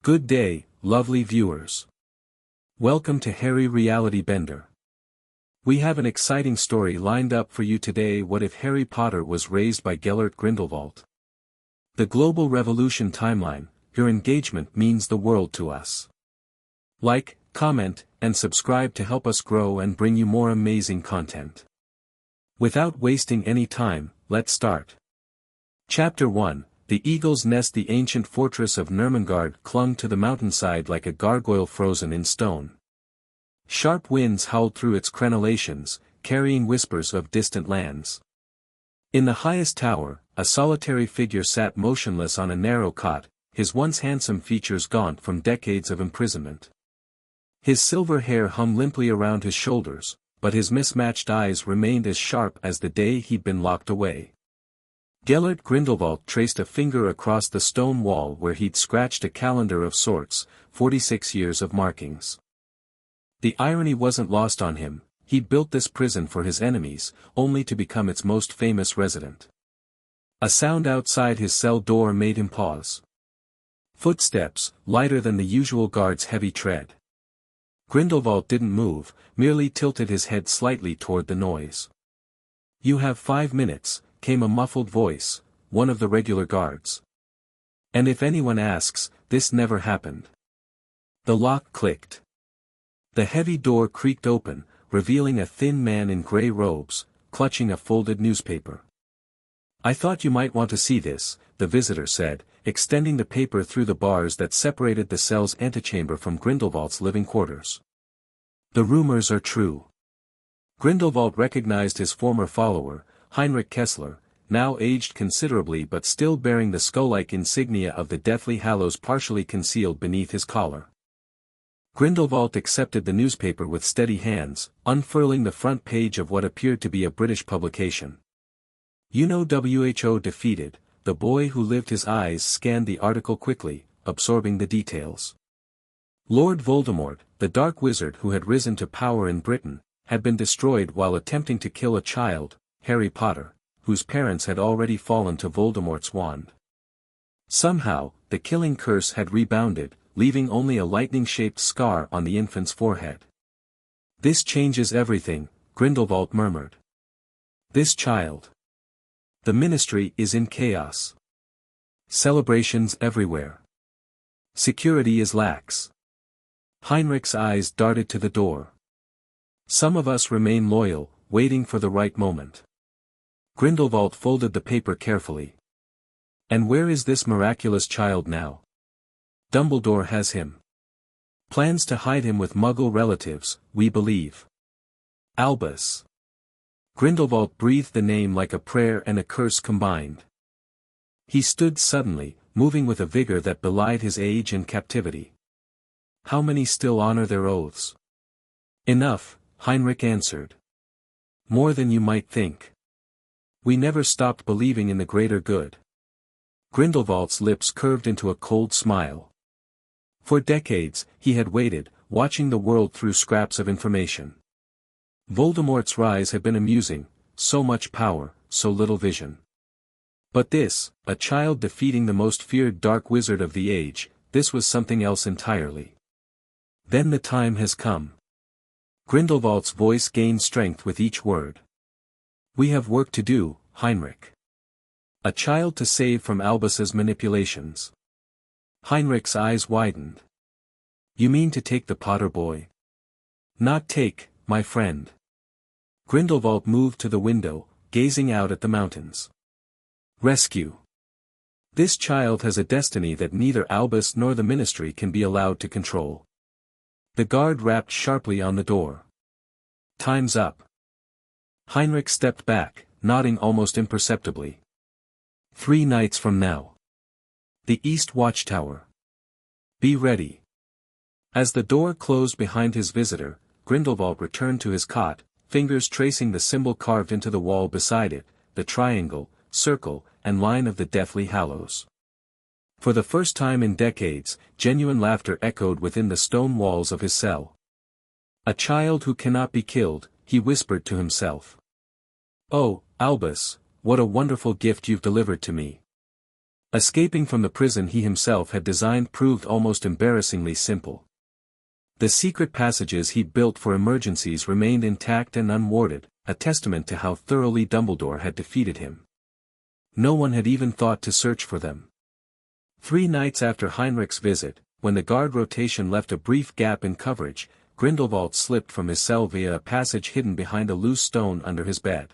Good day, lovely viewers. Welcome to Harry Reality Bender. We have an exciting story lined up for you today. What if Harry Potter was raised by Gellert Grindelwald? The Global Revolution Timeline, your engagement means the world to us. Like, comment, and subscribe to help us grow and bring you more amazing content. Without wasting any time, let's start. Chapter 1. The Eagle's Nest. The ancient fortress of Nurmengard clung to the mountainside like a gargoyle frozen in stone. Sharp winds howled through its crenellations, carrying whispers of distant lands. In the highest tower, a solitary figure sat motionless on a narrow cot, his once handsome features gaunt from decades of imprisonment. His silver hair hung limply around his shoulders, but his mismatched eyes remained as sharp as the day he'd been locked away. Gellert Grindelwald traced a finger across the stone wall where he'd scratched a calendar of sorts, 46 years of markings. The irony wasn't lost on him. He'd built this prison for his enemies, only to become its most famous resident. A sound outside his cell door made him pause. Footsteps, lighter than the usual guard's heavy tread. Grindelwald didn't move, merely tilted his head slightly toward the noise. "You have 5 minutes," came a muffled voice, one of the regular guards. "And if anyone asks, this never happened." The lock clicked. The heavy door creaked open, revealing a thin man in gray robes, clutching a folded newspaper. "I thought you might want to see this," the visitor said, extending the paper through the bars that separated the cell's antechamber from Grindelwald's living quarters. "The rumors are true." Grindelwald recognized his former follower, Heinrich Kessler, now aged considerably but still bearing the skull-like insignia of the Deathly Hallows partially concealed beneath his collar. Grindelwald accepted the newspaper with steady hands, unfurling the front page of what appeared to be a British publication. "WHO defeated." The boy who lived. His eyes scanned the article quickly, absorbing the details. Lord Voldemort, the dark wizard who had risen to power in Britain, had been destroyed while attempting to kill a child, Harry Potter, whose parents had already fallen to Voldemort's wand. Somehow, the killing curse had rebounded, leaving only a lightning-shaped scar on the infant's forehead. "This changes everything," Grindelwald murmured. "This child. The ministry is in chaos. Celebrations everywhere. Security is lax." Heinrich's eyes darted to the door. "Some of us remain loyal, waiting for the right moment." Grindelwald folded the paper carefully. "And where is this miraculous child now?" "Dumbledore has him. Plans to hide him with Muggle relatives, we believe." "Albus." Grindelwald breathed the name like a prayer and a curse combined. He stood suddenly, moving with a vigor that belied his age and captivity. "How many still honor their oaths?" "Enough," Heinrich answered. "More than you might think. We never stopped believing in the greater good." Grindelwald's lips curved into a cold smile. For decades, he had waited, watching the world through scraps of information. Voldemort's rise had been amusing, so much power, so little vision. But this, a child defeating the most feared dark wizard of the age, this was something else entirely. "Then the time has come." Grindelwald's voice gained strength with each word. "We have work to do, Heinrich. A child to save from Albus's manipulations." Heinrich's eyes widened. "You mean to take the Potter boy?" "Not take, my friend." Grindelwald moved to the window, gazing out at the mountains. "Rescue. This child has a destiny that neither Albus nor the ministry can be allowed to control." The guard rapped sharply on the door. "Time's up." Heinrich stepped back, nodding almost imperceptibly. 3 nights from now. The East Watchtower. Be ready." As the door closed behind his visitor, Grindelwald returned to his cot, fingers tracing the symbol carved into the wall beside it, the triangle, circle, and line of the Deathly Hallows. For the first time in decades, genuine laughter echoed within the stone walls of his cell. "A child who cannot be killed," he whispered to himself. "Oh, Albus, what a wonderful gift you've delivered to me. Escaping from the prison he himself had designed proved almost embarrassingly simple. The secret passages he'd built for emergencies remained intact and unwarded, a testament to how thoroughly Dumbledore had defeated him. No one had even thought to search for them. 3 nights after Heinrich's visit, when the guard rotation left a brief gap in coverage, Grindelwald slipped from his cell via a passage hidden behind a loose stone under his bed.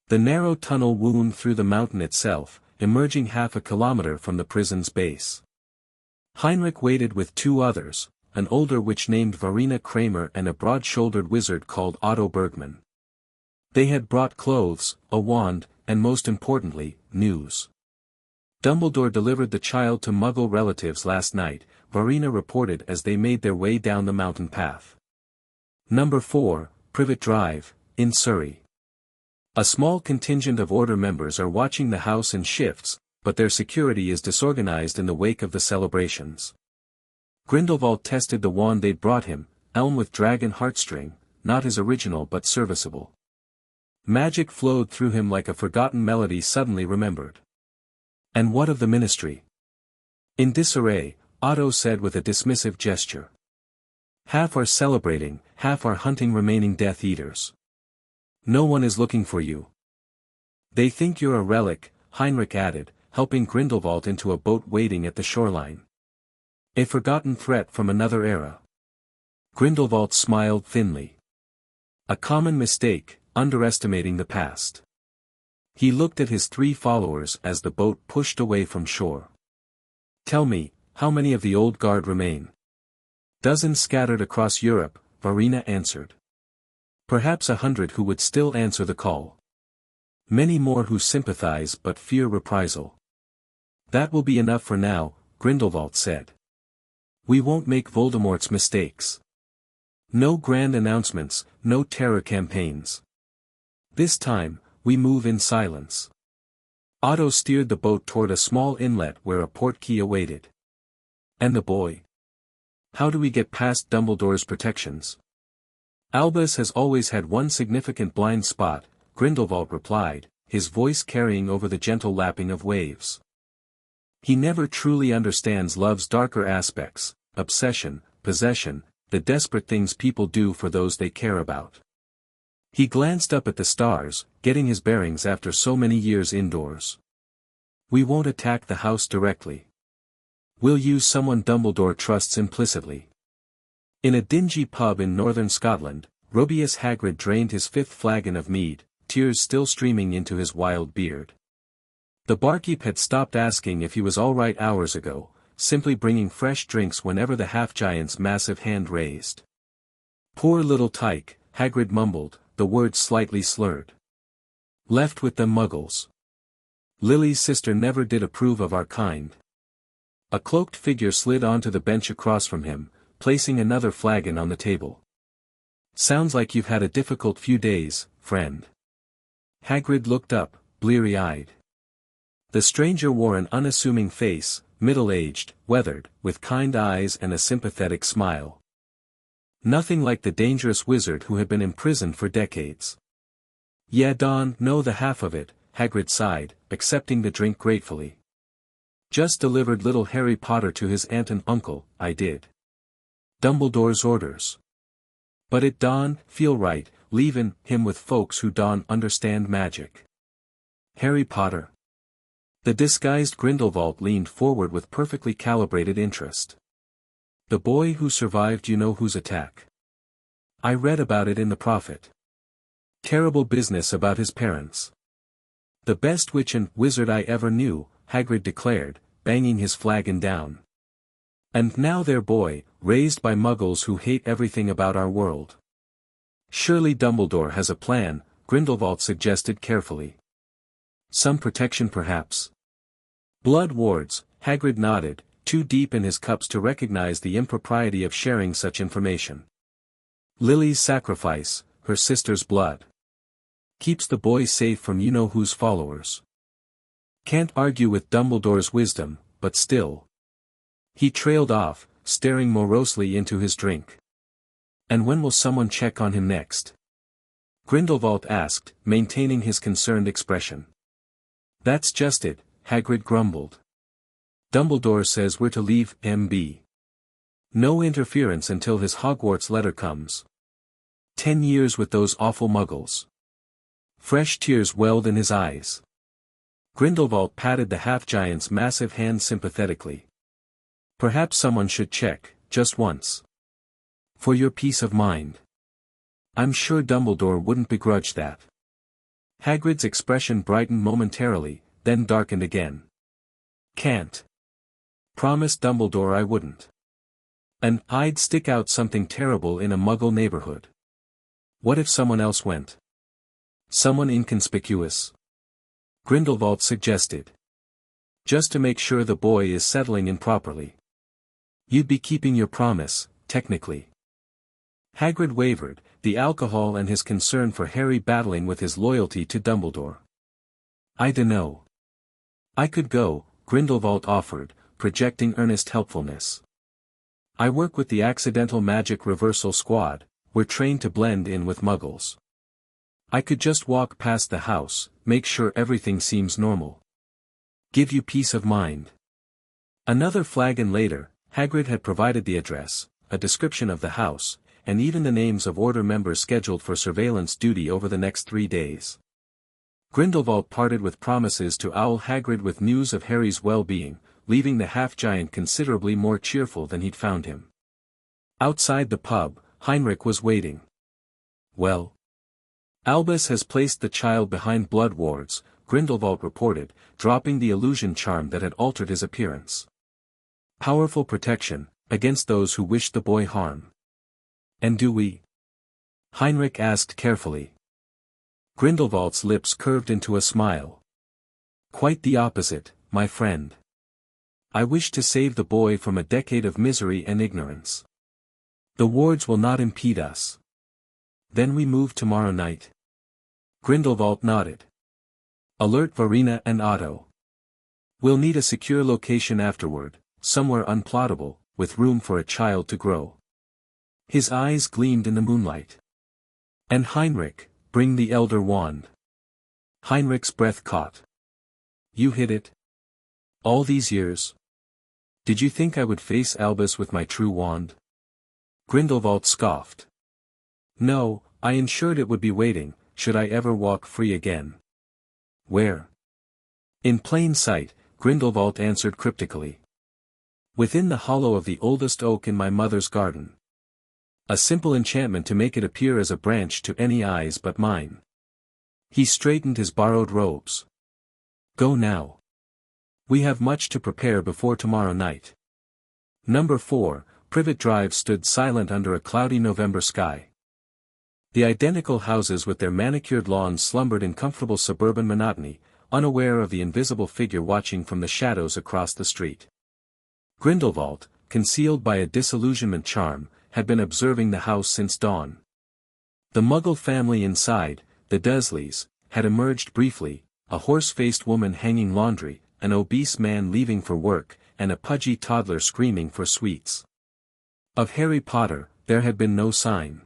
The narrow tunnel wound through the mountain itself, emerging half a kilometer from the prison's base. Heinrich waited with 2 others, an older witch named Verena Kramer and a broad-shouldered wizard called Otto Bergmann. They had brought clothes, a wand, and most importantly, news. Dumbledore delivered the child to Muggle relatives last night, Verena reported as they made their way down the mountain path. Number 4, Privet Drive, in Surrey. A small contingent of Order members are watching the house in shifts, but their security is disorganized in the wake of the celebrations. Grindelwald tested the wand they'd brought him, elm with dragon heartstring, not his original but serviceable. Magic flowed through him like a forgotten melody suddenly remembered. And what of the ministry? In disarray, Otto said with a dismissive gesture. Half are celebrating, half are hunting remaining Death Eaters. No one is looking for you. They think you're a relic, Heinrich added, helping Grindelwald into a boat waiting at the shoreline. A forgotten threat from another era. Grindelwald smiled thinly. A common mistake, underestimating the past. He looked at his 3 followers as the boat pushed away from shore. Tell me, how many of the old guard remain? Dozens scattered across Europe, Verena answered. Perhaps 100 who would still answer the call. Many more who sympathize but fear reprisal. That will be enough for now, Grindelwald said. We won't make Voldemort's mistakes. No grand announcements, no terror campaigns. This time, we move in silence. Otto steered the boat toward a small inlet where a portkey awaited. And the boy? How do we get past Dumbledore's protections? Albus has always had one significant blind spot, Grindelwald replied, his voice carrying over the gentle lapping of waves. He never truly understands love's darker aspects, obsession, possession, the desperate things people do for those they care about. He glanced up at the stars, getting his bearings after so many years indoors. We won't attack the house directly. We'll use someone Dumbledore trusts implicitly. In a dingy pub in northern Scotland, Rubeus Hagrid drained his 5th flagon of mead, tears still streaming into his wild beard. The barkeep had stopped asking if he was all right hours ago, simply bringing fresh drinks whenever the half-giant's massive hand raised. Poor little tyke, Hagrid mumbled, the words slightly slurred. Left with them Muggles. Lily's sister never did approve of our kind. A cloaked figure slid onto the bench across from him, placing another flagon on the table. Sounds like you've had a difficult few days, friend. Hagrid looked up, bleary-eyed. The stranger wore an unassuming face, middle-aged, weathered, with kind eyes and a sympathetic smile. Nothing like the dangerous wizard who had been imprisoned for decades. Yeah, know the half of it, Hagrid sighed, accepting the drink gratefully. Just delivered little Harry Potter to his aunt and uncle, I did. Dumbledore's orders. But it don't feel right, leavin' him with folks who don't understand magic. Harry Potter. The disguised Grindelwald leaned forward with perfectly calibrated interest. The boy who survived you-know-whose attack. I read about it in the Prophet. Terrible business about his parents. The best witch and wizard I ever knew, Hagrid declared, banging his flagon down. And now their boy, raised by Muggles who hate everything about our world. Surely Dumbledore has a plan, Grindelwald suggested carefully. Some protection perhaps. Blood wards, Hagrid nodded, too deep in his cups to recognize the impropriety of sharing such information. Lily's sacrifice, her sister's blood. Keeps the boy safe from you-know-whose followers. Can't argue with Dumbledore's wisdom, but still. He trailed off, staring morosely into his drink. And when will someone check on him next? Grindelwald asked, maintaining his concerned expression. That's just it, Hagrid grumbled. Dumbledore says we're to leave MB. No interference until his Hogwarts letter comes. 10 years with those awful muggles. Fresh tears welled in his eyes. Grindelwald patted the half-giant's massive hand sympathetically. Perhaps someone should check, just once. For your peace of mind. I'm sure Dumbledore wouldn't begrudge that. Hagrid's expression brightened momentarily, then darkened again. Can't. Promised Dumbledore I wouldn't. And I'd stick out something terrible in a Muggle neighborhood. What if someone else went? Someone inconspicuous? Grindelwald suggested. Just to make sure the boy is settling in properly. You'd be keeping your promise, technically. Hagrid wavered, the alcohol and his concern for Harry battling with his loyalty to Dumbledore. I dunno. I could go, Grindelwald offered, projecting earnest helpfulness. I work with the Accidental Magic Reversal Squad, we're trained to blend in with Muggles. I could just walk past the house, make sure everything seems normal. Give you peace of mind. Another flagon later, Hagrid had provided the address, a description of the house, and even the names of Order members scheduled for surveillance duty over the next 3 days. Grindelwald parted with promises to owl Hagrid with news of Harry's well-being, leaving the half-giant considerably more cheerful than he'd found him. Outside the pub, Heinrich was waiting. Well? Albus has placed the child behind blood wards, Grindelwald reported, dropping the illusion charm that had altered his appearance. Powerful protection, against those who wish the boy harm. And do we? Heinrich asked carefully. Grindelwald's lips curved into a smile. Quite the opposite, my friend. I wish to save the boy from a decade of misery and ignorance. The wards will not impede us. Then we move tomorrow night. Grindelwald nodded. Alert Verena and Otto. We'll need a secure location afterward, somewhere unplottable, with room for a child to grow. His eyes gleamed in the moonlight. And Heinrich, bring the Elder Wand. Heinrich's breath caught. You hid it? All these years? Did you think I would face Albus with my true wand? Grindelwald scoffed. No, I ensured it would be waiting, should I ever walk free again. Where? In plain sight, Grindelwald answered cryptically. Within the hollow of the oldest oak in my mother's garden. A simple enchantment to make it appear as a branch to any eyes but mine. He straightened his borrowed robes. Go now. We have much to prepare before tomorrow night. Number 4, Privet Drive stood silent under a cloudy November sky. The identical houses with their manicured lawns slumbered in comfortable suburban monotony, unaware of the invisible figure watching from the shadows across the street. Grindelwald, concealed by a disillusionment charm, had been observing the house since dawn. The Muggle family inside, the Dursleys, had emerged briefly, a horse-faced woman hanging laundry, an obese man leaving for work, and a pudgy toddler screaming for sweets. Of Harry Potter, there had been no sign.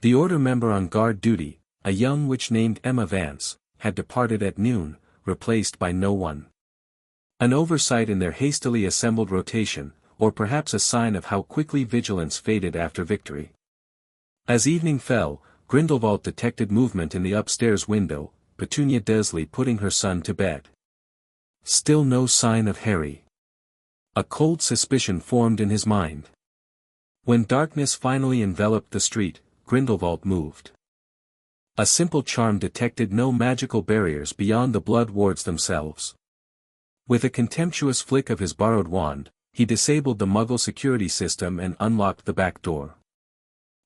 The Order member on guard duty, a young witch named Emma Vance, had departed at noon, replaced by no one. An oversight in their hastily assembled rotation, or perhaps a sign of how quickly vigilance faded after victory. As evening fell, Grindelwald detected movement in the upstairs window, Petunia Dursley putting her son to bed. Still no sign of Harry. A cold suspicion formed in his mind. When darkness finally enveloped the street, Grindelwald moved. A simple charm detected no magical barriers beyond the blood wards themselves. With a contemptuous flick of his borrowed wand, he disabled the Muggle security system and unlocked the back door.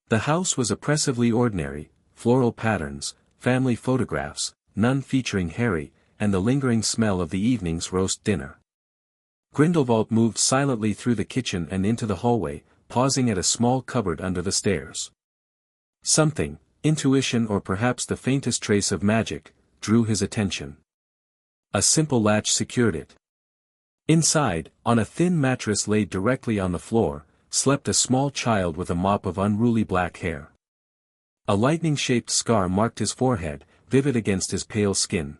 The house was oppressively ordinary, floral patterns, family photographs, none featuring Harry, and the lingering smell of the evening's roast dinner. Grindelwald moved silently through the kitchen and into the hallway, pausing at a small cupboard under the stairs. Something, intuition or perhaps the faintest trace of magic, drew his attention. A simple latch secured it. Inside, on a thin mattress laid directly on the floor, slept a small child with a mop of unruly black hair. A lightning-shaped scar marked his forehead, vivid against his pale skin.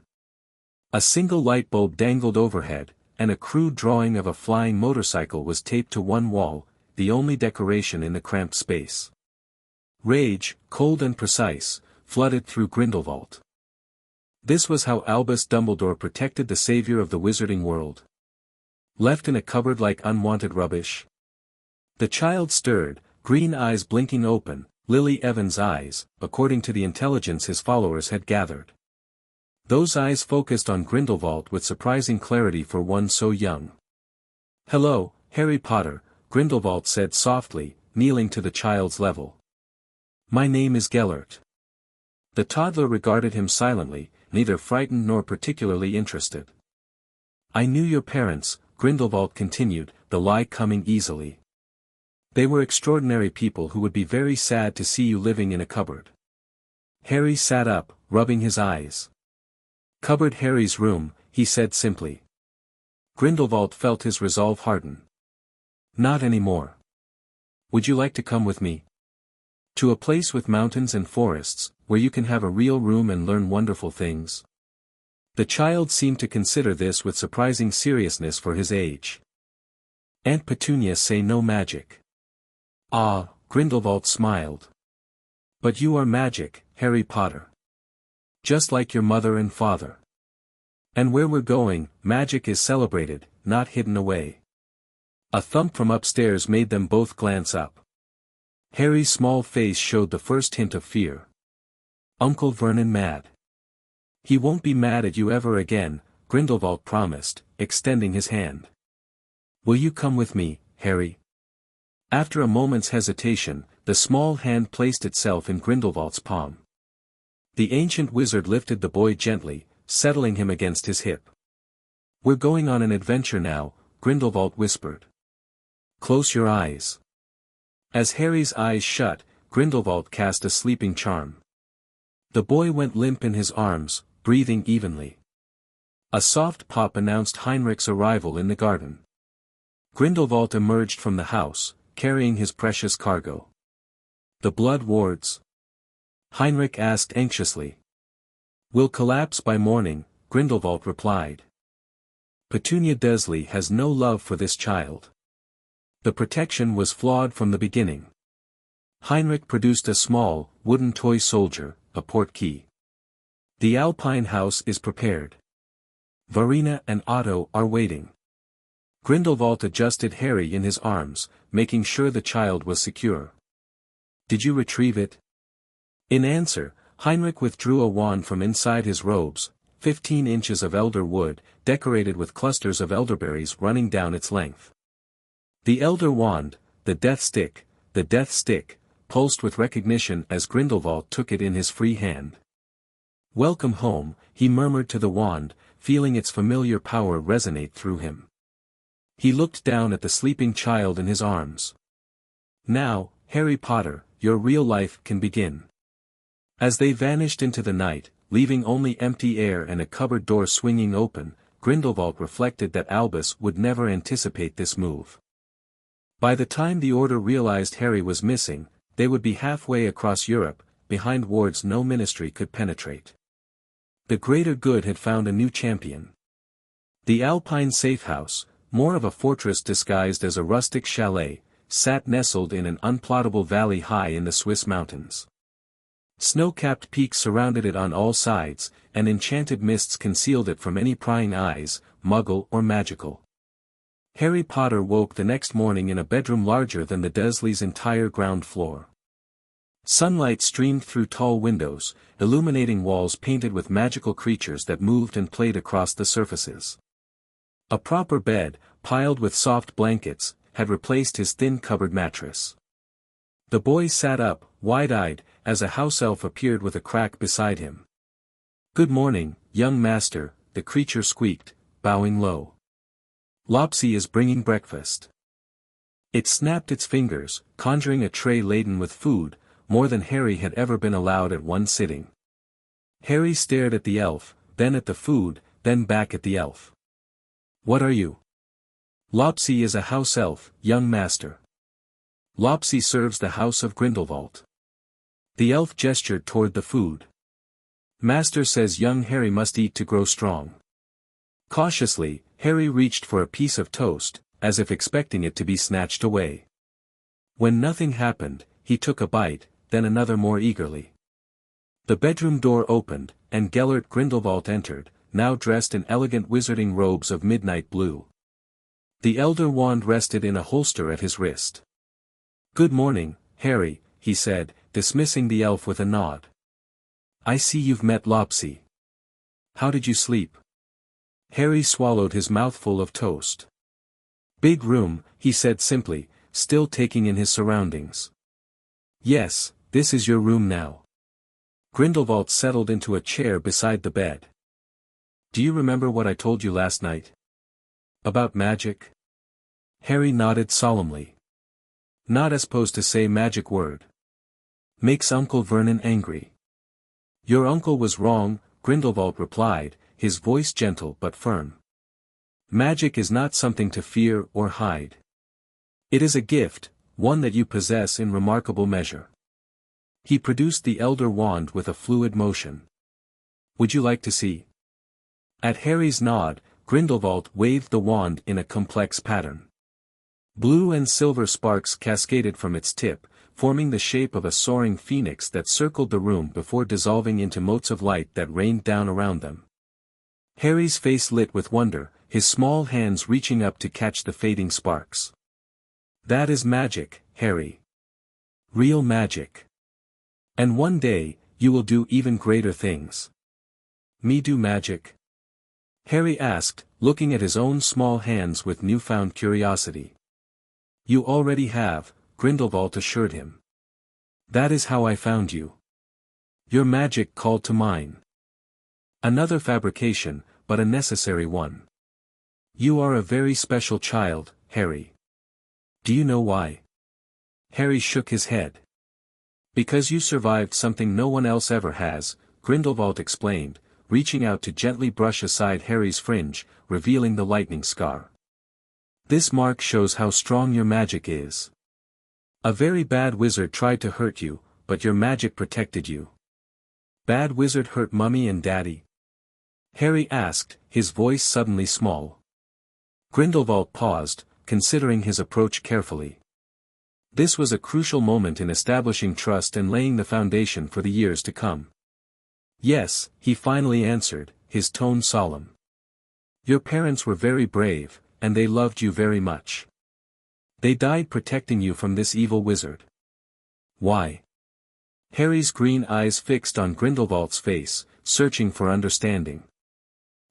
A single light bulb dangled overhead, and a crude drawing of a flying motorcycle was taped to one wall, the only decoration in the cramped space. Rage, cold and precise, flooded through Grindelwald. This was how Albus Dumbledore protected the savior of the wizarding world. Left in a cupboard like unwanted rubbish. The child stirred, green eyes blinking open, Lily Evans' eyes, according to the intelligence his followers had gathered. Those eyes focused on Grindelwald with surprising clarity for one so young. "Hello, Harry Potter," Grindelwald said softly, kneeling to the child's level. "My name is Gellert." The toddler regarded him silently, neither frightened nor particularly interested. "I knew your parents," Grindelwald continued, the lie coming easily. "They were extraordinary people who would be very sad to see you living in a cupboard." Harry sat up, rubbing his eyes. "Cupboard Harry's room," he said simply. Grindelwald felt his resolve harden. "Not anymore. Would you like to come with me? To a place with mountains and forests, where you can have a real room and learn wonderful things?" The child seemed to consider this with surprising seriousness for his age. "Aunt Petunia say no magic." "Ah," Grindelwald smiled. "But you are magic, Harry Potter. Just like your mother and father. And where we're going, magic is celebrated, not hidden away." A thump from upstairs made them both glance up. Harry's small face showed the first hint of fear. "Uncle Vernon mad?" "He won't be mad at you ever again," Grindelwald promised, extending his hand. "Will you come with me, Harry?" After a moment's hesitation, the small hand placed itself in Grindelwald's palm. The ancient wizard lifted the boy gently, settling him against his hip. "We're going on an adventure now," Grindelwald whispered. "Close your eyes." As Harry's eyes shut, Grindelwald cast a sleeping charm. The boy went limp in his arms, breathing evenly. A soft pop announced Heinrich's arrival in the garden. Grindelwald emerged from the house, carrying his precious cargo. "The blood wards?" Heinrich asked anxiously. "Will collapse by morning," Grindelwald replied. "Petunia Dursley has no love for this child. The protection was flawed from the beginning." Heinrich produced a small, wooden toy soldier, a portkey. "The Alpine house is prepared. Verena and Otto are waiting." Grindelwald adjusted Harry in his arms, making sure the child was secure. "Did you retrieve it?" In answer, Heinrich withdrew a wand from inside his robes, 15 inches of elder wood, decorated with clusters of elderberries running down its length. The elder wand, the death stick, pulsed with recognition as Grindelwald took it in his free hand. "Welcome home," he murmured to the wand, feeling its familiar power resonate through him. He looked down at the sleeping child in his arms. "Now, Harry Potter, your real life can begin." As they vanished into the night, leaving only empty air and a cupboard door swinging open, Grindelwald reflected that Albus would never anticipate this move. By the time the Order realized Harry was missing, they would be halfway across Europe, behind wards no ministry could penetrate. The greater good had found a new champion. The Alpine safe house, more of a fortress disguised as a rustic chalet, sat nestled in an unplottable valley high in the Swiss mountains. Snow-capped peaks surrounded it on all sides, and enchanted mists concealed it from any prying eyes, Muggle or magical. Harry Potter woke the next morning in a bedroom larger than the Dursleys' entire ground floor. Sunlight streamed through tall windows, illuminating walls painted with magical creatures that moved and played across the surfaces. A proper bed, piled with soft blankets, had replaced his thin cupboard mattress. The boy sat up, wide-eyed, as a house elf appeared with a crack beside him. "Good morning, young master," the creature squeaked, bowing low. "Lopsy is bringing breakfast." It snapped its fingers, conjuring a tray laden with food, more than Harry had ever been allowed at one sitting. Harry stared at the elf, then at the food, then back at the elf. "What are you?" "Lopsy is a house elf, young master. Lopsy serves the house of Grindelwald." The elf gestured toward the food. "Master says young Harry must eat to grow strong." Cautiously, Harry reached for a piece of toast, as if expecting it to be snatched away. When nothing happened, he took a bite, then another more eagerly. The bedroom door opened, and Gellert Grindelwald entered, now dressed in elegant wizarding robes of midnight blue. The elder wand rested in a holster at his wrist. "Good morning, Harry," he said, dismissing the elf with a nod. "I see you've met Lopsy. How did you sleep?" Harry swallowed his mouthful of toast. "Big room," he said simply, still taking in his surroundings. "Yes, this is your room now." Grindelwald settled into a chair beside the bed. "Do you remember what I told you last night? About magic?" Harry nodded solemnly. "Not as supposed to say magic word. Makes Uncle Vernon angry." "Your uncle was wrong," Grindelwald replied, his voice gentle but firm. "Magic is not something to fear or hide. It is a gift, one that you possess in remarkable measure." He produced the elder wand with a fluid motion. "Would you like to see?" At Harry's nod, Grindelwald waved the wand in a complex pattern. Blue and silver sparks cascaded from its tip, forming the shape of a soaring phoenix that circled the room before dissolving into motes of light that rained down around them. Harry's face lit with wonder, his small hands reaching up to catch the fading sparks. "That is magic, Harry. Real magic. And one day, you will do even greater things." "Me do magic?" Harry asked, looking at his own small hands with newfound curiosity. "You already have," Grindelwald assured him. "That is how I found you. Your magic called to mine. Another fabrication, but a necessary one. You are a very special child, Harry. Do you know why?" Harry shook his head. "Because you survived something no one else ever has," Grindelwald explained, reaching out to gently brush aside Harry's fringe, revealing the lightning scar. "This mark shows how strong your magic is. A very bad wizard tried to hurt you, but your magic protected you." "Bad wizard hurt Mummy and Daddy?" Harry asked, his voice suddenly small. Grindelwald paused, considering his approach carefully. This was a crucial moment in establishing trust and laying the foundation for the years to come. "Yes," he finally answered, his tone solemn. "Your parents were very brave, and they loved you very much. They died protecting you from this evil wizard." "Why?" Harry's green eyes fixed on Grindelwald's face, searching for understanding.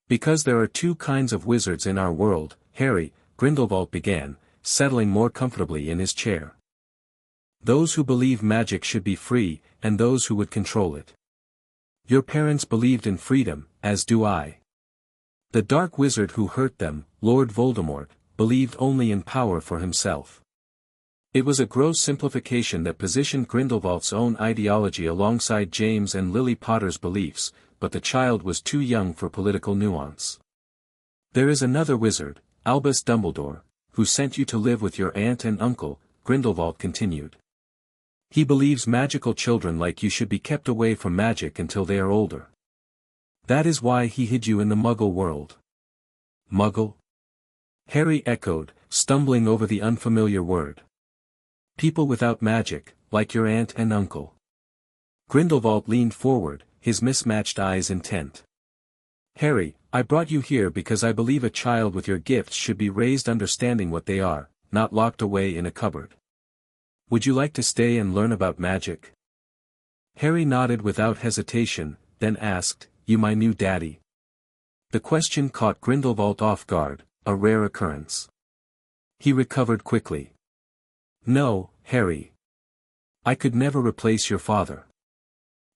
"Because there are two kinds of wizards in our world, Harry," Grindelwald began, settling more comfortably in his chair. "Those who believe magic should be free, and those who would control it. Your parents believed in freedom, as do I. The dark wizard who hurt them, Lord Voldemort, believed only in power for himself." It was a gross simplification that positioned Grindelwald's own ideology alongside James and Lily Potter's beliefs, but the child was too young for political nuance. "There is another wizard, Albus Dumbledore, who sent you to live with your aunt and uncle," Grindelwald continued. "He believes magical children like you should be kept away from magic until they are older. That is why he hid you in the Muggle world." "Muggle?" Harry echoed, stumbling over the unfamiliar word. "People without magic, like your aunt and uncle." Grindelwald leaned forward, his mismatched eyes intent. "Harry, I brought you here because I believe a child with your gifts should be raised understanding what they are, not locked away in a cupboard. Would you like to stay and learn about magic?" Harry nodded without hesitation, then asked, "You my new daddy?" The question caught Grindelwald off guard, a rare occurrence. He recovered quickly. "No, Harry. I could never replace your father.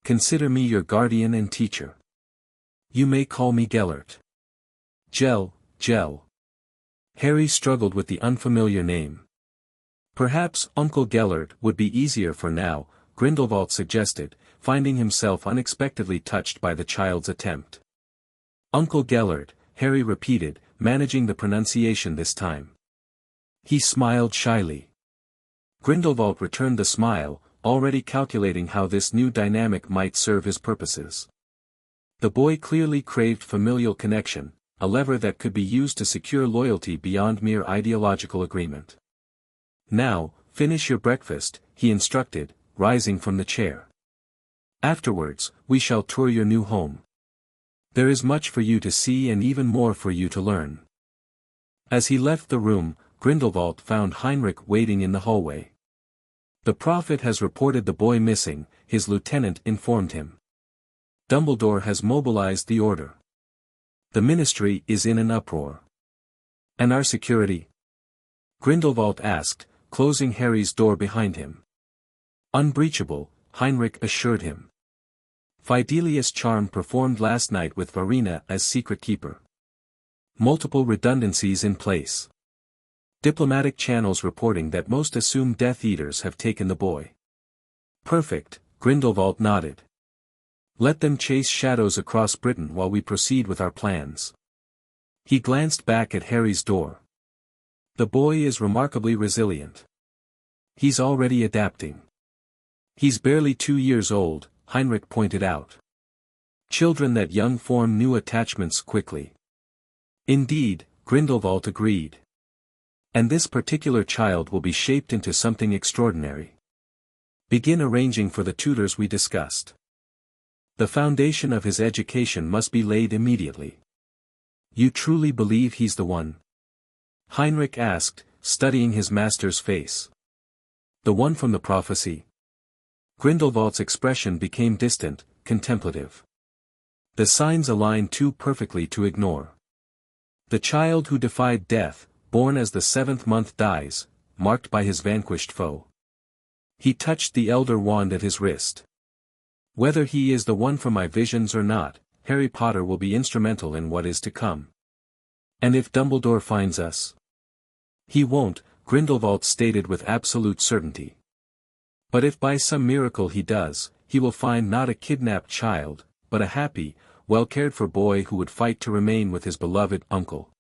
Consider me your guardian and teacher. You may call me Gellert." Gell. Harry struggled with the unfamiliar name. "Perhaps Uncle Gellert would be easier for now," Grindelwald suggested, finding himself unexpectedly touched by the child's attempt. "Uncle Gellert," Harry repeated, managing the pronunciation this time. He smiled shyly. Grindelwald returned the smile, already calculating how this new dynamic might serve his purposes. The boy clearly craved familial connection, a lever that could be used to secure loyalty beyond mere ideological agreement. "Now, finish your breakfast," he instructed, rising from the chair. "Afterwards, we shall tour your new home. There is much for you to see and even more for you to learn." As he left the room, Grindelwald found Heinrich waiting in the hallway. "The Prophet has reported the boy missing," his lieutenant informed him. "Dumbledore has mobilized the order. The ministry is in an uproar." "And our security?" Grindelwald asked, closing Harry's door behind him. "Unbreachable," Heinrich assured him. "Fidelius' charm performed last night with Verena as secret keeper. Multiple redundancies in place. Diplomatic channels reporting that most assume Death Eaters have taken the boy." "Perfect," Grindelwald nodded. "Let them chase shadows across Britain while we proceed with our plans." He glanced back at Harry's door. "The boy is remarkably resilient. He's already adapting." "He's barely 2 years old," Heinrich pointed out. "Children that young form new attachments quickly." "Indeed," Grindelwald agreed. "And this particular child will be shaped into something extraordinary. Begin arranging for the tutors we discussed. The foundation of his education must be laid immediately." "You truly believe he's the one?" Heinrich asked, studying his master's face. "The one from the prophecy?" Grindelwald's expression became distant, contemplative. "The signs align too perfectly to ignore. The child who defied death, born as the 7th month dies, marked by his vanquished foe." He touched the elder wand at his wrist. "Whether he is the one from my visions or not, Harry Potter will be instrumental in what is to come." "And if Dumbledore finds us?" "He won't," Grindelwald stated with absolute certainty. "But if by some miracle he does, he will find not a kidnapped child, but a happy, well-cared-for boy who would fight to remain with his beloved uncle.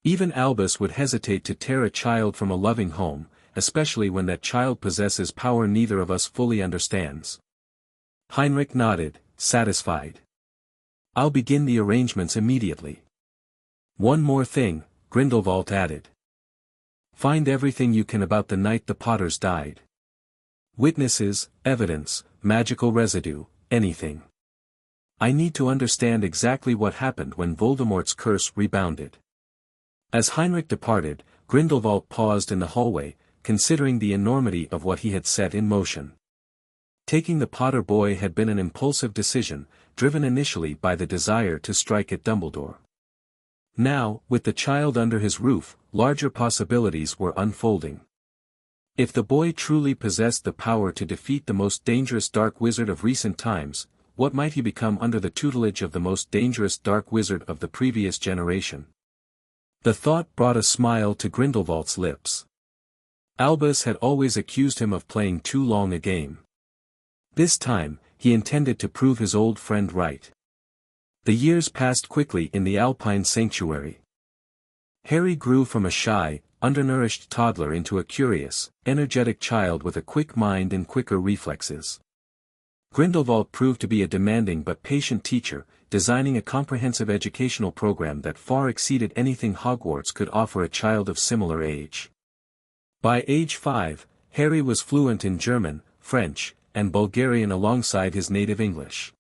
Even Albus would hesitate to tear a child from a loving home, especially when that child possesses power neither of us fully understands." Heinrich nodded, satisfied. "I'll begin the arrangements immediately." "One more thing," Grindelwald added. "Find everything you can about the night the Potters died. Witnesses, evidence, magical residue, anything. I need to understand exactly what happened when Voldemort's curse rebounded." As Heinrich departed, Grindelwald paused in the hallway, considering the enormity of what he had set in motion. Taking the Potter boy had been an impulsive decision, driven initially by the desire to strike at Dumbledore. Now, with the child under his roof, larger possibilities were unfolding. If the boy truly possessed the power to defeat the most dangerous dark wizard of recent times, what might he become under the tutelage of the most dangerous dark wizard of the previous generation? The thought brought a smile to Grindelwald's lips. Albus had always accused him of playing too long a game. This time, he intended to prove his old friend right. The years passed quickly in the Alpine sanctuary. Harry grew from a shy, undernourished toddler into a curious, energetic child with a quick mind and quicker reflexes. Grindelwald proved to be a demanding but patient teacher, designing a comprehensive educational program that far exceeded anything Hogwarts could offer a child of similar age. By age 5, Harry was fluent in German, French, and Bulgarian alongside his native English.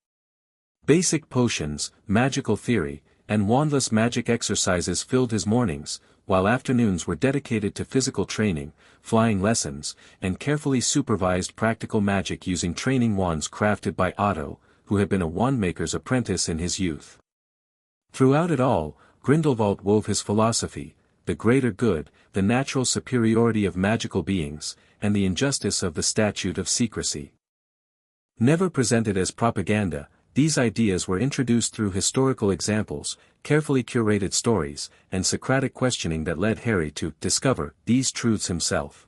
Basic potions, magical theory, and wandless magic exercises filled his mornings, while afternoons were dedicated to physical training, flying lessons, and carefully supervised practical magic using training wands crafted by Otto, who had been a wandmaker's apprentice in his youth. Throughout it all, Grindelwald wove his philosophy, the greater good, the natural superiority of magical beings, and the injustice of the statute of secrecy. Never presented as propaganda, these ideas were introduced through historical examples, carefully curated stories, and Socratic questioning that led Harry to discover these truths himself.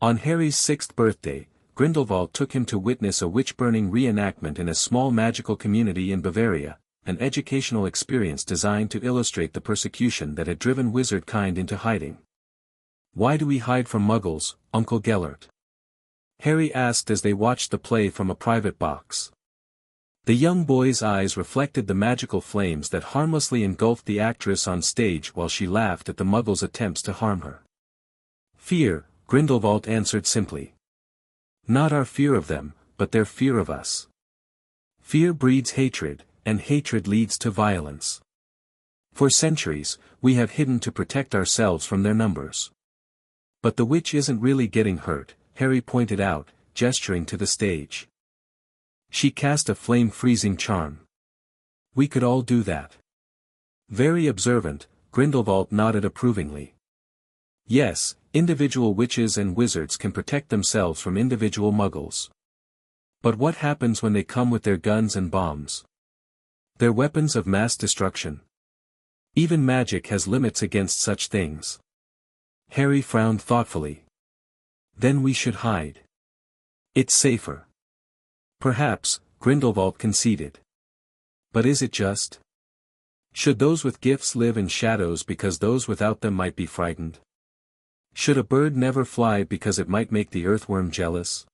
On Harry's 6th birthday, Grindelwald took him to witness a witch-burning reenactment in a small magical community in Bavaria, an educational experience designed to illustrate the persecution that had driven wizard kind into hiding. "Why do we hide from Muggles, Uncle Gellert?" Harry asked as they watched the play from a private box. The young boy's eyes reflected the magical flames that harmlessly engulfed the actress on stage while she laughed at the Muggle's attempts to harm her. Fear, Grindelwald answered simply. Not our fear of them, but their fear of us. Fear breeds hatred, and hatred leads to violence. For centuries, we have hidden to protect ourselves from their numbers. But the witch isn't really getting hurt, Harry pointed out, gesturing to the stage. She cast a flame-freezing charm. We could all do that. Very observant, Grindelwald nodded approvingly. Yes, individual witches and wizards can protect themselves from individual muggles. But what happens when they come with their guns and bombs? Their weapons of mass destruction. Even magic has limits against such things. Harry frowned thoughtfully. Then we should hide. It's safer. Perhaps, Grindelwald conceded. But is it just? Should those with gifts live in shadows because those without them might be frightened? Should a bird never fly because it might make the earthworm jealous?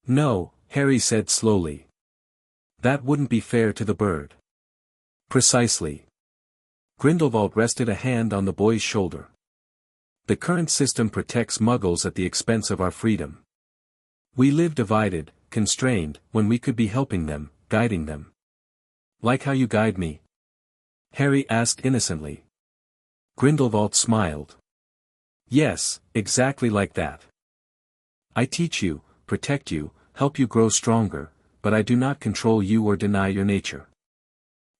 No, Harry said slowly. That wouldn't be fair to the bird. Precisely. Grindelwald rested a hand on the boy's shoulder. The current system protects Muggles at the expense of our freedom. We live divided, constrained, when we could be helping them, guiding them. Like how you guide me? Harry asked innocently. Grindelwald smiled. Yes, exactly like that. I teach you, protect you, help you grow stronger, but I do not control you or deny your nature.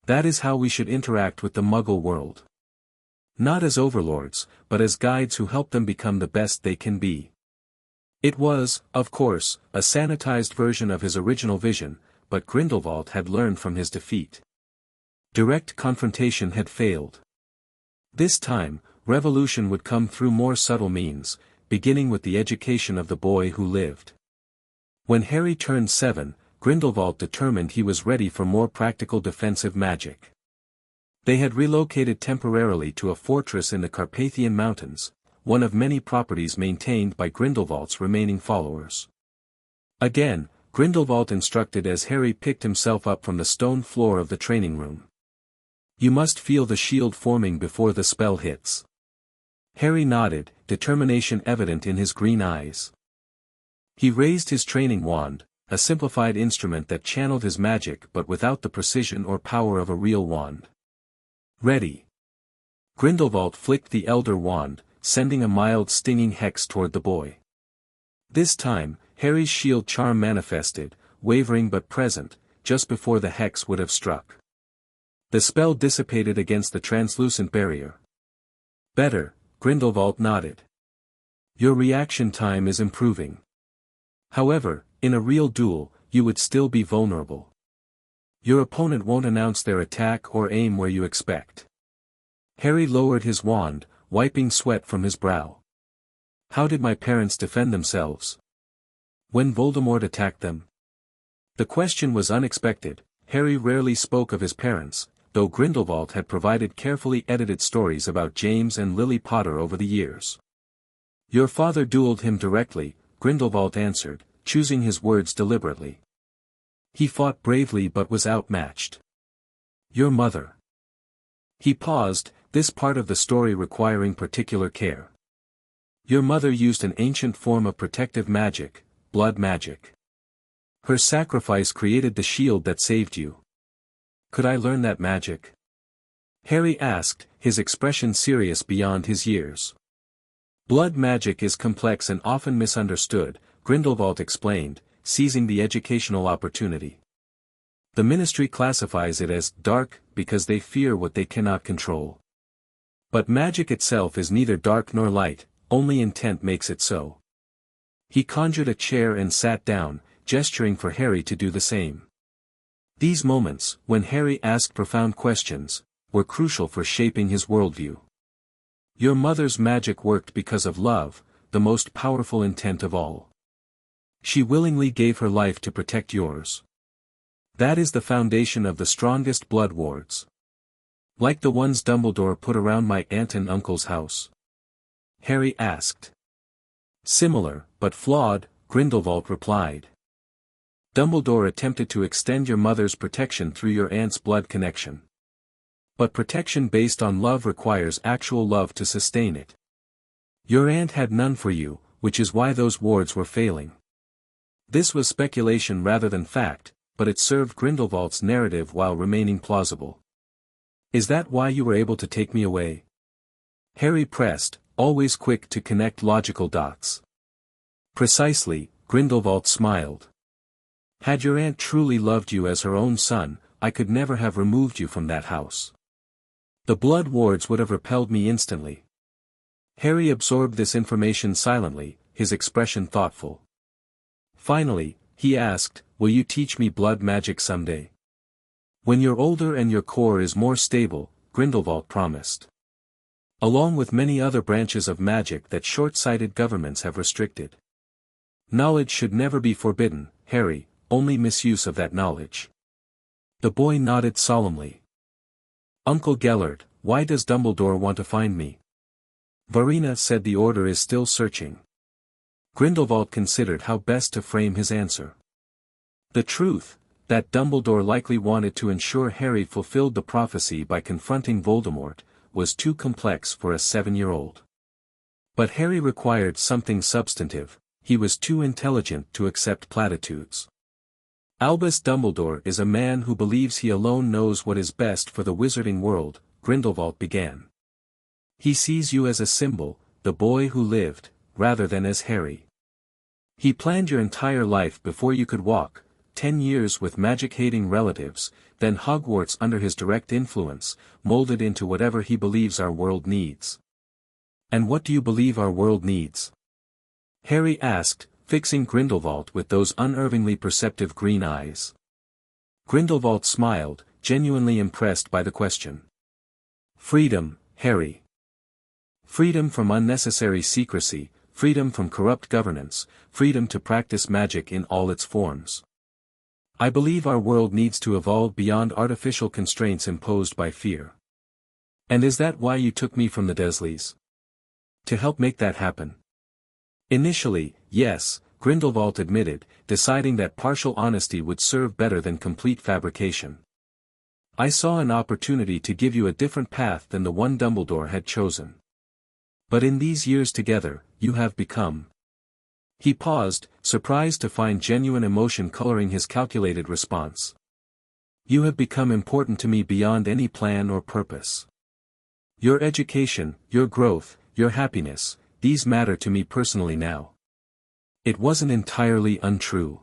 That is how we should interact with the Muggle world. Not as overlords, but as guides who help them become the best they can be. It was, of course, a sanitized version of his original vision, but Grindelwald had learned from his defeat. Direct confrontation had failed. This time, revolution would come through more subtle means, beginning with the education of the boy who lived. When Harry turned 7, Grindelwald determined he was ready for more practical defensive magic. They had relocated temporarily to a fortress in the Carpathian Mountains, one of many properties maintained by Grindelwald's remaining followers. Again, Grindelwald instructed as Harry picked himself up from the stone floor of the training room. You must feel the shield forming before the spell hits. Harry nodded, determination evident in his green eyes. He raised his training wand, a simplified instrument that channeled his magic but without the precision or power of a real wand. Ready. Grindelwald flicked the elder wand, sending a mild stinging hex toward the boy. This time, Harry's shield charm manifested, wavering but present, just before the hex would have struck. The spell dissipated against the translucent barrier. Better, Grindelwald nodded. Your reaction time is improving. However, in a real duel, you would still be vulnerable. Your opponent won't announce their attack or aim where you expect. Harry lowered his wand, wiping sweat from his brow. How did my parents defend themselves? When Voldemort attacked them? The question was unexpected. Harry rarely spoke of his parents, though Grindelwald had provided carefully edited stories about James and Lily Potter over the years. Your father dueled him directly, Grindelwald answered, choosing his words deliberately. He fought bravely but was outmatched. Your mother. He paused, this part of the story requiring particular care. Your mother used an ancient form of protective magic, blood magic. Her sacrifice created the shield that saved you. Could I learn that magic? Harry asked, his expression serious beyond his years. Blood magic is complex and often misunderstood, Grindelwald explained, seizing the educational opportunity. The Ministry classifies it as dark because they fear what they cannot control. But magic itself is neither dark nor light, only intent makes it so. He conjured a chair and sat down, gesturing for Harry to do the same. These moments, when Harry asked profound questions, were crucial for shaping his worldview. Your mother's magic worked because of love, the most powerful intent of all. She willingly gave her life to protect yours. That is the foundation of the strongest blood wards. Like the ones Dumbledore put around my aunt and uncle's house? Harry asked. Similar, but flawed, Grindelwald replied. Dumbledore attempted to extend your mother's protection through your aunt's blood connection. But protection based on love requires actual love to sustain it. Your aunt had none for you, which is why those wards were failing. This was speculation rather than fact, but it served Grindelwald's narrative while remaining plausible. Is that why you were able to take me away? Harry pressed, always quick to connect logical dots. Precisely, Grindelwald smiled. Had your aunt truly loved you as her own son, I could never have removed you from that house. The blood wards would have repelled me instantly. Harry absorbed this information silently, his expression thoughtful. Finally, he asked, will you teach me blood magic someday? When you're older and your core is more stable, Grindelwald promised. Along with many other branches of magic that short-sighted governments have restricted. Knowledge should never be forbidden, Harry, only misuse of that knowledge. The boy nodded solemnly. Uncle Gellert, why does Dumbledore want to find me? Verena said the Order is still searching. Grindelwald considered how best to frame his answer. The truth, that Dumbledore likely wanted to ensure Harry fulfilled the prophecy by confronting Voldemort, was too complex for a 7-year-old. But Harry required something substantive, he was too intelligent to accept platitudes. Albus Dumbledore is a man who believes he alone knows what is best for the wizarding world, Grindelwald began. He sees you as a symbol, the boy who lived, rather than as Harry. He planned your entire life before you could walk, 10 years with magic-hating relatives, then Hogwarts under his direct influence, molded into whatever he believes our world needs. And what do you believe our world needs? Harry asked, fixing Grindelwald with those unervingly perceptive green eyes. Grindelwald smiled, genuinely impressed by the question. Freedom, Harry. Freedom from unnecessary secrecy, freedom from corrupt governance, freedom to practice magic in all its forms. I believe our world needs to evolve beyond artificial constraints imposed by fear. And is that why you took me from the Dursleys? To help make that happen? Initially, yes, Grindelwald admitted, deciding that partial honesty would serve better than complete fabrication. I saw an opportunity to give you a different path than the one Dumbledore had chosen. But in these years together, you have become. He paused, surprised to find genuine emotion coloring his calculated response. You have become important to me beyond any plan or purpose. Your education, your growth, your happiness, these matter to me personally now. It wasn't entirely untrue.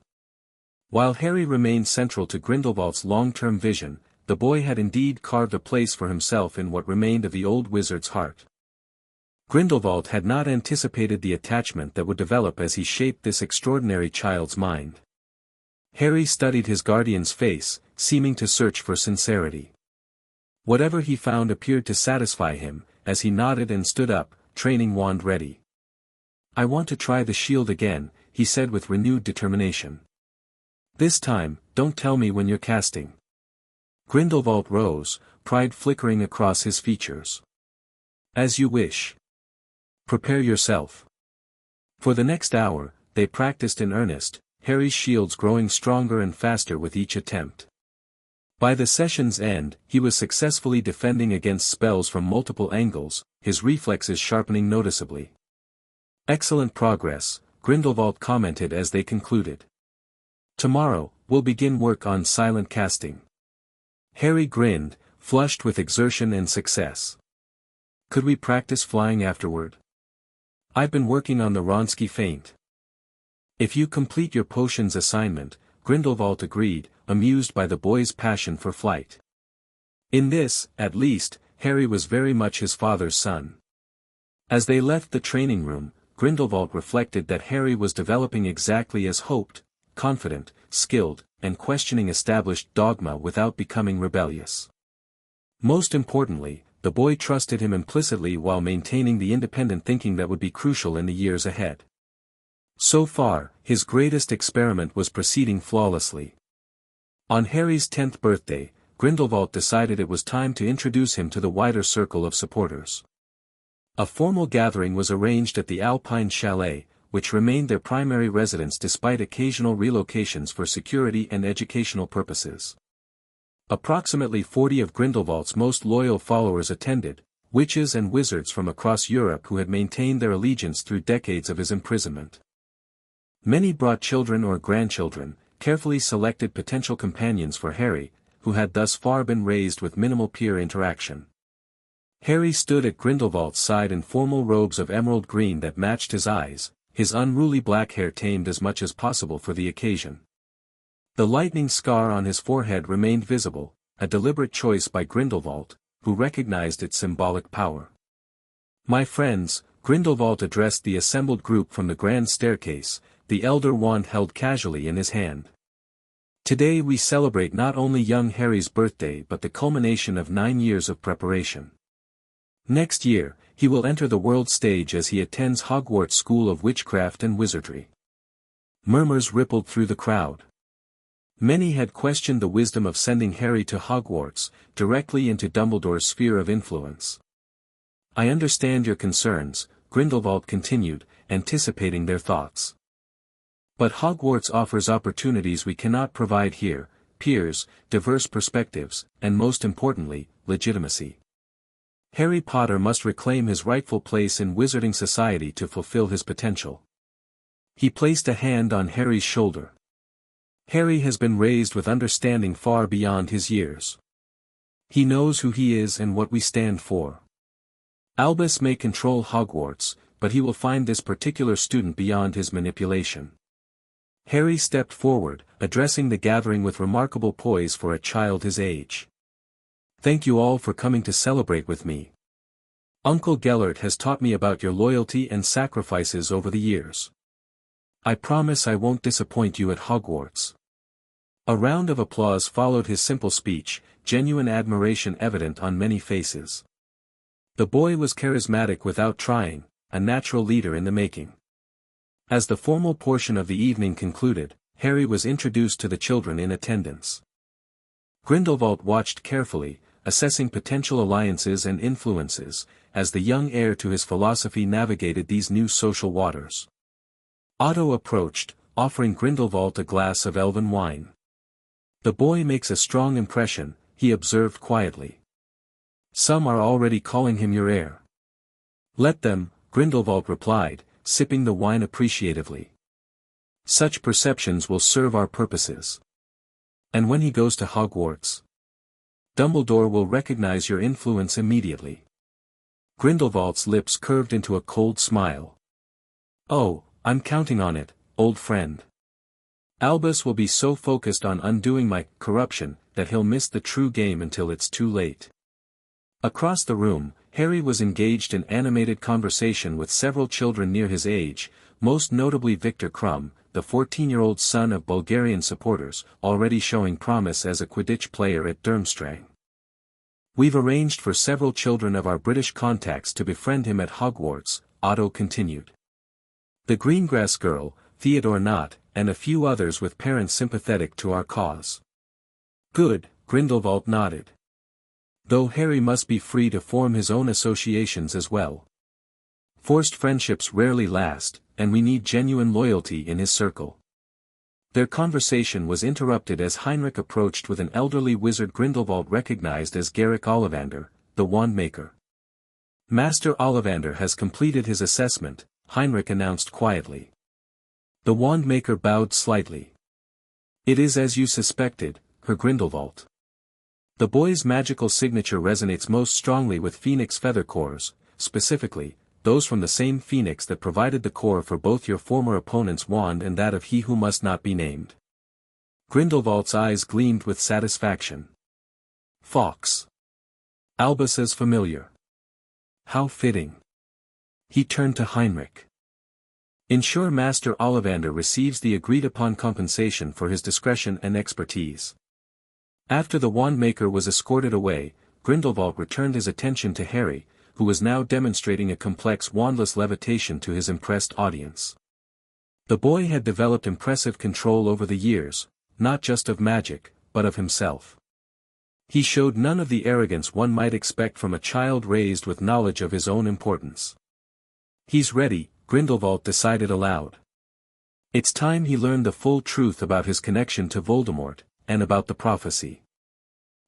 While Harry remained central to Grindelwald's long-term vision, the boy had indeed carved a place for himself in what remained of the old wizard's heart. Grindelwald had not anticipated the attachment that would develop as he shaped this extraordinary child's mind. Harry studied his guardian's face, seeming to search for sincerity. Whatever he found appeared to satisfy him, as he nodded and stood up, training wand ready. I want to try the shield again, he said with renewed determination. This time, don't tell me when you're casting. Grindelwald rose, pride flickering across his features. As you wish. Prepare yourself. For the next hour, they practiced in earnest, Harry's shields growing stronger and faster with each attempt. By the session's end, he was successfully defending against spells from multiple angles, his reflexes sharpening noticeably. Excellent progress, Grindelwald commented as they concluded. Tomorrow, we'll begin work on silent casting. Harry grinned, flushed with exertion and success. Could we practice flying afterward? I've been working on the Wronski feint. If you complete your potions assignment, Grindelwald agreed, amused by the boy's passion for flight. In this, at least, Harry was very much his father's son. As they left the training room, Grindelwald reflected that Harry was developing exactly as hoped, confident, skilled, and questioning established dogma without becoming rebellious. Most importantly, the boy trusted him implicitly while maintaining the independent thinking that would be crucial in the years ahead. So far, his greatest experiment was proceeding flawlessly. On Harry's 10th birthday, Grindelwald decided it was time to introduce him to the wider circle of supporters. A formal gathering was arranged at the Alpine Chalet, which remained their primary residence despite occasional relocations for security and educational purposes. Approximately 40 of Grindelwald's most loyal followers attended, witches and wizards from across Europe who had maintained their allegiance through decades of his imprisonment. Many brought children or grandchildren, carefully selected potential companions for Harry, who had thus far been raised with minimal peer interaction. Harry stood at Grindelwald's side in formal robes of emerald green that matched his eyes, his unruly black hair tamed as much as possible for the occasion. The lightning scar on his forehead remained visible, a deliberate choice by Grindelwald, who recognized its symbolic power. "My friends," Grindelwald addressed the assembled group from the grand staircase, the elder wand held casually in his hand. "Today we celebrate not only young Harry's birthday but the culmination of 9 years of preparation. Next year, he will enter the world stage as he attends Hogwarts School of Witchcraft and Wizardry." Murmurs rippled through the crowd. Many had questioned the wisdom of sending Harry to Hogwarts, directly into Dumbledore's sphere of influence. "I understand your concerns," Grindelwald continued, anticipating their thoughts. "But Hogwarts offers opportunities we cannot provide here, peers, diverse perspectives, and most importantly, legitimacy. Harry Potter must reclaim his rightful place in wizarding society to fulfill his potential." He placed a hand on Harry's shoulder. "Harry has been raised with understanding far beyond his years. He knows who he is and what we stand for. Albus may control Hogwarts, but he will find this particular student beyond his manipulation." Harry stepped forward, addressing the gathering with remarkable poise for a child his age. "Thank you all for coming to celebrate with me. Uncle Gellert has taught me about your loyalty and sacrifices over the years. I promise I won't disappoint you at Hogwarts." A round of applause followed his simple speech, genuine admiration evident on many faces. The boy was charismatic without trying, a natural leader in the making. As the formal portion of the evening concluded, Harry was introduced to the children in attendance. Grindelwald watched carefully, assessing potential alliances and influences, as the young heir to his philosophy navigated these new social waters. Otto approached, offering Grindelwald a glass of elven wine. "The boy makes a strong impression," he observed quietly. "Some are already calling him your heir." "Let them," Grindelwald replied, sipping the wine appreciatively. "Such perceptions will serve our purposes. And when he goes to Hogwarts, Dumbledore will recognize your influence immediately." Grindelwald's lips curved into a cold smile. "Oh, I'm counting on it, old friend. Albus will be so focused on undoing my corruption that he'll miss the true game until it's too late." Across the room, Harry was engaged in animated conversation with several children near his age, most notably Victor Crumb, the 14-year-old son of Bulgarian supporters, already showing promise as a Quidditch player at Durmstrang. "We've arranged for several children of our British contacts to befriend him at Hogwarts," Otto continued. "The Greengrass girl, Theodore Knott, and a few others with parents sympathetic to our cause." "Good," Grindelwald nodded. "Though Harry must be free to form his own associations as well. Forced friendships rarely last, and we need genuine loyalty in his circle." Their conversation was interrupted as Heinrich approached with an elderly wizard Grindelwald recognized as Garrick Ollivander, the wand maker. "Master Ollivander has completed his assessment," Heinrich announced quietly. The wand maker bowed slightly. "It is as you suspected, Herr Grindelwald. The boy's magical signature resonates most strongly with phoenix feather cores, specifically, those from the same phoenix that provided the core for both your former opponent's wand and that of he who must not be named." Grindelwald's eyes gleamed with satisfaction. "Fawkes. Albus's familiar. How fitting." He turned to Heinrich. "Ensure Master Ollivander receives the agreed-upon compensation for his discretion and expertise." After the wand maker was escorted away, Grindelwald returned his attention to Harry, who was now demonstrating a complex wandless levitation to his impressed audience. The boy had developed impressive control over the years, not just of magic, but of himself. He showed none of the arrogance one might expect from a child raised with knowledge of his own importance. "He's ready," Grindelwald decided aloud. It's time he learned the full truth about his connection to Voldemort, and about the prophecy.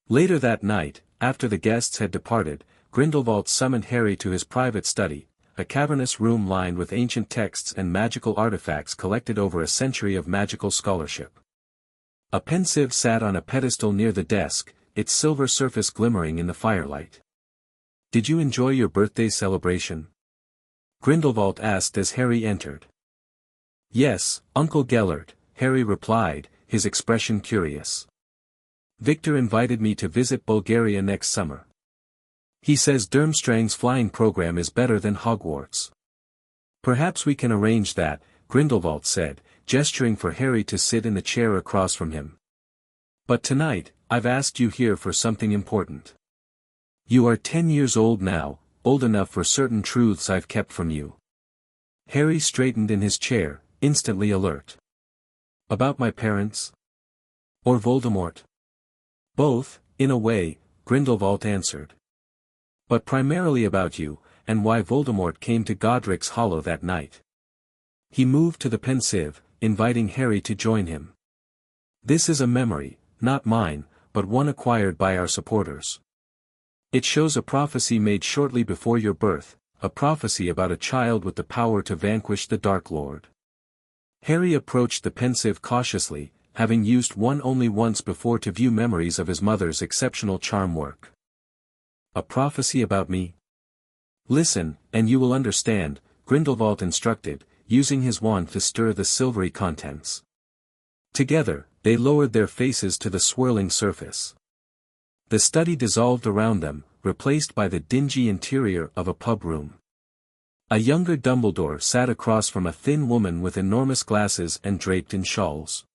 Later that night, after the guests had departed, Grindelwald summoned Harry to his private study, a cavernous room lined with ancient texts and magical artifacts collected over a century of magical scholarship. A pensieve sat on a pedestal near the desk, its silver surface glimmering in the firelight. "Did you enjoy your birthday celebration?" Grindelwald asked as Harry entered. "Yes, Uncle Gellert," Harry replied, his expression curious. "Victor invited me to visit Bulgaria next summer. He says Durmstrang's flying program is better than Hogwarts." "Perhaps we can arrange that," Grindelwald said, gesturing for Harry to sit in the chair across from him. "But tonight, I've asked you here for something important. You are 10 years old now, old enough for certain truths I've kept from you." Harry straightened in his chair, instantly alert. "About my parents? Or Voldemort?" "Both, in a way," Grindelwald answered. "But primarily about you, and why Voldemort came to Godric's Hollow that night." He moved to the pensieve, inviting Harry to join him. "This is a memory, not mine, but one acquired by our supporters. It shows a prophecy made shortly before your birth, a prophecy about a child with the power to vanquish the Dark Lord." Harry approached the pensieve cautiously, having used one only once before to view memories of his mother's exceptional charm work. "A prophecy about me? Listen, and you will understand," Grindelwald instructed, using his wand to stir the silvery contents. Together, they lowered their faces to the swirling surface. The study dissolved around them, replaced by the dingy interior of a pub room. A younger Dumbledore sat across from a thin woman with enormous glasses and draped in shawls.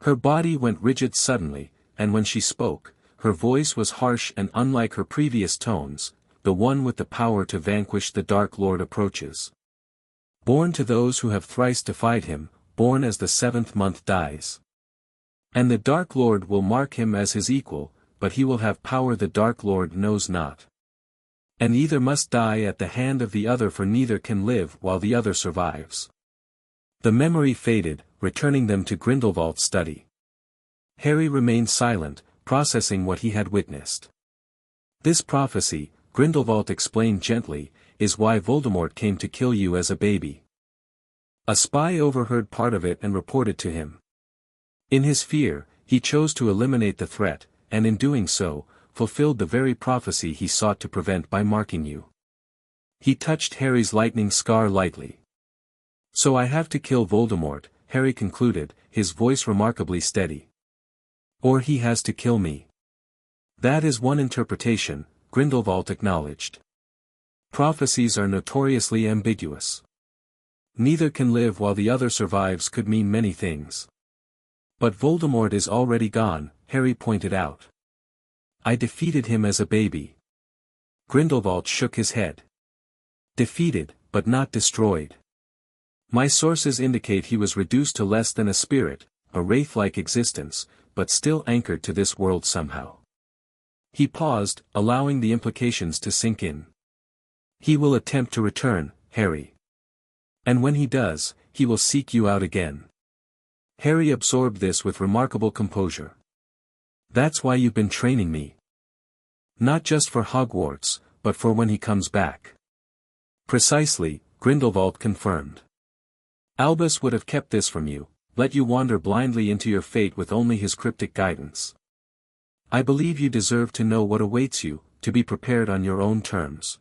Her body went rigid suddenly, and when she spoke, her voice was harsh and unlike her previous tones. "The one with the power to vanquish the Dark Lord approaches. Born to those who have thrice defied him, born as the 7th month dies. And the Dark Lord will mark him as his equal, but he will have power the Dark Lord knows not. And either must die at the hand of the other, for neither can live while the other survives." The memory faded, returning them to Grindelwald's study. Harry remained silent, processing what he had witnessed. "This prophecy," Grindelwald explained gently, "is why Voldemort came to kill you as a baby. A spy overheard part of it and reported to him. In his fear, he chose to eliminate the threat, and in doing so, fulfilled the very prophecy he sought to prevent by marking you." He touched Harry's lightning scar lightly. "So I have to kill Voldemort," Harry concluded, his voice remarkably steady. "Or he has to kill me." "That is one interpretation," Grindelwald acknowledged. "Prophecies are notoriously ambiguous. Neither can live while the other survives could mean many things." "But Voldemort is already gone," Harry pointed out. "I defeated him as a baby." Grindelwald shook his head. "Defeated, but not destroyed. My sources indicate he was reduced to less than a spirit, a wraith-like existence, but still anchored to this world somehow." He paused, allowing the implications to sink in. "He will attempt to return, Harry. And when he does, he will seek you out again." Harry absorbed this with remarkable composure. "That's why you've been training me. Not just for Hogwarts, but for when he comes back." "Precisely," Grindelwald confirmed. "Albus would have kept this from you, let you wander blindly into your fate with only his cryptic guidance. I believe you deserve to know what awaits you, to be prepared on your own terms."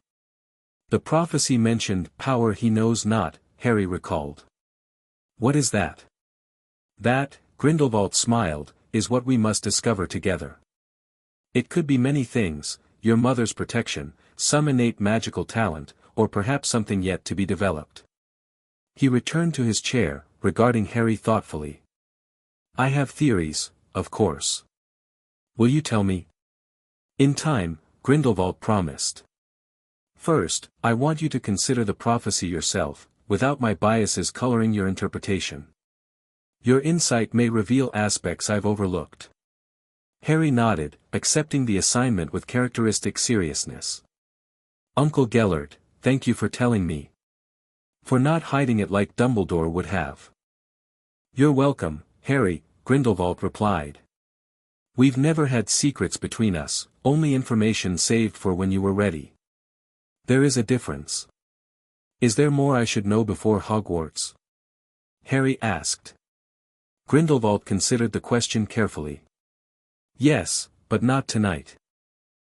"The prophecy mentioned power he knows not," Harry recalled. "What is that?" "That," Grindelwald smiled, "is what we must discover together. It could be many things, your mother's protection, some innate magical talent, or perhaps something yet to be developed." He returned to his chair, regarding Harry thoughtfully. "I have theories, of course. Will you tell me?" "In time," Grindelwald promised. "First, I want you to consider the prophecy yourself, without my biases coloring your interpretation. Your insight may reveal aspects I've overlooked." Harry nodded, accepting the assignment with characteristic seriousness. "Uncle Gellert, thank you for telling me." For not hiding it like Dumbledore would have. You're welcome, Harry, Grindelwald replied. We've never had secrets between us, only information saved for when you were ready. There is a difference. Is there more I should know before Hogwarts? Harry asked. Grindelwald considered the question carefully. Yes, but not tonight.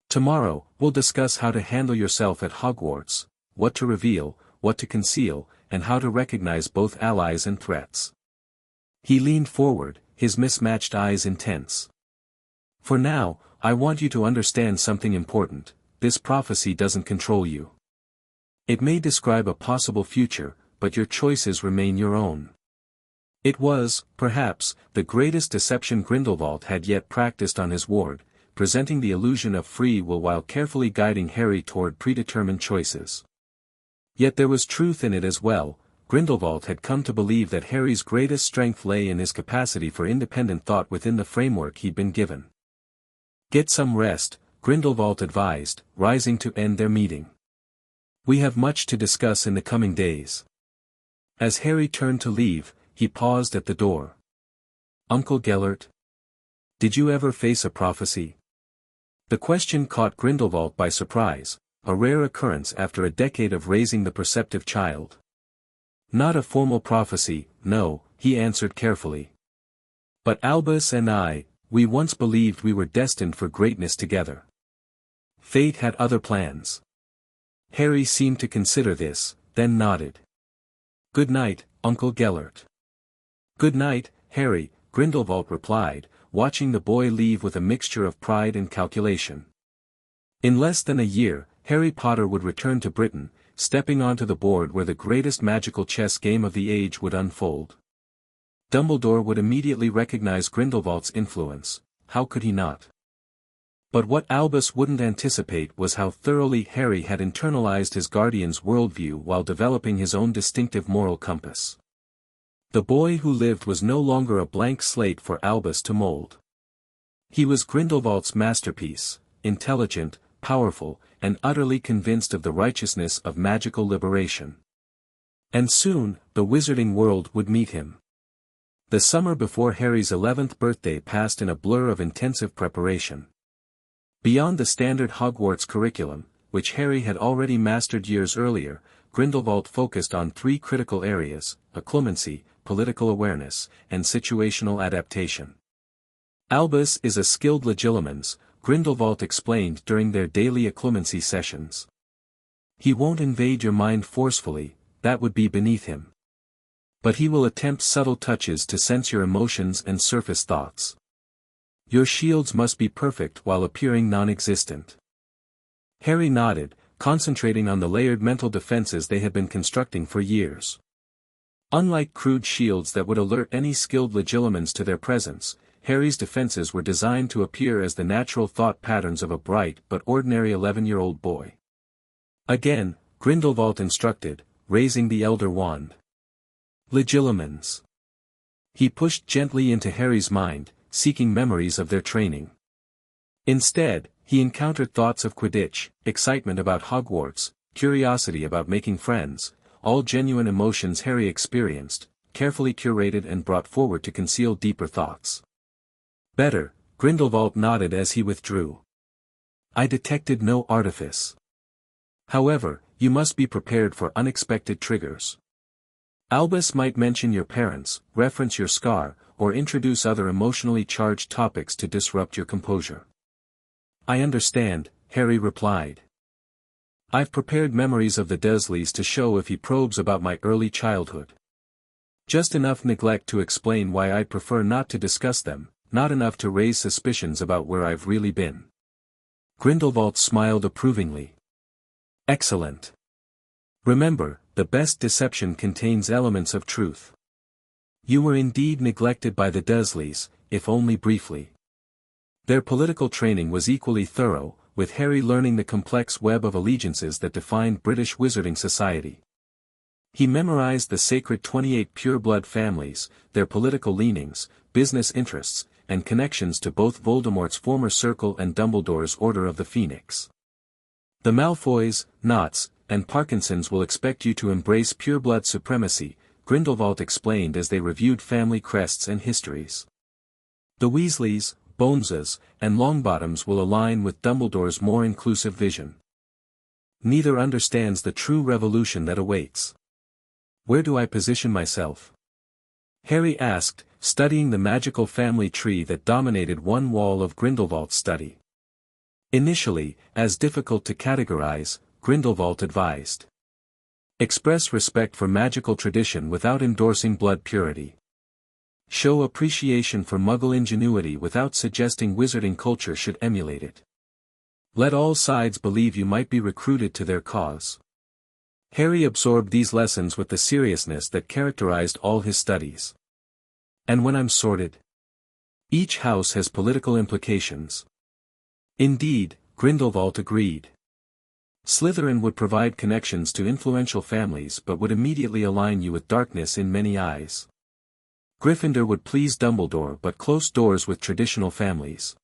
Tomorrow, we'll discuss how to handle yourself at Hogwarts, what to reveal, what to conceal, and how to recognize both allies and threats. He leaned forward, his mismatched eyes intense. For now, I want you to understand something important. This prophecy doesn't control you. It may describe a possible future, but your choices remain your own. It was, perhaps, the greatest deception Grindelwald had yet practiced on his ward, presenting the illusion of free will while carefully guiding Harry toward predetermined choices. Yet there was truth in it as well. Grindelwald had come to believe that Harry's greatest strength lay in his capacity for independent thought within the framework he'd been given. Get some rest, Grindelwald advised, rising to end their meeting. We have much to discuss in the coming days. As Harry turned to leave, he paused at the door. Uncle Gellert? Did you ever face a prophecy? The question caught Grindelwald by surprise, a rare occurrence after a decade of raising the perceptive child. Not a formal prophecy, no, he answered carefully. But Albus and I, we once believed we were destined for greatness together. Fate had other plans. Harry seemed to consider this, then nodded. Good night, Uncle Gellert. Good night, Harry, Grindelwald replied, watching the boy leave with a mixture of pride and calculation. In less than a year, Harry Potter would return to Britain, stepping onto the board where the greatest magical chess game of the age would unfold. Dumbledore would immediately recognize Grindelwald's influence, how could he not? But what Albus wouldn't anticipate was how thoroughly Harry had internalized his guardian's worldview while developing his own distinctive moral compass. The boy who lived was no longer a blank slate for Albus to mold. He was Grindelwald's masterpiece, intelligent, powerful, and utterly convinced of the righteousness of magical liberation. And soon, the wizarding world would meet him. The summer before Harry's 11th birthday passed in a blur of intensive preparation. Beyond the standard Hogwarts curriculum, which Harry had already mastered years earlier, Grindelwald focused on three critical areas: occlumency, political awareness, and situational adaptation. Albus is a skilled legilimens, Grindelwald explained during their daily occlumency sessions. He won't invade your mind forcefully, that would be beneath him. But he will attempt subtle touches to sense your emotions and surface thoughts. Your shields must be perfect while appearing non-existent. Harry nodded, concentrating on the layered mental defenses they had been constructing for years. Unlike crude shields that would alert any skilled legilimens to their presence, Harry's defenses were designed to appear as the natural thought patterns of a bright but ordinary 11-year-old boy. Again, Grindelwald instructed, raising the Elder Wand. Legilimens. He pushed gently into Harry's mind, seeking memories of their training. Instead, he encountered thoughts of Quidditch, excitement about Hogwarts, curiosity about making friends, all genuine emotions Harry experienced, carefully curated and brought forward to conceal deeper thoughts. Better, Grindelwald nodded as he withdrew. I detected no artifice. However, you must be prepared for unexpected triggers. Albus might mention your parents, reference your scar, or introduce other emotionally charged topics to disrupt your composure. I understand, Harry replied. I've prepared memories of the Dursleys to show if he probes about my early childhood. Just enough neglect to explain why I prefer not to discuss them, not enough to raise suspicions about where I've really been. Grindelwald smiled approvingly. Excellent. Remember, the best deception contains elements of truth. You were indeed neglected by the Dursleys, if only briefly. Their political training was equally thorough, with Harry learning the complex web of allegiances that defined British wizarding society. He memorized the sacred 28 pure-blood families, their political leanings, business interests, and connections to both Voldemort's former circle and Dumbledore's Order of the Phoenix. The Malfoys, Knots, and Parkinson's will expect you to embrace pureblood supremacy, Grindelwald explained as they reviewed family crests and histories. The Weasleys, Boneses, and Longbottoms will align with Dumbledore's more inclusive vision. Neither understands the true revolution that awaits. Where do I position myself? Harry asked, studying the magical family tree that dominated one wall of Grindelwald's study. Initially, as difficult to categorize, Grindelwald advised. Express respect for magical tradition without endorsing blood purity. Show appreciation for Muggle ingenuity without suggesting wizarding culture should emulate it. Let all sides believe you might be recruited to their cause. Harry absorbed these lessons with the seriousness that characterized all his studies. And when I'm sorted? Each house has political implications. Indeed, Grindelwald agreed. Slytherin would provide connections to influential families but would immediately align you with darkness in many eyes. Gryffindor would please Dumbledore but close doors with traditional families.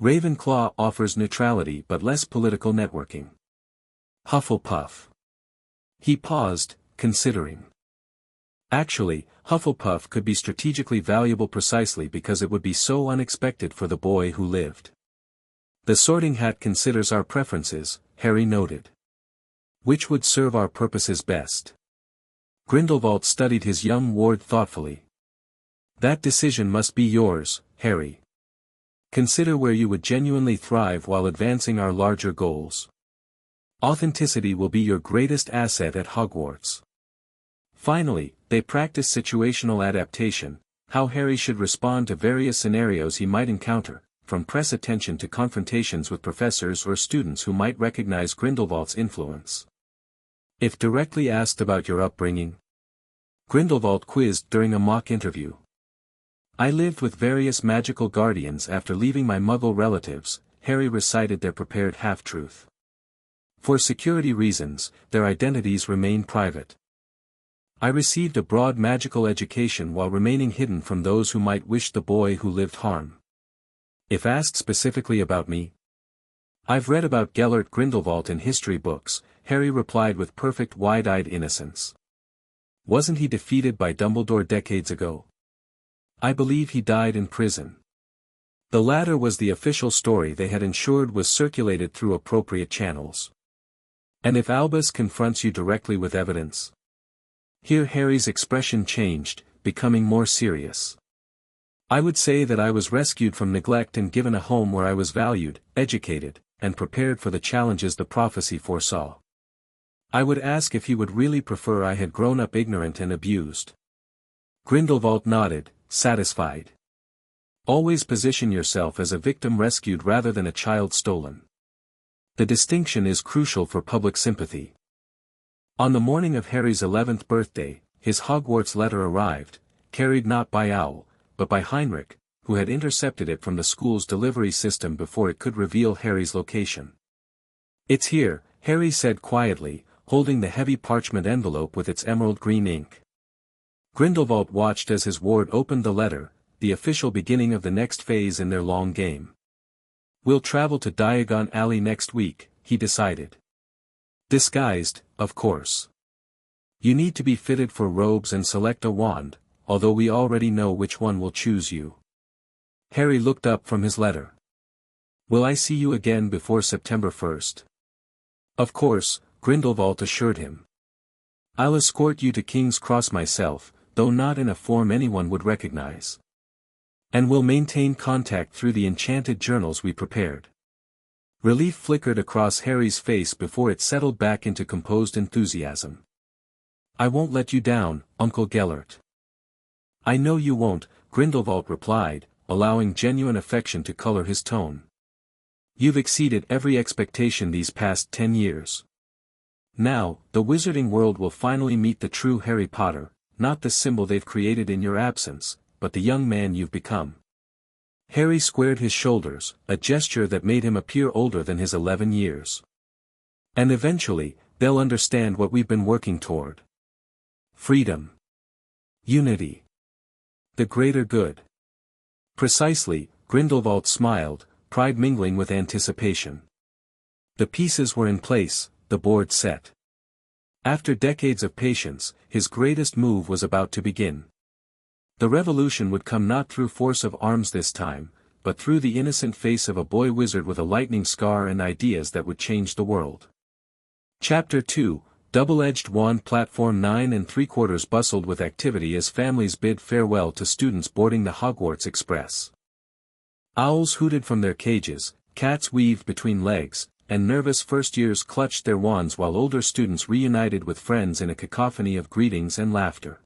Ravenclaw offers neutrality but less political networking. Hufflepuff. He paused, considering. Actually, Hufflepuff could be strategically valuable precisely because it would be so unexpected for the boy who lived. The Sorting Hat considers our preferences, Harry noted. Which would serve our purposes best? Grindelwald studied his young ward thoughtfully. That decision must be yours, Harry. Consider where you would genuinely thrive while advancing our larger goals. Authenticity will be your greatest asset at Hogwarts. Finally, they practice situational adaptation, how Harry should respond to various scenarios he might encounter, from press attention to confrontations with professors or students who might recognize Grindelwald's influence. If directly asked about your upbringing, Grindelwald quizzed during a mock interview. I lived with various magical guardians after leaving my Muggle relatives, Harry recited their prepared half-truth. For security reasons, their identities remain private. I received a broad magical education while remaining hidden from those who might wish the boy who lived harm. If asked specifically about me, I've read about Gellert Grindelwald in history books, Harry replied with perfect wide-eyed innocence. Wasn't he defeated by Dumbledore decades ago? I believe he died in prison. The latter was the official story they had ensured was circulated through appropriate channels. And if Albus confronts you directly with evidence? Here Harry's expression changed, becoming more serious. I would say that I was rescued from neglect and given a home where I was valued, educated, and prepared for the challenges the prophecy foresaw. I would ask if he would really prefer I had grown up ignorant and abused. Grindelwald nodded, satisfied. Always position yourself as a victim rescued rather than a child stolen. The distinction is crucial for public sympathy. On the morning of Harry's 11th birthday, his Hogwarts letter arrived, carried not by Owl, but by Heinrich, who had intercepted it from the school's delivery system before it could reveal Harry's location. It's here, Harry said quietly, holding the heavy parchment envelope with its emerald green ink. Grindelwald watched as his ward opened the letter, the official beginning of the next phase in their long game. We'll travel to Diagon Alley next week, he decided. Disguised, of course. You need to be fitted for robes and select a wand, although we already know which one will choose you. Harry looked up from his letter. Will I see you again before September 1st? Of course, Grindelwald assured him. I'll escort you to King's Cross myself, though not in a form anyone would recognize. And we'll maintain contact through the enchanted journals we prepared. Relief flickered across Harry's face before it settled back into composed enthusiasm. I won't let you down, Uncle Gellert. I know you won't, Grindelwald replied, allowing genuine affection to color his tone. You've exceeded every expectation these past 10 years. Now, the wizarding world will finally meet the true Harry Potter, not the symbol they've created in your absence, but the young man you've become. Harry squared his shoulders, a gesture that made him appear older than his 11 years. And eventually, they'll understand what we've been working toward. Freedom. Unity. The greater good. Precisely, Grindelwald smiled, pride mingling with anticipation. The pieces were in place, the board set. After decades of patience, his greatest move was about to begin. The revolution would come not through force of arms this time, but through the innocent face of a boy wizard with a lightning scar and ideas that would change the world. Chapter 2, Double-Edged Wand. Platform 9 3/4 bustled with activity as families bid farewell to students boarding the Hogwarts Express. Owls hooted from their cages, cats weaved between legs, and nervous first-years clutched their wands while older students reunited with friends in a cacophony of greetings and laughter.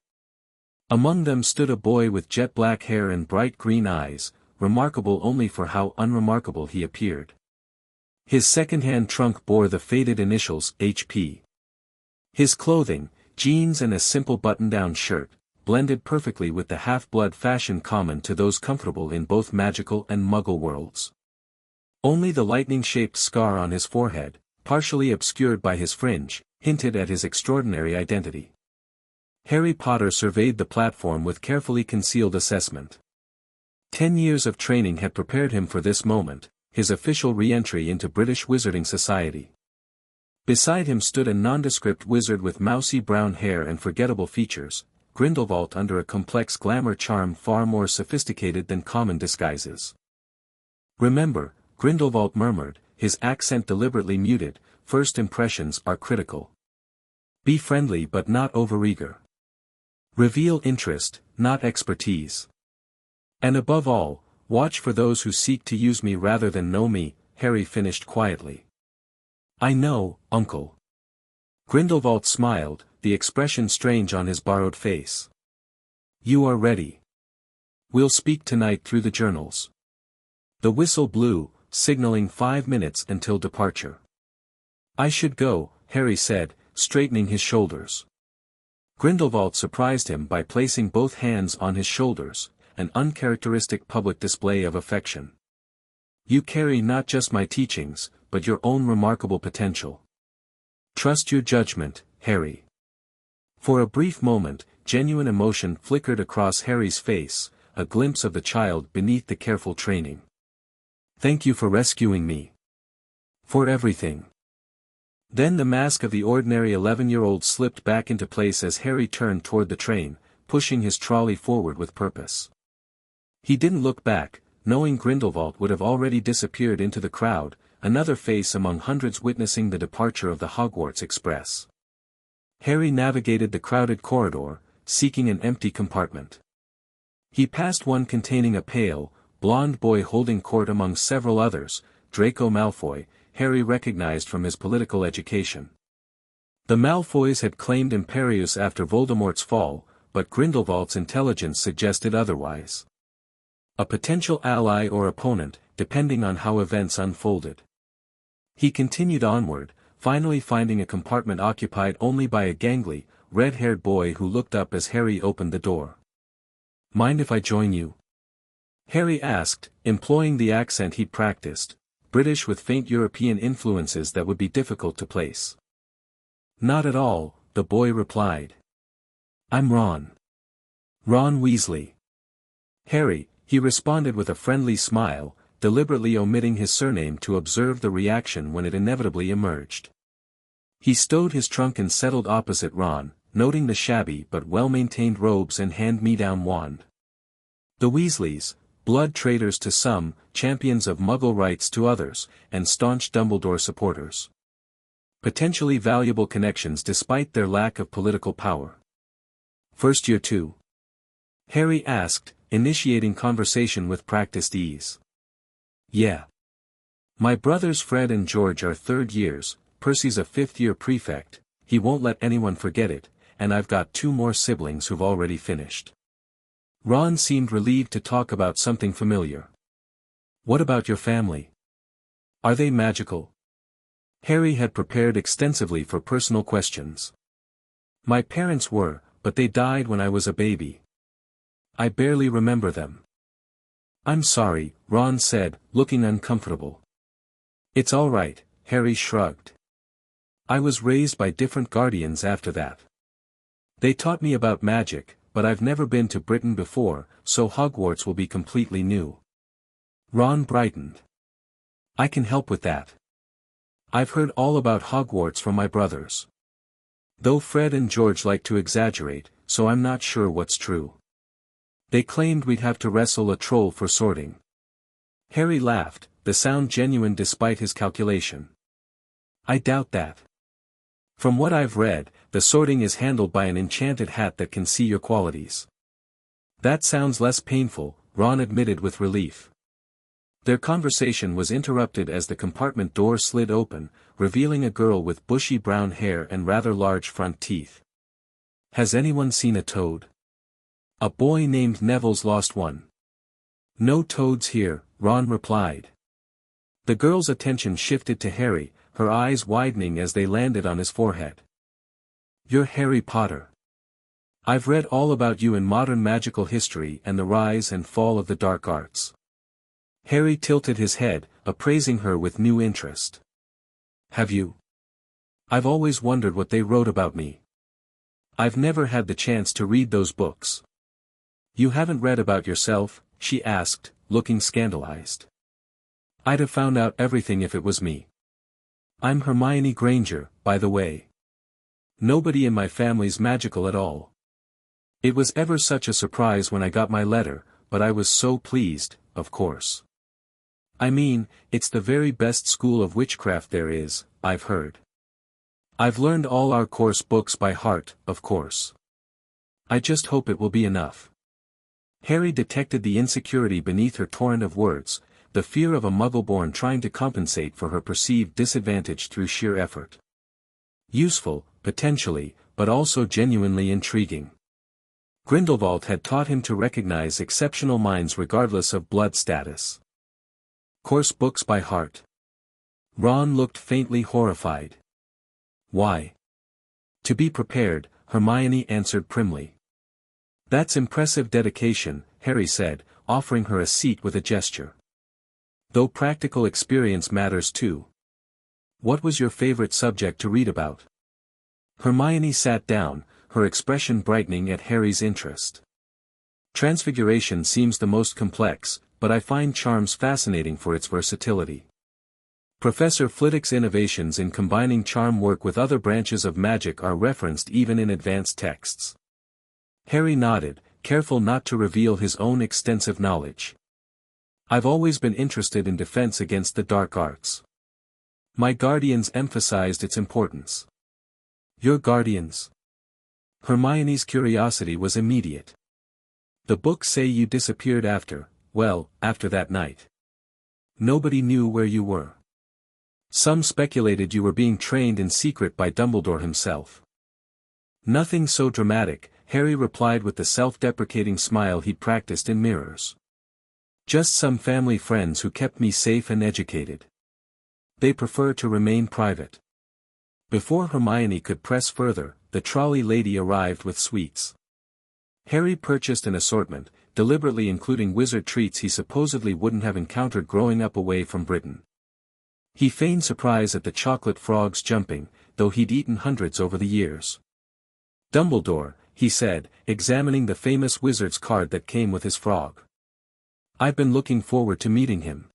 Among them stood a boy with jet-black hair and bright green eyes, remarkable only for how unremarkable he appeared. His second-hand trunk bore the faded initials H.P. His clothing, jeans and a simple button-down shirt, blended perfectly with the half-blood fashion common to those comfortable in both magical and Muggle worlds. Only the lightning-shaped scar on his forehead, partially obscured by his fringe, hinted at his extraordinary identity. Harry Potter surveyed the platform with carefully concealed assessment. 10 years of training had prepared him for this moment, his official re-entry into British Wizarding Society. Beside him stood a nondescript wizard with mousy brown hair and forgettable features, Grindelwald under a complex glamour charm far more sophisticated than common disguises. "Remember," Grindelwald murmured, his accent deliberately muted, "first impressions are critical. Be friendly but not overeager. Reveal interest, not expertise. And above all, watch for those who seek to use me rather than know me," Harry finished quietly. "I know, Uncle." Grindelwald smiled, the expression strange on his borrowed face. "You are ready. We'll speak tonight through the journals." The whistle blew, signaling 5 minutes until departure. "I should go," Harry said, straightening his shoulders. Grindelwald surprised him by placing both hands on his shoulders, an uncharacteristic public display of affection. "You carry not just my teachings, but your own remarkable potential. Trust your judgment, Harry." For a brief moment, genuine emotion flickered across Harry's face, a glimpse of the child beneath the careful training. "Thank you for rescuing me. For everything." Then the mask of the ordinary 11-year-old slipped back into place as Harry turned toward the train, pushing his trolley forward with purpose. He didn't look back, knowing Grindelwald would have already disappeared into the crowd, another face among hundreds witnessing the departure of the Hogwarts Express. Harry navigated the crowded corridor, seeking an empty compartment. He passed one containing a pale, blonde boy holding court among several others, Draco Malfoy, Harry recognized from his political education. The Malfoys had claimed Imperius after Voldemort's fall, but Grindelwald's intelligence suggested otherwise. A potential ally or opponent, depending on how events unfolded. He continued onward, finally finding a compartment occupied only by a gangly, red-haired boy who looked up as Harry opened the door. "Mind if I join you?" Harry asked, employing the accent he'd practiced, British with faint European influences that would be difficult to place. "Not at all," the boy replied. "I'm Ron. Ron Weasley." "Harry," he responded with a friendly smile, deliberately omitting his surname to observe the reaction when it inevitably emerged. He stowed his trunk and settled opposite Ron, noting the shabby but well-maintained robes and hand-me-down wand. The Weasleys, blood traitors to some, champions of Muggle rights to others, and staunch Dumbledore supporters. Potentially valuable connections despite their lack of political power. "First year too?" Harry asked, initiating conversation with practiced ease. "Yeah. My brothers Fred and George are third years, Percy's a fifth-year prefect, he won't let anyone forget it, and I've got 2 more siblings who've already finished." Ron seemed relieved to talk about something familiar. "What about your family? Are they magical?" Harry had prepared extensively for personal questions. "My parents were, but they died when I was a baby. I barely remember them." "I'm sorry," Ron said, looking uncomfortable. "It's all right," Harry shrugged. "I was raised by different guardians after that. They taught me about magic, but I've never been to Britain before, so Hogwarts will be completely new." Ron brightened. "I can help with that. I've heard all about Hogwarts from my brothers. Though Fred and George like to exaggerate, so I'm not sure what's true. They claimed we'd have to wrestle a troll for sorting. Harry laughed, the sound genuine despite his calculation. I doubt that. From what I've read, the sorting is handled by an enchanted hat that can see your qualities. That sounds less painful, Ron admitted with relief. Their conversation was interrupted as the compartment door slid open, revealing a girl with bushy brown hair and rather large front teeth. Has anyone seen a toad? A boy named Neville's lost one. No toads here, Ron replied. The girl's attention shifted to Harry, her eyes widening as they landed on his forehead. You're Harry Potter. I've read all about you in modern magical history and the rise and fall of the dark arts. Harry tilted his head, appraising her with new interest. Have you? I've always wondered what they wrote about me. I've never had the chance to read those books. You haven't read about yourself? She asked, looking scandalized. I'd have found out everything if it was me. I'm Hermione Granger, by the way. Nobody in my family's magical at all. It was ever such a surprise when I got my letter, but I was so pleased, of course. I mean, it's the very best school of witchcraft there is, I've heard. I've learned all our course books by heart, of course. I just hope it will be enough. Harry detected the insecurity beneath her torrent of words, the fear of a Muggle-born trying to compensate for her perceived disadvantage through sheer effort. Useful, potentially, but also genuinely intriguing. Grindelwald had taught him to recognize exceptional minds regardless of blood status. Course books by heart. Ron looked faintly horrified. Why? To be prepared, Hermione answered primly. That's impressive dedication, Harry said, offering her a seat with a gesture. Though practical experience matters too. What was your favorite subject to read about? Hermione sat down, her expression brightening at Harry's interest. Transfiguration seems the most complex, but I find charms fascinating for its versatility. Professor Flitwick's innovations in combining charm work with other branches of magic are referenced even in advanced texts. Harry nodded, careful not to reveal his own extensive knowledge. I've always been interested in defense against the dark arts. My guardians emphasized its importance. Your guardians? Hermione's curiosity was immediate. The books say you disappeared after that night. Nobody knew where you were. Some speculated you were being trained in secret by Dumbledore himself. Nothing so dramatic, Harry replied with the self-deprecating smile he'd practiced in mirrors. Just some family friends who kept me safe and educated. They prefer to remain private. Before Hermione could press further, the trolley lady arrived with sweets. Harry purchased an assortment, deliberately including wizard treats he supposedly wouldn't have encountered growing up away from Britain. He feigned surprise at the chocolate frogs jumping, though he'd eaten hundreds over the years. Dumbledore, he said, examining the famous wizard's card that came with his frog. I've been looking forward to meeting him.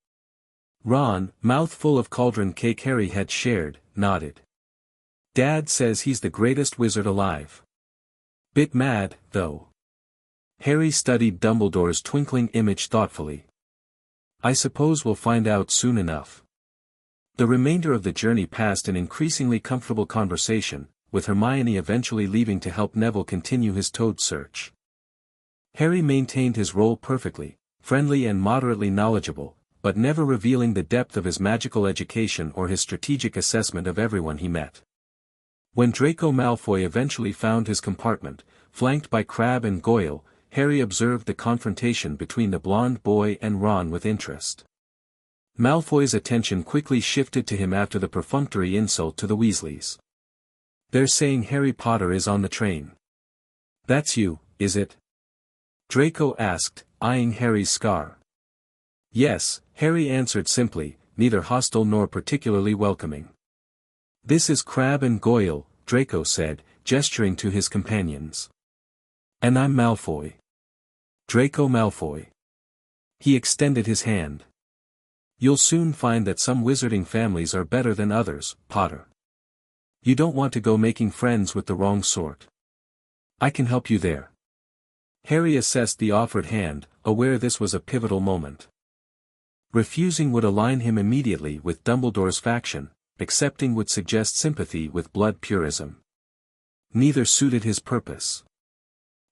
Ron, mouthful of cauldron cake Harry had shared, nodded. Dad says he's the greatest wizard alive. Bit mad, though. Harry studied Dumbledore's twinkling image thoughtfully. I suppose we'll find out soon enough. The remainder of the journey passed in increasingly comfortable conversation, with Hermione eventually leaving to help Neville continue his toad search. Harry maintained his role perfectly, friendly and moderately knowledgeable, but never revealing the depth of his magical education or his strategic assessment of everyone he met. When Draco Malfoy eventually found his compartment, flanked by Crabbe and Goyle, Harry observed the confrontation between the blonde boy and Ron with interest. Malfoy's attention quickly shifted to him after the perfunctory insult to the Weasleys. They're saying Harry Potter is on the train. That's you, is it? Draco asked, eyeing Harry's scar. Yes, Harry answered simply, neither hostile nor particularly welcoming. This is Crabbe and Goyle, Draco said, gesturing to his companions. And I'm Malfoy. Draco Malfoy. He extended his hand. You'll soon find that some wizarding families are better than others, Potter. You don't want to go making friends with the wrong sort. I can help you there. Harry assessed the offered hand, aware this was a pivotal moment. Refusing would align him immediately with Dumbledore's faction, accepting would suggest sympathy with blood purism. Neither suited his purpose.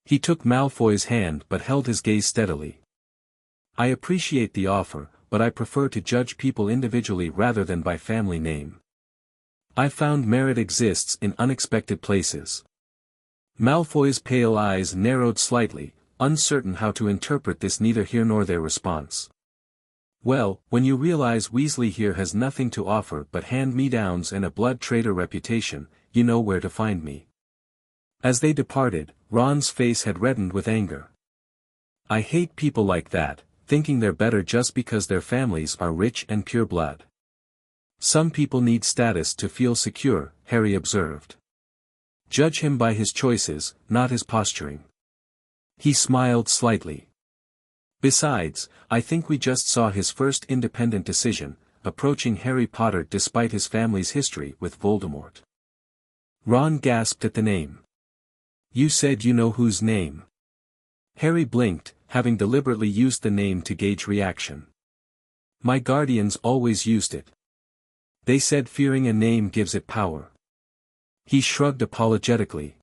He took Malfoy's hand but held his gaze steadily. I appreciate the offer, but I prefer to judge people individually rather than by family name. I've found merit exists in unexpected places. Malfoy's pale eyes narrowed slightly, uncertain how to interpret this neither here nor there response. Well, when you realize Weasley here has nothing to offer but hand-me-downs and a blood traitor reputation, you know where to find me. As they departed, Ron's face had reddened with anger. I hate people like that, thinking they're better just because their families are rich and pure blood. Some people need status to feel secure, Harry observed. Judge him by his choices, not his posturing. He smiled slightly. Besides, I think we just saw his first independent decision, approaching Harry Potter despite his family's history with Voldemort. Ron gasped at the name. You said you know whose name? Harry blinked, having deliberately used the name to gauge reaction. My guardians always used it. They said fearing a name gives it power. He shrugged apologetically.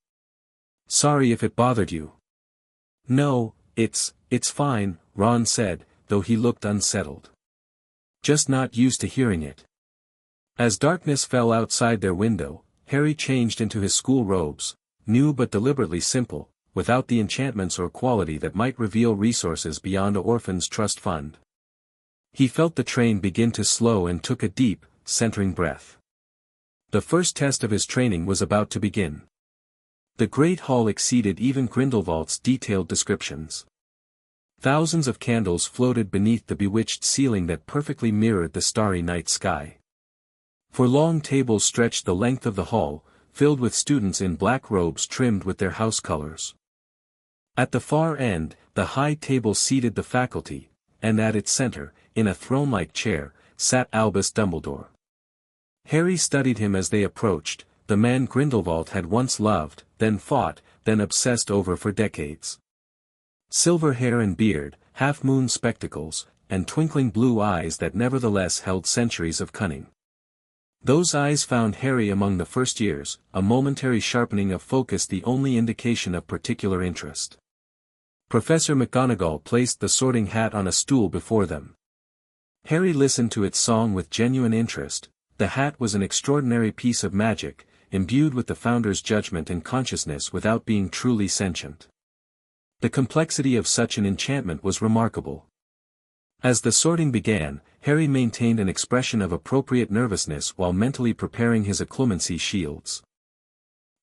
Sorry if it bothered you. No, it's fine, Ron said, though he looked unsettled. Just not used to hearing it. As darkness fell outside their window, Harry changed into his school robes, new but deliberately simple, without the enchantments or quality that might reveal resources beyond a orphan's trust fund. He felt the train begin to slow and took a deep, centering breath. The first test of his training was about to begin. The Great Hall exceeded even Grindelwald's detailed descriptions. Thousands of candles floated beneath the bewitched ceiling that perfectly mirrored the starry night sky. For long tables stretched the length of the hall, filled with students in black robes trimmed with their house colors. At the far end, the high table seated the faculty, and at its center, in a throne-like chair, sat Albus Dumbledore. Harry studied him as they approached, the man Grindelwald had once loved, then fought, then obsessed over for decades. Silver hair and beard, half-moon spectacles, and twinkling blue eyes that nevertheless held centuries of cunning. Those eyes found Harry among the first years, a momentary sharpening of focus the only indication of particular interest. Professor McGonagall placed the sorting hat on a stool before them. Harry listened to its song with genuine interest. The hat was an extraordinary piece of magic, imbued with the founder's judgment and consciousness without being truly sentient. The complexity of such an enchantment was remarkable. As the sorting began, Harry maintained an expression of appropriate nervousness while mentally preparing his occlumency shields.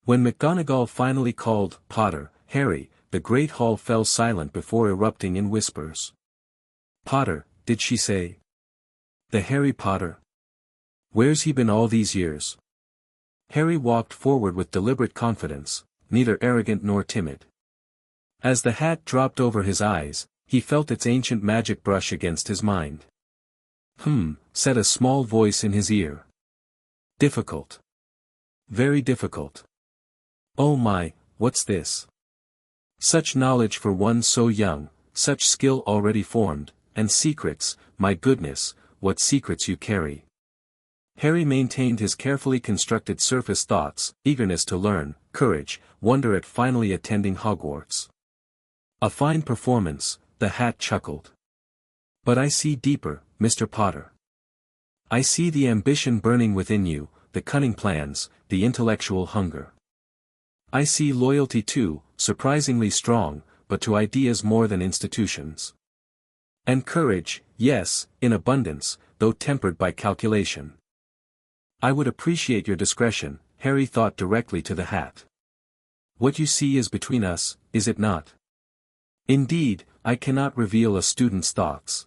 When McGonagall finally called Potter, Harry, the Great Hall fell silent before erupting in whispers. Potter, did she say? The Harry Potter? Where's he been all these years? Harry walked forward with deliberate confidence, neither arrogant nor timid. As the hat dropped over his eyes, he felt its ancient magic brush against his mind. Said a small voice in his ear. Difficult. Very difficult. Oh my, what's this? Such knowledge for one so young, such skill already formed, and secrets, my goodness, what secrets you carry. Harry maintained his carefully constructed surface thoughts, eagerness to learn, courage, wonder at finally attending Hogwarts. A fine performance, the hat chuckled. But I see deeper, Mr. Potter. I see the ambition burning within you, the cunning plans, the intellectual hunger. I see loyalty too, surprisingly strong, but to ideas more than institutions. And courage, yes, in abundance, though tempered by calculation. I would appreciate your discretion, Harry thought directly to the hat. What you see is between us, is it not? Indeed, I cannot reveal a student's thoughts.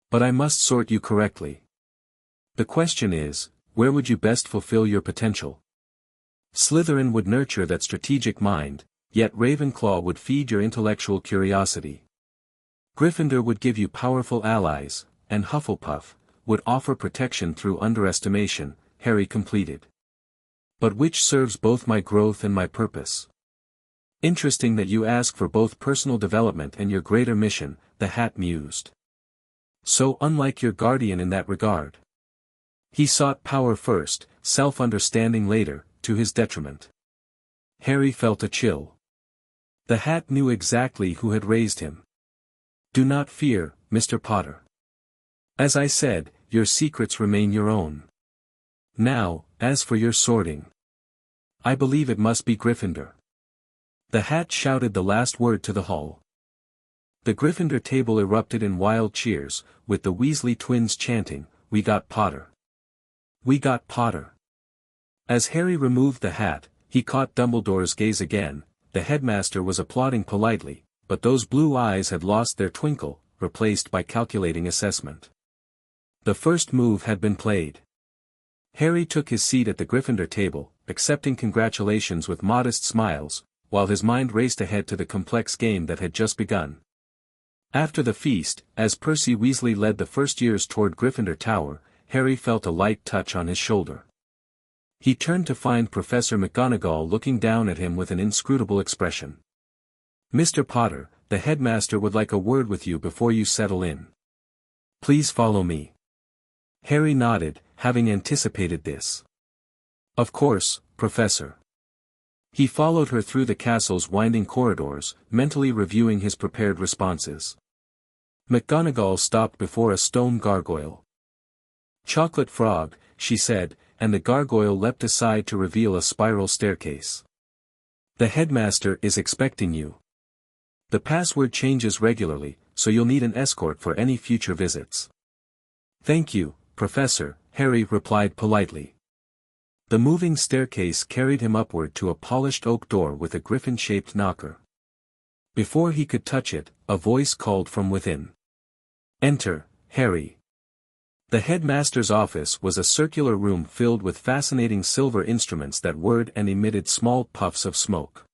But I must sort you correctly. The question is, where would you best fulfill your potential? Slytherin would nurture that strategic mind, yet Ravenclaw would feed your intellectual curiosity. Gryffindor would give you powerful allies, and Hufflepuff, would offer protection through underestimation, Harry completed. But which serves both my growth and my purpose? Interesting that you ask for both personal development and your greater mission, the Hat mused. So unlike your guardian in that regard. He sought power first, self-understanding later, to his detriment. Harry felt a chill. The Hat knew exactly who had raised him. Do not fear, Mr. Potter. As I said, your secrets remain your own. Now, as for your sorting. I believe it must be Gryffindor. The Hat shouted the last word to the hall. The Gryffindor table erupted in wild cheers, with the Weasley twins chanting, "We got Potter! We got Potter!" As Harry removed the hat, he caught Dumbledore's gaze again. The headmaster was applauding politely, but those blue eyes had lost their twinkle, replaced by calculating assessment. The first move had been played. Harry took his seat at the Gryffindor table, accepting congratulations with modest smiles, while his mind raced ahead to the complex game that had just begun. After the feast, as Percy Weasley led the first years toward Gryffindor Tower, Harry felt a light touch on his shoulder. He turned to find Professor McGonagall looking down at him with an inscrutable expression. "Mr. Potter, the headmaster would like a word with you before you settle in. Please follow me." Harry nodded, having anticipated this. "Of course, Professor." He followed her through the castle's winding corridors, mentally reviewing his prepared responses. McGonagall stopped before a stone gargoyle. "Chocolate frog," she said, and the gargoyle leapt aside to reveal a spiral staircase. "The headmaster is expecting you. The password changes regularly, so you'll need an escort for any future visits." "Thank you, Professor," Harry replied politely. The moving staircase carried him upward to a polished oak door with a griffin-shaped knocker. Before he could touch it, a voice called from within. "Enter, Harry." The headmaster's office was a circular room filled with fascinating silver instruments that whirred and emitted small puffs of smoke.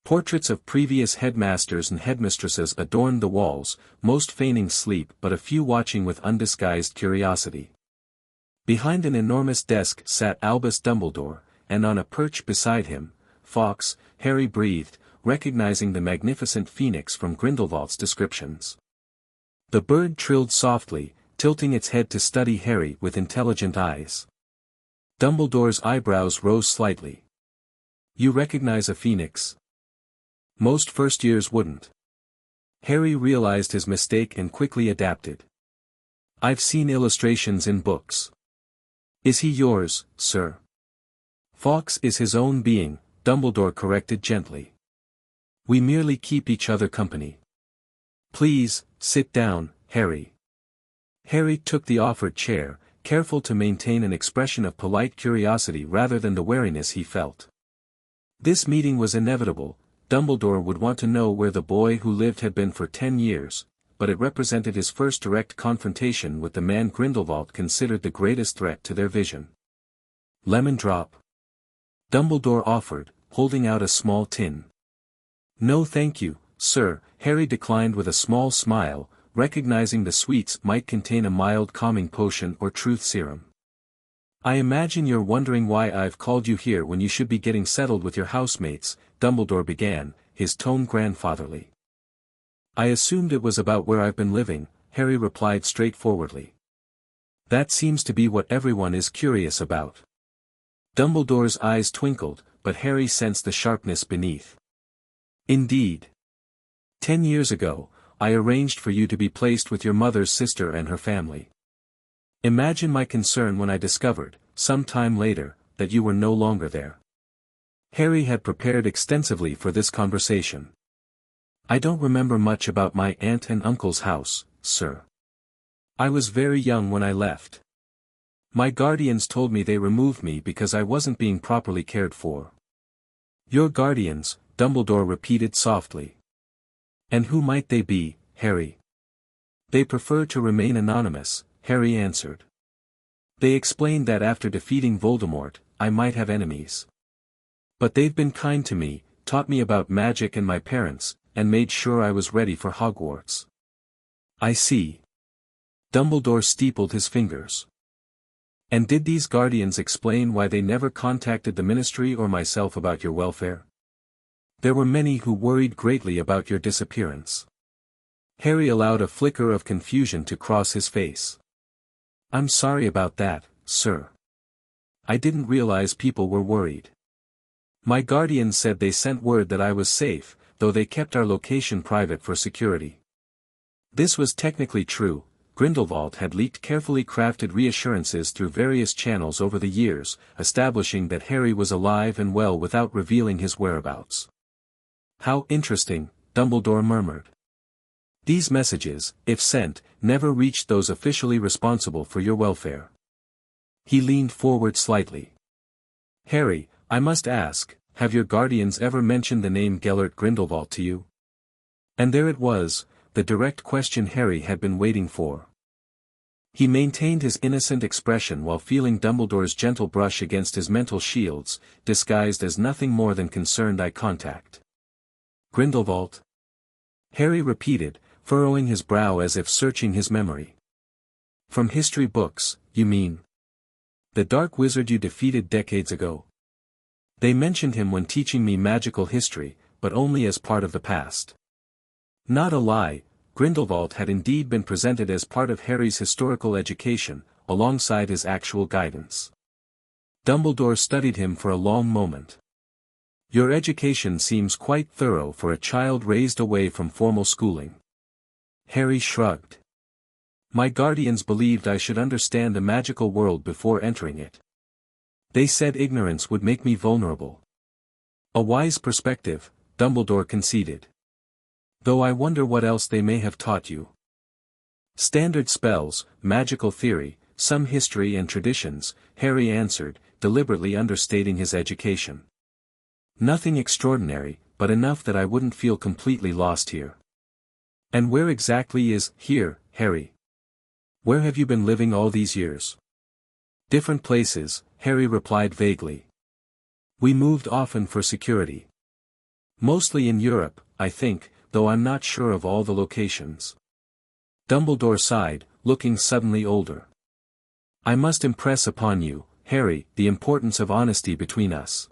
Portraits of previous headmasters and headmistresses adorned the walls, most feigning sleep but a few watching with undisguised curiosity. Behind an enormous desk sat Albus Dumbledore, and on a perch beside him, Fawkes, Harry breathed, recognizing the magnificent phoenix from Grindelwald's descriptions. The bird trilled softly, tilting its head to study Harry with intelligent eyes. Dumbledore's eyebrows rose slightly. "You recognize a phoenix? Most first years wouldn't." Harry realized his mistake and quickly adapted. "I've seen illustrations in books." "Is he yours, sir?" "Fawkes is his own being," Dumbledore corrected gently. "We merely keep each other company. Please, sit down, Harry." Harry took the offered chair, careful to maintain an expression of polite curiosity rather than the wariness he felt. This meeting was inevitable. Dumbledore would want to know where the boy who lived had been for 10 years, but it represented his first direct confrontation with the man Grindelwald considered the greatest threat to their vision. "Lemon drop?" Dumbledore offered, holding out a small tin. "No thank you, sir," Harry declined with a small smile, recognizing the sweets might contain a mild calming potion or truth serum. "I imagine you're wondering why I've called you here when you should be getting settled with your housemates," Dumbledore began, his tone grandfatherly. "I assumed it was about where I've been living," Harry replied straightforwardly. "That seems to be what everyone is curious about." Dumbledore's eyes twinkled, but Harry sensed the sharpness beneath. "Indeed. 10 years ago, I arranged for you to be placed with your mother's sister and her family. Imagine my concern when I discovered, some time later, that you were no longer there." Harry had prepared extensively for this conversation. "I don't remember much about my aunt and uncle's house, sir. I was very young when I left. My guardians told me they removed me because I wasn't being properly cared for." "Your guardians," Dumbledore repeated softly. "And who might they be, Harry?" "They prefer to remain anonymous," Harry answered. "They explained that after defeating Voldemort, I might have enemies. But they've been kind to me, taught me about magic and my parents, and made sure I was ready for Hogwarts." "I see. Dumbledore steepled his fingers. And did these guardians explain why they never contacted the ministry or myself about your welfare? There were many who worried greatly about your disappearance. Harry allowed a flicker of confusion to cross his face. I'm sorry about that, sir. I didn't realize people were worried. My guardians said they sent word that I was safe, though they kept our location private for security. This was technically true. Grindelwald had leaked carefully crafted reassurances through various channels over the years, establishing that Harry was alive and well without revealing his whereabouts. How interesting, Dumbledore murmured. These messages, if sent, never reached those officially responsible for your welfare. He leaned forward slightly. Harry, I must ask, have your guardians ever mentioned the name Gellert Grindelwald to you? And there it was, the direct question Harry had been waiting for. He maintained his innocent expression while feeling Dumbledore's gentle brush against his mental shields, disguised as nothing more than concerned eye contact. Grindelwald? Harry repeated, furrowing his brow as if searching his memory. From history books, you mean? The dark wizard you defeated decades ago. They mentioned him when teaching me magical history, but only as part of the past. Not a lie. Grindelwald had indeed been presented as part of Harry's historical education, alongside his actual guidance. Dumbledore studied him for a long moment. Your education seems quite thorough for a child raised away from formal schooling. Harry shrugged. My guardians believed I should understand the magical world before entering it. They said ignorance would make me vulnerable. A wise perspective, Dumbledore conceded. Though I wonder what else they may have taught you. Standard spells, magical theory, some history and traditions, Harry answered, deliberately understating his education. Nothing extraordinary, but enough that I wouldn't feel completely lost here. And where exactly is here, Harry? Where have you been living all these years? Different places, Harry replied vaguely. We moved often for security. Mostly in Europe, I think, though I'm not sure of all the locations. Dumbledore sighed, looking suddenly older. I must impress upon you, Harry, the importance of honesty between us.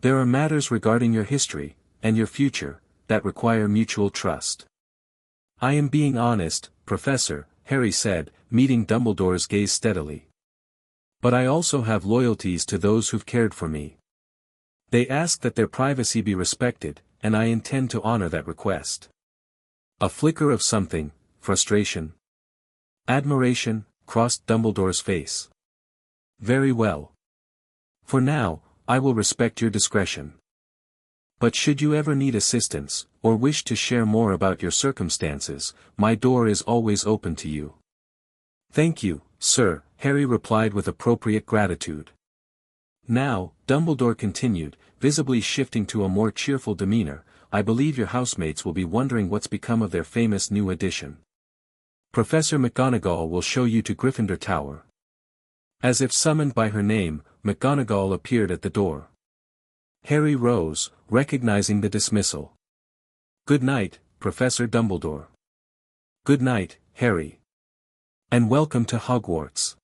There are matters regarding your history, and your future, that require mutual trust. I am being honest, Professor, Harry said, meeting Dumbledore's gaze steadily. But I also have loyalties to those who've cared for me. They ask that their privacy be respected, and I intend to honor that request. A flicker of something, frustration. Admiration, crossed Dumbledore's face. Very well. For now, I will respect your discretion. But should you ever need assistance, or wish to share more about your circumstances, my door is always open to you. Thank you, sir, Harry replied with appropriate gratitude. Now, Dumbledore continued, visibly shifting to a more cheerful demeanor, I believe your housemates will be wondering what's become of their famous new addition. Professor McGonagall will show you to Gryffindor Tower. As if summoned by her name, McGonagall appeared at the door. Harry rose, recognizing the dismissal. Good night, Professor Dumbledore. Good night, Harry. And welcome to Hogwarts.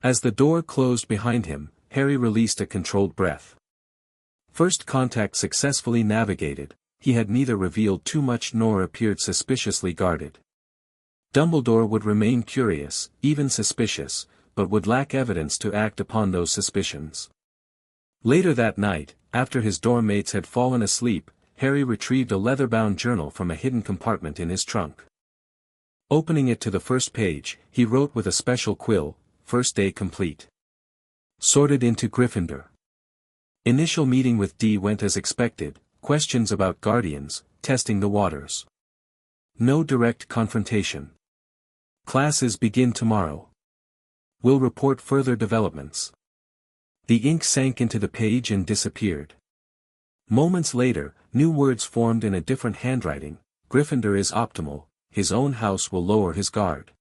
As the door closed behind him, Harry released a controlled breath. First contact successfully navigated, he had neither revealed too much nor appeared suspiciously guarded. Dumbledore would remain curious, even suspicious, but would lack evidence to act upon those suspicions. Later that night, after his dorm mates had fallen asleep, Harry retrieved a leather-bound journal from a hidden compartment in his trunk. Opening it to the first page, he wrote with a special quill, First day complete. Sorted into Gryffindor. Initial meeting with D went as expected, questions about guardians, testing the waters. No direct confrontation. Classes begin tomorrow. Will report further developments. The ink sank into the page and disappeared. Moments later, new words formed in a different handwriting. Gryffindor is optimal, his own house will lower his guard.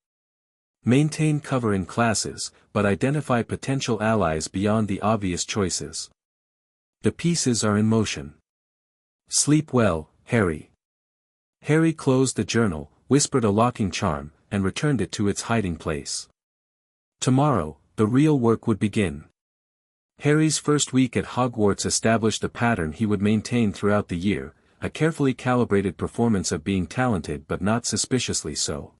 Maintain cover in classes, but identify potential allies beyond the obvious choices. The pieces are in motion. Sleep well, Harry. Harry closed the journal, whispered a locking charm, and returned it to its hiding place. Tomorrow, the real work would begin. Harry's first week at Hogwarts established a pattern he would maintain throughout the year, a carefully calibrated performance of being talented but not suspiciously so.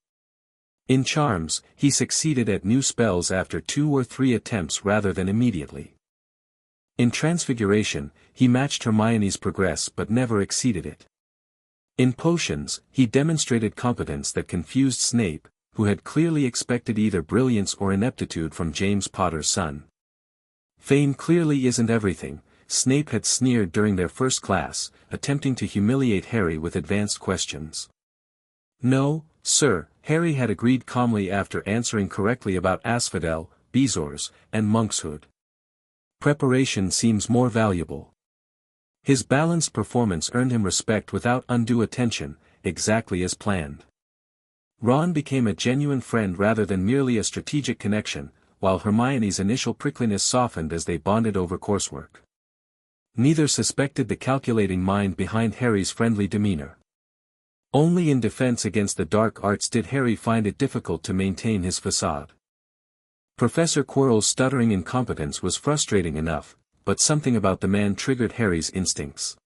In charms, he succeeded at new spells after 2 or 3 attempts rather than immediately. In transfiguration, he matched Hermione's progress but never exceeded it. In potions, he demonstrated competence that confused Snape, who had clearly expected either brilliance or ineptitude from James Potter's son. Fame clearly isn't everything, Snape had sneered during their first class, attempting to humiliate Harry with advanced questions. No, sir, Harry had agreed calmly after answering correctly about asphodel, bezoars, and monkshood. Preparation seems more valuable. His balanced performance earned him respect without undue attention, exactly as planned. Ron became a genuine friend rather than merely a strategic connection, while Hermione's initial prickliness softened as they bonded over coursework. Neither suspected the calculating mind behind Harry's friendly demeanor. Only in defense against the dark arts did Harry find it difficult to maintain his facade. Professor Quirrell's stuttering incompetence was frustrating enough, but something about the man triggered Harry's instincts.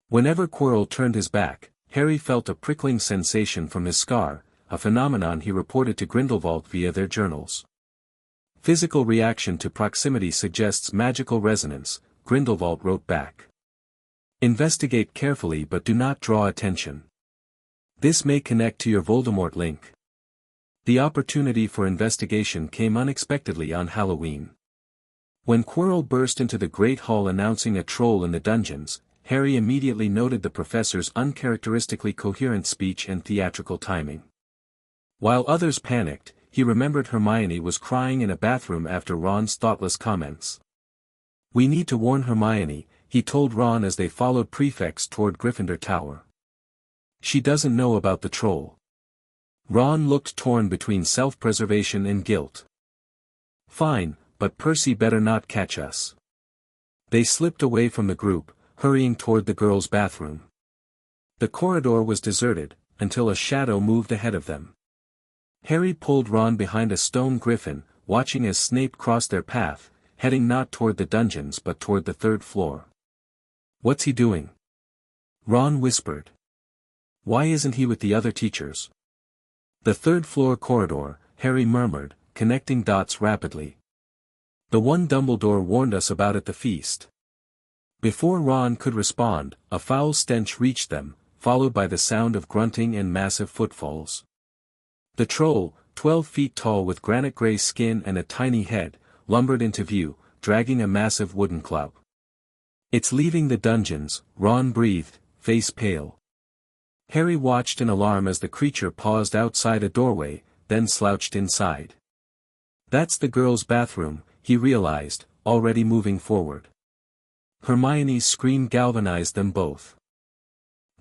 Whenever Quirrell turned his back, Harry felt a prickling sensation from his scar, a phenomenon he reported to Grindelwald via their journals. Physical reaction to proximity suggests magical resonance, Grindelwald wrote back. Investigate carefully but do not draw attention. This may connect to your Voldemort link. The opportunity for investigation came unexpectedly on Halloween. When Quirrell burst into the Great Hall announcing a troll in the dungeons, Harry immediately noted the professor's uncharacteristically coherent speech and theatrical timing. While others panicked, he remembered Hermione was crying in a bathroom after Ron's thoughtless comments. We need to warn Hermione, he told Ron as they followed prefects toward Gryffindor Tower. She doesn't know about the troll. Ron looked torn between self-preservation and guilt. Fine, but Percy better not catch us. They slipped away from the group, hurrying toward the girls' bathroom. The corridor was deserted, until a shadow moved ahead of them. Harry pulled Ron behind a stone griffin, watching as Snape crossed their path, heading not toward the dungeons but toward the 3rd floor. What's he doing? Ron whispered. Why isn't he with the other teachers? The 3rd floor corridor, Harry murmured, connecting dots rapidly. The one Dumbledore warned us about at the feast. Before Ron could respond, a foul stench reached them, followed by the sound of grunting and massive footfalls. The troll, 12 feet tall with granite-gray skin and a tiny head, lumbered into view, dragging a massive wooden club. It's leaving the dungeons, Ron breathed, face pale. Harry watched in alarm as the creature paused outside a doorway, then slouched inside. That's the girls' bathroom, he realized, already moving forward. Hermione's scream galvanized them both.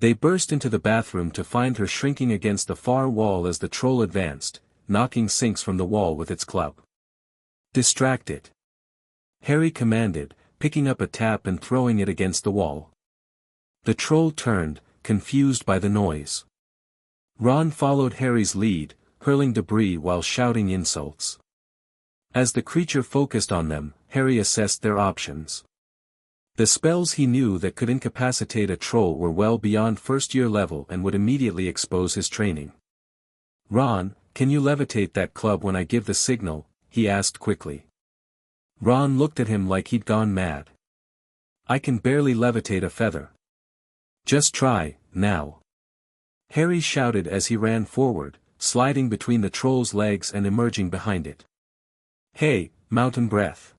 They burst into the bathroom to find her shrinking against the far wall as the troll advanced, knocking sinks from the wall with its club. Distract it. Harry commanded, picking up a tap and throwing it against the wall. The troll turned, confused by the noise. Ron followed Harry's lead, hurling debris while shouting insults. As the creature focused on them, Harry assessed their options. The spells he knew that could incapacitate a troll were well beyond first-year level and would immediately expose his training. Ron, can you levitate that club when I give the signal? He asked quickly. Ron looked at him like he'd gone mad. I can barely levitate a feather. Just try, now. Harry shouted as he ran forward, sliding between the troll's legs and emerging behind it. Hey, Mountain Breath.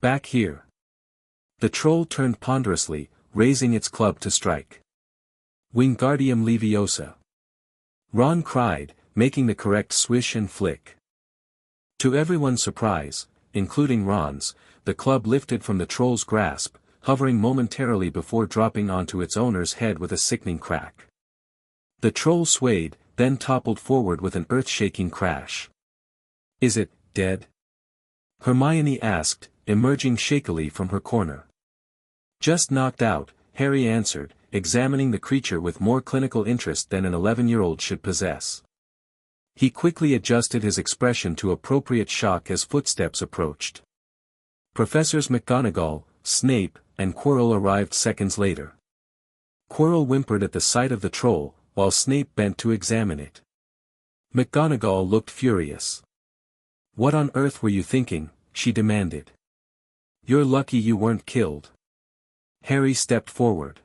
Back here. The troll turned ponderously, raising its club to strike. Wingardium Leviosa. Ron cried, making the correct swish and flick. To everyone's surprise, including Ron's, the club lifted from the troll's grasp, hovering momentarily before dropping onto its owner's head with a sickening crack. The troll swayed, then toppled forward with an earth-shaking crash. Is it dead? Hermione asked, emerging shakily from her corner. Just knocked out, Harry answered, examining the creature with more clinical interest than an 11-year-old should possess. He quickly adjusted his expression to appropriate shock as footsteps approached. Professors McGonagall, Snape, and Quirrell arrived seconds later. Quirrell whimpered at the sight of the troll, while Snape bent to examine it. McGonagall looked furious. "What on earth were you thinking?" she demanded. "You're lucky you weren't killed." Harry stepped forward.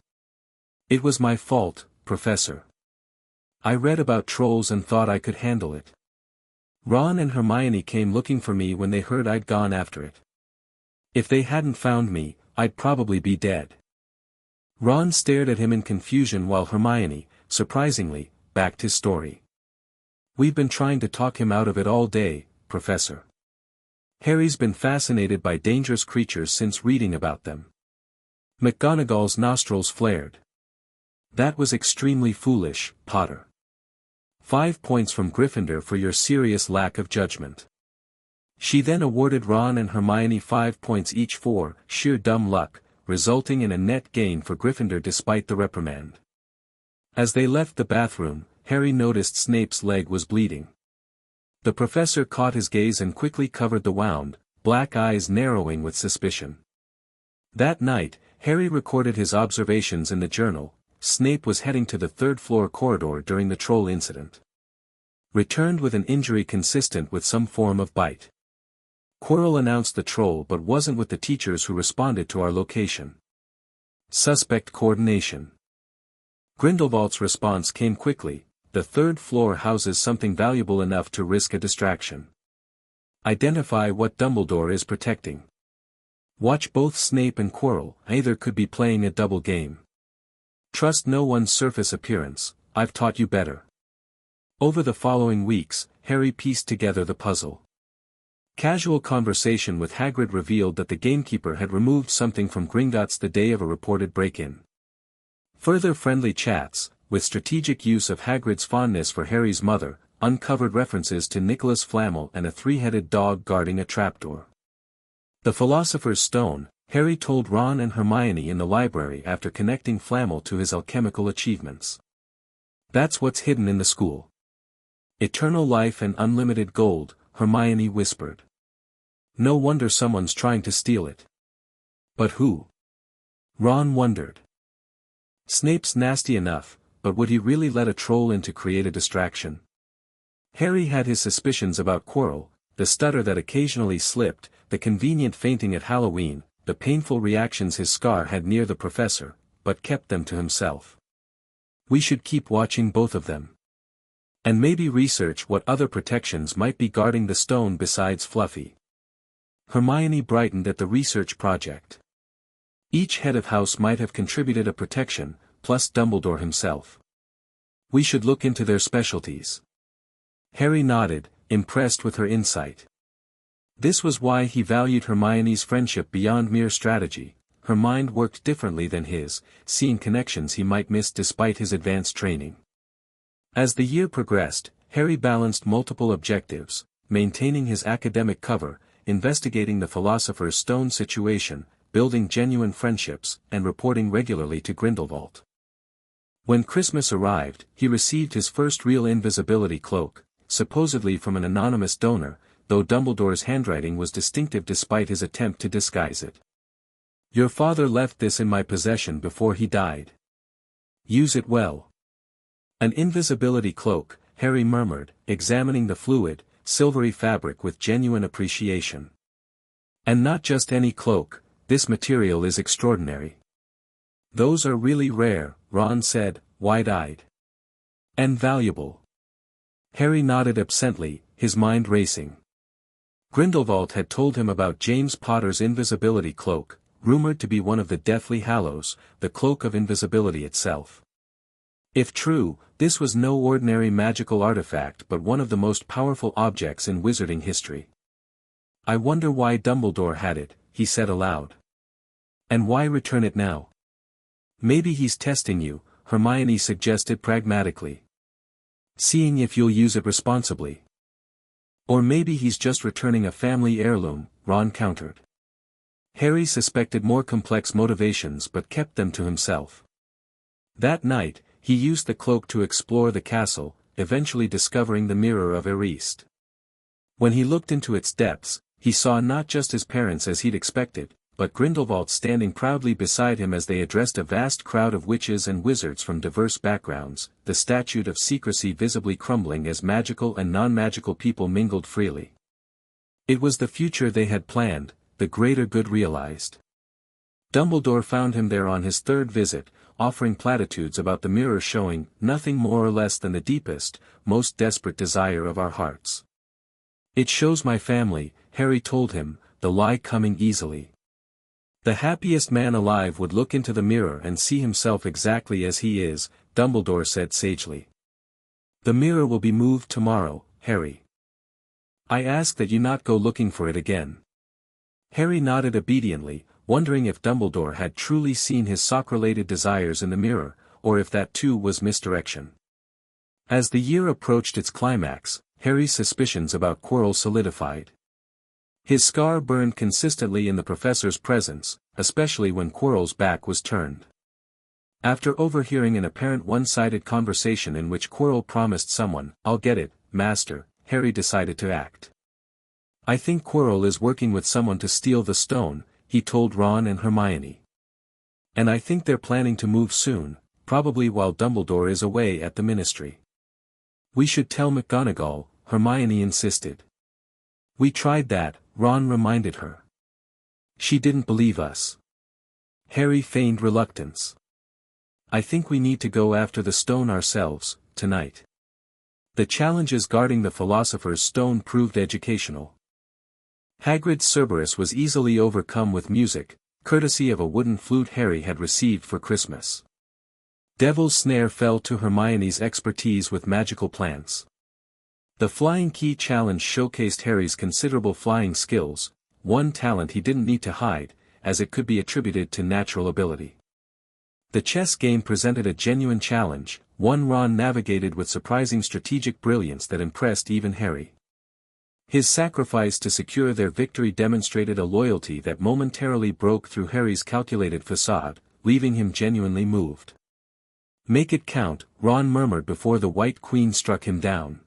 "It was my fault, Professor. I read about trolls and thought I could handle it. Ron and Hermione came looking for me when they heard I'd gone after it. If they hadn't found me, I'd probably be dead." Ron stared at him in confusion while Hermione, surprisingly, backed his story. "We've been trying to talk him out of it all day, Professor. Harry's been fascinated by dangerous creatures since reading about them." McGonagall's nostrils flared. "That was extremely foolish, Potter. 5 points from Gryffindor for your serious lack of judgment." She then awarded Ron and Hermione 5 points each for sheer dumb luck, resulting in a net gain for Gryffindor despite the reprimand. As they left the bathroom, Harry noticed Snape's leg was bleeding. The professor caught his gaze and quickly covered the wound, black eyes narrowing with suspicion. That night, Harry recorded his observations in the journal. Snape was heading to the third-floor corridor during the troll incident. Returned with an injury consistent with some form of bite. Quirrell announced the troll but wasn't with the teachers who responded to our location. Suspect coordination. Grindelwald's response came quickly. The third floor houses something valuable enough to risk a distraction. Identify what Dumbledore is protecting. Watch both Snape and Quirrell, either could be playing a double game. Trust no one's surface appearance, I've taught you better. Over the following weeks, Harry pieced together the puzzle. Casual conversation with Hagrid revealed that the gamekeeper had removed something from Gringotts the day of a reported break-in. Further friendly chats, with strategic use of Hagrid's fondness for Harry's mother, uncovered references to Nicholas Flamel and a three-headed dog guarding a trapdoor. The Philosopher's Stone, Harry told Ron and Hermione in the library after connecting Flamel to his alchemical achievements. "That's what's hidden in the school. Eternal life and unlimited gold," Hermione whispered. "No wonder someone's trying to steal it." "But who?" Ron wondered. "Snape's nasty enough, but would he really let a troll in to create a distraction?" Harry had his suspicions about Quirrell, the stutter that occasionally slipped, the convenient fainting at Halloween, the painful reactions his scar had near the professor, but kept them to himself. "We should keep watching both of them. And maybe research what other protections might be guarding the stone besides Fluffy." Hermione brightened at the research project. Each head of house might have contributed a protection, plus Dumbledore himself. "We should look into their specialties." Harry nodded, impressed with her insight. This was why he valued Hermione's friendship beyond mere strategy. Her mind worked differently than his, seeing connections he might miss despite his advanced training. As the year progressed, Harry balanced multiple objectives, maintaining his academic cover, investigating the Philosopher's Stone situation, building genuine friendships, and reporting regularly to Grindelwald. When Christmas arrived, he received his first real invisibility cloak, supposedly from an anonymous donor, though Dumbledore's handwriting was distinctive despite his attempt to disguise it. "Your father left this in my possession before he died. Use it well." An invisibility cloak, Harry murmured, examining the fluid, silvery fabric with genuine appreciation. "And not just any cloak, this material is extraordinary." "Those are really rare," Ron said, wide-eyed. "And valuable." Harry nodded absently, his mind racing. Grindelwald had told him about James Potter's invisibility cloak, rumored to be one of the Deathly Hallows, the cloak of invisibility itself. If true, this was no ordinary magical artifact but one of the most powerful objects in wizarding history. "I wonder why Dumbledore had it," he said aloud. "And why return it now?" "Maybe he's testing you," Hermione suggested pragmatically. "Seeing if you'll use it responsibly." "Or maybe he's just returning a family heirloom," Ron countered. Harry suspected more complex motivations but kept them to himself. That night, he used the cloak to explore the castle, eventually discovering the mirror of Erist. When he looked into its depths, he saw not just his parents as he'd expected, but Grindelwald standing proudly beside him as they addressed a vast crowd of witches and wizards from diverse backgrounds, the statute of secrecy visibly crumbling as magical and non-magical people mingled freely. It was the future they had planned, the greater good realized. Dumbledore found him there on his third visit, offering platitudes about the mirror showing nothing more or less than the deepest, most desperate desire of our hearts. "It shows my family," Harry told him, the lie coming easily. "The happiest man alive would look into the mirror and see himself exactly as he is," Dumbledore said sagely. "The mirror will be moved tomorrow, Harry. I ask that you not go looking for it again." Harry nodded obediently, wondering if Dumbledore had truly seen his sock-related desires in the mirror, or if that too was misdirection. As the year approached its climax, Harry's suspicions about Quirrell solidified. His scar burned consistently in the professor's presence, especially when Quirrell's back was turned. After overhearing an apparent one-sided conversation in which Quirrell promised someone, "I'll get it, Master," Harry decided to act. "I think Quirrell is working with someone to steal the stone," he told Ron and Hermione. "And I think they're planning to move soon, probably while Dumbledore is away at the Ministry." "We should tell McGonagall," Hermione insisted. "We tried that," Ron reminded her. "She didn't believe us." Harry feigned reluctance. "I think we need to go after the stone ourselves, tonight." The challenges guarding the Philosopher's Stone proved educational. Hagrid's Cerberus was easily overcome with music, courtesy of a wooden flute Harry had received for Christmas. Devil's Snare fell to Hermione's expertise with magical plants. The Flying Key challenge showcased Harry's considerable flying skills, one talent he didn't need to hide, as it could be attributed to natural ability. The chess game presented a genuine challenge, one Ron navigated with surprising strategic brilliance that impressed even Harry. His sacrifice to secure their victory demonstrated a loyalty that momentarily broke through Harry's calculated facade, leaving him genuinely moved. "Make it count," Ron murmured before the White Queen struck him down.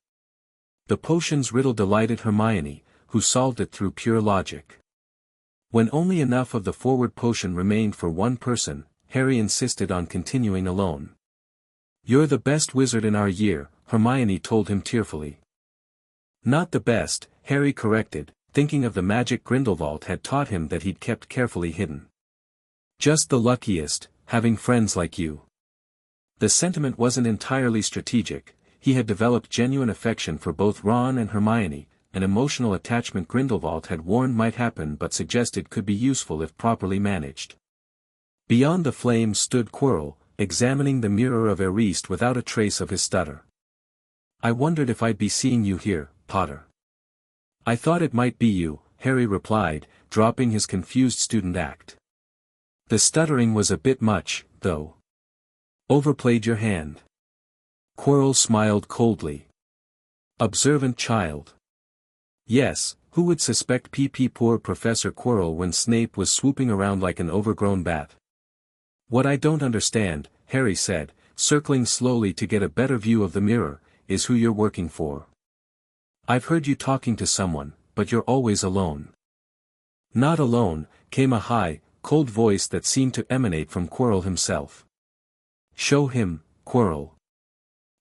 The potion's riddle delighted Hermione, who solved it through pure logic. When only enough of the forward potion remained for one person, Harry insisted on continuing alone. "You're the best wizard in our year," Hermione told him tearfully. "Not the best," Harry corrected, thinking of the magic Grindelwald had taught him that he'd kept carefully hidden. "Just the luckiest, having friends like you." The sentiment wasn't entirely strategic. He had developed genuine affection for both Ron and Hermione, an emotional attachment Grindelwald had warned might happen but suggested could be useful if properly managed. Beyond the flames stood Quirrell, examining the mirror of Erist without a trace of his stutter. "I wondered if I'd be seeing you here, Potter." "I thought it might be you," Harry replied, dropping his confused student act. "The stuttering was a bit much, though. Overplayed your hand." Quirrell smiled coldly. "Observant child." "Yes, who would suspect poor Professor Quirrell when Snape was swooping around like an overgrown bat?" "What I don't understand," Harry said, circling slowly to get a better view of the mirror, "is who you're working for. I've heard you talking to someone, but you're always alone." "Not alone," came a high, cold voice that seemed to emanate from Quirrell himself. "Show him, Quirrell."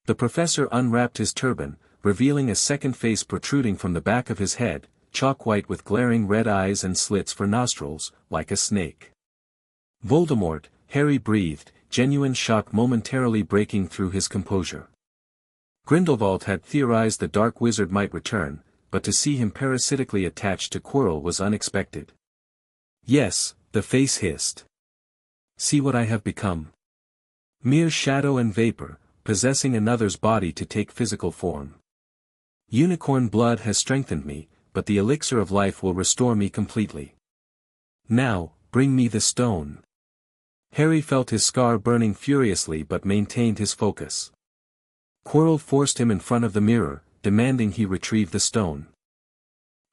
The professor unwrapped his turban, revealing a second face protruding from the back of his head, chalk-white with glaring red eyes and slits for nostrils, like a snake. "Voldemort," Harry breathed, genuine shock momentarily breaking through his composure. Grindelwald had theorized the Dark Wizard might return, but to see him parasitically attached to Quirrell was unexpected. "Yes," the face hissed. "See what I have become. Mere shadow and vapor, possessing another's body to take physical form. Unicorn blood has strengthened me, but the elixir of life will restore me completely. Now, bring me the stone." Harry felt his scar burning furiously but maintained his focus. Quirrell forced him in front of the mirror, demanding he retrieve the stone.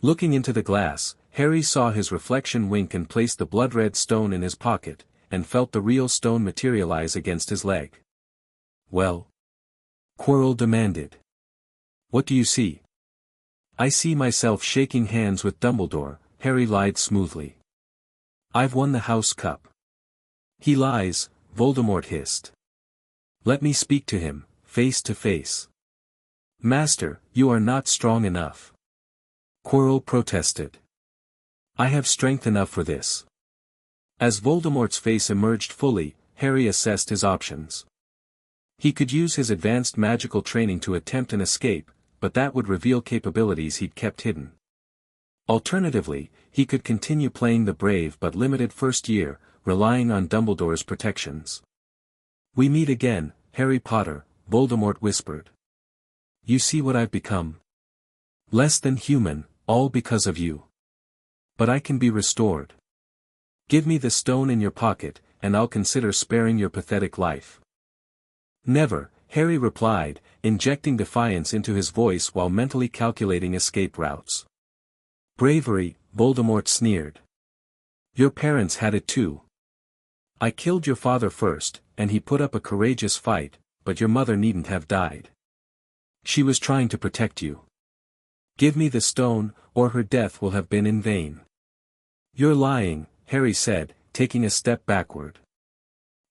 Looking into the glass, Harry saw his reflection wink and place the blood-red stone in his pocket, and felt the real stone materialize against his leg. "Well?" Quirrell demanded. What do you see? I see myself shaking hands with Dumbledore, Harry lied smoothly. I've won the House Cup. He lies, Voldemort hissed. Let me speak to him, face to face. Master, you are not strong enough. Quirrell protested. I have strength enough for this. As Voldemort's face emerged fully, Harry assessed his options. He could use his advanced magical training to attempt an escape, but that would reveal capabilities he'd kept hidden. Alternatively, he could continue playing the brave but limited first year, relying on Dumbledore's protections. We meet again, Harry Potter, Voldemort whispered. You see what I've become? Less than human, all because of you. But I can be restored. Give me the stone in your pocket, and I'll consider sparing your pathetic life. Never, Harry replied, injecting defiance into his voice while mentally calculating escape routes. Bravery, Voldemort sneered. Your parents had it too. I killed your father first, and he put up a courageous fight, but your mother needn't have died. She was trying to protect you. Give me the stone, or her death will have been in vain. You're lying, Harry said, taking a step backward.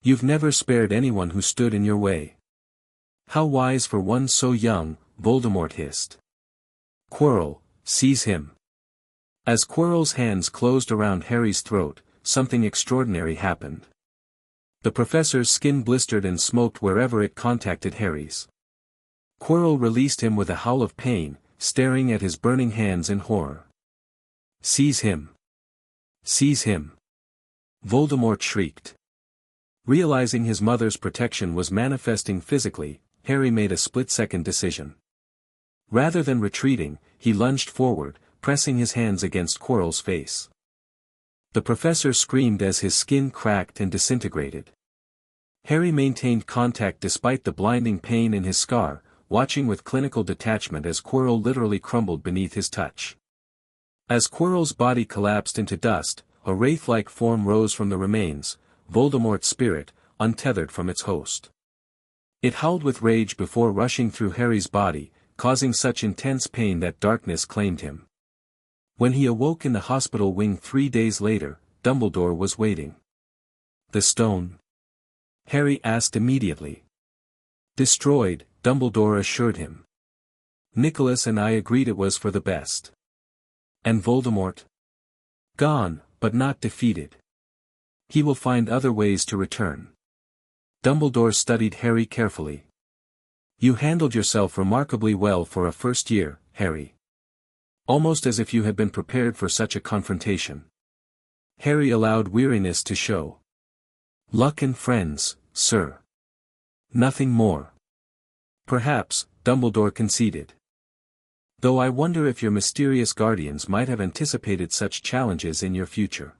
You've never spared anyone who stood in your way. How wise for one so young, Voldemort hissed. Quirrell, seize him. As Quirrell's hands closed around Harry's throat, something extraordinary happened. The professor's skin blistered and smoked wherever it contacted Harry's. Quirrell released him with a howl of pain, staring at his burning hands in horror. Seize him. Seize him. Voldemort shrieked. Realizing his mother's protection was manifesting physically, Harry made a split-second decision. Rather than retreating, he lunged forward, pressing his hands against Quirrell's face. The professor screamed as his skin cracked and disintegrated. Harry maintained contact despite the blinding pain in his scar, watching with clinical detachment as Quirrell literally crumbled beneath his touch. As Quirrell's body collapsed into dust, a wraith-like form rose from the remains, Voldemort's spirit, untethered from its host. It howled with rage before rushing through Harry's body, causing such intense pain that darkness claimed him. When he awoke in the hospital wing 3 days later, Dumbledore was waiting. The stone? Harry asked immediately. Destroyed, Dumbledore assured him. Nicholas and I agreed it was for the best. And Voldemort? Gone, but not defeated. He will find other ways to return. Dumbledore studied Harry carefully. You handled yourself remarkably well for a first year, Harry. Almost as if you had been prepared for such a confrontation. Harry allowed weariness to show. Luck and friends, sir. Nothing more. Perhaps, Dumbledore conceded. Though I wonder if your mysterious guardians might have anticipated such challenges in your future.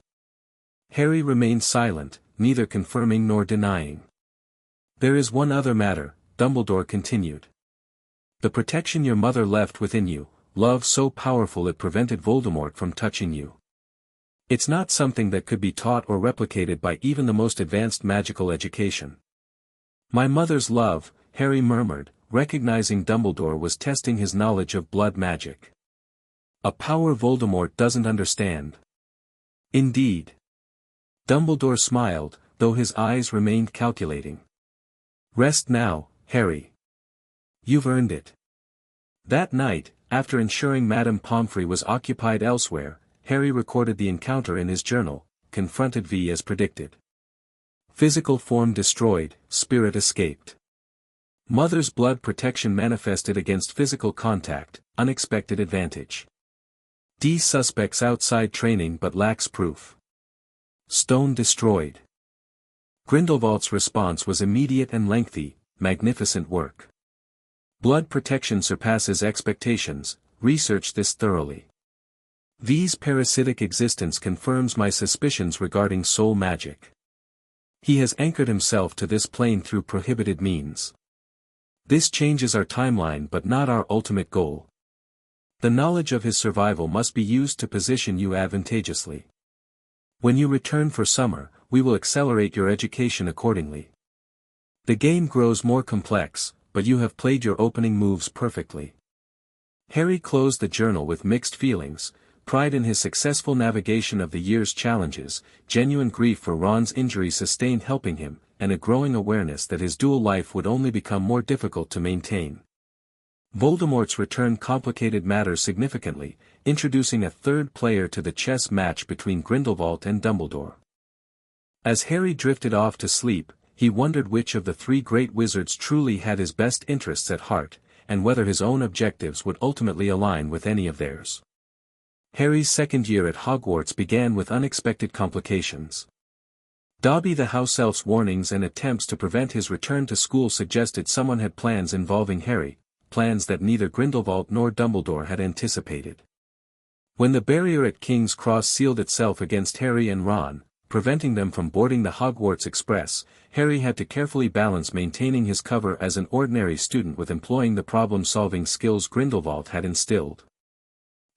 Harry remained silent, neither confirming nor denying. There is one other matter, Dumbledore continued. The protection your mother left within you, love so powerful it prevented Voldemort from touching you. It's not something that could be taught or replicated by even the most advanced magical education. My mother's love, Harry murmured, recognizing Dumbledore was testing his knowledge of blood magic. A power Voldemort doesn't understand. Indeed. Dumbledore smiled, though his eyes remained calculating. Rest now, Harry. You've earned it. That night, after ensuring Madame Pomfrey was occupied elsewhere, Harry recorded the encounter in his journal, confronted V as predicted. Physical form destroyed, spirit escaped. Mother's blood protection manifested against physical contact, unexpected advantage. D suspects outside training but lacks proof. Stone destroyed. Grindelwald's response was immediate and lengthy, magnificent work. Blood protection surpasses expectations, research this thoroughly. V's parasitic existence confirms my suspicions regarding soul magic. He has anchored himself to this plane through prohibited means. This changes our timeline but not our ultimate goal. The knowledge of his survival must be used to position you advantageously. When you return for summer, we will accelerate your education accordingly. The game grows more complex, but you have played your opening moves perfectly. Harry closed the journal with mixed feelings, pride in his successful navigation of the year's challenges, genuine grief for Ron's injury sustained helping him, and a growing awareness that his dual life would only become more difficult to maintain. Voldemort's return complicated matters significantly, introducing a third player to the chess match between Grindelwald and Dumbledore. As Harry drifted off to sleep, he wondered which of the three great wizards truly had his best interests at heart, and whether his own objectives would ultimately align with any of theirs. Harry's second year at Hogwarts began with unexpected complications. Dobby the house elf's warnings and attempts to prevent his return to school suggested someone had plans involving Harry, plans that neither Grindelwald nor Dumbledore had anticipated. When the barrier at King's Cross sealed itself against Harry and Ron, preventing them from boarding the Hogwarts Express, Harry had to carefully balance maintaining his cover as an ordinary student with employing the problem-solving skills Grindelwald had instilled.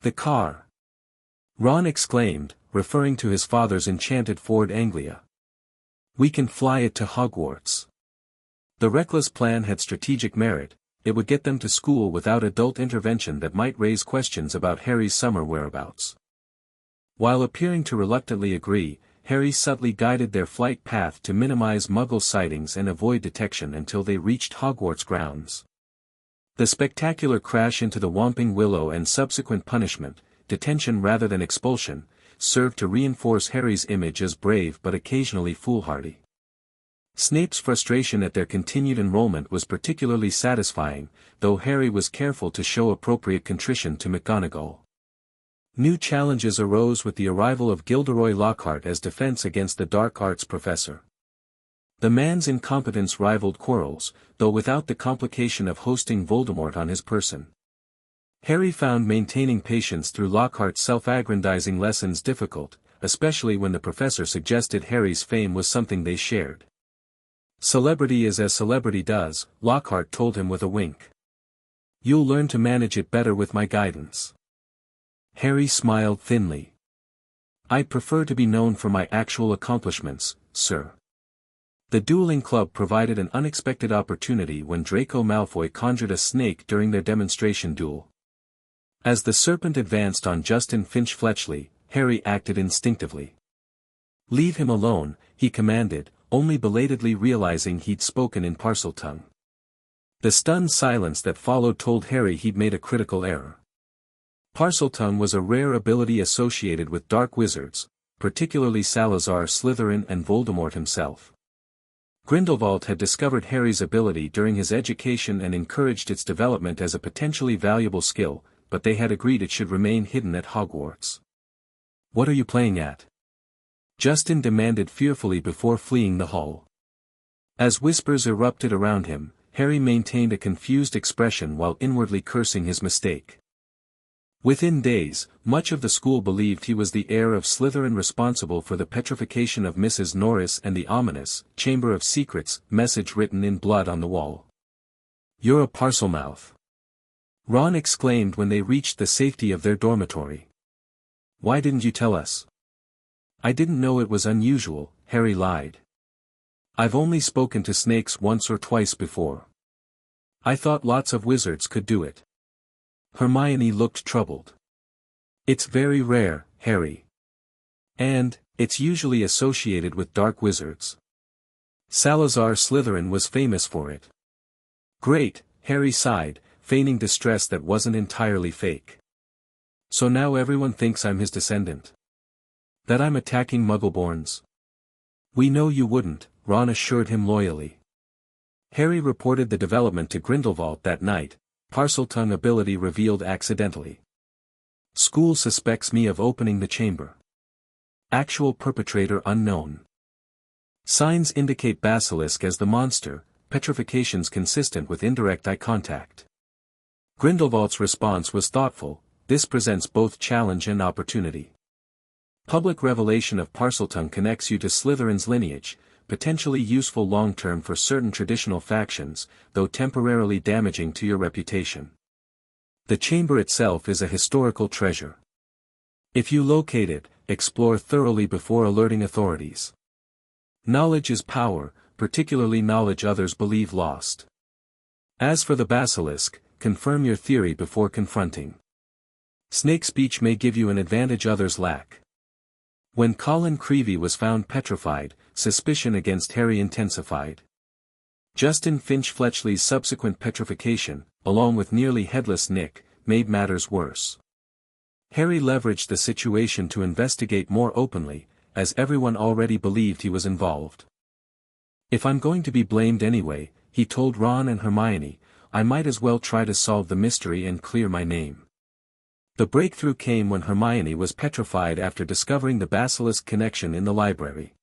"The car!" Ron exclaimed, referring to his father's enchanted Ford Anglia. "We can fly it to Hogwarts." The reckless plan had strategic merit. It would get them to school without adult intervention that might raise questions about Harry's summer whereabouts. While appearing to reluctantly agree, Harry subtly guided their flight path to minimize Muggle sightings and avoid detection until they reached Hogwarts grounds. The spectacular crash into the Whomping Willow and subsequent punishment, detention rather than expulsion, served to reinforce Harry's image as brave but occasionally foolhardy. Snape's frustration at their continued enrollment was particularly satisfying, though Harry was careful to show appropriate contrition to McGonagall. New challenges arose with the arrival of Gilderoy Lockhart as defense against the dark arts professor. The man's incompetence rivaled Quirrell's, though without the complication of hosting Voldemort on his person. Harry found maintaining patience through Lockhart's self-aggrandizing lessons difficult, especially when the professor suggested Harry's fame was something they shared. "Celebrity is as celebrity does," Lockhart told him with a wink. "You'll learn to manage it better with my guidance." Harry smiled thinly. "I'd prefer to be known for my actual accomplishments, sir." The dueling club provided an unexpected opportunity when Draco Malfoy conjured a snake during their demonstration duel. As the serpent advanced on Justin Finch-Fletchley, Harry acted instinctively. "Leave him alone," he commanded, only belatedly realizing he'd spoken in Parseltongue. The stunned silence that followed told Harry he'd made a critical error. Parseltongue was a rare ability associated with dark wizards, particularly Salazar Slytherin and Voldemort himself. Grindelwald had discovered Harry's ability during his education and encouraged its development as a potentially valuable skill, but they had agreed it should remain hidden at Hogwarts. "What are you playing at?" Justin demanded fearfully before fleeing the hall. As whispers erupted around him, Harry maintained a confused expression while inwardly cursing his mistake. Within days, much of the school believed he was the heir of Slytherin responsible for the petrification of Mrs. Norris and the ominous Chamber of Secrets message written in blood on the wall. "You're a Parselmouth!" Ron exclaimed when they reached the safety of their dormitory. "Why didn't you tell us?" "I didn't know it was unusual," Harry lied. "I've only spoken to snakes once or twice before. I thought lots of wizards could do it." Hermione looked troubled. "It's very rare, Harry. And, it's usually associated with dark wizards. Salazar Slytherin was famous for it." "Great," Harry sighed, feigning distress that wasn't entirely fake. "So now everyone thinks I'm his descendant? That I'm attacking Muggleborns?" "We know you wouldn't," Ron assured him loyally. Harry reported the development to Grindelwald that night, Parseltongue ability revealed accidentally. "School suspects me of opening the chamber. Actual perpetrator unknown. Signs indicate basilisk as the monster, petrifications consistent with indirect eye contact." Grindelwald's response was thoughtful. "This presents both challenge and opportunity. Public revelation of Parseltongue connects you to Slytherin's lineage, potentially useful long-term for certain traditional factions, though temporarily damaging to your reputation. The chamber itself is a historical treasure. If you locate it, explore thoroughly before alerting authorities. Knowledge is power, particularly knowledge others believe lost. As for the basilisk, confirm your theory before confronting. Snake speech may give you an advantage others lack. When Colin Creevey was found petrified, suspicion against Harry intensified. Justin Finch-Fletchley's subsequent petrification, along with nearly headless Nick, made matters worse. Harry leveraged the situation to investigate more openly, as everyone already believed he was involved. "If I'm going to be blamed anyway," he told Ron and Hermione, "I might as well try to solve the mystery and clear my name." The breakthrough came when Hermione was petrified after discovering the basilisk connection in the library.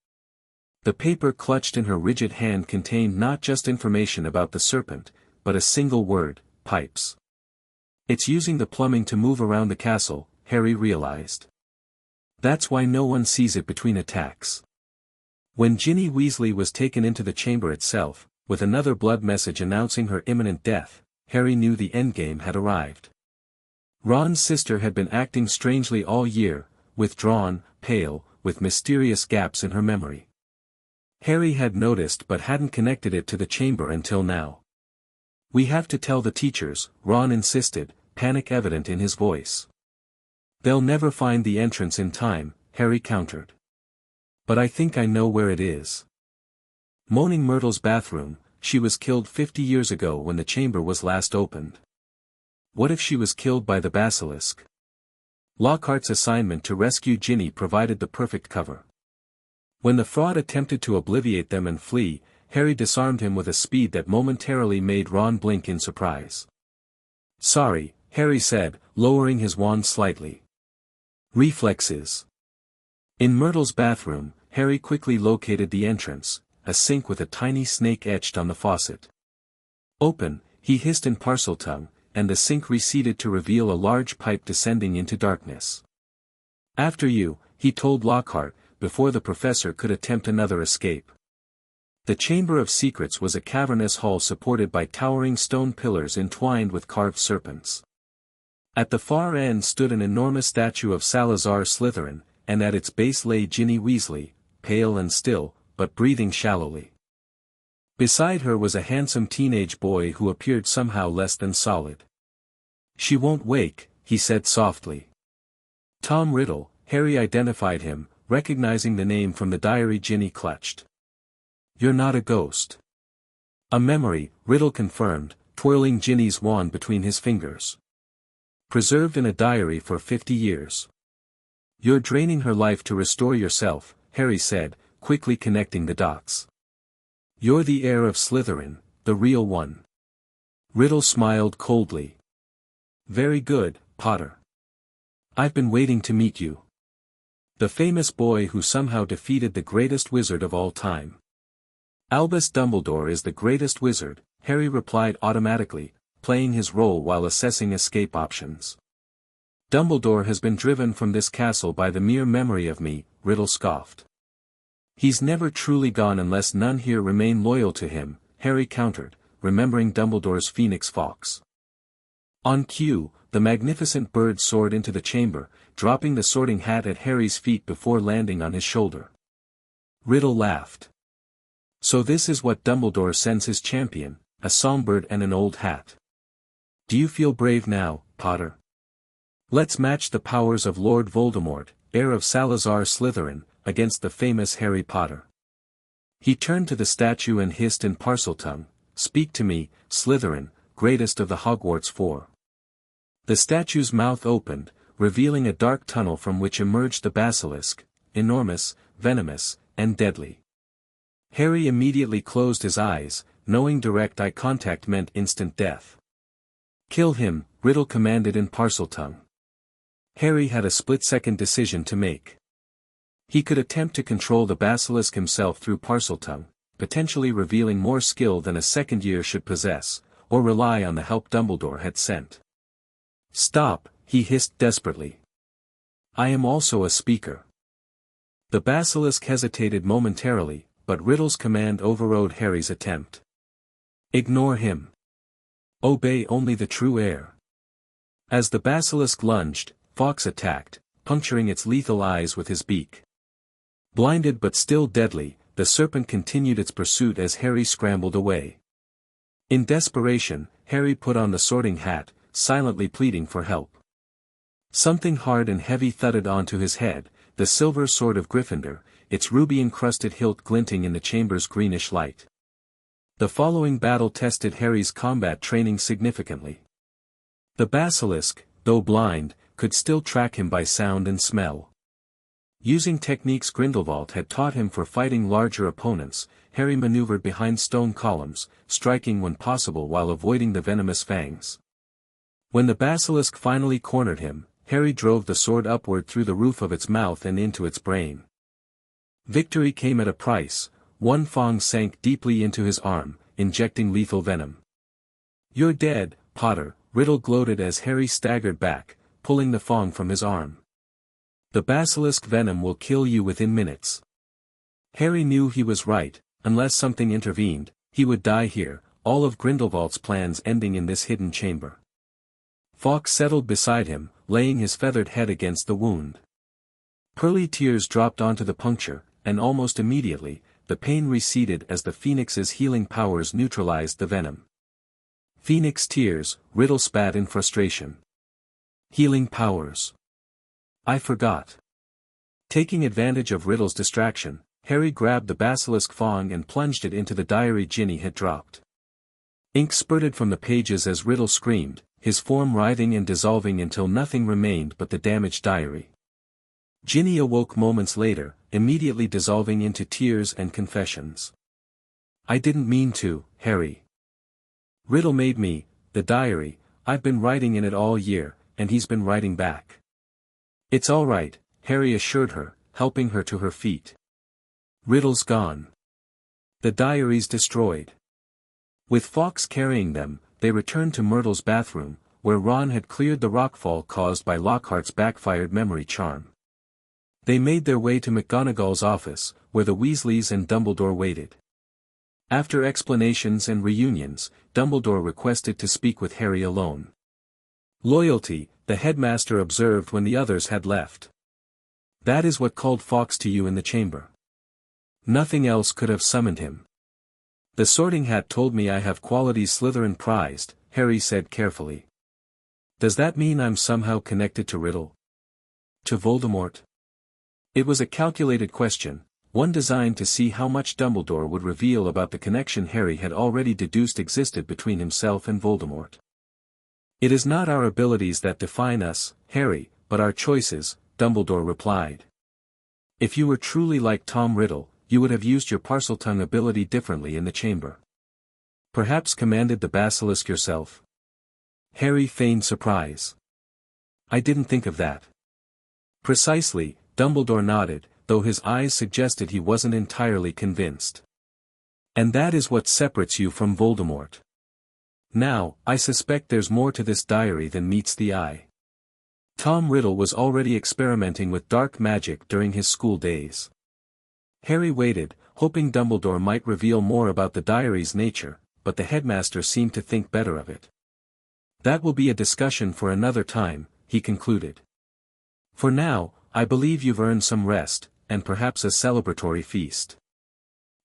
The paper clutched in her rigid hand contained not just information about the serpent, but a single word: pipes. "It's using the plumbing to move around the castle," Harry realized. "That's why no one sees it between attacks." When Ginny Weasley was taken into the chamber itself, with another blood message announcing her imminent death, Harry knew the endgame had arrived. Ron's sister had been acting strangely all year, withdrawn, pale, with mysterious gaps in her memory. Harry had noticed but hadn't connected it to the chamber until now. "We have to tell the teachers," Ron insisted, panic evident in his voice. "They'll never find the entrance in time," Harry countered. "But I think I know where it is." Moaning Myrtle's bathroom. She was killed 50 years ago when the chamber was last opened. What if she was killed by the basilisk? Lockhart's assignment to rescue Ginny provided the perfect cover. When the fraud attempted to obliviate them and flee, Harry disarmed him with a speed that momentarily made Ron blink in surprise. "Sorry," Harry said, lowering his wand slightly. Reflexes. In Myrtle's bathroom, Harry quickly located the entrance, a sink with a tiny snake etched on the faucet. "Open," he hissed in Parseltongue, and the sink receded to reveal a large pipe descending into darkness. "After you," he told Lockhart, before the professor could attempt another escape. The Chamber of Secrets was a cavernous hall supported by towering stone pillars entwined with carved serpents. At the far end stood an enormous statue of Salazar Slytherin, and at its base lay Ginny Weasley, pale and still, but breathing shallowly. Beside her was a handsome teenage boy who appeared somehow less than solid. "She won't wake," he said softly. Tom Riddle, Harry identified him, recognizing the name from the diary Ginny clutched. "You're not a ghost." "A memory," Riddle confirmed, twirling Ginny's wand between his fingers. "Preserved in a diary for 50 years. You're draining her life to restore yourself," Harry said, quickly connecting the dots. "You're the heir of Slytherin, the real one." Riddle smiled coldly. "Very good, Potter. I've been waiting to meet you. The famous boy who somehow defeated the greatest wizard of all time." "Albus Dumbledore is the greatest wizard," Harry replied automatically, playing his role while assessing escape options. "Dumbledore has been driven from this castle by the mere memory of me," Riddle scoffed. "He's never truly gone unless none here remain loyal to him," Harry countered, remembering Dumbledore's phoenix fox. On cue, the magnificent bird soared into the chamber, dropping the sorting hat at Harry's feet before landing on his shoulder. Riddle laughed. "So this is what Dumbledore sends his champion, a songbird and an old hat. Do you feel brave now, Potter? Let's match the powers of Lord Voldemort, heir of Salazar Slytherin, against the famous Harry Potter." He turned to the statue and hissed in Parseltongue, "Speak to me, Slytherin, greatest of the Hogwarts Four." The statue's mouth opened, revealing a dark tunnel from which emerged the basilisk, enormous, venomous, and deadly. Harry immediately closed his eyes, knowing direct eye contact meant instant death. "Kill him," Riddle commanded in Parseltongue. Harry had a split-second decision to make. He could attempt to control the basilisk himself through Parseltongue, potentially revealing more skill than a second year should possess, or rely on the help Dumbledore had sent. "Stop," he hissed desperately. "I am also a speaker." The basilisk hesitated momentarily, but Riddle's command overrode Harry's attempt. "Ignore him. Obey only the true heir." As the basilisk lunged, Fawkes attacked, puncturing its lethal eyes with his beak. Blinded but still deadly, the serpent continued its pursuit as Harry scrambled away. In desperation, Harry put on the sorting hat, silently pleading for help. Something hard and heavy thudded onto his head, the silver sword of Gryffindor, its ruby-encrusted hilt glinting in the chamber's greenish light. The following battle tested Harry's combat training significantly. The basilisk, though blind, could still track him by sound and smell. Using techniques Grindelwald had taught him for fighting larger opponents, Harry maneuvered behind stone columns, striking when possible while avoiding the venomous fangs. When the basilisk finally cornered him, Harry drove the sword upward through the roof of its mouth and into its brain. Victory came at a price. One fang sank deeply into his arm, injecting lethal venom. "You're dead, Potter," Riddle gloated as Harry staggered back, pulling the fang from his arm. "The basilisk venom will kill you within minutes." Harry knew he was right. Unless something intervened, he would die here, all of Grindelwald's plans ending in this hidden chamber. Fawkes settled beside him, laying his feathered head against the wound. Pearly tears dropped onto the puncture, and almost immediately, the pain receded as the phoenix's healing powers neutralized the venom. "Phoenix tears," Riddle spat in frustration. "Healing powers. I forgot." Taking advantage of Riddle's distraction, Harry grabbed the basilisk fang and plunged it into the diary Ginny had dropped. Ink spurted from the pages as Riddle screamed, his form writhing and dissolving until nothing remained but the damaged diary. Ginny awoke moments later, immediately dissolving into tears and confessions. "I didn't mean to, Harry. Riddle made me. The diary, I've been writing in it all year, and he's been writing back." "It's all right," Harry assured her, helping her to her feet. "Riddle's gone. The diary's destroyed." With Fawkes carrying them, they returned to Myrtle's bathroom, where Ron had cleared the rockfall caused by Lockhart's backfired memory charm. They made their way to McGonagall's office, where the Weasleys and Dumbledore waited. After explanations and reunions, Dumbledore requested to speak with Harry alone. "Loyalty," the headmaster observed when the others had left. "That is what called Fawkes to you in the chamber. Nothing else could have summoned him." "The sorting hat told me I have qualities Slytherin prized," Harry said carefully. "Does that mean I'm somehow connected to Riddle? To Voldemort?" It was a calculated question, one designed to see how much Dumbledore would reveal about the connection Harry had already deduced existed between himself and Voldemort. "It is not our abilities that define us, Harry, but our choices," Dumbledore replied. "If you were truly like Tom Riddle, you would have used your Parseltongue ability differently in the chamber. Perhaps commanded the basilisk yourself?" Harry feigned surprise. "I didn't think of that." "Precisely," Dumbledore nodded, though his eyes suggested he wasn't entirely convinced. "And that is what separates you from Voldemort. Now, I suspect there's more to this diary than meets the eye. Tom Riddle was already experimenting with dark magic during his school days." Harry waited, hoping Dumbledore might reveal more about the diary's nature, but the headmaster seemed to think better of it. "That will be a discussion for another time," he concluded. "For now, I believe you've earned some rest, and perhaps a celebratory feast."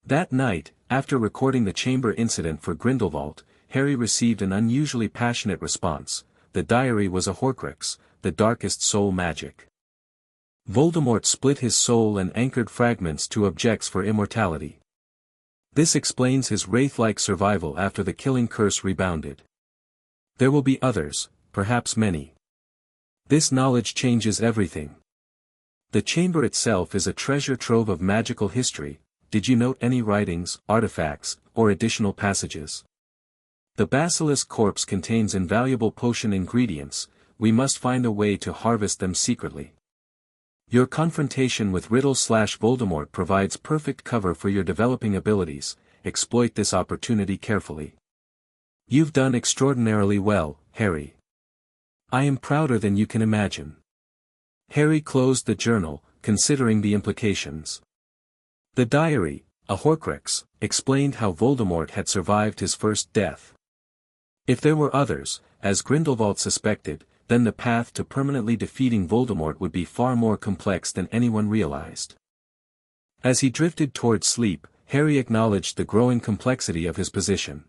That night, after recording the chamber incident for Grindelwald, Harry received an unusually passionate response. The diary was a Horcrux, the darkest soul magic. Voldemort split his soul and anchored fragments to objects for immortality. This explains his wraith-like survival after the killing curse rebounded. There will be others, perhaps many. This knowledge changes everything. The chamber itself is a treasure trove of magical history. Did you note any writings, artifacts, or additional passages? The basilisk corpse contains invaluable potion ingredients. We must find a way to harvest them secretly. Your confrontation with Riddle/Voldemort provides perfect cover for your developing abilities. Exploit this opportunity carefully. You've done extraordinarily well, Harry. I am prouder than you can imagine. Harry closed the journal, considering the implications. The diary, a Horcrux, explained how Voldemort had survived his first death. If there were others, as Grindelwald suspected, then the path to permanently defeating Voldemort would be far more complex than anyone realized. As he drifted toward sleep, Harry acknowledged the growing complexity of his position.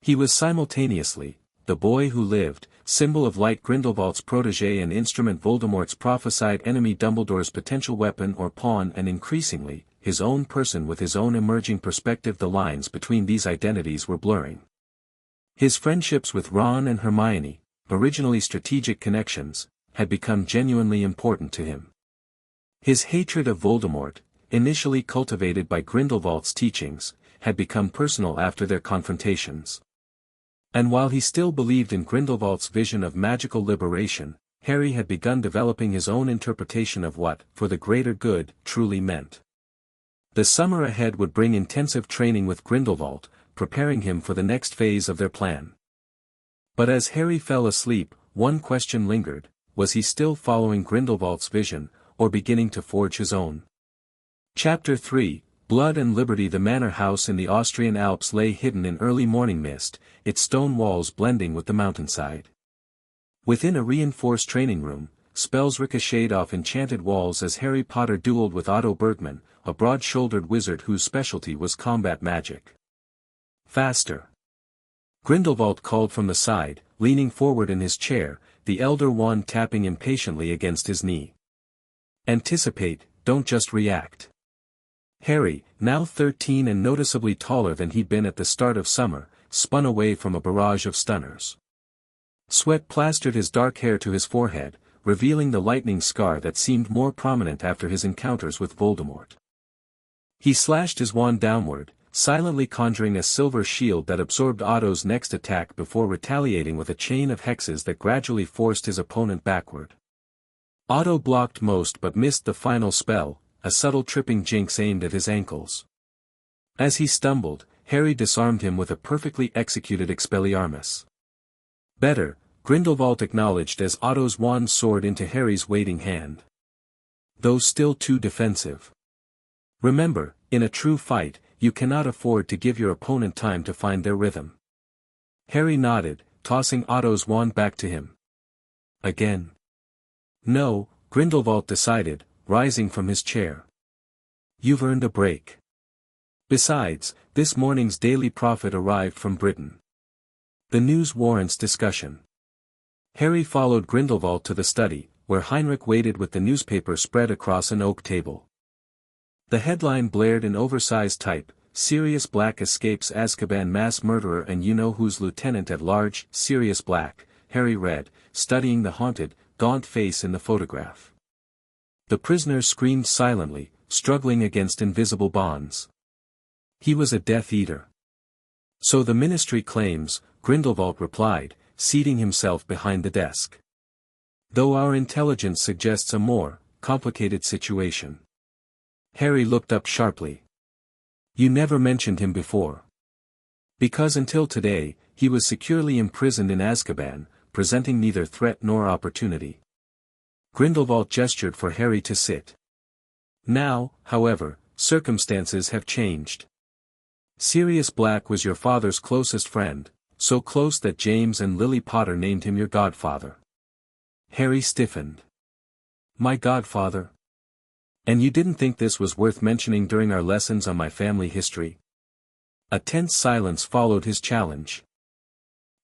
He was simultaneously the boy who lived, symbol of light Grindelwald's protege and instrument Voldemort's prophesied enemy Dumbledore's potential weapon or pawn and increasingly, his own person with his own emerging perspective. The lines between these identities were blurring. His friendships with Ron and Hermione, originally strategic connections, had become genuinely important to him. His hatred of Voldemort, initially cultivated by Grindelwald's teachings, had become personal after their confrontations. And while he still believed in Grindelwald's vision of magical liberation, Harry had begun developing his own interpretation of what, for the greater good, truly meant. The summer ahead would bring intensive training with Grindelwald, preparing him for the next phase of their plan. But as Harry fell asleep, one question lingered: was he still following Grindelwald's vision, or beginning to forge his own? Chapter 3, Blood and Liberty. The manor house in the Austrian Alps lay hidden in early morning mist, its stone walls blending with the mountainside. Within a reinforced training room, spells ricocheted off enchanted walls as Harry Potter dueled with Otto Bergmann, a broad-shouldered wizard whose specialty was combat magic. Faster! Grindelwald called from the side, leaning forward in his chair, the elder wand tapping impatiently against his knee. Anticipate, don't just react. Harry, now 13 and noticeably taller than he'd been at the start of summer, spun away from a barrage of stunners. Sweat plastered his dark hair to his forehead, revealing the lightning scar that seemed more prominent after his encounters with Voldemort. He slashed his wand downward, silently conjuring a silver shield that absorbed Otto's next attack before retaliating with a chain of hexes that gradually forced his opponent backward. Otto blocked most but missed the final spell, a subtle tripping jinx aimed at his ankles. As he stumbled, Harry disarmed him with a perfectly executed Expelliarmus. Better, Grindelwald acknowledged as Otto's wand soared into Harry's waiting hand. Though still too defensive. Remember, in a true fight, you cannot afford to give your opponent time to find their rhythm. Harry nodded, tossing Otto's wand back to him. Again. No, Grindelwald decided, rising from his chair. You've earned a break. Besides, this morning's Daily Prophet arrived from Britain. The news warrants discussion. Harry followed Grindelwald to the study, where Heinrich waited with the newspaper spread across an oak table. The headline blared in oversized type: Sirius Black escapes Azkaban mass murderer and you-know-who's lieutenant at large. Sirius Black, Harry read, studying the haunted, gaunt face in the photograph. The prisoner screamed silently, struggling against invisible bonds. He was a Death Eater. So the Ministry claims, Grindelwald replied, seating himself behind the desk. Though our intelligence suggests a more complicated situation. Harry looked up sharply. You never mentioned him before. Because until today, he was securely imprisoned in Azkaban, presenting neither threat nor opportunity. Grindelwald gestured for Harry to sit. Now, however, circumstances have changed. Sirius Black was your father's closest friend, so close that James and Lily Potter named him your godfather. Harry stiffened. My godfather? And you didn't think this was worth mentioning during our lessons on my family history? A tense silence followed his challenge.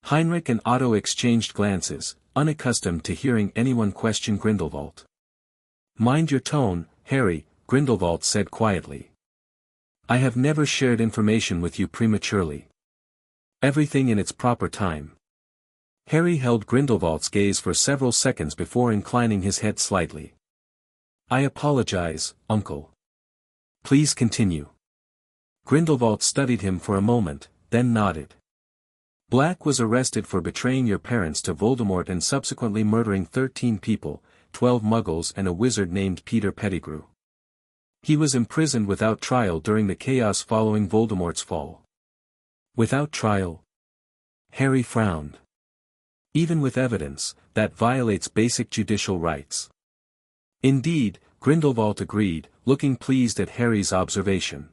Heinrich and Otto exchanged glances, unaccustomed to hearing anyone question Grindelwald. Mind your tone, Harry, Grindelwald said quietly. I have never shared information with you prematurely. Everything in its proper time. Harry held Grindelwald's gaze for several seconds before inclining his head slightly. I apologize, Uncle. Please continue. Grindelwald studied him for a moment, then nodded. Black was arrested for betraying your parents to Voldemort and subsequently murdering 13 people, 12 Muggles and a wizard named Peter Pettigrew. He was imprisoned without trial during the chaos following Voldemort's fall. Without trial? Harry frowned. Even with evidence, that violates basic judicial rights. Indeed, Grindelwald agreed, looking pleased at Harry's observation.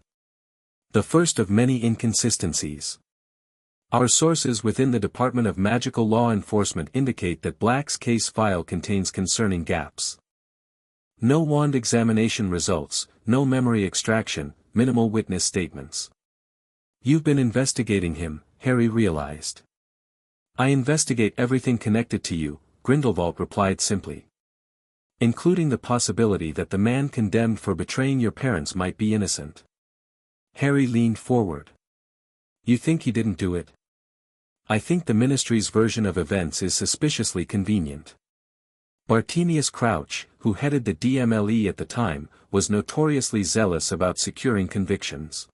The first of many inconsistencies. Our sources within the Department of Magical Law Enforcement indicate that Black's case file contains concerning gaps. No wand examination results, no memory extraction, minimal witness statements. You've been investigating him, Harry realized. I investigate everything connected to you, Grindelwald replied simply. Including the possibility that the man condemned for betraying your parents might be innocent. Harry leaned forward. You think he didn't do it? I think the Ministry's version of events is suspiciously convenient. Bartemius Crouch, who headed the DMLE at the time, was notoriously zealous about securing convictions.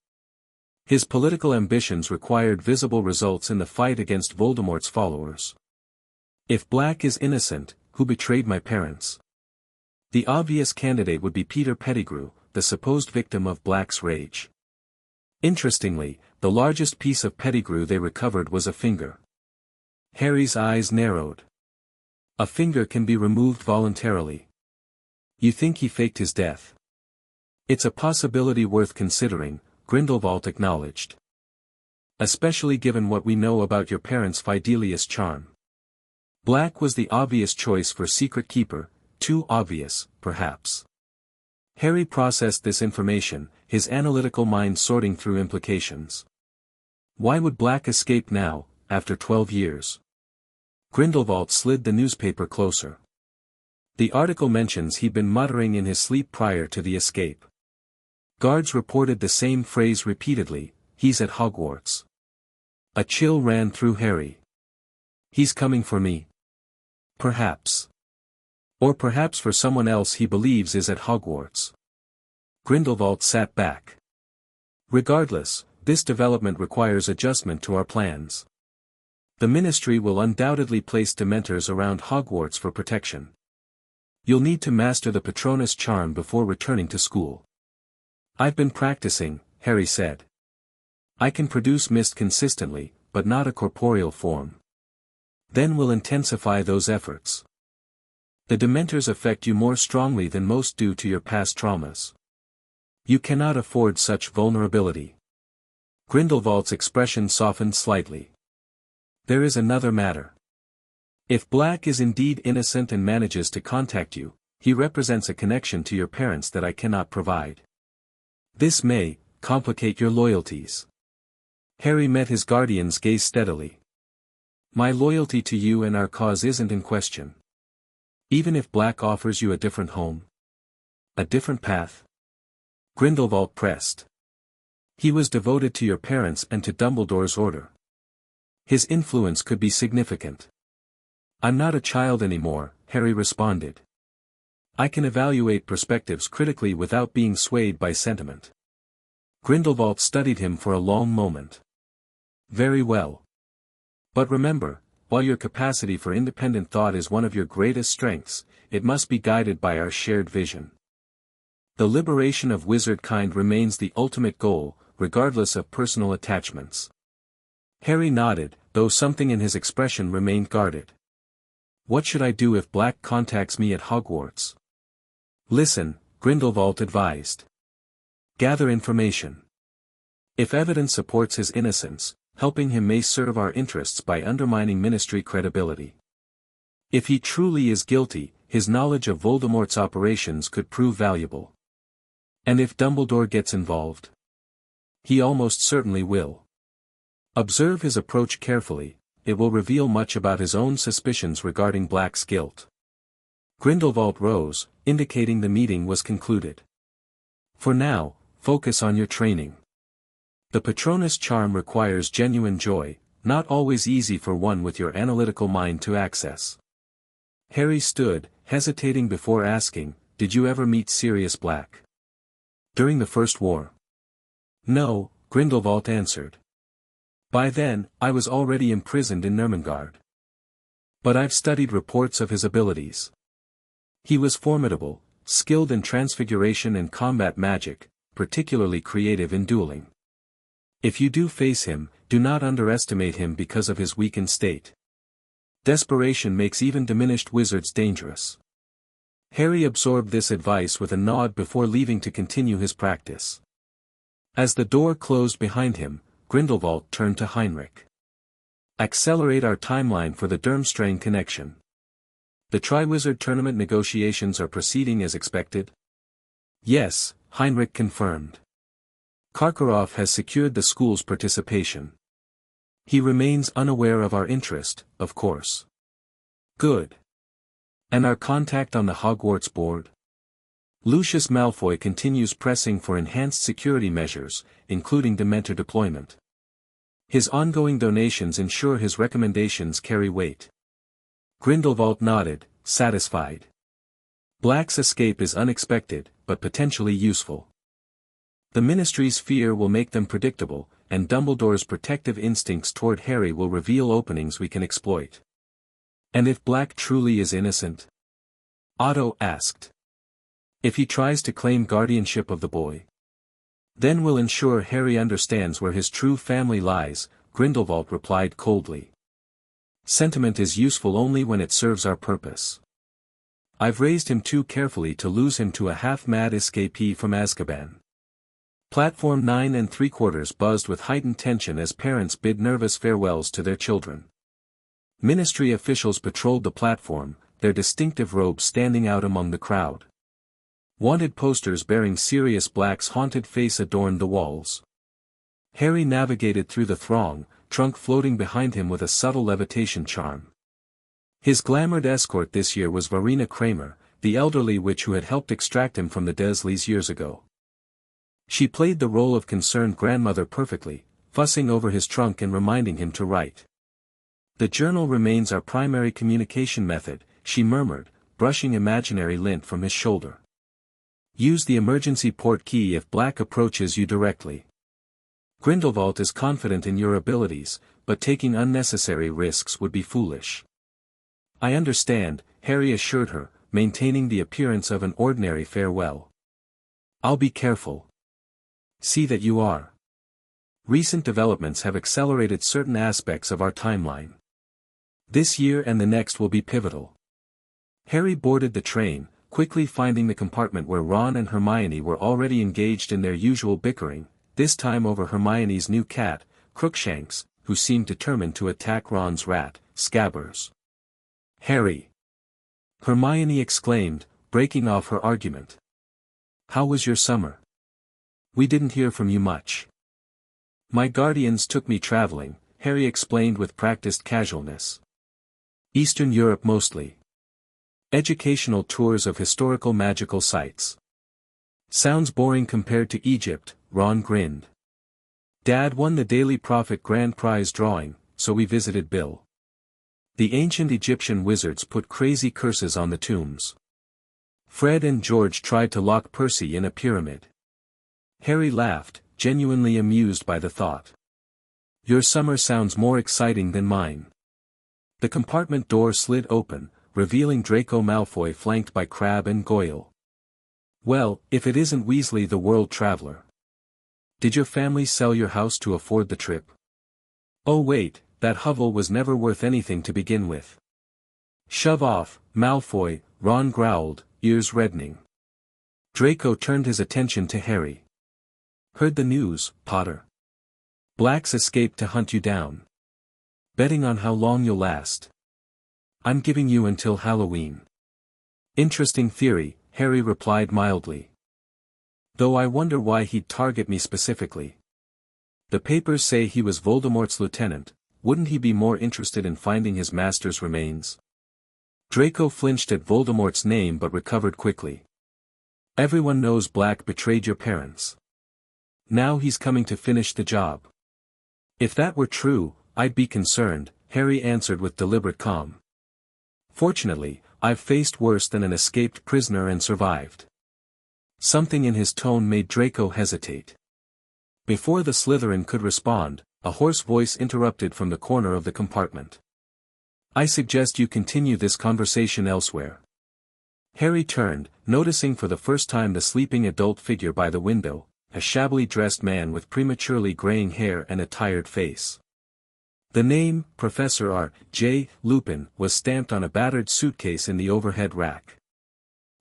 His political ambitions required visible results in the fight against Voldemort's followers. If Black is innocent, who betrayed my parents? The obvious candidate would be Peter Pettigrew, the supposed victim of Black's rage. Interestingly, the largest piece of Pettigrew they recovered was a finger. Harry's eyes narrowed. A finger can be removed voluntarily. You think he faked his death? It's a possibility worth considering, Grindelwald acknowledged. Especially given what we know about your parents' Fidelius charm. Black was the obvious choice for secret keeper, too obvious, perhaps. Harry processed this information, his analytical mind sorting through implications. Why would Black escape now, after 12 years? Grindelwald slid the newspaper closer. The article mentions he'd been muttering in his sleep prior to the escape. Guards reported the same phrase repeatedly, he's at Hogwarts. A chill ran through Harry. He's coming for me. Perhaps. Or perhaps for someone else he believes is at Hogwarts. Grindelwald sat back. Regardless, this development requires adjustment to our plans. The Ministry will undoubtedly place Dementors around Hogwarts for protection. You'll need to master the Patronus charm before returning to school. I've been practicing, Harry said. I can produce mist consistently, but not a corporeal form. Then we'll intensify those efforts. The Dementors affect you more strongly than most due to your past traumas. You cannot afford such vulnerability. Grindelwald's expression softened slightly. There is another matter. If Black is indeed innocent and manages to contact you, he represents a connection to your parents that I cannot provide. This may complicate your loyalties. Harry met his guardian's gaze steadily. My loyalty to you and our cause isn't in question. Even if Black offers you a different home. A different path. Grindelwald pressed. He was devoted to your parents and to Dumbledore's order. His influence could be significant. I'm not a child anymore, Harry responded. I can evaluate perspectives critically without being swayed by sentiment. Grindelwald studied him for a long moment. Very well. But remember, while your capacity for independent thought is one of your greatest strengths, it must be guided by our shared vision. The liberation of wizardkind remains the ultimate goal, regardless of personal attachments. Harry nodded, though something in his expression remained guarded. What should I do if Black contacts me at Hogwarts? Listen, Grindelwald advised. Gather information. If evidence supports his innocence, helping him may serve our interests by undermining Ministry credibility. If he truly is guilty, his knowledge of Voldemort's operations could prove valuable. And if Dumbledore gets involved? He almost certainly will. Observe his approach carefully, it will reveal much about his own suspicions regarding Black's guilt. Grindelwald rose, indicating the meeting was concluded. For now, focus on your training. The Patronus charm requires genuine joy, not always easy for one with your analytical mind to access. Harry stood, hesitating before asking, did you ever meet Sirius Black? During the First War? No, Grindelwald answered. By then, I was already imprisoned in Nurmengard. But I've studied reports of his abilities. He was formidable, skilled in transfiguration and combat magic, particularly creative in dueling. If you do face him, do not underestimate him because of his weakened state. Desperation makes even diminished wizards dangerous. Harry absorbed this advice with a nod before leaving to continue his practice. As the door closed behind him, Grindelwald turned to Heinrich. Accelerate our timeline for the Durmstrang connection. The Triwizard Tournament negotiations are proceeding as expected? Yes, Heinrich confirmed. Karkaroff has secured the school's participation. He remains unaware of our interest, of course. Good. And our contact on the Hogwarts board? Lucius Malfoy continues pressing for enhanced security measures, including Dementor deployment. His ongoing donations ensure his recommendations carry weight. Grindelwald nodded, satisfied. Black's escape is unexpected, but potentially useful. The Ministry's fear will make them predictable, and Dumbledore's protective instincts toward Harry will reveal openings we can exploit. And if Black truly is innocent? Otto asked. If he tries to claim guardianship of the boy? Then we'll ensure Harry understands where his true family lies, Grindelwald replied coldly. Sentiment is useful only when it serves our purpose. I've raised him too carefully to lose him to a half-mad escapee from Azkaban. Platform 9 3/4 buzzed with heightened tension as parents bid nervous farewells to their children. Ministry officials patrolled the platform, their distinctive robes standing out among the crowd. Wanted posters bearing Sirius Black's haunted face adorned the walls. Harry navigated through the throng, trunk floating behind him with a subtle levitation charm. His glamoured escort this year was Verena Kramer, the elderly witch who had helped extract him from the Dursleys years ago. She played the role of concerned grandmother perfectly, fussing over his trunk and reminding him to write. The journal remains our primary communication method, she murmured, brushing imaginary lint from his shoulder. Use the emergency port key if Black approaches you directly. Grindelwald is confident in your abilities, but taking unnecessary risks would be foolish. I understand, Harry assured her, maintaining the appearance of an ordinary farewell. I'll be careful. See that you are. Recent developments have accelerated certain aspects of our timeline. This year and the next will be pivotal. Harry boarded the train, quickly finding the compartment where Ron and Hermione were already engaged in their usual bickering, this time over Hermione's new cat, Crookshanks, who seemed determined to attack Ron's rat, Scabbers. Harry! Hermione exclaimed, breaking off her argument. How was your summer? We didn't hear from you much. My guardians took me traveling, Harry explained with practiced casualness. Eastern Europe mostly. Educational tours of historical magical sites. Sounds boring compared to Egypt, Ron grinned. Dad won the Daily Prophet Grand Prize drawing, so we visited Bill. The ancient Egyptian wizards put crazy curses on the tombs. Fred and George tried to lock Percy in a pyramid. Harry laughed, genuinely amused by the thought. Your summer sounds more exciting than mine. The compartment door slid open, revealing Draco Malfoy flanked by Crabbe and Goyle. Well, if it isn't Weasley the World Traveler. Did your family sell your house to afford the trip? Oh wait, that hovel was never worth anything to begin with. Shove off, Malfoy, Ron growled, ears reddening. Draco turned his attention to Harry. Heard the news, Potter? Black's escaped to hunt you down. Betting on how long you'll last. I'm giving you until Halloween. Interesting theory, Harry replied mildly. Though I wonder why he'd target me specifically. The papers say he was Voldemort's lieutenant, wouldn't he be more interested in finding his master's remains? Draco flinched at Voldemort's name but recovered quickly. Everyone knows Black betrayed your parents. Now he's coming to finish the job. If that were true, I'd be concerned, Harry answered with deliberate calm. Fortunately, I've faced worse than an escaped prisoner and survived. Something in his tone made Draco hesitate. Before the Slytherin could respond, a hoarse voice interrupted from the corner of the compartment. I suggest you continue this conversation elsewhere. Harry turned, noticing for the first time the sleeping adult figure by the window, a shabbily dressed man with prematurely graying hair and a tired face. The name, Professor R. J. Lupin, was stamped on a battered suitcase in the overhead rack.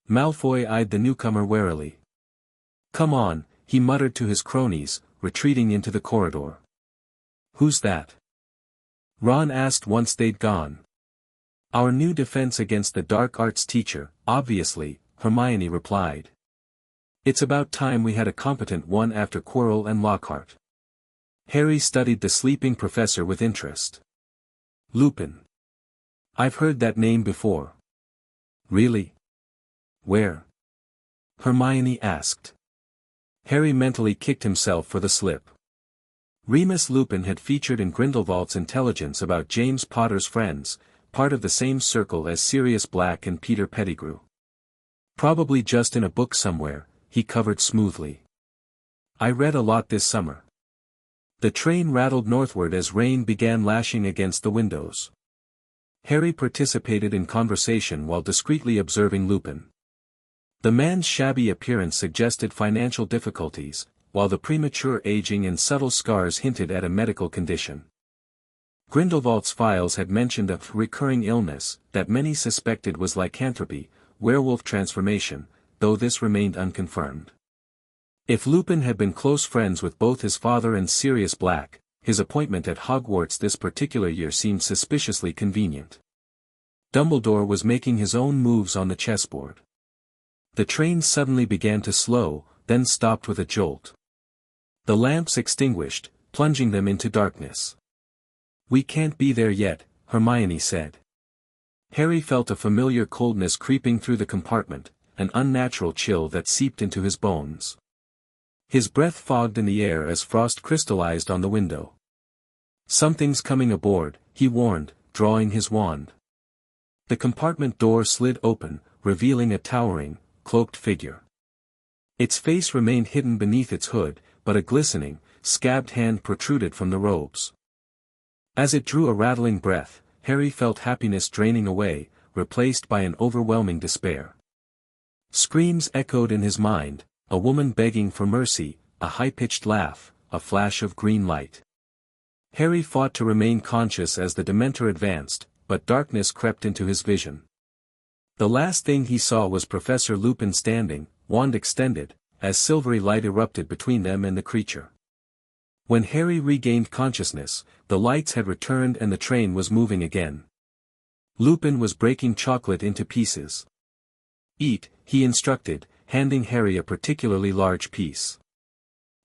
Malfoy eyed the newcomer warily. Come on, he muttered to his cronies, retreating into the corridor. Who's that? Ron asked once they'd gone. Our new defense against the dark arts teacher, obviously, Hermione replied. It's about time we had a competent one after Quirrell and Lockhart. Harry studied the sleeping professor with interest. Lupin. I've heard that name before. Really? Where? Hermione asked. Harry mentally kicked himself for the slip. Remus Lupin had featured in Grindelwald's intelligence about James Potter's friends, part of the same circle as Sirius Black and Peter Pettigrew. Probably just in a book somewhere, he covered smoothly. I read a lot this summer. The train rattled northward as rain began lashing against the windows. Harry participated in conversation while discreetly observing Lupin. The man's shabby appearance suggested financial difficulties, while the premature aging and subtle scars hinted at a medical condition. Grindelwald's files had mentioned a recurring illness that many suspected was lycanthropy, werewolf transformation, though this remained unconfirmed. If Lupin had been close friends with both his father and Sirius Black, his appointment at Hogwarts this particular year seemed suspiciously convenient. Dumbledore was making his own moves on the chessboard. The train suddenly began to slow, then stopped with a jolt. The lamps extinguished, plunging them into darkness. We can't be there yet, Hermione said. Harry felt a familiar coldness creeping through the compartment, an unnatural chill that seeped into his bones. His breath fogged in the air as frost crystallized on the window. Something's coming aboard, he warned, drawing his wand. The compartment door slid open, revealing a towering, cloaked figure. Its face remained hidden beneath its hood, but a glistening, scabbed hand protruded from the robes. As it drew a rattling breath, Harry felt happiness draining away, replaced by an overwhelming despair. Screams echoed in his mind, a woman begging for mercy, a high-pitched laugh, a flash of green light. Harry fought to remain conscious as the Dementor advanced, but darkness crept into his vision. The last thing he saw was Professor Lupin standing, wand extended, as silvery light erupted between them and the creature. When Harry regained consciousness, the lights had returned and the train was moving again. Lupin was breaking chocolate into pieces. Eat, he instructed, handing Harry a particularly large piece.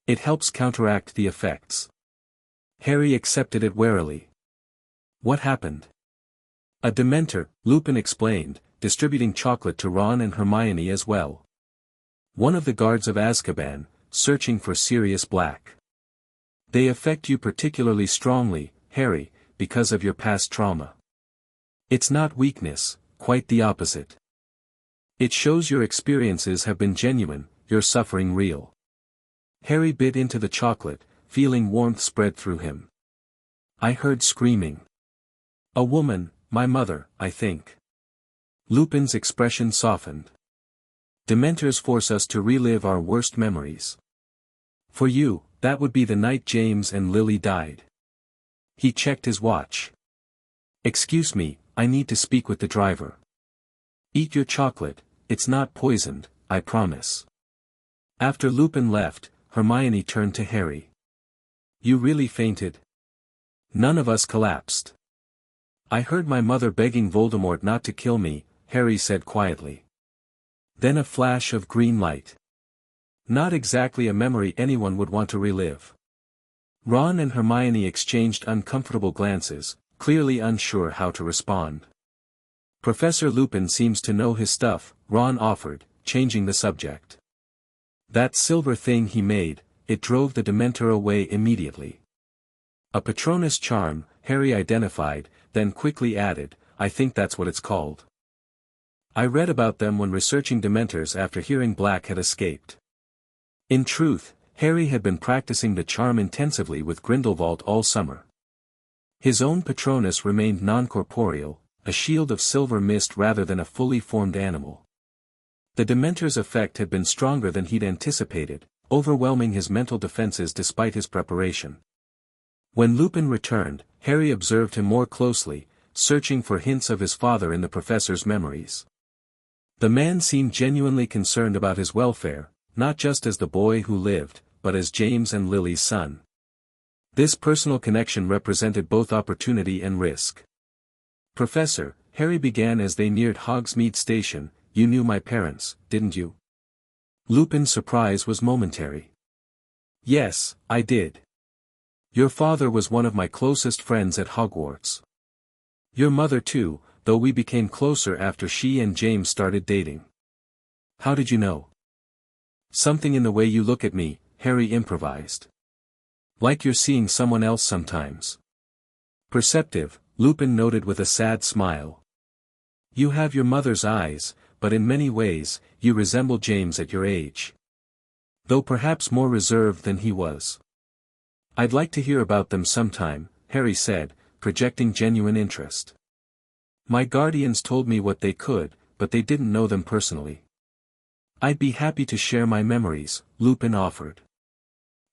It helps counteract the effects. Harry accepted it warily. What happened? A Dementor, Lupin explained, distributing chocolate to Ron and Hermione as well. One of the guards of Azkaban, searching for Sirius Black. They affect you particularly strongly, Harry, because of your past trauma. It's not weakness, quite the opposite. It shows your experiences have been genuine, your suffering real. Harry bit into the chocolate, feeling warmth spread through him. I heard screaming. A woman, my mother, I think. Lupin's expression softened. Dementors force us to relive our worst memories. For you, that would be the night James and Lily died. He checked his watch. Excuse me, I need to speak with the driver. Eat your chocolate, it's not poisoned, I promise. After Lupin left, Hermione turned to Harry. You really fainted? None of us collapsed. I heard my mother begging Voldemort not to kill me, Harry said quietly. Then a flash of green light. Not exactly a memory anyone would want to relive. Ron and Hermione exchanged uncomfortable glances, clearly unsure how to respond. Professor Lupin seems to know his stuff, Ron offered, changing the subject. That silver thing he made, it drove the Dementor away immediately. A Patronus charm, Harry identified, then quickly added, I think that's what it's called. I read about them when researching Dementors after hearing Black had escaped. In truth, Harry had been practicing the charm intensively with Grindelwald all summer. His own Patronus remained non-corporeal, a shield of silver mist rather than a fully formed animal. The Dementor's effect had been stronger than he'd anticipated, overwhelming his mental defenses despite his preparation. When Lupin returned, Harry observed him more closely, searching for hints of his father in the professor's memories. The man seemed genuinely concerned about his welfare, not just as the boy who lived, but as James and Lily's son. This personal connection represented both opportunity and risk. Professor, Harry began as they neared Hogsmeade Station, you knew my parents, didn't you? Lupin's surprise was momentary. Yes, I did. Your father was one of my closest friends at Hogwarts. Your mother too, though we became closer after she and James started dating. How did you know? Something in the way you look at me, Harry improvised. Like you're seeing someone else sometimes. Perceptive, Lupin noted with a sad smile. You have your mother's eyes, but in many ways, you resemble James at your age. Though perhaps more reserved than he was. I'd like to hear about them sometime, Harry said, projecting genuine interest. My guardians told me what they could, but they didn't know them personally. I'd be happy to share my memories, Lupin offered.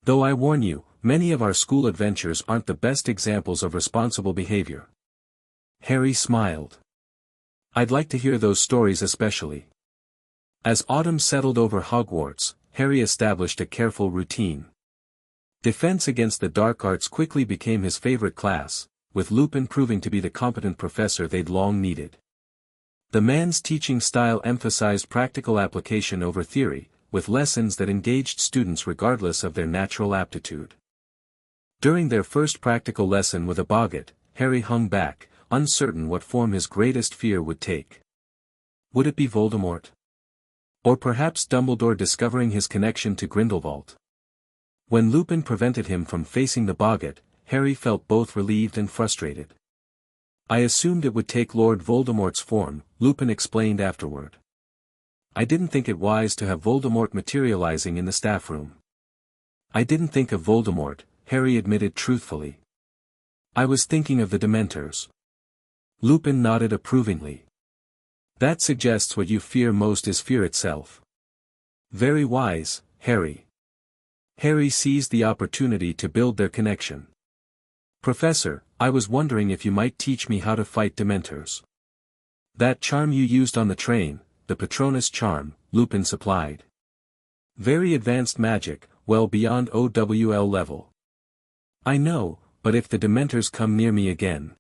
Though I warn you, many of our school adventures aren't the best examples of responsible behavior. Harry smiled. I'd like to hear those stories especially. As autumn settled over Hogwarts, Harry established a careful routine. Defense against the dark arts quickly became his favorite class, with Lupin proving to be the competent professor they'd long needed. The man's teaching style emphasized practical application over theory, with lessons that engaged students regardless of their natural aptitude. During their first practical lesson with a boggart, Harry hung back, uncertain what form his greatest fear would take. Would it be Voldemort? Or perhaps Dumbledore discovering his connection to Grindelwald? When Lupin prevented him from facing the boggart, Harry felt both relieved and frustrated. I assumed it would take Lord Voldemort's form, Lupin explained afterward. I didn't think it wise to have Voldemort materializing in the staff room. I didn't think of Voldemort, Harry admitted truthfully. I was thinking of the Dementors. Lupin nodded approvingly. That suggests what you fear most is fear itself. Very wise, Harry. Harry seized the opportunity to build their connection. Professor, I was wondering if you might teach me how to fight Dementors. That charm you used on the train, the Patronus charm, Lupin supplied. Very advanced magic, well beyond OWL level. I know, but if the Dementors come near me again.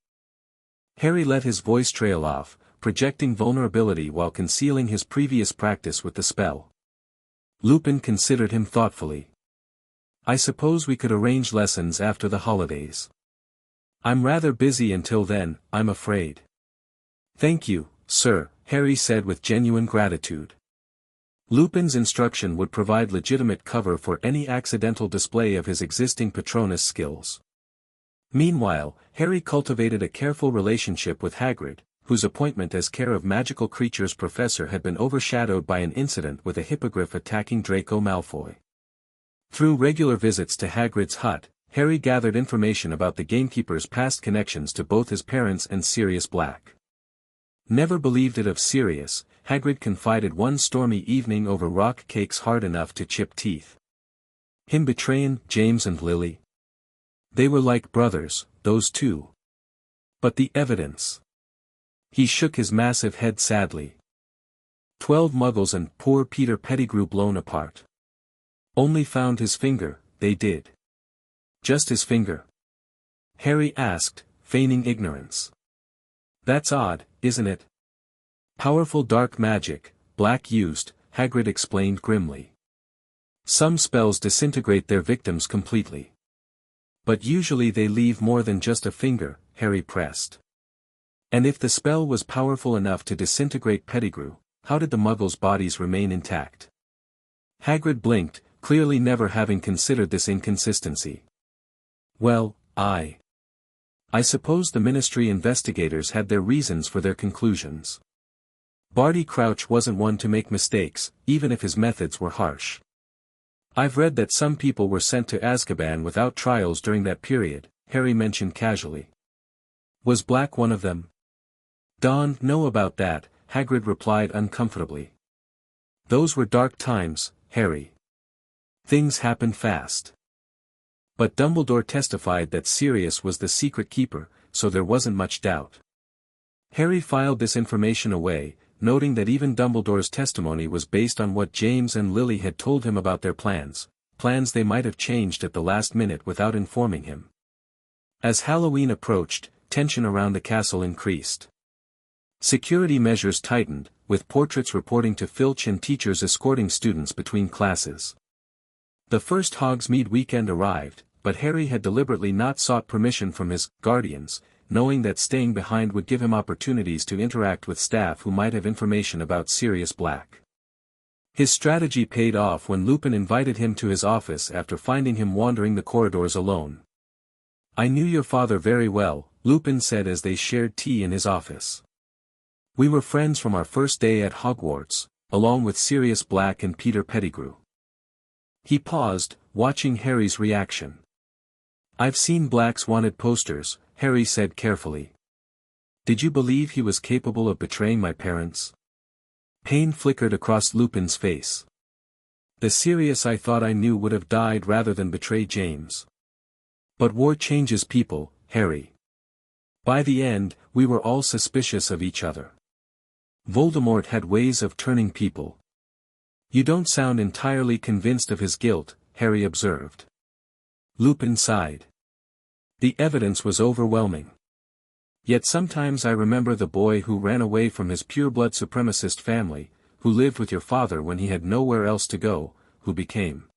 Harry let his voice trail off, projecting vulnerability while concealing his previous practice with the spell. Lupin considered him thoughtfully. I suppose we could arrange lessons after the holidays. I'm rather busy until then, I'm afraid. Thank you, sir, Harry said with genuine gratitude. Lupin's instruction would provide legitimate cover for any accidental display of his existing Patronus skills. Meanwhile, Harry cultivated a careful relationship with Hagrid, whose appointment as Care of Magical Creatures professor had been overshadowed by an incident with a hippogriff attacking Draco Malfoy. Through regular visits to Hagrid's hut, Harry gathered information about the gamekeeper's past connections to both his parents and Sirius Black. Never believed it of Sirius, Hagrid confided one stormy evening over rock cakes hard enough to chip teeth. Him betrayin' James and Lily? They were like brothers, those two. But the evidence. He shook his massive head sadly. 12 Muggles and poor Peter Pettigrew blown apart. Only found his finger, they did. Just his finger? Harry asked, feigning ignorance. That's odd, isn't it? Powerful dark magic, Black used, Hagrid explained grimly. Some spells disintegrate their victims completely. But usually they leave more than just a finger, Harry pressed. And if the spell was powerful enough to disintegrate Pettigrew, how did the Muggles' bodies remain intact? Hagrid blinked, clearly never having considered this inconsistency. Well, I suppose the Ministry investigators had their reasons for their conclusions. Barty Crouch wasn't one to make mistakes, even if his methods were harsh. I've read that some people were sent to Azkaban without trials during that period, Harry mentioned casually. Was Black one of them? Don't know about that, Hagrid replied uncomfortably. Those were dark times, Harry. Things happened fast. But Dumbledore testified that Sirius was the secret keeper, so there wasn't much doubt. Harry filed this information away, noting that even Dumbledore's testimony was based on what James and Lily had told him about their plans they might have changed at the last minute without informing him. As Halloween approached, tension around the castle increased. Security measures tightened, with portraits reporting to Filch and teachers escorting students between classes. The first Hogsmeade weekend arrived, but Harry had deliberately not sought permission from his guardians, knowing that staying behind would give him opportunities to interact with staff who might have information about Sirius Black. His strategy paid off when Lupin invited him to his office after finding him wandering the corridors alone. "I knew your father very well," Lupin said as they shared tea in his office. "We were friends from our first day at Hogwarts, along with Sirius Black and Peter Pettigrew." He paused, watching Harry's reaction. "I've seen Black's wanted posters," Harry said carefully. "Did you believe he was capable of betraying my parents?" Pain flickered across Lupin's face. "The Sirius I thought I knew would have died rather than betray James. But war changes people, Harry. By the end, we were all suspicious of each other. Voldemort had ways of turning people." "You don't sound entirely convinced of his guilt," Harry observed. Lupin sighed. "The evidence was overwhelming. Yet sometimes I remember the boy who ran away from his pureblood supremacist family, who lived with your father when he had nowhere else to go, who became—"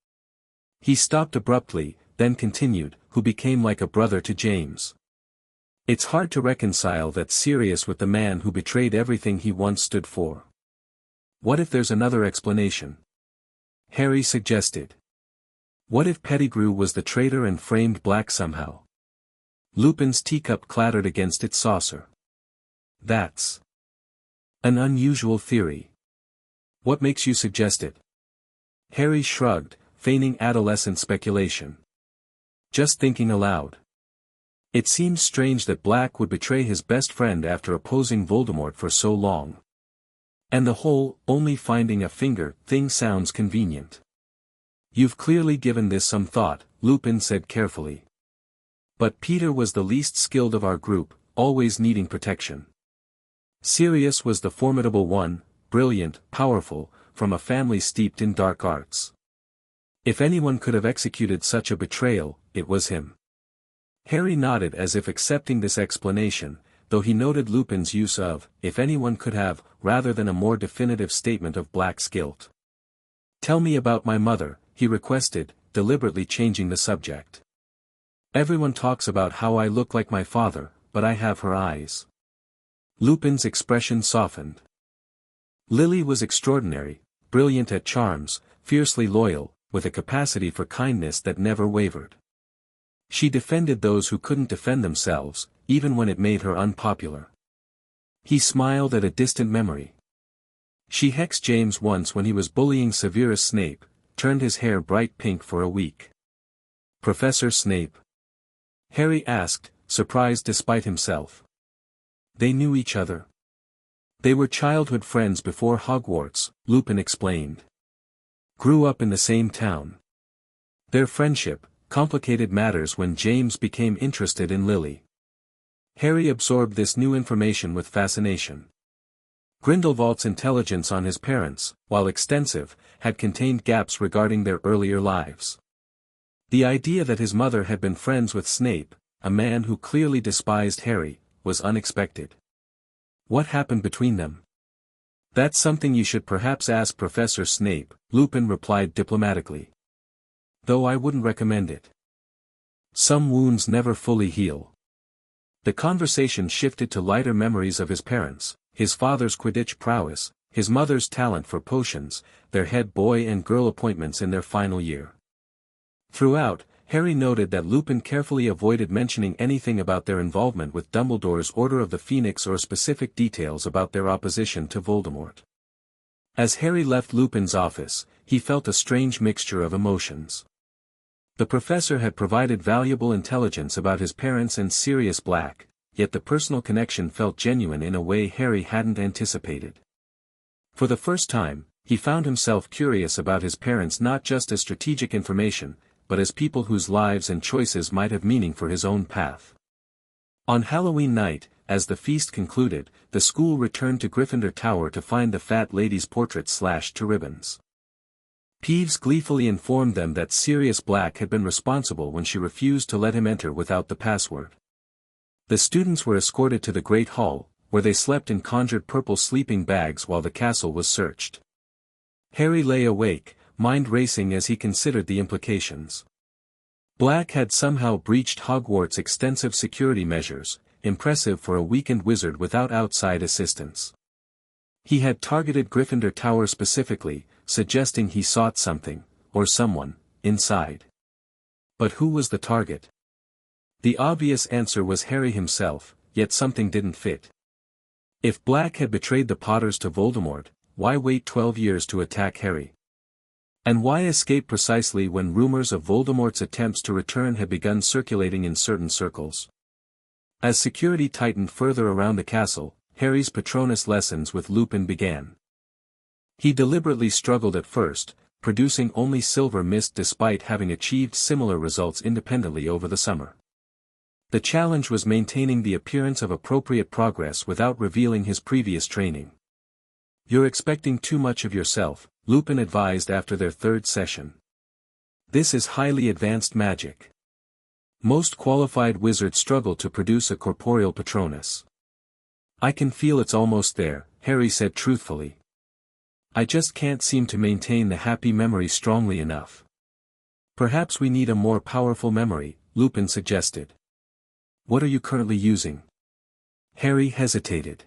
He stopped abruptly, then continued, "who became like a brother to James. It's hard to reconcile that Sirius with the man who betrayed everything he once stood for. What if there's another explanation?" Harry suggested. "What if Pettigrew was the traitor and framed Black somehow?" Lupin's teacup clattered against its saucer. "That's an unusual theory. What makes you suggest it?" Harry shrugged, feigning adolescent speculation. "Just thinking aloud. It seems strange that Black would betray his best friend after opposing Voldemort for so long. And the whole, only finding a finger, thing sounds convenient." "You've clearly given this some thought," Lupin said carefully. "But Peter was the least skilled of our group, always needing protection. Sirius was the formidable one, brilliant, powerful, from a family steeped in dark arts. If anyone could have executed such a betrayal, it was him." Harry nodded as if accepting this explanation, though he noted Lupin's use of, "if anyone could have," rather than a more definitive statement of Black's guilt. "Tell me about my mother," he requested, deliberately changing the subject. "Everyone talks about how I look like my father, but I have her eyes." Lupin's expression softened. "Lily was extraordinary, brilliant at charms, fiercely loyal, with a capacity for kindness that never wavered. She defended those who couldn't defend themselves, even when it made her unpopular." He smiled at a distant memory. "She hexed James once when he was bullying Severus Snape, turned his hair bright pink for a week." "Professor Snape?" Harry asked, surprised despite himself. "They knew each other. They were childhood friends before Hogwarts," Lupin explained. "Grew up in the same town. Their friendship complicated matters when James became interested in Lily." Harry absorbed this new information with fascination. Grindelwald's intelligence on his parents, while extensive, had contained gaps regarding their earlier lives. The idea that his mother had been friends with Snape, a man who clearly despised Harry, was unexpected. What happened between them? "That's something you should perhaps ask Professor Snape," Lupin replied diplomatically. "Though I wouldn't recommend it. Some wounds never fully heal." The conversation shifted to lighter memories of his parents, his father's Quidditch prowess, his mother's talent for potions, their head boy and girl appointments in their final year. Throughout, Harry noted that Lupin carefully avoided mentioning anything about their involvement with Dumbledore's Order of the Phoenix or specific details about their opposition to Voldemort. As Harry left Lupin's office, he felt a strange mixture of emotions. The professor had provided valuable intelligence about his parents and Sirius Black, yet the personal connection felt genuine in a way Harry hadn't anticipated. For the first time, he found himself curious about his parents not just as strategic information, but as people whose lives and choices might have meaning for his own path. On Halloween night, as the feast concluded, the school returned to Gryffindor Tower to find the fat lady's portrait slashed to ribbons. Peeves gleefully informed them that Sirius Black had been responsible when she refused to let him enter without the password. The students were escorted to the Great Hall, where they slept in conjured purple sleeping bags while the castle was searched. Harry lay awake, mind racing as he considered the implications. Black had somehow breached Hogwarts' extensive security measures, impressive for a weakened wizard without outside assistance. He had targeted Gryffindor Tower specifically, suggesting he sought something, or someone, inside. But who was the target? The obvious answer was Harry himself, yet something didn't fit. If Black had betrayed the Potters to Voldemort, why wait 12 years to attack Harry? And why escape precisely when rumors of Voldemort's attempts to return had begun circulating in certain circles? As security tightened further around the castle, Harry's Patronus lessons with Lupin began. He deliberately struggled at first, producing only silver mist despite having achieved similar results independently over the summer. The challenge was maintaining the appearance of appropriate progress without revealing his previous training. "You're expecting too much of yourself," Lupin advised after their third session. "This is highly advanced magic. Most qualified wizards struggle to produce a corporeal Patronus." "I can feel it's almost there," Harry said truthfully. "I just can't seem to maintain the happy memory strongly enough." "Perhaps we need a more powerful memory," Lupin suggested. "What are you currently using?" Harry hesitated.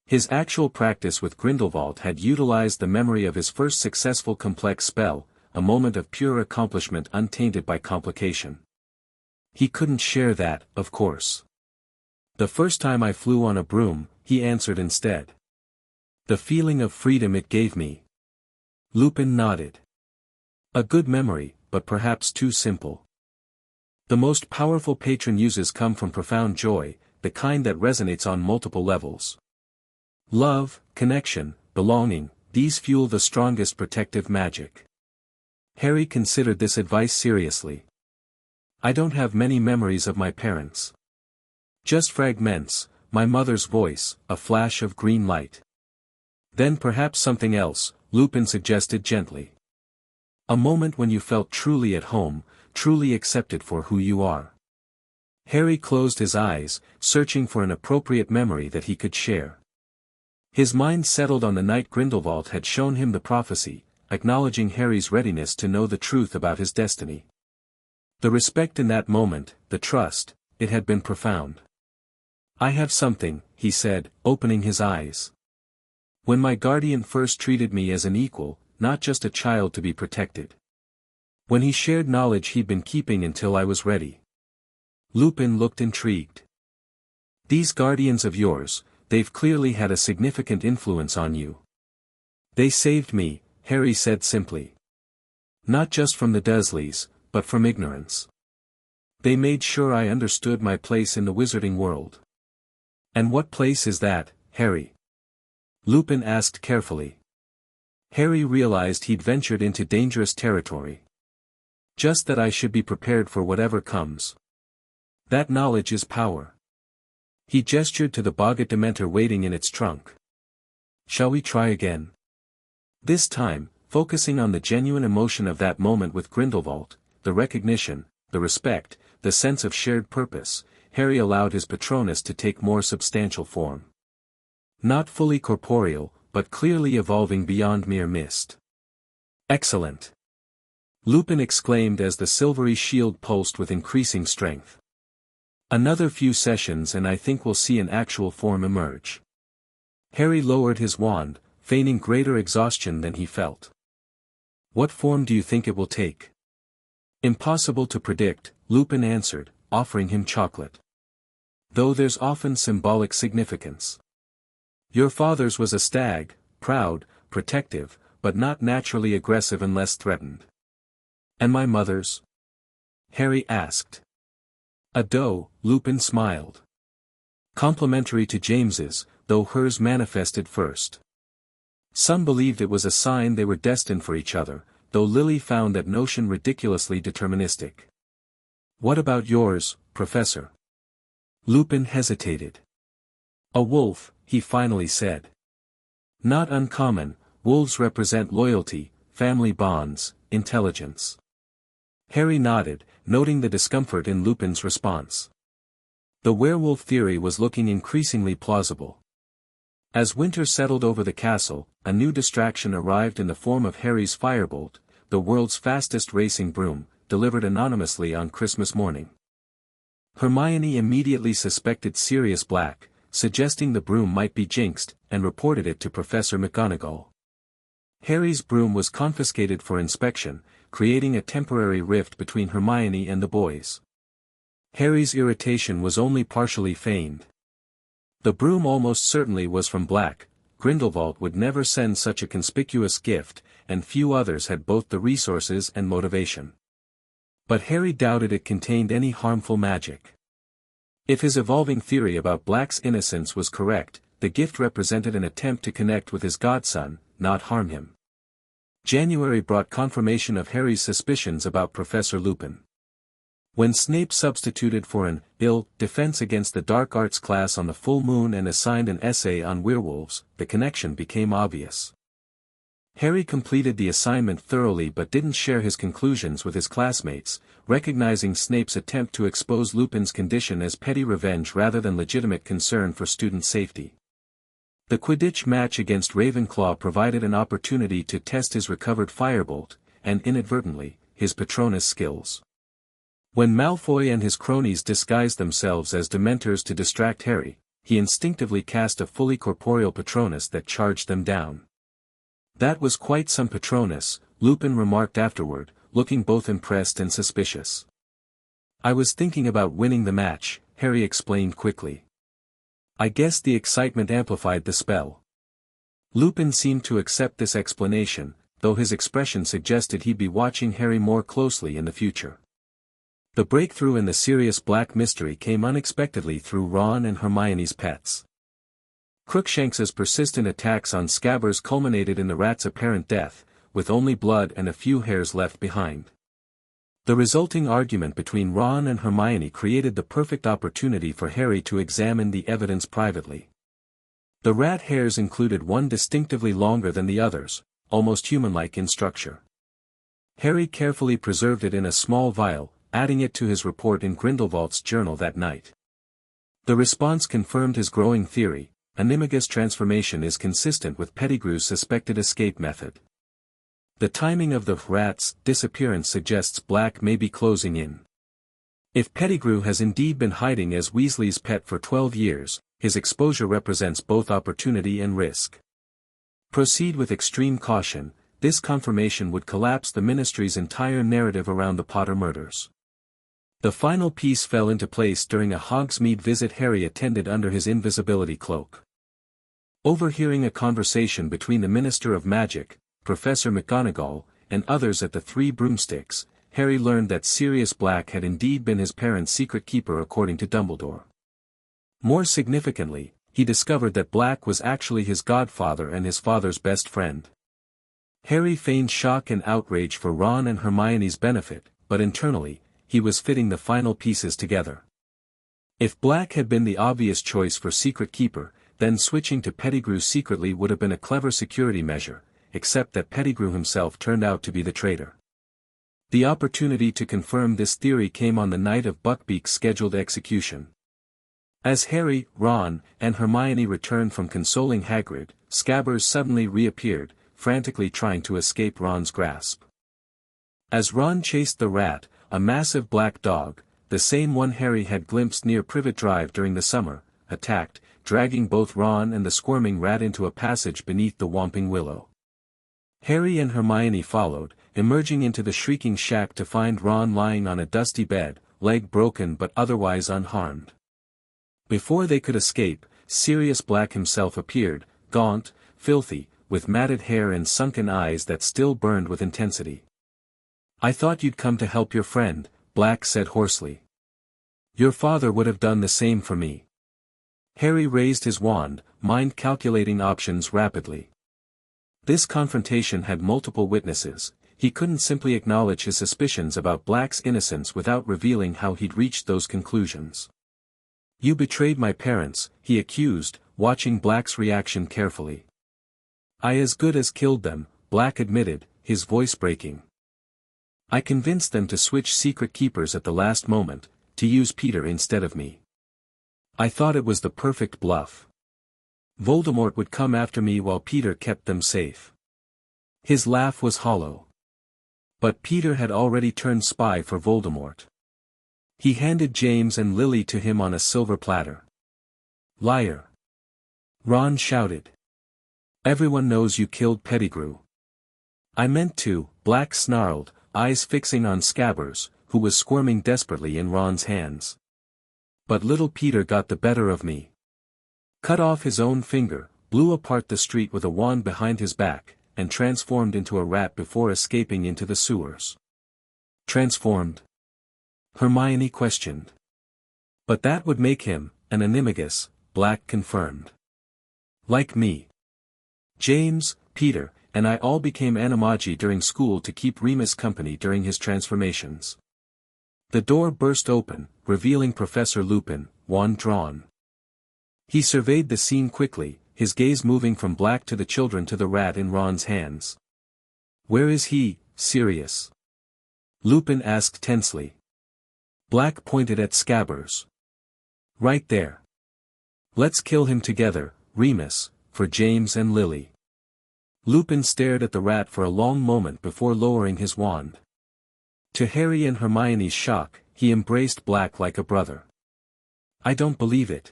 His actual practice with Grindelwald had utilized the memory of his first successful complex spell, a moment of pure accomplishment untainted by complication. He couldn't share that, of course. "The first time I flew on a broom," he answered instead. "The feeling of freedom it gave me." Lupin nodded. "A good memory, but perhaps too simple. The most powerful patron uses come from profound joy, the kind that resonates on multiple levels. Love, connection, belonging, these fuel the strongest protective magic." Harry considered this advice seriously. "I don't have many memories of my parents. Just fragments, my mother's voice, a flash of green light." "Then perhaps something else," Lupin suggested gently. "A moment when you felt truly at home, truly accepted for who you are." Harry closed his eyes, searching for an appropriate memory that he could share. His mind settled on the night Grindelwald had shown him the prophecy, acknowledging Harry's readiness to know the truth about his destiny. The respect in that moment, the trust, it had been profound. "I have something," he said, opening his eyes. "When my guardian first treated me as an equal, not just a child to be protected. When he shared knowledge he'd been keeping until I was ready." Lupin looked intrigued. "These guardians of yours, they've clearly had a significant influence on you." "They saved me," Harry said simply. "Not just from the Dursleys, but from ignorance. They made sure I understood my place in the wizarding world." "And what place is that, Harry?" Lupin asked carefully. Harry realized he'd ventured into dangerous territory. "Just that I should be prepared for whatever comes. That knowledge is power." He gestured to the Boggart Dementor waiting in its trunk. "Shall we try again?" This time, focusing on the genuine emotion of that moment with Grindelwald, the recognition, the respect, the sense of shared purpose, Harry allowed his Patronus to take more substantial form. Not fully corporeal, but clearly evolving beyond mere mist. "Excellent!" Lupin exclaimed as the silvery shield pulsed with increasing strength. "Another few sessions and I think we'll see an actual form emerge." Harry lowered his wand, feigning greater exhaustion than he felt. "What form do you think it will take?" "Impossible to predict," Lupin answered, offering him chocolate. "Though there's often symbolic significance. Your father's was a stag, proud, protective, but not naturally aggressive unless threatened." "And my mother's?" Harry asked. "A doe," Lupin smiled. "Complementary to James's, though hers manifested first. Some believed it was a sign they were destined for each other, though Lily found that notion ridiculously deterministic." "What about yours, Professor?" Lupin hesitated. "A wolf," he finally said. "Not uncommon, wolves represent loyalty, family bonds, intelligence." Harry nodded, noting the discomfort in Lupin's response. The werewolf theory was looking increasingly plausible. As winter settled over the castle, a new distraction arrived in the form of Harry's firebolt, the world's fastest racing broom, delivered anonymously on Christmas morning. Hermione immediately suspected Sirius Black, suggesting the broom might be jinxed, and reported it to Professor McGonagall. Harry's broom was confiscated for inspection, creating a temporary rift between Hermione and the boys. Harry's irritation was only partially feigned. The broom almost certainly was from Black. Grindelwald would never send such a conspicuous gift, and few others had both the resources and motivation. But Harry doubted it contained any harmful magic. If his evolving theory about Black's innocence was correct, the gift represented an attempt to connect with his godson, not harm him. January brought confirmation of Harry's suspicions about Professor Lupin. When Snape substituted for an ill defense against the dark arts class on the full moon and assigned an essay on werewolves, the connection became obvious. Harry completed the assignment thoroughly but didn't share his conclusions with his classmates, recognizing Snape's attempt to expose Lupin's condition as petty revenge rather than legitimate concern for student safety. The Quidditch match against Ravenclaw provided an opportunity to test his recovered firebolt, and inadvertently, his Patronus skills. When Malfoy and his cronies disguised themselves as Dementors to distract Harry, he instinctively cast a fully corporeal Patronus that charged them down. That was quite some Patronus, Lupin remarked afterward, looking both impressed and suspicious. I was thinking about winning the match, Harry explained quickly. I guess the excitement amplified the spell. Lupin seemed to accept this explanation, though his expression suggested he'd be watching Harry more closely in the future. The breakthrough in the Sirius Black mystery came unexpectedly through Ron and Hermione's pets. Crookshanks's persistent attacks on Scabbers culminated in the rat's apparent death, with only blood and a few hairs left behind. The resulting argument between Ron and Hermione created the perfect opportunity for Harry to examine the evidence privately. The rat hairs included one distinctively longer than the others, almost human-like in structure. Harry carefully preserved it in a small vial, adding it to his report in Grindelwald's journal that night. The response confirmed his growing theory: Animagus transformation is consistent with Pettigrew's suspected escape method. The timing of the rat's disappearance suggests Black may be closing in. If Pettigrew has indeed been hiding as Weasley's pet for 12 years, his exposure represents both opportunity and risk. Proceed with extreme caution. This confirmation would collapse the Ministry's entire narrative around the Potter murders. The final piece fell into place during a Hogsmeade visit Harry attended under his invisibility cloak. Overhearing a conversation between the Minister of Magic, Professor McGonagall, and others at the Three Broomsticks, Harry learned that Sirius Black had indeed been his parents' secret keeper according to Dumbledore. More significantly, he discovered that Black was actually his godfather and his father's best friend. Harry feigned shock and outrage for Ron and Hermione's benefit, but internally, he was fitting the final pieces together. If Black had been the obvious choice for secret keeper, then switching to Pettigrew secretly would have been a clever security measure, except that Pettigrew himself turned out to be the traitor. The opportunity to confirm this theory came on the night of Buckbeak's scheduled execution. As Harry, Ron, and Hermione returned from consoling Hagrid, Scabbers suddenly reappeared, frantically trying to escape Ron's grasp. As Ron chased the rat, a massive black dog, the same one Harry had glimpsed near Privet Drive during the summer, attacked, dragging both Ron and the squirming rat into a passage beneath the Whomping Willow. Harry and Hermione followed, emerging into the shrieking shack to find Ron lying on a dusty bed, leg broken but otherwise unharmed. Before they could escape, Sirius Black himself appeared, gaunt, filthy, with matted hair and sunken eyes that still burned with intensity. "I thought you'd come to help your friend," Black said hoarsely. "Your father would have done the same for me." Harry raised his wand, mind-calculating options rapidly. This confrontation had multiple witnesses. He couldn't simply acknowledge his suspicions about Black's innocence without revealing how he'd reached those conclusions. "You betrayed my parents," he accused, watching Black's reaction carefully. "I as good as killed them," Black admitted, his voice breaking. "I convinced them to switch secret keepers at the last moment, to use Peter instead of me. I thought it was the perfect bluff. Voldemort would come after me while Peter kept them safe." His laugh was hollow. But Peter had already turned spy for Voldemort. He handed James and Lily to him on a silver platter. Liar! Ron shouted. Everyone knows you killed Pettigrew. I meant to, Black snarled, eyes fixing on Scabbers, who was squirming desperately in Ron's hands. But little Peter got the better of me. Cut off his own finger, blew apart the street with a wand behind his back, and transformed into a rat before escaping into the sewers. Transformed? Hermione questioned. But that would make him an animagus, Black confirmed. Like me. James, Peter, and I all became animagi during school to keep Remus company during his transformations. The door burst open, revealing Professor Lupin, wand drawn. He surveyed the scene quickly, his gaze moving from Black to the children to the rat in Ron's hands. Where is he, Sirius? Lupin asked tensely. Black pointed at Scabbers. Right there. Let's kill him together, Remus, for James and Lily. Lupin stared at the rat for a long moment before lowering his wand. To Harry and Hermione's shock, he embraced Black like a brother. I don't believe it.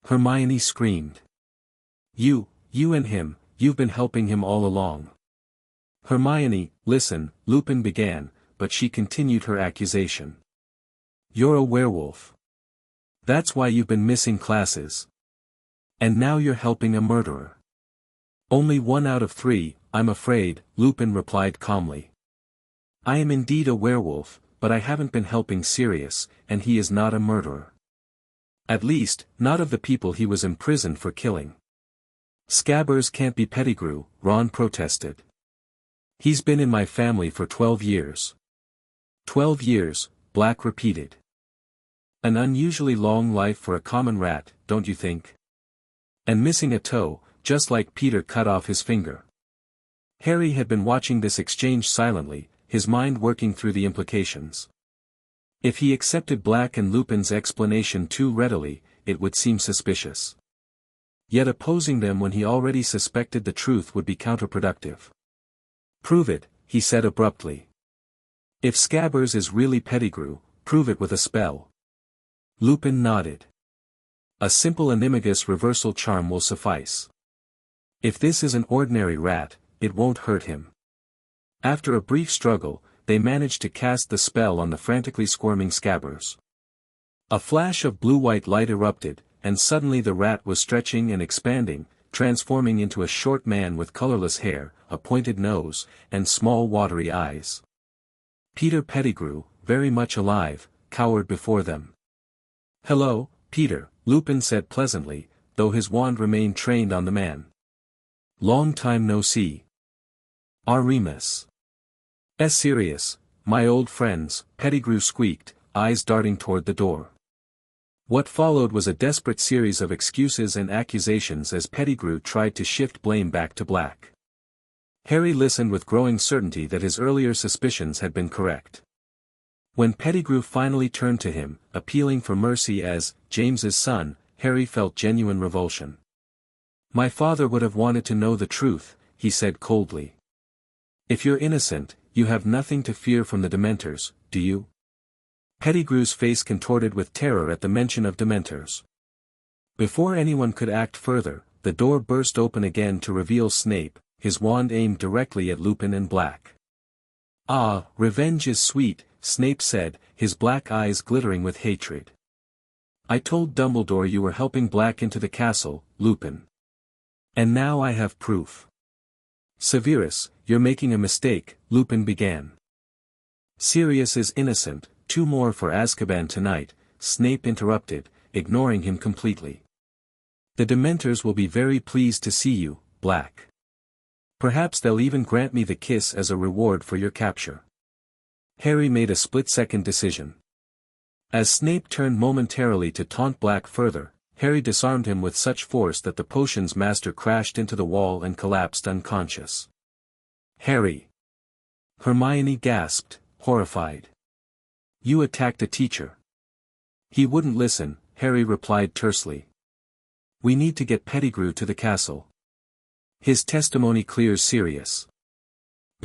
Hermione screamed. You and him, you've been helping him all along. Hermione, listen, Lupin began, but she continued her accusation. You're a werewolf. That's why you've been missing classes. And now you're helping a murderer. Only 1 out of 3, I'm afraid, Lupin replied calmly. I am indeed a werewolf, but I haven't been helping Sirius, and he is not a murderer. At least, not of the people he was imprisoned for killing. Scabbers can't be Pettigrew, Ron protested. He's been in my family for 12 years. 12 years, Black repeated. An unusually long life for a common rat, don't you think? And missing a toe, just like Peter cut off his finger. Harry had been watching this exchange silently, his mind working through the implications. If he accepted Black and Lupin's explanation too readily, it would seem suspicious. Yet opposing them when he already suspected the truth would be counterproductive. Prove it, he said abruptly. If Scabbers is really Pettigrew, prove it with a spell. Lupin nodded. A simple animagus reversal charm will suffice. If this is an ordinary rat, it won't hurt him. After a brief struggle, they managed to cast the spell on the frantically squirming Scabbers. A flash of blue-white light erupted, and suddenly the rat was stretching and expanding, transforming into a short man with colorless hair, a pointed nose, and small watery eyes. Peter Pettigrew, very much alive, cowered before them. Hello, Peter, Lupin said pleasantly, though his wand remained trained on the man. Long time no see. Remus. Sirius, my old friends, Pettigrew squeaked, eyes darting toward the door. What followed was a desperate series of excuses and accusations as Pettigrew tried to shift blame back to Black. Harry listened with growing certainty that his earlier suspicions had been correct. When Pettigrew finally turned to him, appealing for mercy as James's son, Harry felt genuine revulsion. My father would have wanted to know the truth, he said coldly. If you're innocent, you have nothing to fear from the Dementors, do you? Pettigrew's face contorted with terror at the mention of Dementors. Before anyone could act further, the door burst open again to reveal Snape, his wand aimed directly at Lupin and Black. Ah, revenge is sweet, Snape said, his black eyes glittering with hatred. I told Dumbledore you were helping Black into the castle, Lupin. And now I have proof. Severus, you're making a mistake, Lupin began. Sirius is innocent, 2 more for Azkaban tonight, Snape interrupted, ignoring him completely. The Dementors will be very pleased to see you, Black. Perhaps they'll even grant me the kiss as a reward for your capture. Harry made a split-second decision. As Snape turned momentarily to taunt Black further, Harry disarmed him with such force that the potion's master crashed into the wall and collapsed unconscious. Harry! Hermione gasped, horrified. You attacked a teacher. He wouldn't listen, Harry replied tersely. We need to get Pettigrew to the castle. His testimony clears Sirius.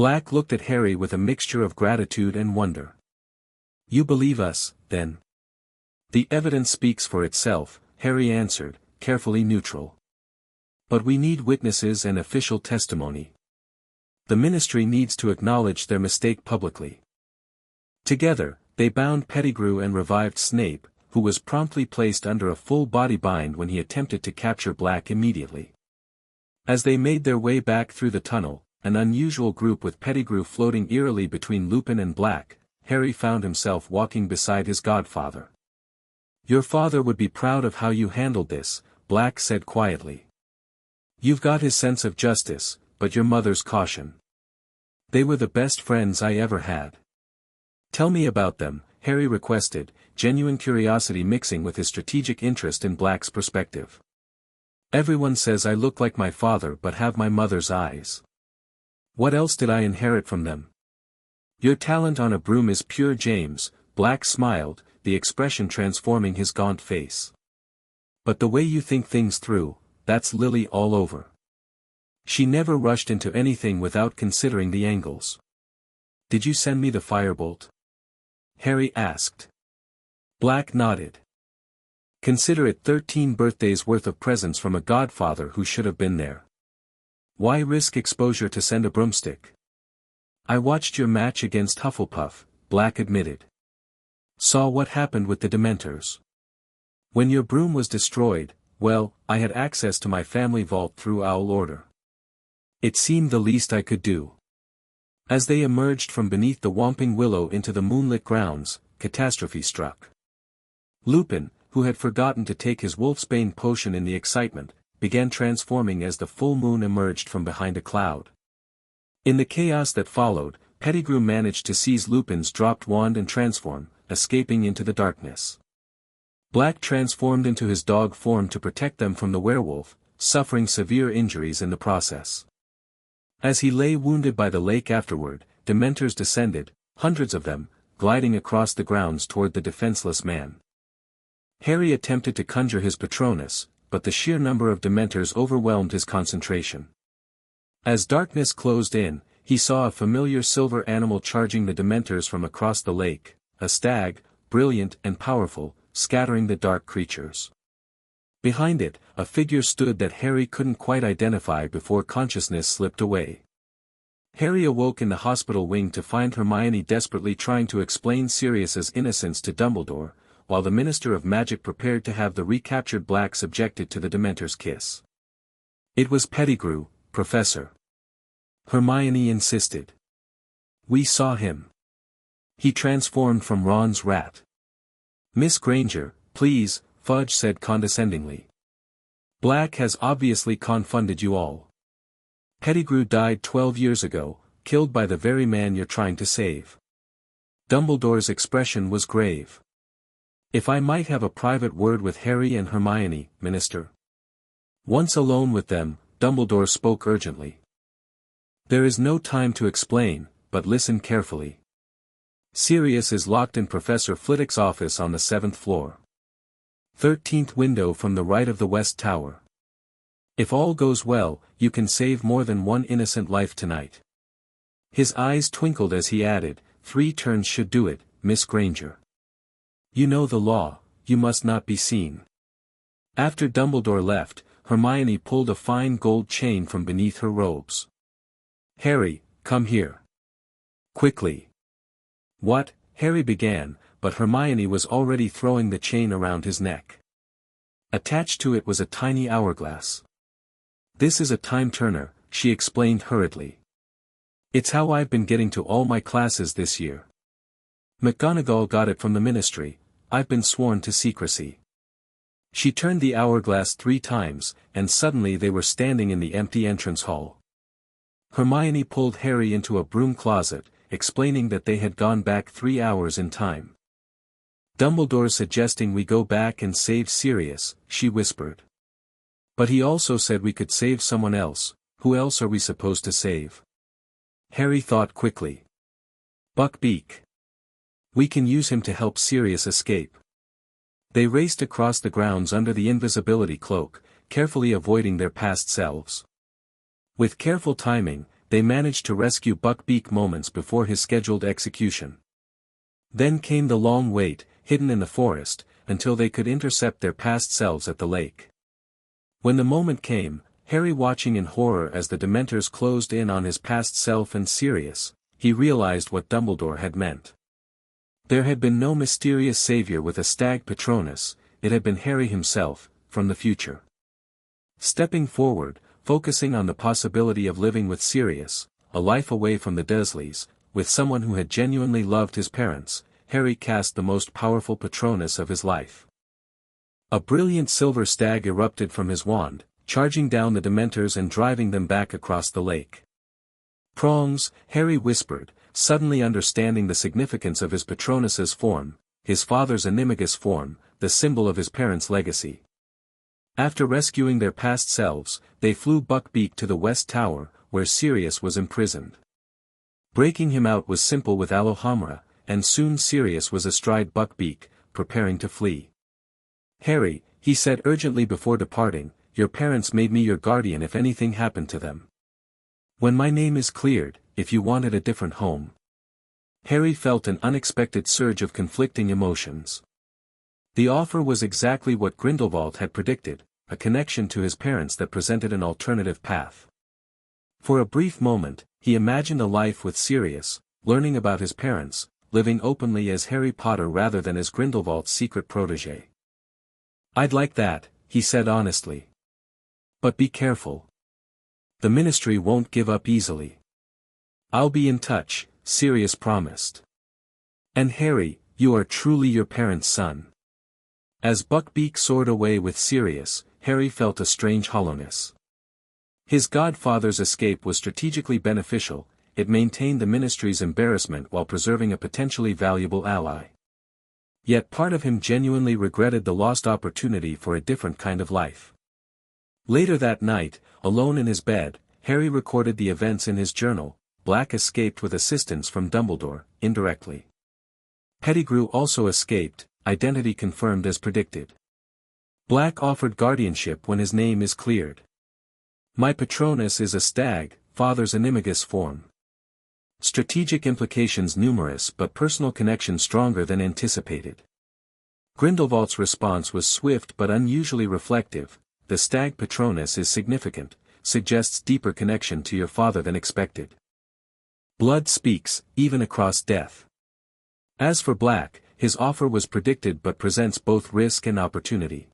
Black looked at Harry with a mixture of gratitude and wonder. You believe us, then? The evidence speaks for itself, Harry answered, carefully neutral. But we need witnesses and official testimony. The Ministry needs to acknowledge their mistake publicly. Together, they bound Pettigrew and revived Snape, who was promptly placed under a full body bind when he attempted to capture Black immediately. As they made their way back through the tunnel, an unusual group with Pettigrew floating eerily between Lupin and Black, Harry found himself walking beside his godfather. Your father would be proud of how you handled this, Black said quietly. You've got his sense of justice, but your mother's caution. They were the best friends I ever had. Tell me about them, Harry requested, genuine curiosity mixing with his strategic interest in Black's perspective. Everyone says I look like my father but have my mother's eyes. What else did I inherit from them? Your talent on a broom is pure James, Black smiled, the expression transforming his gaunt face. But the way you think things through, that's Lily all over. She never rushed into anything without considering the angles. Did you send me the firebolt? Harry asked. Black nodded. Consider it 13 birthdays worth of presents from a godfather who should have been there. Why risk exposure to send a broomstick? I watched your match against Hufflepuff, Black admitted. Saw what happened with the Dementors. When your broom was destroyed, well, I had access to my family vault through Owl Order. It seemed the least I could do. As they emerged from beneath the Whomping Willow into the moonlit grounds, catastrophe struck. Lupin, who had forgotten to take his Wolfsbane potion in the excitement, began transforming as the full moon emerged from behind a cloud. In the chaos that followed, Pettigrew managed to seize Lupin's dropped wand and transform, escaping into the darkness. Black transformed into his dog form to protect them from the werewolf, suffering severe injuries in the process. As he lay wounded by the lake afterward, Dementors descended, hundreds of them, gliding across the grounds toward the defenseless man. Harry attempted to conjure his Patronus, but the sheer number of Dementors overwhelmed his concentration. As darkness closed in, he saw a familiar silver animal charging the Dementors from across the lake, a stag, brilliant and powerful, scattering the dark creatures. Behind it, a figure stood that Harry couldn't quite identify before consciousness slipped away. Harry awoke in the hospital wing to find Hermione desperately trying to explain Sirius's innocence to Dumbledore, while the Minister of Magic prepared to have the recaptured Black subjected to the Dementor's kiss. It was Pettigrew, Professor. Hermione insisted. We saw him. He transformed from Ron's rat. Miss Granger, please, Fudge said condescendingly. Black has obviously confounded you all. Pettigrew died 12 years ago, killed by the very man you're trying to save. Dumbledore's expression was grave. If I might have a private word with Harry and Hermione, Minister. Once alone with them, Dumbledore spoke urgently. There is no time to explain, but listen carefully. Sirius is locked in Professor Flitwick's office on the 7th floor. 13th window from the right of the West Tower. If all goes well, you can save more than one innocent life tonight. His eyes twinkled as he added, 3 turns should do it, Miss Granger. You know the law, you must not be seen. After Dumbledore left, Hermione pulled a fine gold chain from beneath her robes. Harry, come here. Quickly. What? Harry began, but Hermione was already throwing the chain around his neck. Attached to it was a tiny hourglass. This is a time-turner, she explained hurriedly. It's how I've been getting to all my classes this year. McGonagall got it from the Ministry, I've been sworn to secrecy. She turned the hourglass 3 times, and suddenly they were standing in the empty entrance hall. Hermione pulled Harry into a broom closet, explaining that they had gone back 3 hours in time. Dumbledore's suggesting we go back and save Sirius, she whispered. But he also said we could save someone else. Who else are we supposed to save? Harry thought quickly. Buckbeak. We can use him to help Sirius escape. They raced across the grounds under the invisibility cloak, carefully avoiding their past selves. With careful timing, they managed to rescue Buckbeak moments before his scheduled execution. Then came the long wait, hidden in the forest, until they could intercept their past selves at the lake. When the moment came, Harry watching in horror as the Dementors closed in on his past self and Sirius, he realized what Dumbledore had meant. There had been no mysterious savior with a stag Patronus, it had been Harry himself, from the future. Stepping forward, focusing on the possibility of living with Sirius, a life away from the Dursleys, with someone who had genuinely loved his parents, Harry cast the most powerful Patronus of his life. A brilliant silver stag erupted from his wand, charging down the Dementors and driving them back across the lake. Prongs, Harry whispered, suddenly understanding the significance of his Patronus's form, his father's animagus form, the symbol of his parents' legacy. After rescuing their past selves, they flew Buckbeak to the West Tower, where Sirius was imprisoned. Breaking him out was simple with Alohomora, and soon Sirius was astride Buckbeak, preparing to flee. "Harry," he said urgently before departing, "your parents made me your guardian if anything happened to them. When my name is cleared, if you wanted a different home." Harry felt an unexpected surge of conflicting emotions. The offer was exactly what Grindelwald had predicted, a connection to his parents that presented an alternative path. For a brief moment, he imagined a life with Sirius, learning about his parents, living openly as Harry Potter rather than as Grindelwald's secret protégé. "I'd like that," he said honestly. "But be careful. The Ministry won't give up easily." "I'll be in touch," Sirius promised. "And Harry, you are truly your parents' son." As Buckbeak soared away with Sirius, Harry felt a strange hollowness. His godfather's escape was strategically beneficial, it maintained the Ministry's embarrassment while preserving a potentially valuable ally. Yet part of him genuinely regretted the lost opportunity for a different kind of life. Later that night, alone in his bed, Harry recorded the events in his journal. Black escaped with assistance from Dumbledore, indirectly. Pettigrew also escaped, identity confirmed as predicted. Black offered guardianship when his name is cleared. My Patronus is a stag, father's animagus form. Strategic implications numerous but personal connection stronger than anticipated. Grindelwald's response was swift but unusually reflective. The stag Patronus is significant, suggests deeper connection to your father than expected. Blood speaks, even across death. As for Black, his offer was predicted but presents both risk and opportunity.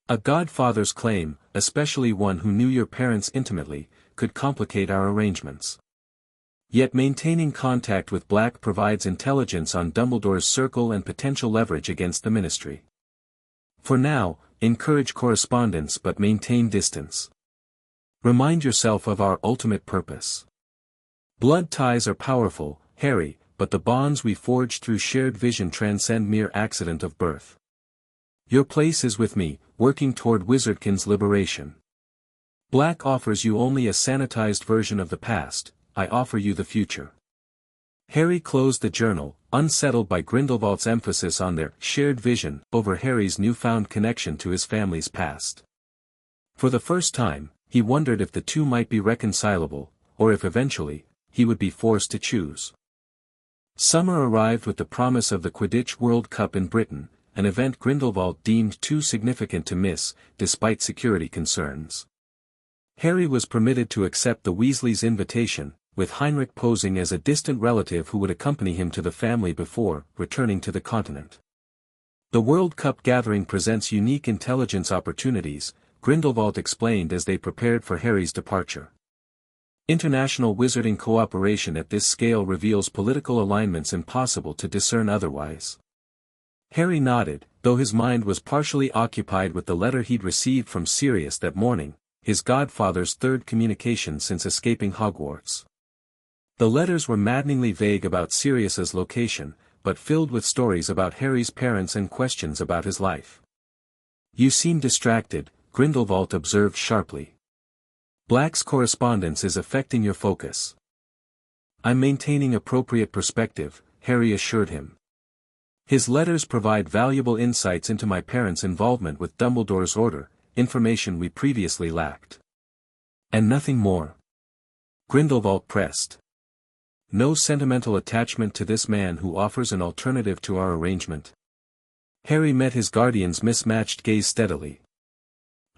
A godfather's claim, especially one who knew your parents intimately, could complicate our arrangements. Yet maintaining contact with Black provides intelligence on Dumbledore's circle and potential leverage against the Ministry. For now, encourage correspondence but maintain distance. Remind yourself of our ultimate purpose. Blood ties are powerful, Harry, but the bonds we forge through shared vision transcend mere accident of birth. Your place is with me, working toward Wizardkin's liberation. Black offers you only a sanitized version of the past, I offer you the future. Harry closed the journal, unsettled by Grindelwald's emphasis on their shared vision over Harry's newfound connection to his family's past. For the first time, he wondered if the two might be reconcilable, or if eventually, he would be forced to choose. Summer arrived with the promise of the Quidditch World Cup in Britain, an event Grindelwald deemed too significant to miss, despite security concerns. Harry was permitted to accept the Weasleys' invitation, with Heinrich posing as a distant relative who would accompany him to the family before returning to the continent. The World Cup gathering presents unique intelligence opportunities, Grindelwald explained as they prepared for Harry's departure. International wizarding cooperation at this scale reveals political alignments impossible to discern otherwise. Harry nodded, though his mind was partially occupied with the letter he'd received from Sirius that morning, his godfather's third communication since escaping Hogwarts. The letters were maddeningly vague about Sirius's location, but filled with stories about Harry's parents and questions about his life. "You seem distracted," Grindelwald observed sharply. "Black's correspondence is affecting your focus." "I'm maintaining appropriate perspective," Harry assured him. "His letters provide valuable insights into my parents' involvement with Dumbledore's order, information we previously lacked." "And nothing more?" Grindelwald pressed. No sentimental attachment to this man who offers an alternative to our arrangement. Harry met his guardian's mismatched gaze steadily.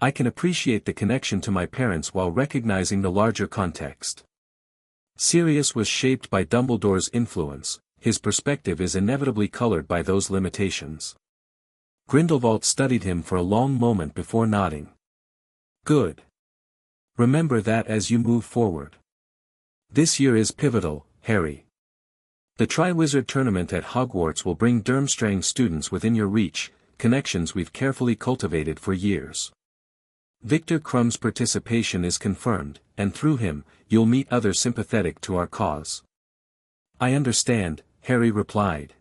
I can appreciate the connection to my parents while recognizing the larger context. Sirius was shaped by Dumbledore's influence, his perspective is inevitably colored by those limitations. Grindelwald studied him for a long moment before nodding. Good. Remember that as you move forward. This year is pivotal, Harry. The Triwizard Tournament at Hogwarts will bring Durmstrang students within your reach, connections we've carefully cultivated for years. Victor Krumm's participation is confirmed, and through him, you'll meet others sympathetic to our cause. I understand, Harry replied.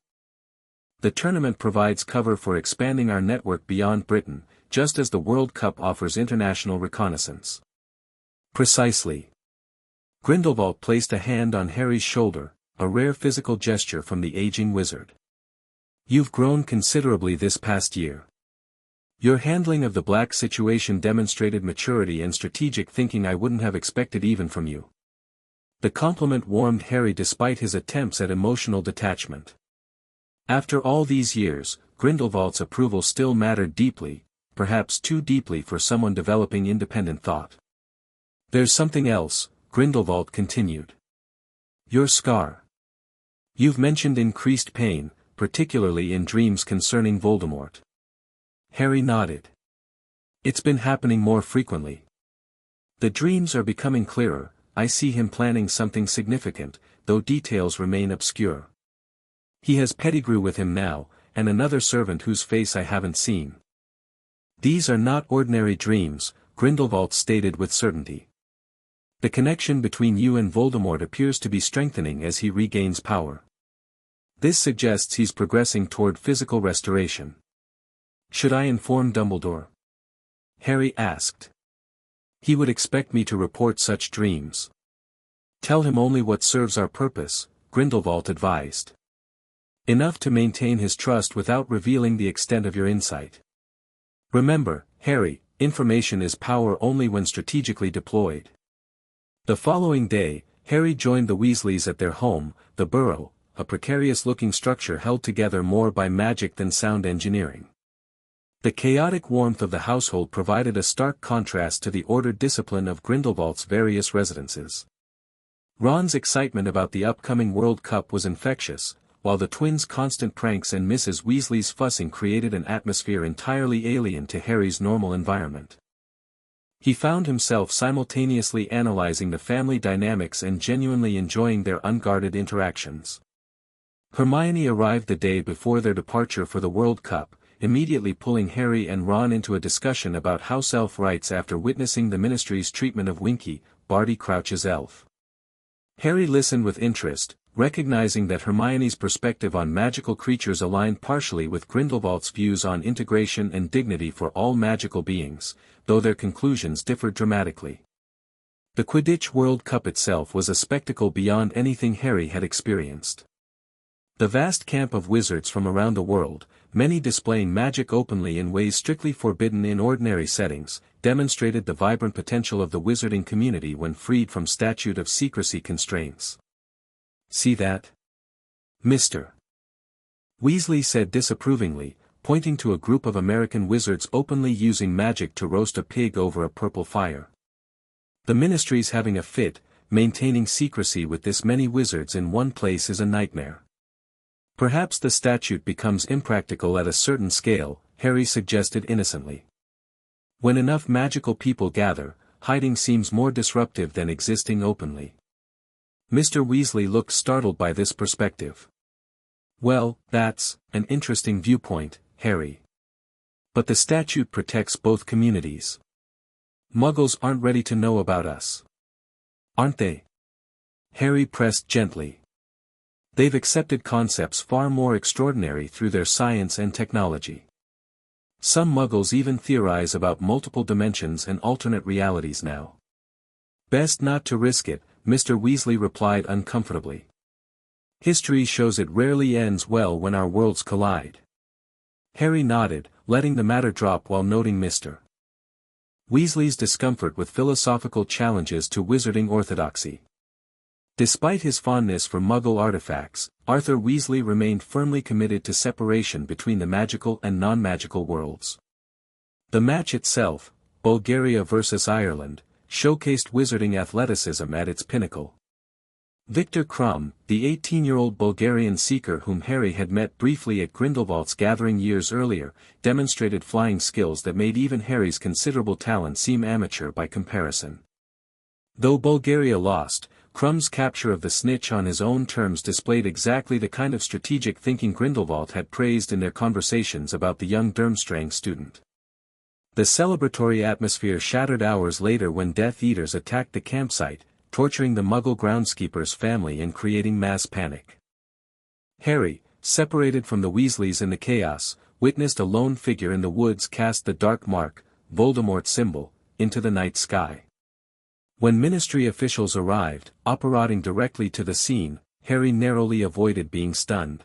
The tournament provides cover for expanding our network beyond Britain, just as the World Cup offers international reconnaissance. Precisely. Grindelwald placed a hand on Harry's shoulder, a rare physical gesture from the aging wizard. You've grown considerably this past year. Your handling of the Black situation demonstrated maturity and strategic thinking I wouldn't have expected even from you. The compliment warmed Harry despite his attempts at emotional detachment. After all these years, Grindelwald's approval still mattered deeply, perhaps too deeply for someone developing independent thought. There's something else, Grindelwald continued. Your scar. You've mentioned increased pain, particularly in dreams concerning Voldemort. Harry nodded. It's been happening more frequently. The dreams are becoming clearer, I see him planning something significant, though details remain obscure. He has Pettigrew with him now, and another servant whose face I haven't seen. These are not ordinary dreams, Grindelwald stated with certainty. The connection between you and Voldemort appears to be strengthening as he regains power. This suggests he's progressing toward physical restoration. Should I inform Dumbledore? Harry asked. He would expect me to report such dreams. Tell him only what serves our purpose, Grindelwald advised. Enough to maintain his trust without revealing the extent of your insight. Remember, Harry, information is power only when strategically deployed. The following day, Harry joined the Weasleys at their home, the Burrow, a precarious-looking structure held together more by magic than sound engineering. The chaotic warmth of the household provided a stark contrast to the ordered discipline of Grindelwald's various residences. Ron's excitement about the upcoming World Cup was infectious, while the twins' constant pranks and Mrs. Weasley's fussing created an atmosphere entirely alien to Harry's normal environment. He found himself simultaneously analyzing the family dynamics and genuinely enjoying their unguarded interactions. Hermione arrived the day before their departure for the World Cup, immediately pulling Harry and Ron into a discussion about house elf rights after witnessing the Ministry's treatment of Winky, Barty Crouch's elf. Harry listened with interest, recognizing that Hermione's perspective on magical creatures aligned partially with Grindelwald's views on integration and dignity for all magical beings, though their conclusions differed dramatically. The Quidditch World Cup itself was a spectacle beyond anything Harry had experienced. The vast camp of wizards from around the world, many displaying magic openly in ways strictly forbidden in ordinary settings, demonstrated the vibrant potential of the wizarding community when freed from statute of secrecy constraints. See that? Mr. Weasley said disapprovingly, pointing to a group of American wizards openly using magic to roast a pig over a purple fire. The Ministry's having a fit, maintaining secrecy with this many wizards in one place is a nightmare. Perhaps the statute becomes impractical at a certain scale, Harry suggested innocently. When enough magical people gather, hiding seems more disruptive than existing openly. Mr. Weasley looked startled by this perspective. Well, that's an interesting viewpoint, Harry. But the statute protects both communities. Muggles aren't ready to know about us. Aren't they? Harry pressed gently. They've accepted concepts far more extraordinary through their science and technology. Some Muggles even theorize about multiple dimensions and alternate realities now. Best not to risk it, Mr. Weasley replied uncomfortably. History shows it rarely ends well when our worlds collide. Harry nodded, letting the matter drop while noting Mr. Weasley's discomfort with philosophical challenges to wizarding orthodoxy. Despite his fondness for Muggle artifacts, Arthur Weasley remained firmly committed to separation between the magical and non-magical worlds. The match itself, Bulgaria vs Ireland, showcased wizarding athleticism at its pinnacle. Viktor Krum, the 18-year-old Bulgarian seeker whom Harry had met briefly at Grindelwald's gathering years earlier, demonstrated flying skills that made even Harry's considerable talent seem amateur by comparison. Though Bulgaria lost, Krum's capture of the snitch on his own terms displayed exactly the kind of strategic thinking Grindelwald had praised in their conversations about the young Durmstrang student. The celebratory atmosphere shattered hours later when Death Eaters attacked the campsite, torturing the Muggle groundskeeper's family and creating mass panic. Harry, separated from the Weasleys in the chaos, witnessed a lone figure in the woods cast the dark mark, Voldemort's symbol, into the night sky. When Ministry officials arrived, operating directly to the scene, Harry narrowly avoided being stunned.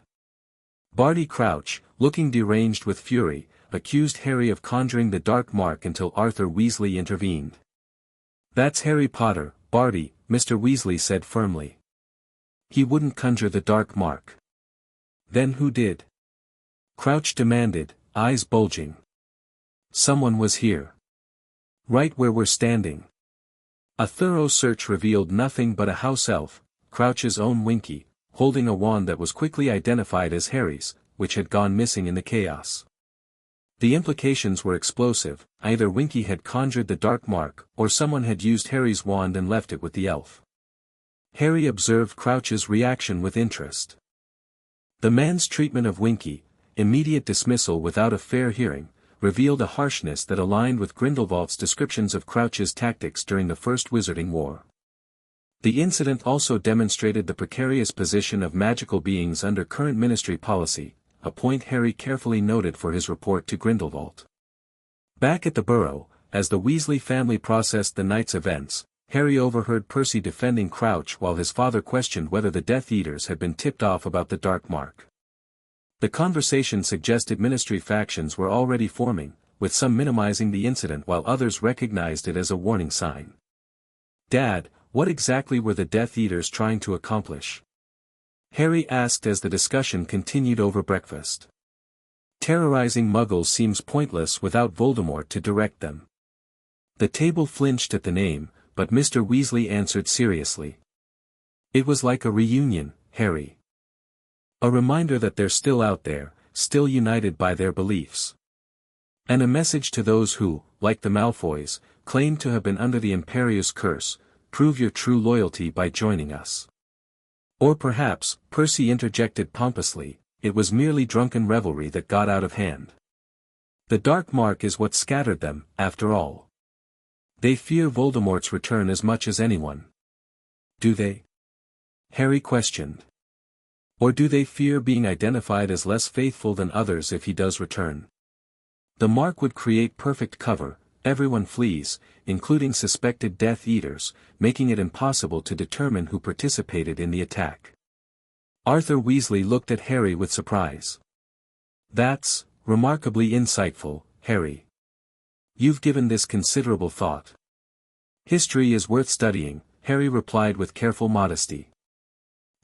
Barty Crouch, looking deranged with fury, accused Harry of conjuring the dark mark until Arthur Weasley intervened. "That's Harry Potter, Barty," Mr. Weasley said firmly. "He wouldn't conjure the dark mark." "Then who did?" Crouch demanded, eyes bulging. "Someone was here. Right where we're standing." A thorough search revealed nothing but a house elf, Crouch's own Winky, holding a wand that was quickly identified as Harry's, which had gone missing in the chaos. The implications were explosive: either Winky had conjured the dark mark, or someone had used Harry's wand and left it with the elf. Harry observed Crouch's reaction with interest. The man's treatment of Winky, immediate dismissal without a fair hearing, revealed a harshness that aligned with Grindelwald's descriptions of Crouch's tactics during the First Wizarding War. The incident also demonstrated the precarious position of magical beings under current Ministry policy, a point Harry carefully noted for his report to Grindelwald. Back at the Burrow, as the Weasley family processed the night's events, Harry overheard Percy defending Crouch while his father questioned whether the Death Eaters had been tipped off about the dark mark. The conversation suggested Ministry factions were already forming, with some minimizing the incident while others recognized it as a warning sign. "Dad, what exactly were the Death Eaters trying to accomplish?" Harry asked as the discussion continued over breakfast. "Terrorizing Muggles seems pointless without Voldemort to direct them." The table flinched at the name, but Mr. Weasley answered seriously. "It was like a reunion, Harry. A reminder that they're still out there, still united by their beliefs. And a message to those who, like the Malfoys, claim to have been under the Imperius curse: prove your true loyalty by joining us." Or perhaps, Percy interjected pompously, it was merely drunken revelry that got out of hand. The dark mark is what scattered them, after all. They fear Voldemort's return as much as anyone. Do they? Harry questioned. Or do they fear being identified as less faithful than others if he does return? The mark would create perfect cover: everyone flees, including suspected Death Eaters, making it impossible to determine who participated in the attack. Arthur Weasley looked at Harry with surprise. "That's remarkably insightful, Harry. You've given this considerable thought." "History is worth studying," Harry replied with careful modesty.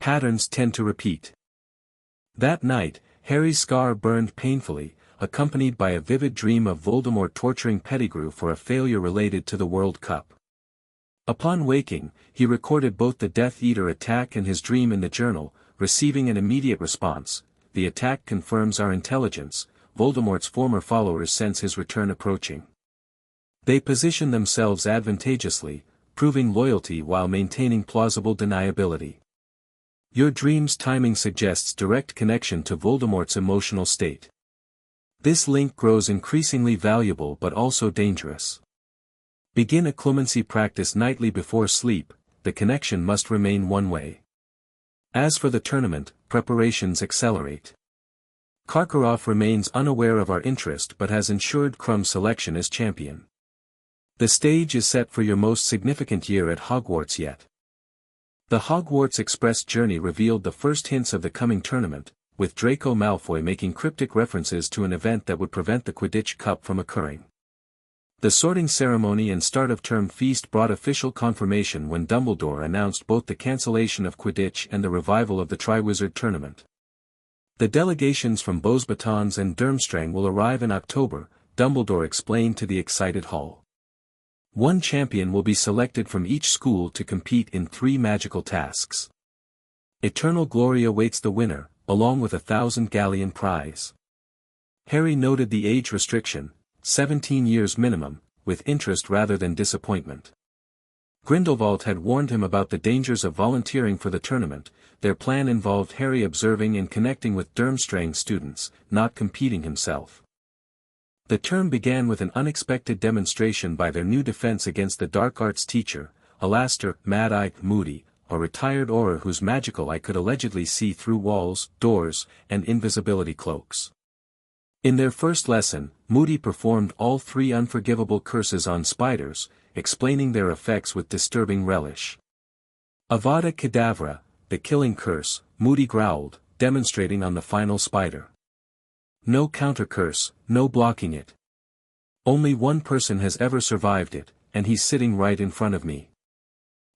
"Patterns tend to repeat." That night, Harry's scar burned painfully, accompanied by a vivid dream of Voldemort torturing Pettigrew for a failure related to the World Cup. Upon waking, he recorded both the Death Eater attack and his dream in the journal, receiving an immediate response: "The attack confirms our intelligence. Voldemort's former followers sense his return approaching. They position themselves advantageously, proving loyalty while maintaining plausible deniability. Your dream's timing suggests direct connection to Voldemort's emotional state. This link grows increasingly valuable but also dangerous. Begin a clemency practice nightly before sleep. The connection must remain one way. As for the tournament, preparations accelerate. Karkaroff remains unaware of our interest but has ensured Krum's selection as champion. The stage is set for your most significant year at Hogwarts yet." The Hogwarts Express journey revealed the first hints of the coming tournament, with Draco Malfoy making cryptic references to an event that would prevent the Quidditch Cup from occurring. The sorting ceremony and start-of-term feast brought official confirmation when Dumbledore announced both the cancellation of Quidditch and the revival of the Triwizard Tournament. The delegations from Beauxbatons and Durmstrang will arrive in October, Dumbledore explained to the excited hall. One champion will be selected from each school to compete in 3 magical tasks. Eternal glory awaits the winner, along with 1,000 galleon prize. Harry noted the age restriction, 17 years minimum, with interest rather than disappointment. Grindelwald had warned him about the dangers of volunteering for the tournament. Their plan involved Harry observing and connecting with Durmstrang students, not competing himself. The term began with an unexpected demonstration by their new defense against the dark arts teacher, Alastor Mad-Eye Moody, a retired auror whose magical eye could allegedly see through walls, doors, and invisibility cloaks. In their first lesson, Moody performed all 3 unforgivable curses on spiders, explaining their effects with disturbing relish. Avada Kedavra, the killing curse, Moody growled, demonstrating on the final spider. No counter curse, no blocking it. Only one person has ever survived it, and he's sitting right in front of me.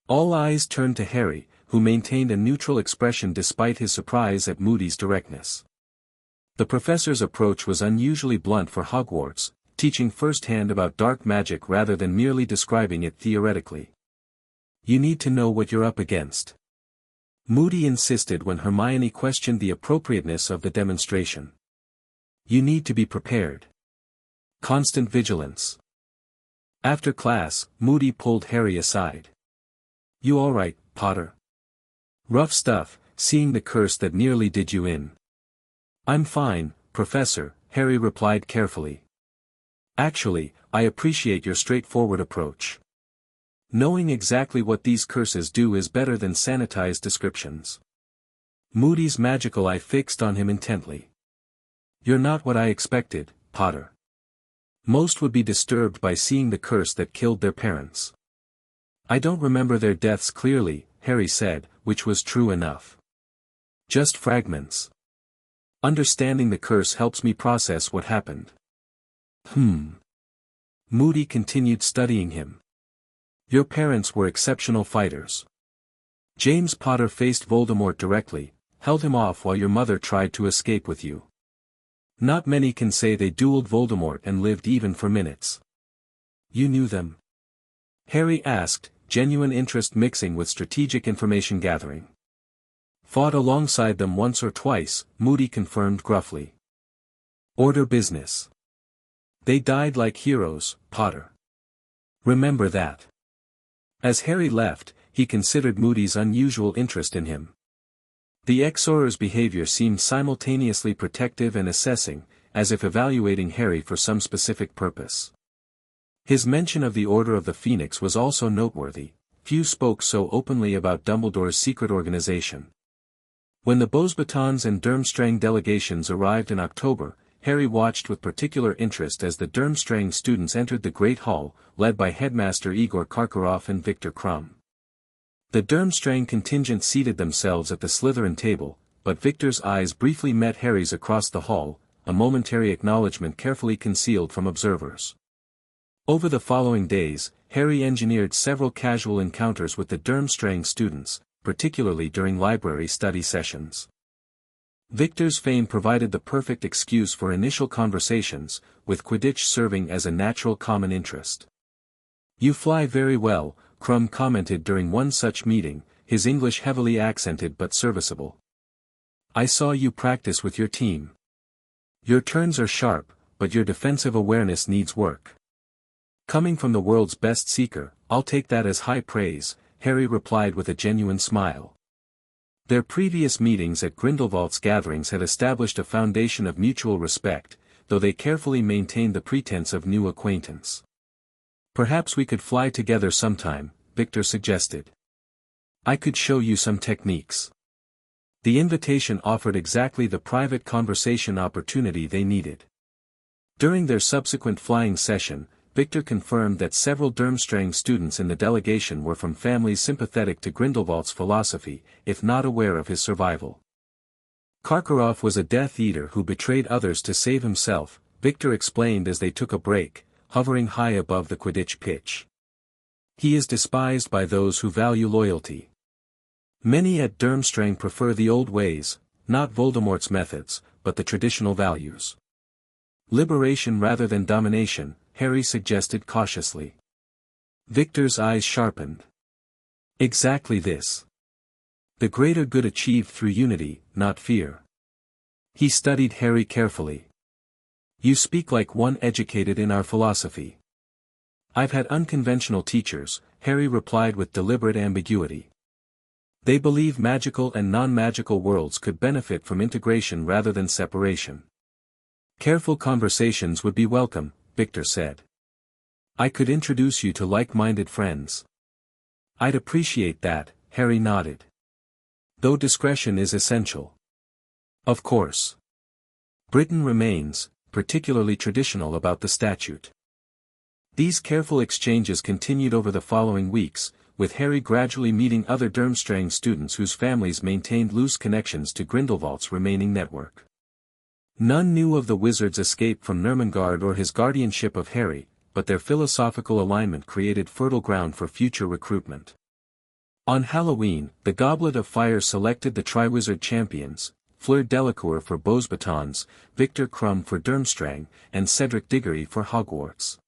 All eyes turned to Harry, who maintained a neutral expression despite his surprise at Moody's directness. The professor's approach was unusually blunt for Hogwarts, teaching firsthand about dark magic rather than merely describing it theoretically. You need to know what you're up against. Moody insisted when Hermione questioned the appropriateness of the demonstration. You need to be prepared. Constant vigilance. After class, Moody pulled Harry aside. You all right, Potter? Rough stuff, seeing the curse that nearly did you in. I'm fine, Professor, Harry replied carefully. Actually, I appreciate your straightforward approach. Knowing exactly what these curses do is better than sanitized descriptions. Moody's magical eye fixed on him intently. You're not what I expected, Potter. Most would be disturbed by seeing the curse that killed their parents. I don't remember their deaths clearly, Harry said, which was true enough. Just fragments. Understanding the curse helps me process what happened. Moody continued studying him. Your parents were exceptional fighters. James Potter faced Voldemort directly, held him off while your mother tried to escape with you. Not many can say they dueled Voldemort and lived even for minutes. You knew them? Harry asked, genuine interest mixing with strategic information gathering. Fought alongside them once or twice, Moody confirmed gruffly. Order business. They died like heroes, Potter. Remember that. As Harry left, he considered Moody's unusual interest in him. The ex-Auror's behavior seemed simultaneously protective and assessing, as if evaluating Harry for some specific purpose. His mention of the Order of the Phoenix was also noteworthy. Few spoke so openly about Dumbledore's secret organization. When the Beauxbatons and Durmstrang delegations arrived in October, Harry watched with particular interest as the Durmstrang students entered the Great Hall, led by Headmaster Igor Karkaroff and Victor Krum. The Durmstrang contingent seated themselves at the Slytherin table, but Victor's eyes briefly met Harry's across the hall, a momentary acknowledgement carefully concealed from observers. Over the following days, Harry engineered several casual encounters with the Durmstrang students, particularly during library study sessions. Victor's fame provided the perfect excuse for initial conversations, with Quidditch serving as a natural common interest. You fly very well, Krum commented during one such meeting, his English heavily accented but serviceable. I saw you practice with your team. Your turns are sharp, but your defensive awareness needs work. Coming from the world's best seeker, I'll take that as high praise, Harry replied with a genuine smile. Their previous meetings at Grindelwald's gatherings had established a foundation of mutual respect, though they carefully maintained the pretense of new acquaintance. Perhaps we could fly together sometime, Victor suggested. I could show you some techniques. The invitation offered exactly the private conversation opportunity they needed. During their subsequent flying session, Victor confirmed that several Durmstrang students in the delegation were from families sympathetic to Grindelwald's philosophy, if not aware of his survival. Karkaroff was a Death Eater who betrayed others to save himself, Victor explained as they took a break, hovering high above the Quidditch pitch. He is despised by those who value loyalty. Many at Durmstrang prefer the old ways, not Voldemort's methods, but the traditional values. Liberation rather than domination, Harry suggested cautiously. Victor's eyes sharpened. Exactly this. The greater good achieved through unity, not fear. He studied Harry carefully. You speak like one educated in our philosophy. I've had unconventional teachers, Harry replied with deliberate ambiguity. They believe magical and non-magical worlds could benefit from integration rather than separation. Careful conversations would be welcome, Victor said. I could introduce you to like-minded friends. I'd appreciate that, Harry nodded. Though discretion is essential. Of course. Britain remains, particularly traditional about the statute. These careful exchanges continued over the following weeks, with Harry gradually meeting other Durmstrang students whose families maintained loose connections to Grindelwald's remaining network. None knew of the wizard's escape from Nurmengard or his guardianship of Harry, but their philosophical alignment created fertile ground for future recruitment. On Halloween, the Goblet of Fire selected the Triwizard champions, Fleur Delacour for Beauxbatons, Victor Krum for Durmstrang, and Cedric Diggory for Hogwarts.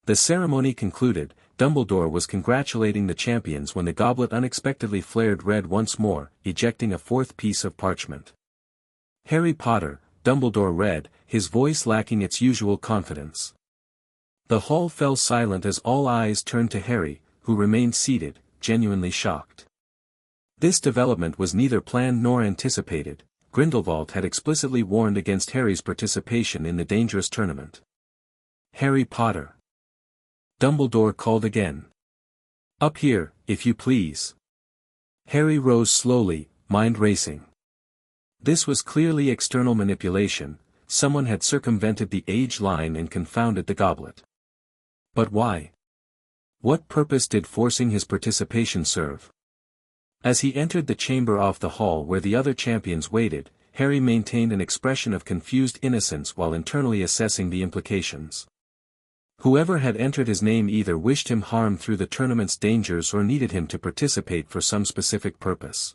The ceremony concluded, Dumbledore was congratulating the champions when the goblet unexpectedly flared red once more, ejecting a fourth piece of parchment. Harry Potter, Dumbledore read, his voice lacking its usual confidence. The hall fell silent as all eyes turned to Harry, who remained seated, genuinely shocked. This development was neither planned nor anticipated. Grindelwald had explicitly warned against Harry's participation in the dangerous tournament. Harry Potter. Dumbledore called again. Up here, if you please. Harry rose slowly, mind racing. This was clearly external manipulation, someone had circumvented the age line and confounded the goblet. But why? What purpose did forcing his participation serve? As he entered the chamber off the hall where the other champions waited, Harry maintained an expression of confused innocence while internally assessing the implications. Whoever had entered his name either wished him harm through the tournament's dangers or needed him to participate for some specific purpose.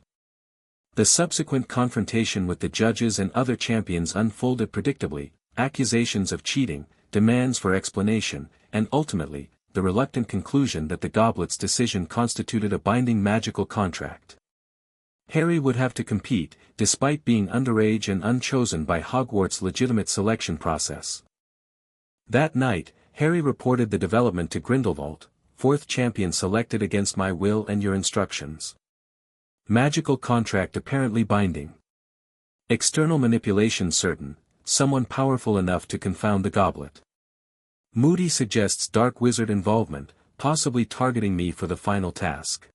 The subsequent confrontation with the judges and other champions unfolded predictably, accusations of cheating, demands for explanation, and ultimately, the reluctant conclusion that the goblet's decision constituted a binding magical contract. Harry would have to compete, despite being underage and unchosen by Hogwarts' legitimate selection process. That night, Harry reported the development to Grindelwald, fourth champion selected against my will and your instructions. Magical contract apparently binding. External manipulation certain, someone powerful enough to confound the goblet. Moody suggests dark wizard involvement, possibly targeting me for the final task.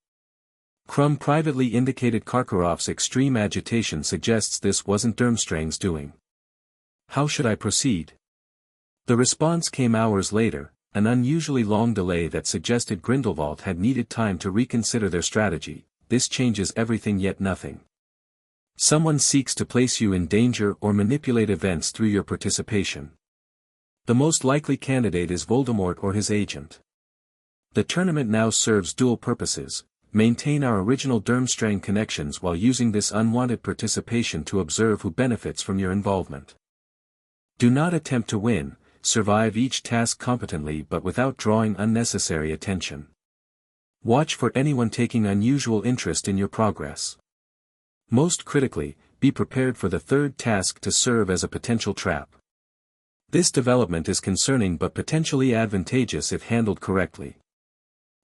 Krum privately indicated Karkaroff's extreme agitation suggests this wasn't Durmstrang's doing. How should I proceed? The response came hours later, an unusually long delay that suggested Grindelwald had needed time to reconsider their strategy. This changes everything yet nothing. Someone seeks to place you in danger or manipulate events through your participation. The most likely candidate is Voldemort or his agent. The tournament now serves dual purposes: maintain our original Durmstrang connections while using this unwanted participation to observe who benefits from your involvement. Do not attempt to win, survive each task competently but without drawing unnecessary attention. Watch for anyone taking unusual interest in your progress. Most critically, be prepared for the third task to serve as a potential trap. This development is concerning but potentially advantageous if handled correctly.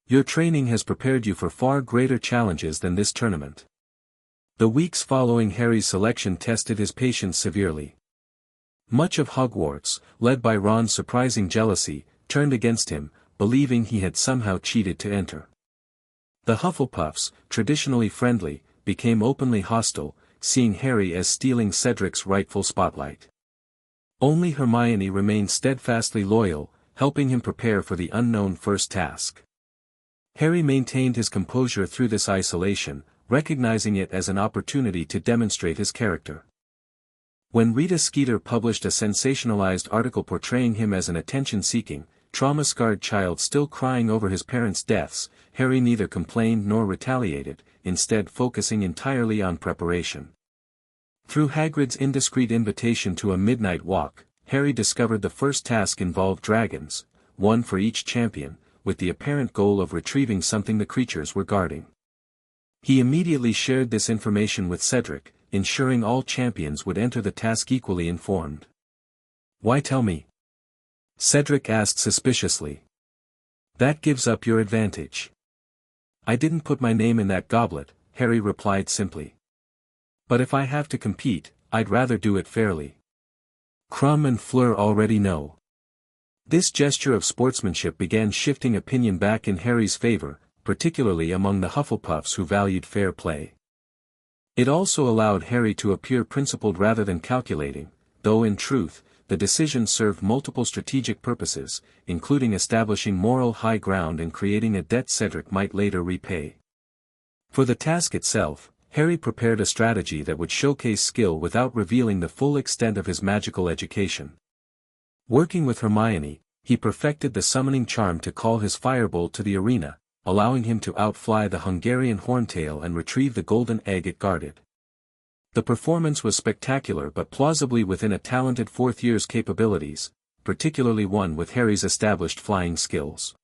Your training has prepared you for far greater challenges than this tournament. The weeks following Harry's selection tested his patience severely. Much of Hogwarts, led by Ron's surprising jealousy, turned against him, believing he had somehow cheated to enter. The Hufflepuffs, traditionally friendly, became openly hostile, seeing Harry as stealing Cedric's rightful spotlight. Only Hermione remained steadfastly loyal, helping him prepare for the unknown first task. Harry maintained his composure through this isolation, recognizing it as an opportunity to demonstrate his character. When Rita Skeeter published a sensationalized article portraying him as an attention-seeking, trauma-scarred child still crying over his parents' deaths, Harry neither complained nor retaliated, instead focusing entirely on preparation. Through Hagrid's indiscreet invitation to a midnight walk, Harry discovered the first task involved dragons, one for each champion, with the apparent goal of retrieving something the creatures were guarding. He immediately shared this information with Cedric, ensuring all champions would enter the task equally informed. "Why tell me?" Cedric asked suspiciously. "That gives up your advantage." "I didn't put my name in that goblet," Harry replied simply. "But if I have to compete, I'd rather do it fairly. Krum and Fleur already know." This gesture of sportsmanship began shifting opinion back in Harry's favor, particularly among the Hufflepuffs who valued fair play. It also allowed Harry to appear principled rather than calculating, though in truth, the decision served multiple strategic purposes, including establishing moral high ground and creating a debt Cedric might later repay. For the task itself, Harry prepared a strategy that would showcase skill without revealing the full extent of his magical education. Working with Hermione, he perfected the summoning charm to call his firebolt to the arena, allowing him to outfly the Hungarian horntail and retrieve the golden egg it guarded. The performance was spectacular but plausibly within a talented fourth year's capabilities, particularly one with Harry's established flying skills.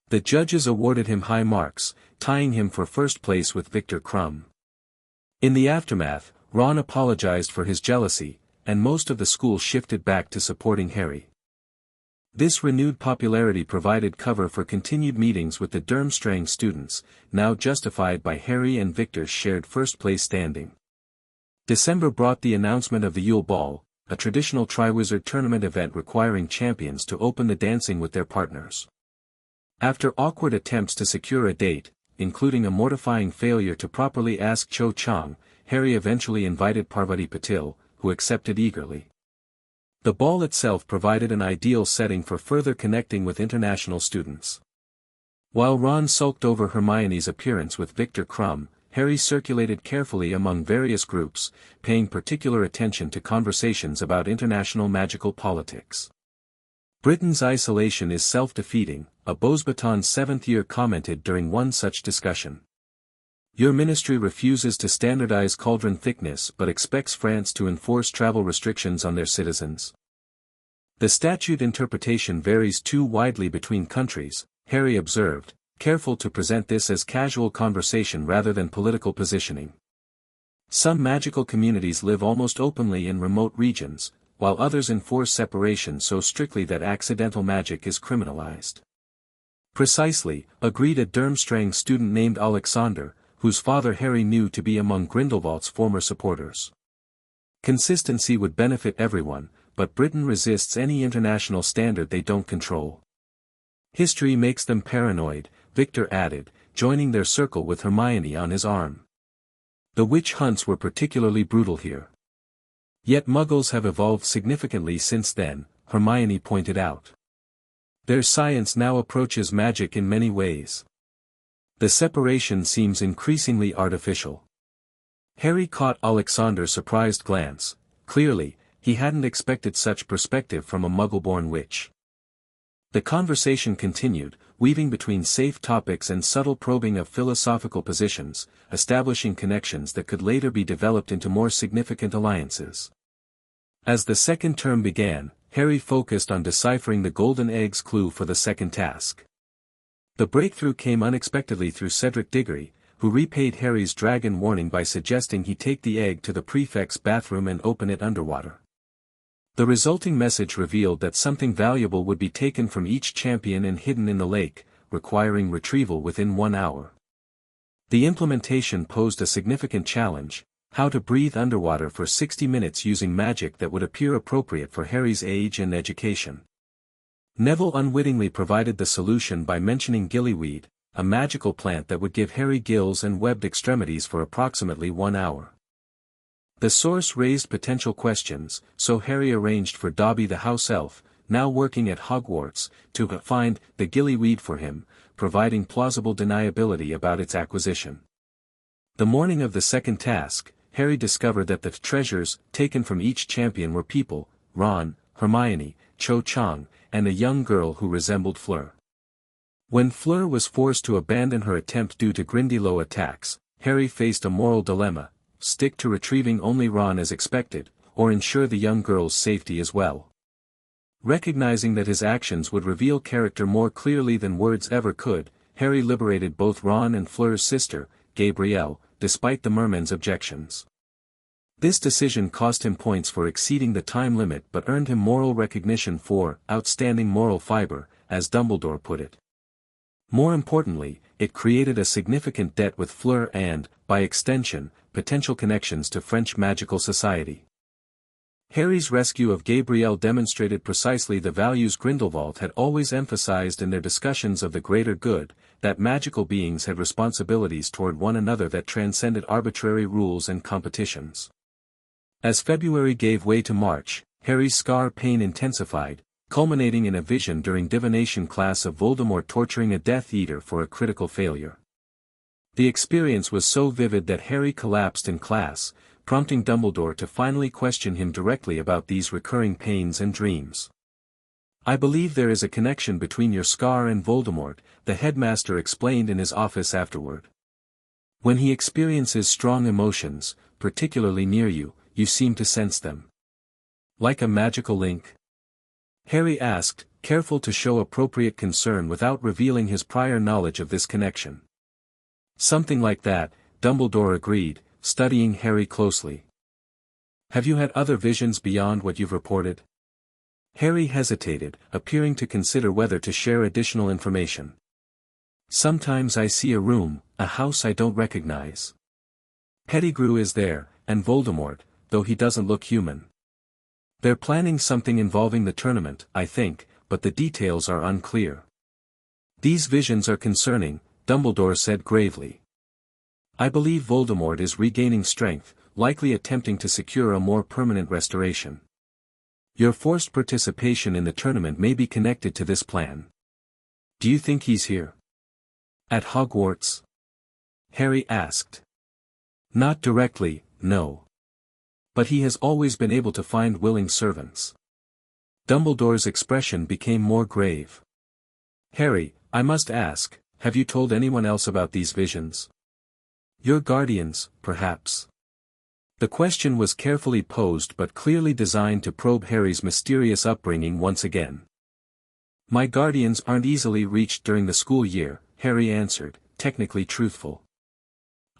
The judges awarded him high marks, tying him for first place with Viktor Krum. In the aftermath, Ron apologized for his jealousy, and most of the school shifted back to supporting Harry. This renewed popularity provided cover for continued meetings with the Durmstrang students, now justified by Harry and Victor's shared first-place standing. December brought the announcement of the Yule Ball, a traditional Triwizard Tournament event requiring champions to open the dancing with their partners. After awkward attempts to secure a date, including a mortifying failure to properly ask Cho Chang, Harry eventually invited Parvati Patil, who accepted eagerly. The ball itself provided an ideal setting for further connecting with international students. While Ron sulked over Hermione's appearance with Viktor Krum, Harry circulated carefully among various groups, paying particular attention to conversations about international magical politics. "Britain's isolation is self-defeating," a Beauxbatons 7th year commented during one such discussion. "Your ministry refuses to standardize cauldron thickness but expects France to enforce travel restrictions on their citizens. The statute interpretation varies too widely between countries," Harry observed, careful to present this as casual conversation rather than political positioning. "Some magical communities live almost openly in remote regions, while others enforce separation so strictly that accidental magic is criminalized." "Precisely," agreed a Durmstrang student named Alexander, whose father Harry knew to be among Grindelwald's former supporters. "Consistency would benefit everyone, but Britain resists any international standard they don't control. History makes them paranoid," Victor added, joining their circle with Hermione on his arm. "The witch hunts were particularly brutal here. Yet Muggles have evolved significantly since then," Hermione pointed out. "Their science now approaches magic in many ways. The separation seems increasingly artificial." Harry caught Alexander's surprised glance. Clearly, he hadn't expected such perspective from a Muggle-born witch. The conversation continued, weaving between safe topics and subtle probing of philosophical positions, establishing connections that could later be developed into more significant alliances. As the second term began, Harry focused on deciphering the golden egg's clue for the second task. The breakthrough came unexpectedly through Cedric Diggory, who repaid Harry's dragon warning by suggesting he take the egg to the prefect's bathroom and open it underwater. The resulting message revealed that something valuable would be taken from each champion and hidden in the lake, requiring retrieval within 1 hour. The implementation posed a significant challenge: how to breathe underwater for 60 minutes using magic that would appear appropriate for Harry's age and education. Neville unwittingly provided the solution by mentioning gillyweed, a magical plant that would give Harry gills and webbed extremities for approximately 1 hour. The source raised potential questions, so Harry arranged for Dobby the house elf, now working at Hogwarts, to find the gillyweed for him, providing plausible deniability about its acquisition. The morning of the second task, Harry discovered that the treasures taken from each champion were people: Ron, Hermione, Cho Chang, and a young girl who resembled Fleur. When Fleur was forced to abandon her attempt due to Grindylow attacks, Harry faced a moral dilemma: stick to retrieving only Ron as expected, or ensure the young girl's safety as well. Recognizing that his actions would reveal character more clearly than words ever could, Harry liberated both Ron and Fleur's sister, Gabrielle, despite the merman's objections. This decision cost him points for exceeding the time limit but earned him moral recognition for outstanding moral fiber, as Dumbledore put it. More importantly, it created a significant debt with Fleur and, by extension, potential connections to French magical society. Harry's rescue of Gabrielle demonstrated precisely the values Grindelwald had always emphasized in their discussions of the greater good, that magical beings had responsibilities toward one another that transcended arbitrary rules and competitions. As February gave way to March, Harry's scar pain intensified, culminating in a vision during divination class of Voldemort torturing a Death Eater for a critical failure. The experience was so vivid that Harry collapsed in class, prompting Dumbledore to finally question him directly about these recurring pains and dreams. "I believe there is a connection between your scar and Voldemort," the headmaster explained in his office afterward. "When he experiences strong emotions, particularly near you, you seem to sense them." "Like a magical link?" Harry asked, careful to show appropriate concern without revealing his prior knowledge of this connection. "Something like that," Dumbledore agreed, studying Harry closely. "Have you had other visions beyond what you've reported?" Harry hesitated, appearing to consider whether to share additional information. "Sometimes I see a room, a house I don't recognize. Pettigrew is there, and Voldemort, though he doesn't look human. They're planning something involving the tournament, I think, but the details are unclear." "These visions are concerning," Dumbledore said gravely. "I believe Voldemort is regaining strength, likely attempting to secure a more permanent restoration. Your forced participation in the tournament may be connected to this plan." "Do you think he's here?" "At Hogwarts?" Harry asked. "Not directly, no. But he has always been able to find willing servants." Dumbledore's expression became more grave. "Harry, I must ask, have you told anyone else about these visions?" "Your guardians, perhaps." The question was carefully posed but clearly designed to probe Harry's mysterious upbringing once again. "My guardians aren't easily reached during the school year," Harry answered, technically truthful.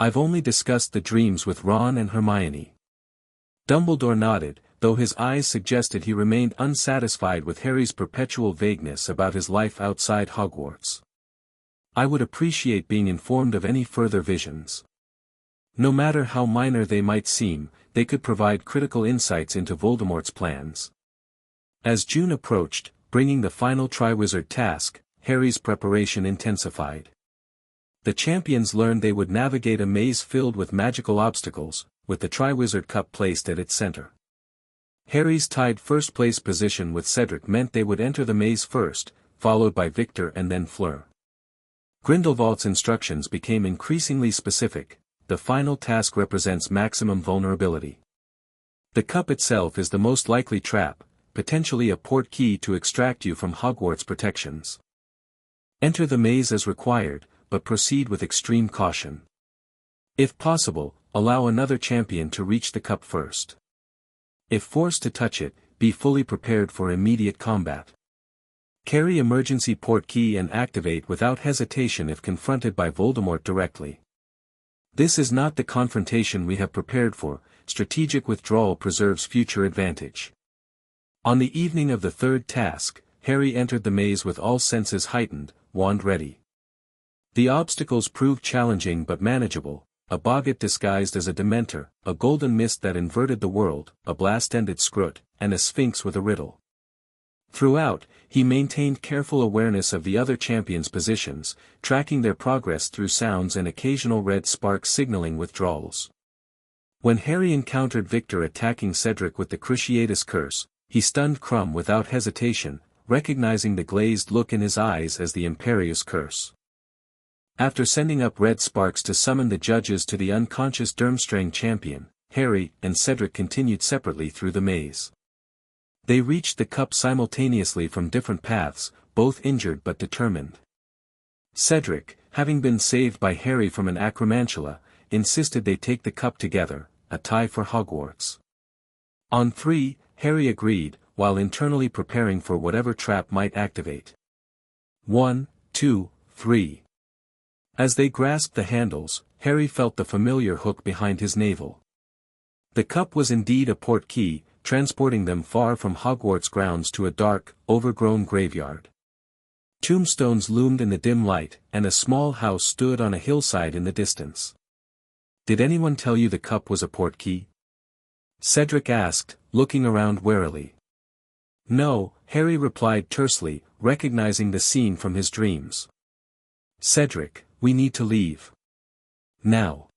"I've only discussed the dreams with Ron and Hermione." Dumbledore nodded, though his eyes suggested he remained unsatisfied with Harry's perpetual vagueness about his life outside Hogwarts. "I would appreciate being informed of any further visions. No matter how minor they might seem, they could provide critical insights into Voldemort's plans." As June approached, bringing the final Triwizard task, Harry's preparation intensified. The champions learned they would navigate a maze filled with magical obstacles, with the Triwizard Cup placed at its center. Harry's tied first-place position with Cedric meant they would enter the maze first, followed by Victor and then Fleur. Grindelwald's instructions became increasingly specific: the final task represents maximum vulnerability. The cup itself is the most likely trap, potentially a portkey to extract you from Hogwarts protections. Enter the maze as required, but proceed with extreme caution. If possible, allow another champion to reach the cup first. If forced to touch it, be fully prepared for immediate combat. Carry emergency portkey and activate without hesitation if confronted by Voldemort directly. This is not the confrontation we have prepared for. Strategic withdrawal preserves future advantage. On the evening of the third task, Harry entered the maze with all senses heightened, wand ready. The obstacles proved challenging but manageable: a boggart disguised as a Dementor, a golden mist that inverted the world, a blast-ended Scroot, and a Sphinx with a riddle. Throughout, he maintained careful awareness of the other champions' positions, tracking their progress through sounds and occasional red sparks signaling withdrawals. When Harry encountered Victor attacking Cedric with the Cruciatus Curse, he stunned Krum without hesitation, recognizing the glazed look in his eyes as the Imperious Curse. After sending up red sparks to summon the judges to the unconscious Durmstrang champion, Harry and Cedric continued separately through the maze. They reached the cup simultaneously from different paths, both injured but determined. Cedric, having been saved by Harry from an acromantula, insisted they take the cup together, a tie for Hogwarts. On 3, Harry agreed, while internally preparing for whatever trap might activate. 1, 2, 3. As they grasped the handles, Harry felt the familiar hook behind his navel. The cup was indeed a portkey, transporting them far from Hogwarts grounds to a dark, overgrown graveyard. Tombstones loomed in the dim light, and a small house stood on a hillside in the distance. "Did anyone tell you the cup was a portkey?" Cedric asked, looking around warily. "No," Harry replied tersely, recognizing the scene from his dreams. "Cedric, we need to leave. Now."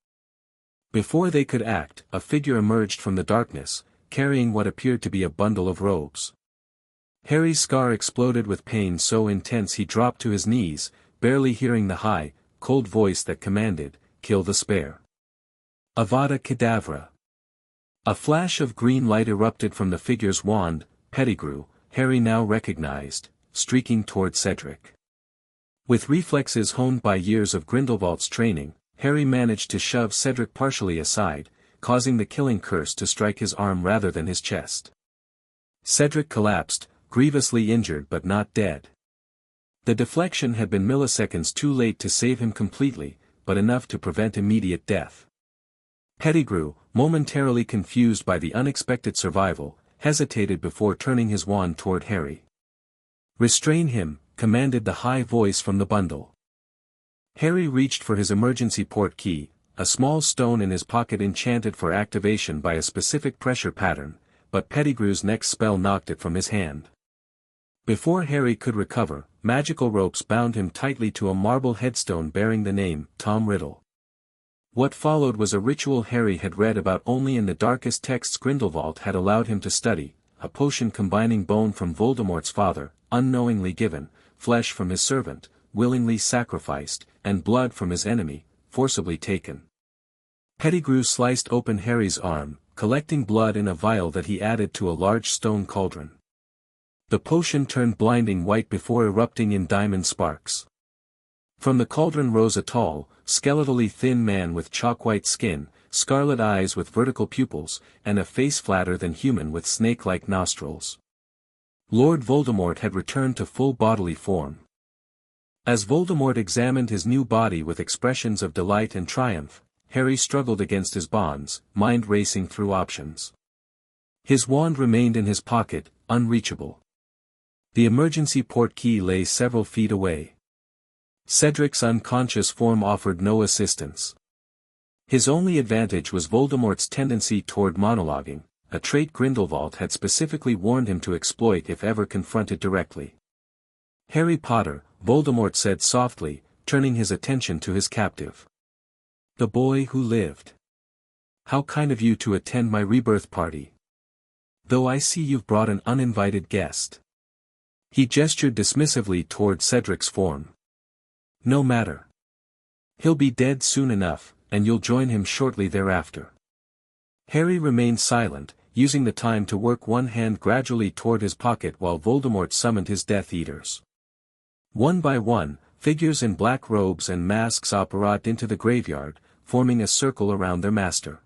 Before they could act, a figure emerged from the darkness, carrying what appeared to be a bundle of robes. Harry's scar exploded with pain so intense he dropped to his knees, barely hearing the high, cold voice that commanded, "Kill the spare." Avada Kedavra. A flash of green light erupted from the figure's wand, Pettigrew, Harry now recognized, streaking toward Cedric. With reflexes honed by years of Grindelwald's training, Harry managed to shove Cedric partially aside, causing the killing curse to strike his arm rather than his chest. Cedric collapsed, grievously injured but not dead. The deflection had been milliseconds too late to save him completely, but enough to prevent immediate death. Pettigrew, momentarily confused by the unexpected survival, hesitated before turning his wand toward Harry. "Restrain him," commanded the high voice from the bundle. Harry reached for his emergency portkey, a small stone in his pocket enchanted for activation by a specific pressure pattern, but Pettigrew's next spell knocked it from his hand. Before Harry could recover, magical ropes bound him tightly to a marble headstone bearing the name, Tom Riddle. What followed was a ritual Harry had read about only in the darkest texts Grindelwald had allowed him to study, a potion combining bone from Voldemort's father, unknowingly given, flesh from his servant, willingly sacrificed, and blood from his enemy, forcibly taken. Pettigrew sliced open Harry's arm, collecting blood in a vial that he added to a large stone cauldron. The potion turned blinding white before erupting in diamond sparks. From the cauldron rose a tall, skeletally thin man with chalk-white skin, scarlet eyes with vertical pupils, and a face flatter than human with snake-like nostrils. Lord Voldemort had returned to full bodily form. As Voldemort examined his new body with expressions of delight and triumph, Harry struggled against his bonds, mind racing through options. His wand remained in his pocket, unreachable. The emergency portkey lay several feet away. Cedric's unconscious form offered no assistance. His only advantage was Voldemort's tendency toward monologuing, a trait Grindelwald had specifically warned him to exploit if ever confronted directly. "Harry Potter," Voldemort said softly, turning his attention to his captive. "The boy who lived. How kind of you to attend my rebirth party. Though I see you've brought an uninvited guest." He gestured dismissively toward Cedric's form. "No matter. He'll be dead soon enough, and you'll join him shortly thereafter." Harry remained silent, using the time to work one hand gradually toward his pocket while Voldemort summoned his Death Eaters. One by one, figures in black robes and masks operated into the graveyard, forming a circle around their master.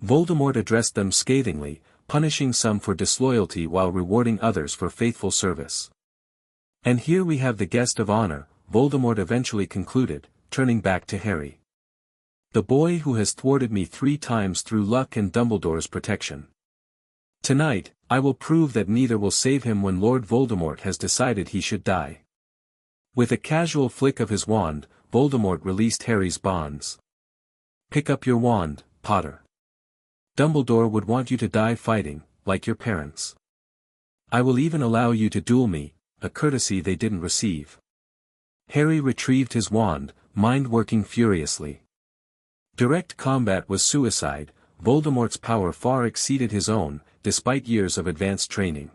Voldemort addressed them scathingly, punishing some for disloyalty while rewarding others for faithful service. "And here we have the guest of honor," Voldemort eventually concluded, turning back to Harry. "The boy who has thwarted me 3 times through luck and Dumbledore's protection. Tonight, I will prove that neither will save him when Lord Voldemort has decided he should die." With a casual flick of his wand, Voldemort released Harry's bonds. "Pick up your wand, Potter. Dumbledore would want you to die fighting, like your parents. I will even allow you to duel me, a courtesy they didn't receive." Harry retrieved his wand, mind working furiously. Direct combat was suicide. Voldemort's power far exceeded his own, despite years of advanced training.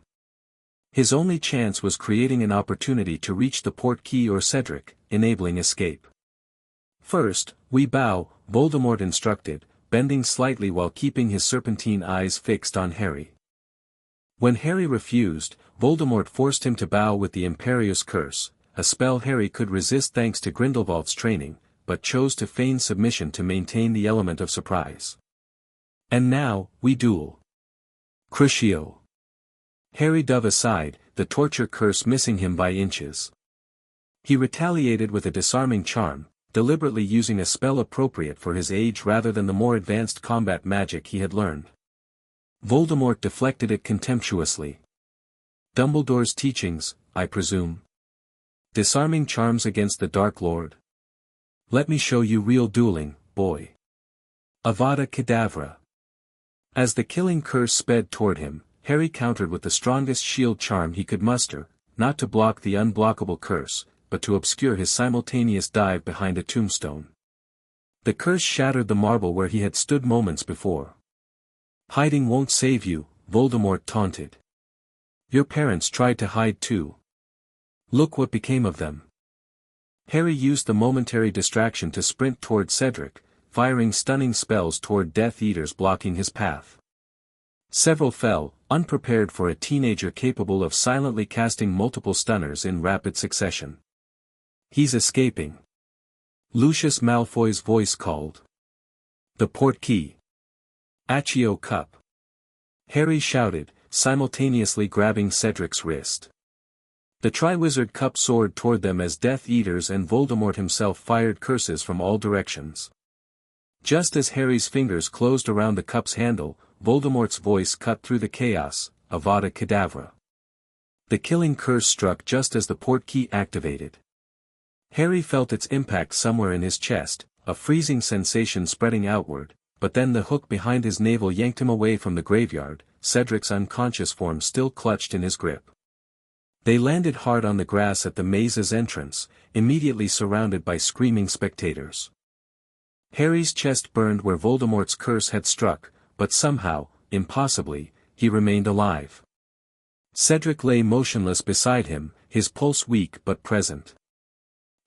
His only chance was creating an opportunity to reach the portkey or Cedric, enabling escape. "First, we bow," Voldemort instructed, bending slightly while keeping his serpentine eyes fixed on Harry. When Harry refused, Voldemort forced him to bow with the Imperious Curse, a spell Harry could resist thanks to Grindelwald's training, but chose to feign submission to maintain the element of surprise. And now, we duel. Crucio. Harry dove aside, the torture curse missing him by inches. He retaliated with a disarming charm, deliberately using a spell appropriate for his age rather than the more advanced combat magic he had learned. Voldemort deflected it contemptuously. Dumbledore's teachings, I presume. Disarming charms against the Dark Lord? Let me show you real dueling, boy. Avada Kedavra. As the killing curse sped toward him, Harry countered with the strongest shield charm he could muster, not to block the unblockable curse, but to obscure his simultaneous dive behind a tombstone. The curse shattered the marble where he had stood moments before. Hiding won't save you, Voldemort taunted. Your parents tried to hide too. Look what became of them. Harry used the momentary distraction to sprint toward Cedric, firing stunning spells toward Death Eaters blocking his path. Several fell, unprepared for a teenager capable of silently casting multiple stunners in rapid succession. He's escaping. Lucius Malfoy's voice called. The portkey. Accio Cup. Harry shouted, simultaneously grabbing Cedric's wrist. The Triwizard Cup soared toward them as Death Eaters and Voldemort himself fired curses from all directions. Just as Harry's fingers closed around the cup's handle, Voldemort's voice cut through the chaos, Avada Kedavra. The killing curse struck just as the portkey activated. Harry felt its impact somewhere in his chest, a freezing sensation spreading outward, but then the hook behind his navel yanked him away from the graveyard, Cedric's unconscious form still clutched in his grip. They landed hard on the grass at the maze's entrance, immediately surrounded by screaming spectators. Harry's chest burned where Voldemort's curse had struck, but somehow, impossibly, he remained alive. Cedric lay motionless beside him, his pulse weak but present.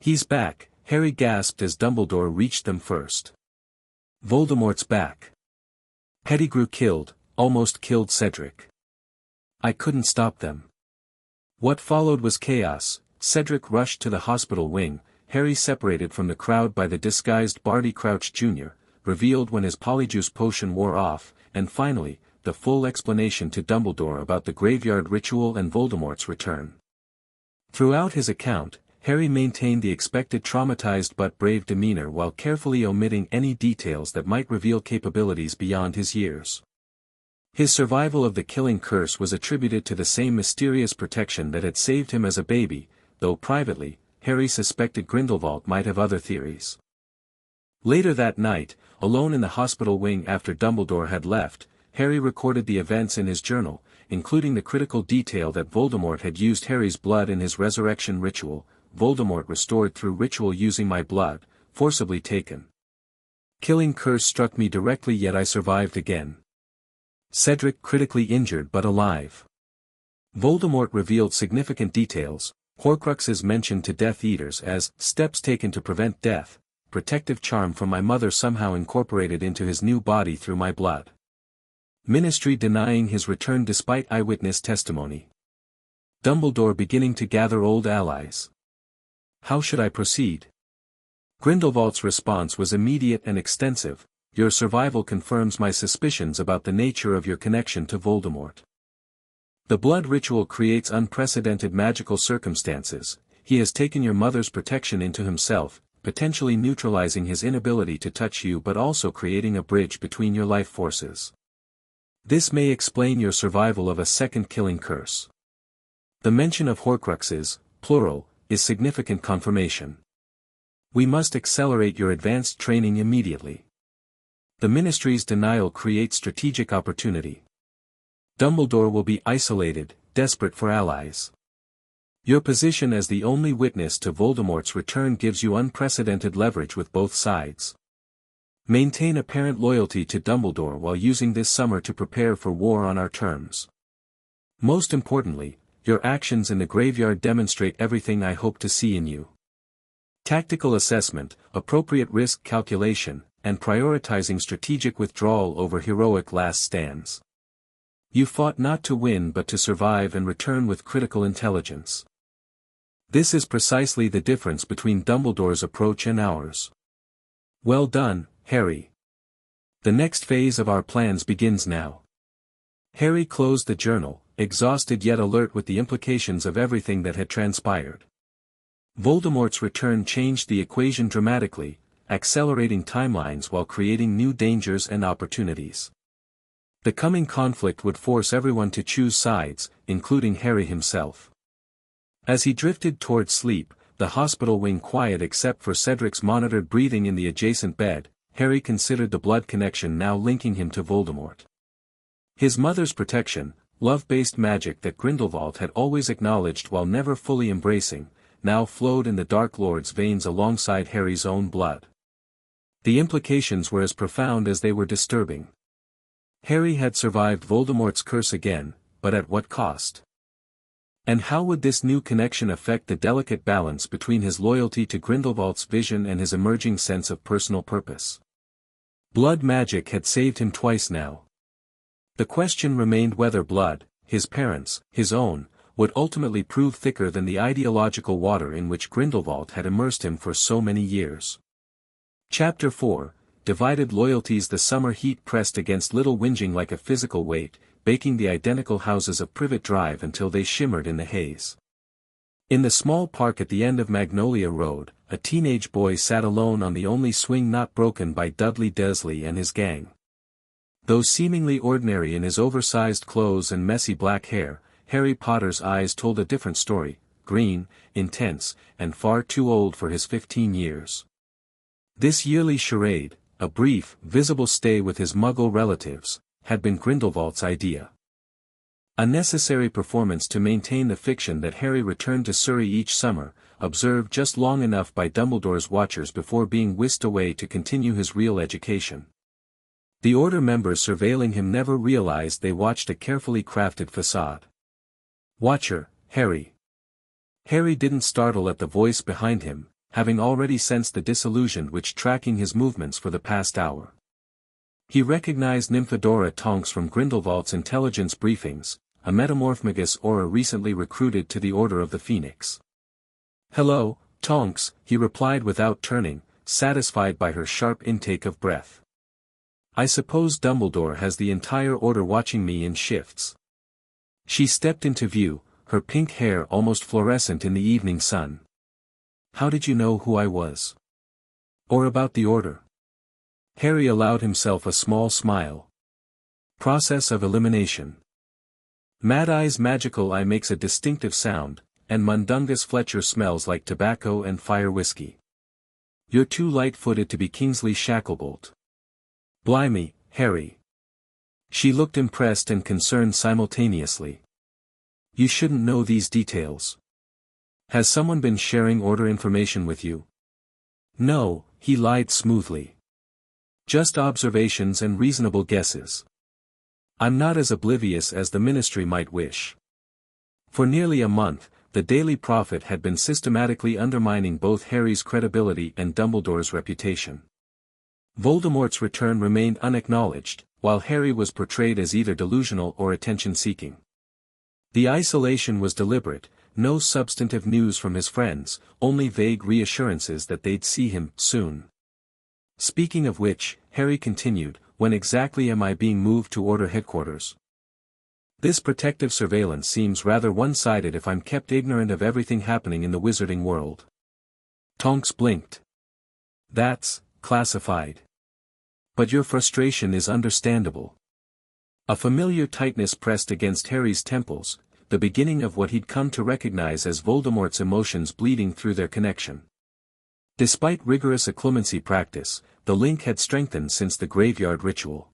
He's back, Harry gasped as Dumbledore reached them first. Voldemort's back. Pettigrew killed, almost killed Cedric. I couldn't stop them. What followed was chaos. Cedric rushed to the hospital wing, Harry separated from the crowd by the disguised Barty Crouch Jr., revealed when his polyjuice potion wore off, and finally, the full explanation to Dumbledore about the graveyard ritual and Voldemort's return. Throughout his account, Harry maintained the expected traumatized but brave demeanor while carefully omitting any details that might reveal capabilities beyond his years. His survival of the killing curse was attributed to the same mysterious protection that had saved him as a baby, though privately, Harry suspected Grindelwald might have other theories. Later that night, alone in the hospital wing after Dumbledore had left, Harry recorded the events in his journal, including the critical detail that Voldemort had used Harry's blood in his resurrection ritual. Voldemort restored through ritual using my blood, forcibly taken. Killing curse struck me directly yet I survived again. Cedric critically injured but alive. Voldemort revealed significant details, Horcruxes mentioned to Death Eaters as steps taken to prevent death, protective charm from my mother somehow incorporated into his new body through my blood. Ministry denying his return despite eyewitness testimony. Dumbledore beginning to gather old allies. How should I proceed? Grindelwald's response was immediate and extensive. Your survival confirms my suspicions about the nature of your connection to Voldemort. The blood ritual creates unprecedented magical circumstances. He has taken your mother's protection into himself, potentially neutralizing his inability to touch you but also creating a bridge between your life forces. This may explain your survival of a second killing curse. The mention of Horcruxes, plural, is significant confirmation. We must accelerate your advanced training immediately. The Ministry's denial creates strategic opportunity. Dumbledore will be isolated, desperate for allies. Your position as the only witness to Voldemort's return gives you unprecedented leverage with both sides. Maintain apparent loyalty to Dumbledore while using this summer to prepare for war on our terms. Most importantly, your actions in the graveyard demonstrate everything I hope to see in you. Tactical assessment, appropriate risk calculation, and prioritizing strategic withdrawal over heroic last stands. You fought not to win but to survive and return with critical intelligence. This is precisely the difference between Dumbledore's approach and ours. Well done, Harry. The next phase of our plans begins now. Harry closed the journal, exhausted yet alert with the implications of everything that had transpired. Voldemort's return changed the equation dramatically, accelerating timelines while creating new dangers and opportunities. The coming conflict would force everyone to choose sides, including Harry himself. As he drifted toward sleep, the hospital wing quiet except for Cedric's monitored breathing in the adjacent bed, Harry considered the blood connection now linking him to Voldemort. His mother's protection, love-based magic that Grindelwald had always acknowledged while never fully embracing, now flowed in the Dark Lord's veins alongside Harry's own blood. The implications were as profound as they were disturbing. Harry had survived Voldemort's curse again, but at what cost? And how would this new connection affect the delicate balance between his loyalty to Grindelwald's vision and his emerging sense of personal purpose? Blood magic had saved him twice now. The question remained whether blood, his parents', his own, would ultimately prove thicker than the ideological water in which Grindelwald had immersed him for so many years. Chapter 4, Divided Loyalties. The summer heat pressed against Little Whinging like a physical weight, baking the identical houses of Privet Drive until they shimmered in the haze. In the small park at the end of Magnolia Road, a teenage boy sat alone on the only swing not broken by Dudley Dursley and his gang. Though seemingly ordinary in his oversized clothes and messy black hair, Harry Potter's eyes told a different story, green, intense, and far too old for his 15 years. This yearly charade, a brief, visible stay with his Muggle relatives, had been Grindelwald's idea. A necessary performance to maintain the fiction that Harry returned to Surrey each summer, observed just long enough by Dumbledore's watchers before being whisked away to continue his real education. The Order members surveilling him never realized they watched a carefully crafted facade. Watcher, Harry. Harry didn't startle at the voice behind him, having already sensed the disillusion which tracking his movements for the past hour. He recognized Nymphadora Tonks from Grindelwald's intelligence briefings, a metamorphmagus Auror recently recruited to the Order of the Phoenix. "Hello, Tonks," he replied without turning, satisfied by her sharp intake of breath. "I suppose Dumbledore has the entire Order watching me in shifts." She stepped into view, her pink hair almost fluorescent in the evening sun. "How did you know who I was? Or about the Order?" Harry allowed himself a small smile. Process of elimination. Mad Eye's magical eye makes a distinctive sound, and Mundungus Fletcher smells like tobacco and fire whiskey. You're too light-footed to be Kingsley Shacklebolt. Blimey, Harry. She looked impressed and concerned simultaneously. You shouldn't know these details. Has someone been sharing Order information with you? No, he lied smoothly. Just observations and reasonable guesses. I'm not as oblivious as the Ministry might wish. For nearly a month, the Daily Prophet had been systematically undermining both Harry's credibility and Dumbledore's reputation. Voldemort's return remained unacknowledged, while Harry was portrayed as either delusional or attention-seeking. The isolation was deliberate, no substantive news from his friends, only vague reassurances that they'd see him soon. Speaking of which, Harry continued, when exactly am I being moved to Order headquarters? This protective surveillance seems rather one-sided if I'm kept ignorant of everything happening in the wizarding world. Tonks blinked. That's classified. But your frustration is understandable. A familiar tightness pressed against Harry's temples, the beginning of what he'd come to recognize as Voldemort's emotions bleeding through their connection. Despite rigorous occlumency practice, the link had strengthened since the graveyard ritual.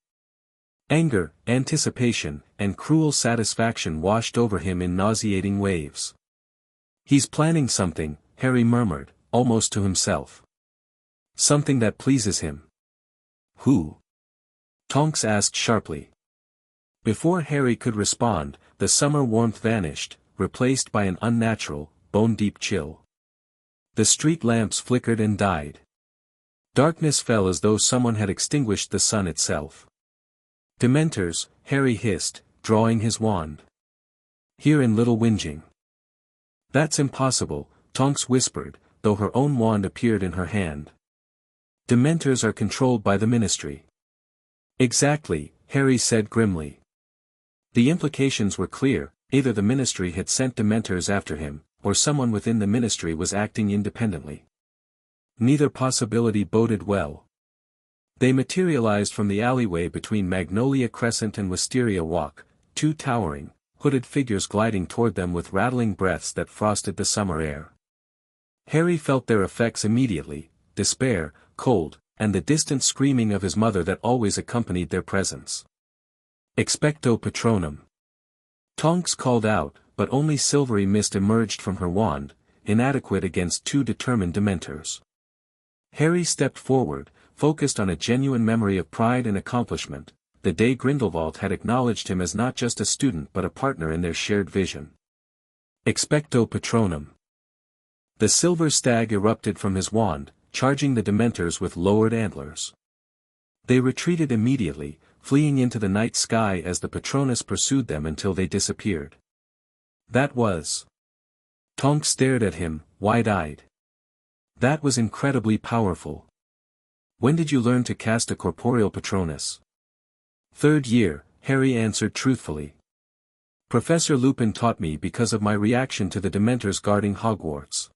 Anger, anticipation, and cruel satisfaction washed over him in nauseating waves. He's planning something, Harry murmured, almost to himself. Something that pleases him. Who? Tonks asked sharply. Before Harry could respond, the summer warmth vanished, replaced by an unnatural, bone-deep chill. The street lamps flickered and died. Darkness fell as though someone had extinguished the sun itself. Dementors, Harry hissed, drawing his wand. "Here in Little Whinging." "That's impossible," Tonks whispered, though her own wand appeared in her hand. "Dementors are controlled by the Ministry." "Exactly," Harry said grimly. The implications were clear: either the Ministry had sent Dementors after him, or someone within the Ministry was acting independently. Neither possibility boded well. They materialized from the alleyway between Magnolia Crescent and Wisteria Walk, two towering, hooded figures gliding toward them with rattling breaths that frosted the summer air. Harry felt their effects immediately: despair, cold, and the distant screaming of his mother that always accompanied their presence. "Expecto Patronum." Tonks called out, but only silvery mist emerged from her wand, inadequate against two determined Dementors. Harry stepped forward, focused on a genuine memory of pride and accomplishment, the day Grindelwald had acknowledged him as not just a student but a partner in their shared vision. "Expecto Patronum." The silver stag erupted from his wand, charging the Dementors with lowered antlers. They retreated immediately, fleeing into the night sky as the Patronus pursued them until they disappeared. "That was..." Tonks stared at him, wide-eyed. "That was incredibly powerful. When did you learn to cast a corporeal Patronus?" "Third year," Harry answered truthfully. "Professor Lupin taught me because of my reaction to the Dementors guarding Hogwarts."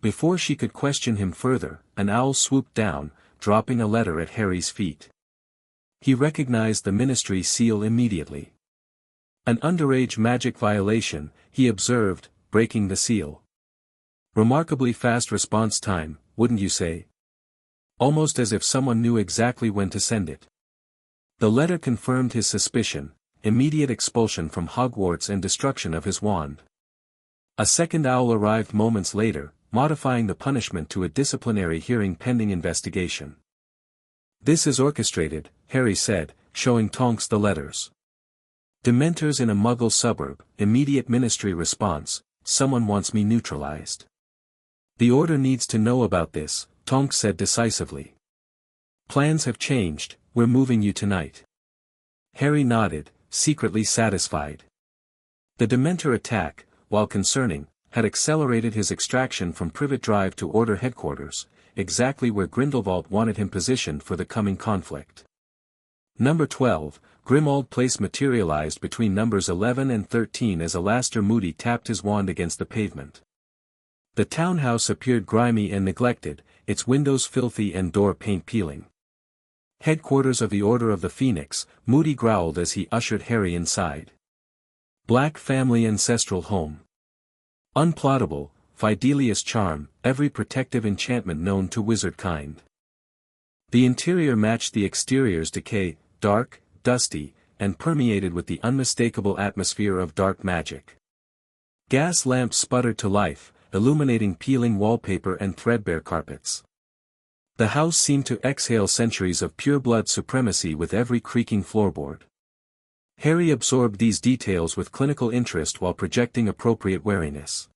Before she could question him further, an owl swooped down, dropping a letter at Harry's feet. He recognized the Ministry seal immediately. "An underage magic violation," he observed, breaking the seal. "Remarkably fast response time, wouldn't you say?" Almost as if someone knew exactly when to send it. The letter confirmed his suspicion: immediate expulsion from Hogwarts and destruction of his wand. A second owl arrived moments later, modifying the punishment to a disciplinary hearing pending investigation. "This is orchestrated," Harry said, showing Tonks the letters. "Dementors in a Muggle suburb, immediate Ministry response, someone wants me neutralized." "The Order needs to know about this," Tonks said decisively. "Plans have changed, we're moving you tonight." Harry nodded, secretly satisfied. The Dementor attack, while concerning, had accelerated his extraction from Privet Drive to Order headquarters, exactly where Grindelwald wanted him positioned for the coming conflict. Number 12, Grimmauld Place materialized between numbers 11 and 13 as Alastair Moody tapped his wand against the pavement. The townhouse appeared grimy and neglected, its windows filthy and door paint peeling. "Headquarters of the Order of the Phoenix," Moody growled as he ushered Harry inside. "Black family ancestral home. Unplottable, Fidelius charm, every protective enchantment known to wizard kind." The interior matched the exterior's decay, dark, dusty, and permeated with the unmistakable atmosphere of dark magic. Gas lamps sputtered to life, illuminating peeling wallpaper and threadbare carpets. The house seemed to exhale centuries of pure-blood supremacy with every creaking floorboard. Harry absorbed these details with clinical interest while projecting appropriate wariness.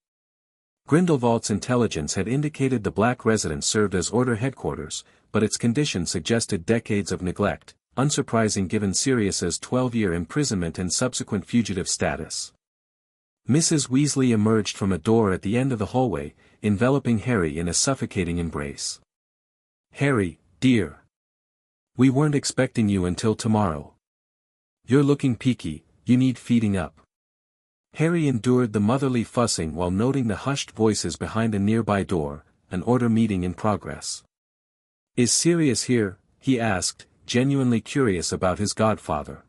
Grindelwald's intelligence had indicated the Black residence served as Order headquarters, but its condition suggested decades of neglect, unsurprising given Sirius's 12-year imprisonment and subsequent fugitive status. Mrs. Weasley emerged from a door at the end of the hallway, enveloping Harry in a suffocating embrace. "Harry, dear. We weren't expecting you until tomorrow. You're looking peaky, you need feeding up." Harry endured the motherly fussing while noting the hushed voices behind a nearby door, an Order meeting in progress. "Is Sirius here?" he asked, genuinely curious about his godfather.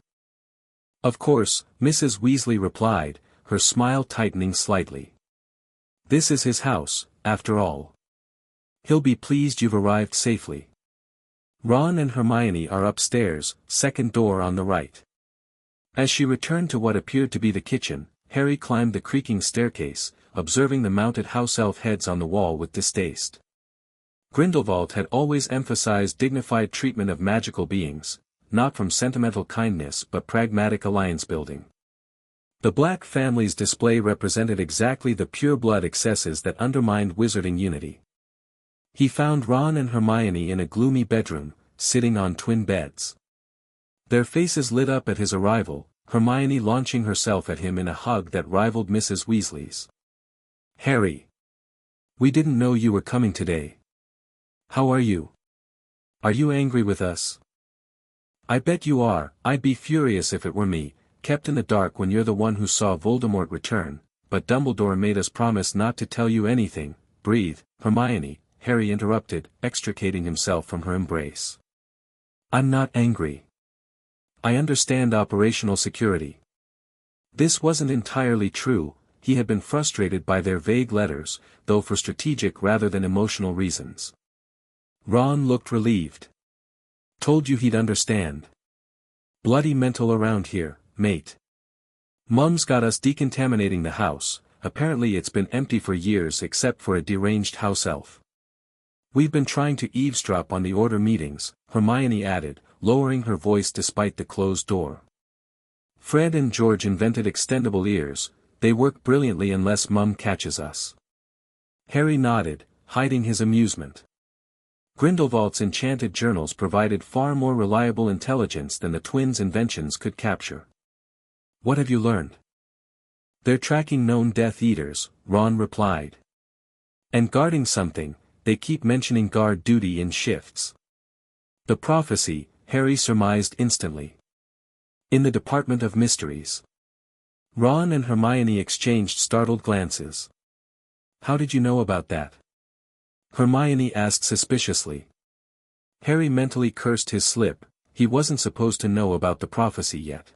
"Of course," Mrs. Weasley replied, her smile tightening slightly. "This is his house, after all. He'll be pleased you've arrived safely. Ron and Hermione are upstairs, second door on the right." As she returned to what appeared to be the kitchen, Harry climbed the creaking staircase, observing the mounted house elf heads on the wall with distaste. Grindelwald had always emphasized dignified treatment of magical beings, not from sentimental kindness but pragmatic alliance building. The Black family's display represented exactly the pure-blood excesses that undermined wizarding unity. He found Ron and Hermione in a gloomy bedroom, sitting on twin beds. Their faces lit up at his arrival, Hermione launching herself at him in a hug that rivaled Mrs. Weasley's. "Harry! We didn't know you were coming today. How are you? Are you angry with us?" "I bet you are. I'd be furious if it were me, kept in the dark when you're the one who saw Voldemort return, but Dumbledore made us promise not to tell you anything." "Breathe, Hermione," Harry interrupted, extricating himself from her embrace. "I'm not angry. I understand operational security." This wasn't entirely true. He had been frustrated by their vague letters, though for strategic rather than emotional reasons. Ron looked relieved. "Told you he'd understand. Bloody mental around here, mate. Mum's got us decontaminating the house. Apparently it's been empty for years except for a deranged house elf. We've been trying to eavesdrop on the order meetings," Hermione added, lowering her voice despite the closed door. "Fred and George invented extendable ears. They work brilliantly unless Mum catches us." Harry nodded, hiding his amusement. Grindelwald's enchanted journals provided far more reliable intelligence than the twins' inventions could capture. "What have you learned?" "They're tracking known Death Eaters," Ron replied. "And guarding something. They keep mentioning guard duty in shifts." "The prophecy," Harry surmised instantly. "In the Department of Mysteries." Ron and Hermione exchanged startled glances. "How did you know about that?" Hermione asked suspiciously. Harry mentally cursed his slip. He wasn't supposed to know about the prophecy yet.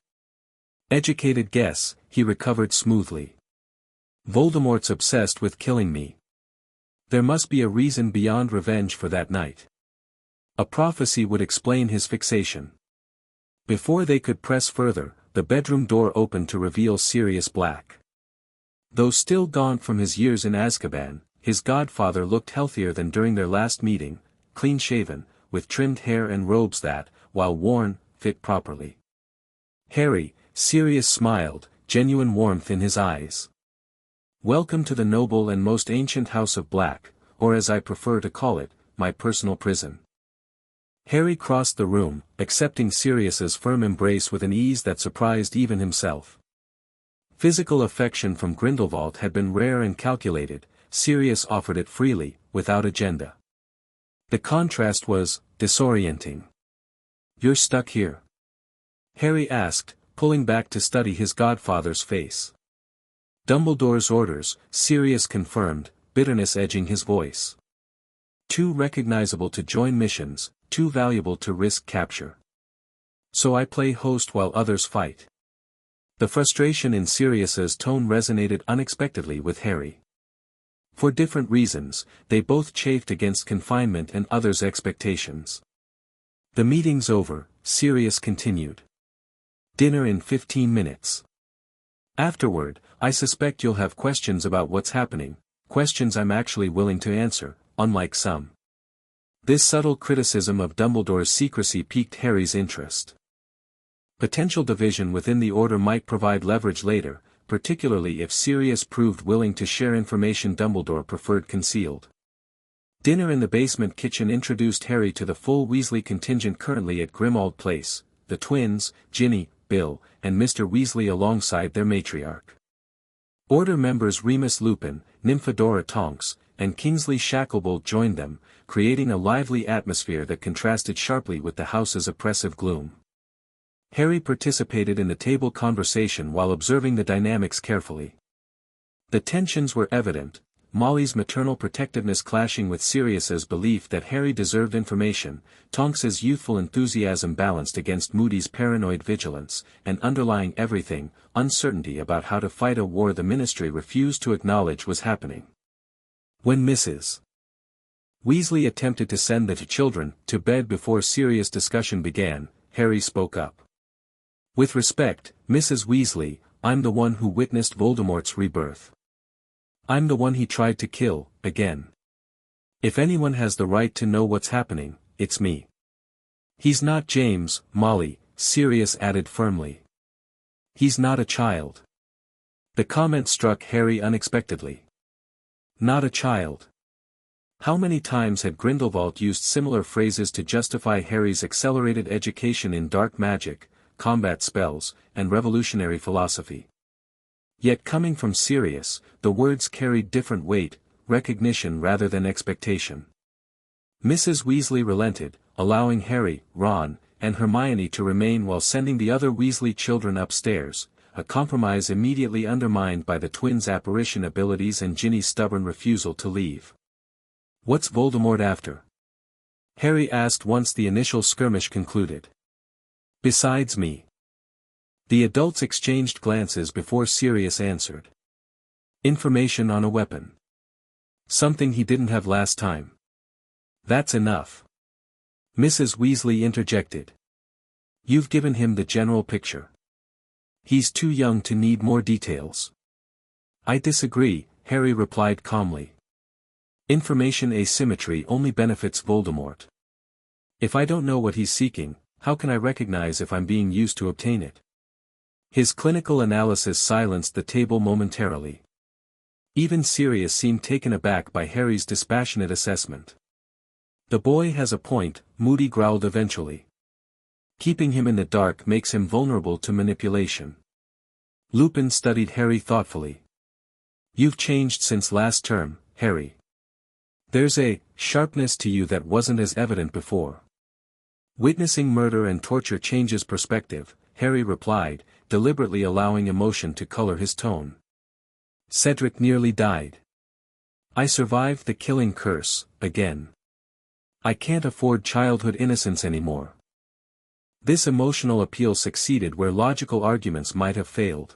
"Educated guess," he recovered smoothly. "Voldemort's obsessed with killing me. There must be a reason beyond revenge for that night. A prophecy would explain his fixation." Before they could press further, the bedroom door opened to reveal Sirius Black. Though still gaunt from his years in Azkaban, his godfather looked healthier than during their last meeting, clean-shaven, with trimmed hair and robes that, while worn, fit properly. "Harry," Sirius smiled, genuine warmth in his eyes. "Welcome to the noble and most ancient House of Black, or as I prefer to call it, my personal prison." Harry crossed the room, accepting Sirius's firm embrace with an ease that surprised even himself. Physical affection from Grindelwald had been rare and calculated. Sirius offered it freely, without agenda. The contrast was disorienting. "You're stuck here?" Harry asked, pulling back to study his godfather's face. "Dumbledore's orders," Sirius confirmed, bitterness edging his voice. "Too recognizable to join missions, too valuable to risk capture. So I play host while others fight." The frustration in Sirius's tone resonated unexpectedly with Harry. For different reasons, they both chafed against confinement and others' expectations. "The meeting's over," Sirius continued. "Dinner in 15 minutes. Afterward, I suspect you'll have questions about what's happening, questions I'm actually willing to answer, unlike some." This subtle criticism of Dumbledore's secrecy piqued Harry's interest. Potential division within the Order might provide leverage later, particularly if Sirius proved willing to share information Dumbledore preferred concealed. Dinner in the basement kitchen introduced Harry to the full Weasley contingent currently at Grimmauld Place, the twins, Ginny, Bill, and Mr. Weasley alongside their matriarch. Order members Remus Lupin, Nymphadora Tonks, and Kingsley Shacklebolt joined them, creating a lively atmosphere that contrasted sharply with the house's oppressive gloom. Harry participated in the table conversation while observing the dynamics carefully. The tensions were evident, Molly's maternal protectiveness clashing with Sirius's belief that Harry deserved information, Tonks's youthful enthusiasm balanced against Moody's paranoid vigilance, and underlying everything, uncertainty about how to fight a war the Ministry refused to acknowledge was happening. When Mrs. Weasley attempted to send the children to bed before serious discussion began, Harry spoke up. "With respect, Mrs. Weasley, I'm the one who witnessed Voldemort's rebirth. I'm the one he tried to kill, again. If anyone has the right to know what's happening, it's me." "He's not James, Molly," Sirius added firmly. "He's not a child." The comment struck Harry unexpectedly. Not a child. How many times had Grindelwald used similar phrases to justify Harry's accelerated education in dark magic, combat spells, and revolutionary philosophy. Yet coming from Sirius, the words carried different weight, recognition rather than expectation. Mrs. Weasley relented, allowing Harry, Ron, and Hermione to remain while sending the other Weasley children upstairs, a compromise immediately undermined by the twins' apparition abilities and Ginny's stubborn refusal to leave. "What's Voldemort after?" Harry asked once the initial skirmish concluded. "Besides me." The adults exchanged glances before Sirius answered. "Information on a weapon. Something he didn't have last time." "That's enough." Mrs. Weasley interjected. "You've given him the general picture. He's too young to need more details." "I disagree," Harry replied calmly. "Information asymmetry only benefits Voldemort. If I don't know what he's seeking, how can I recognize if I'm being used to obtain it?" His clinical analysis silenced the table momentarily. Even Sirius seemed taken aback by Harry's dispassionate assessment. "The boy has a point," Moody growled eventually. "Keeping him in the dark makes him vulnerable to manipulation." Lupin studied Harry thoughtfully. "You've changed since last term, Harry. There's a sharpness to you that wasn't as evident before." "Witnessing murder and torture changes perspective," Harry replied, deliberately allowing emotion to color his tone. "Cedric nearly died. I survived the killing curse, again. I can't afford childhood innocence anymore." This emotional appeal succeeded where logical arguments might have failed.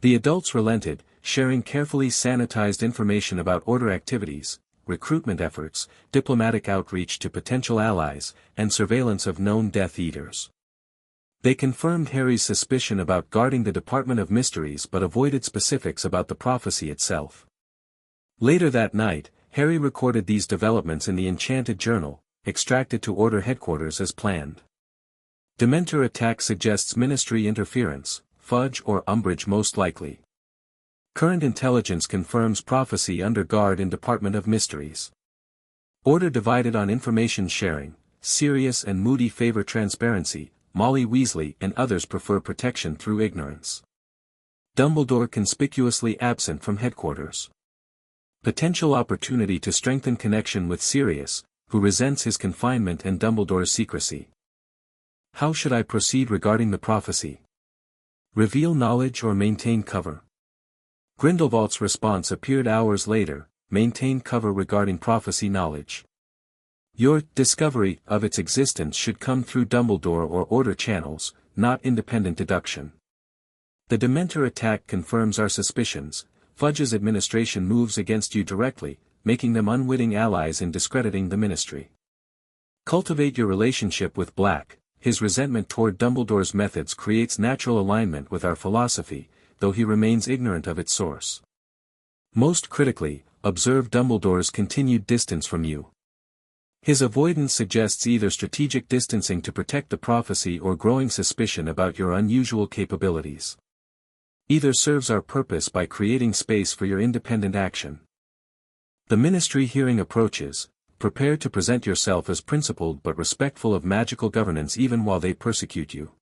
The adults relented, sharing carefully sanitized information about Order activities, recruitment efforts, diplomatic outreach to potential allies, and surveillance of known Death Eaters. They confirmed Harry's suspicion about guarding the Department of Mysteries but avoided specifics about the prophecy itself. Later that night, Harry recorded these developments in the Enchanted Journal, extracted to Order headquarters as planned. Dementor attack suggests Ministry interference, Fudge or Umbridge most likely. Current intelligence confirms prophecy under guard in Department of Mysteries. Order divided on information sharing, Sirius and Moody favor transparency, Molly Weasley and others prefer protection through ignorance. Dumbledore conspicuously absent from headquarters. Potential opportunity to strengthen connection with Sirius, who resents his confinement and Dumbledore's secrecy. How should I proceed regarding the prophecy? Reveal knowledge or maintain cover? Grindelwald's response appeared hours later: maintain cover regarding prophecy knowledge. Your discovery of its existence should come through Dumbledore or Order channels, not independent deduction. The Dementor attack confirms our suspicions. Fudge's administration moves against you directly, making them unwitting allies in discrediting the Ministry. Cultivate your relationship with Black. His resentment toward Dumbledore's methods creates natural alignment with our philosophy, though he remains ignorant of its source. Most critically, observe Dumbledore's continued distance from you. His avoidance suggests either strategic distancing to protect the prophecy or growing suspicion about your unusual capabilities. Either serves our purpose by creating space for your independent action. The Ministry hearing approaches. Prepare to present yourself as principled but respectful of magical governance even while they persecute you.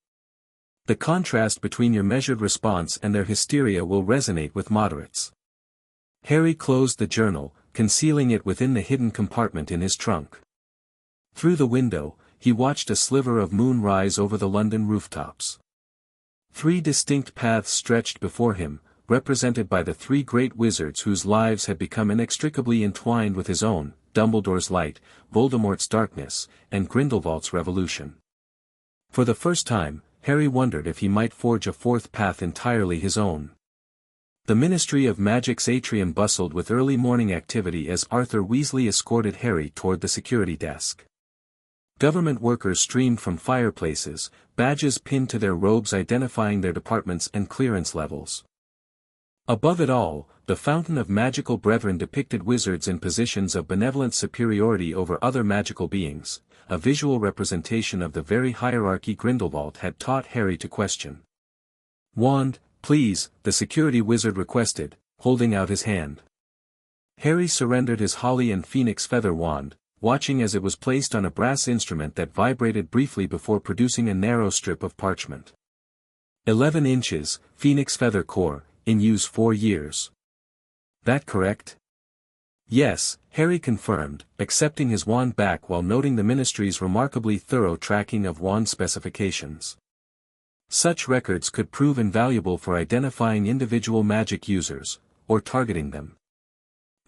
The contrast between your measured response and their hysteria will resonate with moderates. Harry closed the journal, concealing it within the hidden compartment in his trunk. Through the window, he watched a sliver of moon rise over the London rooftops. 3 distinct paths stretched before him, represented by the 3 great wizards whose lives had become inextricably entwined with his own: Dumbledore's light, Voldemort's darkness, and Grindelwald's revolution. For the first time, Harry wondered if he might forge a 4th path entirely his own. The Ministry of Magic's atrium bustled with early morning activity as Arthur Weasley escorted Harry toward the security desk. Government workers streamed from fireplaces, badges pinned to their robes identifying their departments and clearance levels. Above it all, the Fountain of Magical Brethren depicted wizards in positions of benevolent superiority over other magical beings, a visual representation of the very hierarchy Grindelwald had taught Harry to question. "Wand, please," the security wizard requested, holding out his hand. Harry surrendered his holly and phoenix feather wand, watching as it was placed on a brass instrument that vibrated briefly before producing a narrow strip of parchment. 11 inches, Phoenix Feather Core, in use 4 years. That correct? Yes, Harry confirmed, accepting his wand back while noting the Ministry's remarkably thorough tracking of wand specifications. Such records could prove invaluable for identifying individual magic users, or targeting them.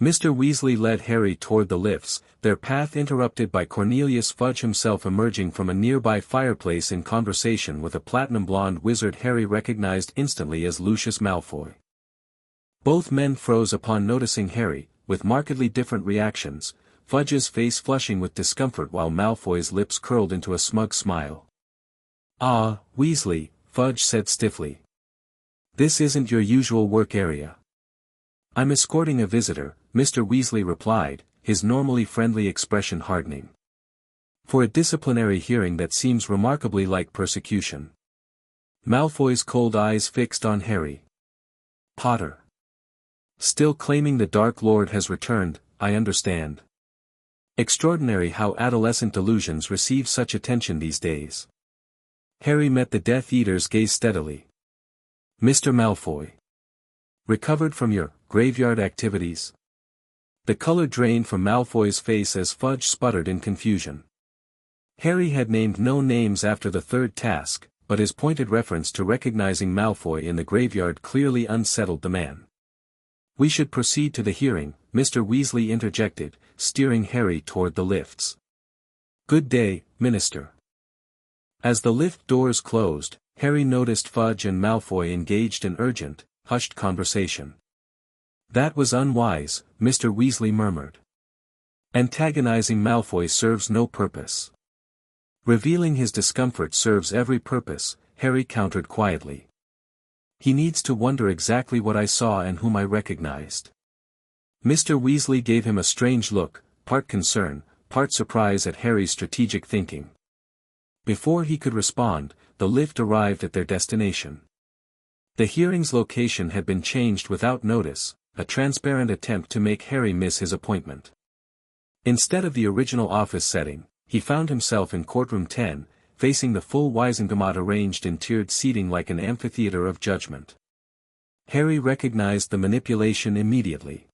Mr. Weasley led Harry toward the lifts, their path interrupted by Cornelius Fudge himself emerging from a nearby fireplace in conversation with a platinum-blonde wizard Harry recognized instantly as Lucius Malfoy. Both men froze upon noticing Harry, with markedly different reactions, Fudge's face flushing with discomfort while Malfoy's lips curled into a smug smile. "Ah, Weasley," Fudge said stiffly. "This isn't your usual work area." "I'm escorting a visitor," Mr. Weasley replied, his normally friendly expression hardening. "For a disciplinary hearing that seems remarkably like persecution." Malfoy's cold eyes fixed on Harry. "Potter. Still claiming the Dark Lord has returned, I understand. Extraordinary how adolescent delusions receive such attention these days." Harry met the Death Eater's gaze steadily. "Mr. Malfoy. Recovered from your graveyard activities?" The color drained from Malfoy's face as Fudge sputtered in confusion. Harry had named no names after the third task, but his pointed reference to recognizing Malfoy in the graveyard clearly unsettled the man. "We should proceed to the hearing," Mr. Weasley interjected, steering Harry toward the lifts. "Good day, Minister." As the lift doors closed, Harry noticed Fudge and Malfoy engaged in urgent, hushed conversation. "That was unwise," Mr. Weasley murmured. "Antagonizing Malfoy serves no purpose." "Revealing his discomfort serves every purpose," Harry countered quietly. "He needs to wonder exactly what I saw and whom I recognized." Mr. Weasley gave him a strange look, part concern, part surprise at Harry's strategic thinking. Before he could respond, the lift arrived at their destination. The hearing's location had been changed without notice, a transparent attempt to make Harry miss his appointment. Instead of the original office setting, he found himself in courtroom 10, facing the full Wizengamot arranged in tiered seating like an amphitheater of judgment. Harry recognized the manipulation immediately.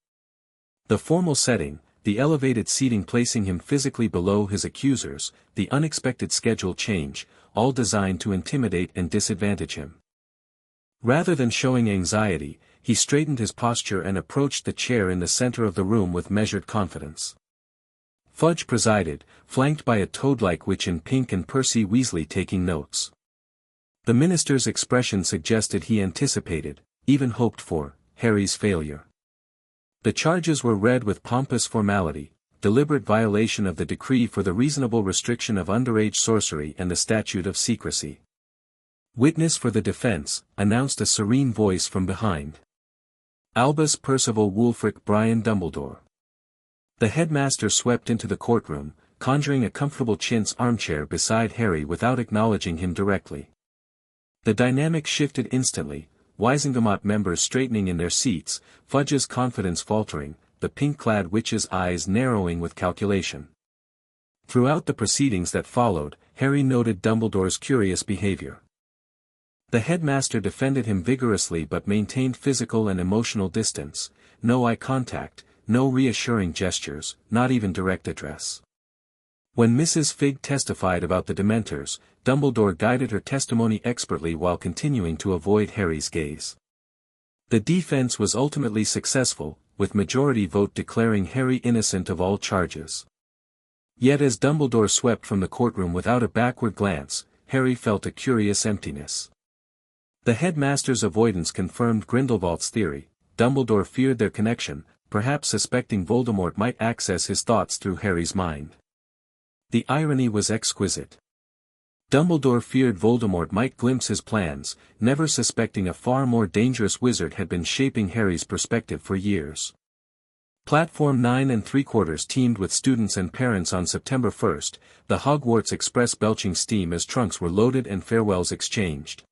The formal setting, the elevated seating placing him physically below his accusers, the unexpected schedule change, all designed to intimidate and disadvantage him. Rather than showing anxiety, he straightened his posture and approached the chair in the center of the room with measured confidence. Fudge presided, flanked by a toad-like witch in pink and Percy Weasley taking notes. The minister's expression suggested he anticipated, even hoped for, Harry's failure. The charges were read with pompous formality: deliberate violation of the decree for the reasonable restriction of underage sorcery and the statute of secrecy. "Witness for the defense," announced a serene voice from behind. "Albus Percival Wulfric Brian Dumbledore." The headmaster swept into the courtroom, conjuring a comfortable chintz armchair beside Harry without acknowledging him directly. The dynamic shifted instantly, Wizengamot members straightening in their seats, Fudge's confidence faltering, the pink-clad witch's eyes narrowing with calculation. Throughout the proceedings that followed, Harry noted Dumbledore's curious behavior. The headmaster defended him vigorously but maintained physical and emotional distance, no eye contact, no reassuring gestures, not even direct address. When Mrs. Figg testified about the Dementors, Dumbledore guided her testimony expertly while continuing to avoid Harry's gaze. The defense was ultimately successful, with majority vote declaring Harry innocent of all charges. Yet as Dumbledore swept from the courtroom without a backward glance, Harry felt a curious emptiness. The headmaster's avoidance confirmed Grindelwald's theory: Dumbledore feared their connection, perhaps suspecting Voldemort might access his thoughts through Harry's mind. The irony was exquisite. Dumbledore feared Voldemort might glimpse his plans, never suspecting a far more dangerous wizard had been shaping Harry's perspective for years. Platform 9 3/4 teamed with students and parents on September 1st, the Hogwarts Express belching steam as trunks were loaded and farewells exchanged.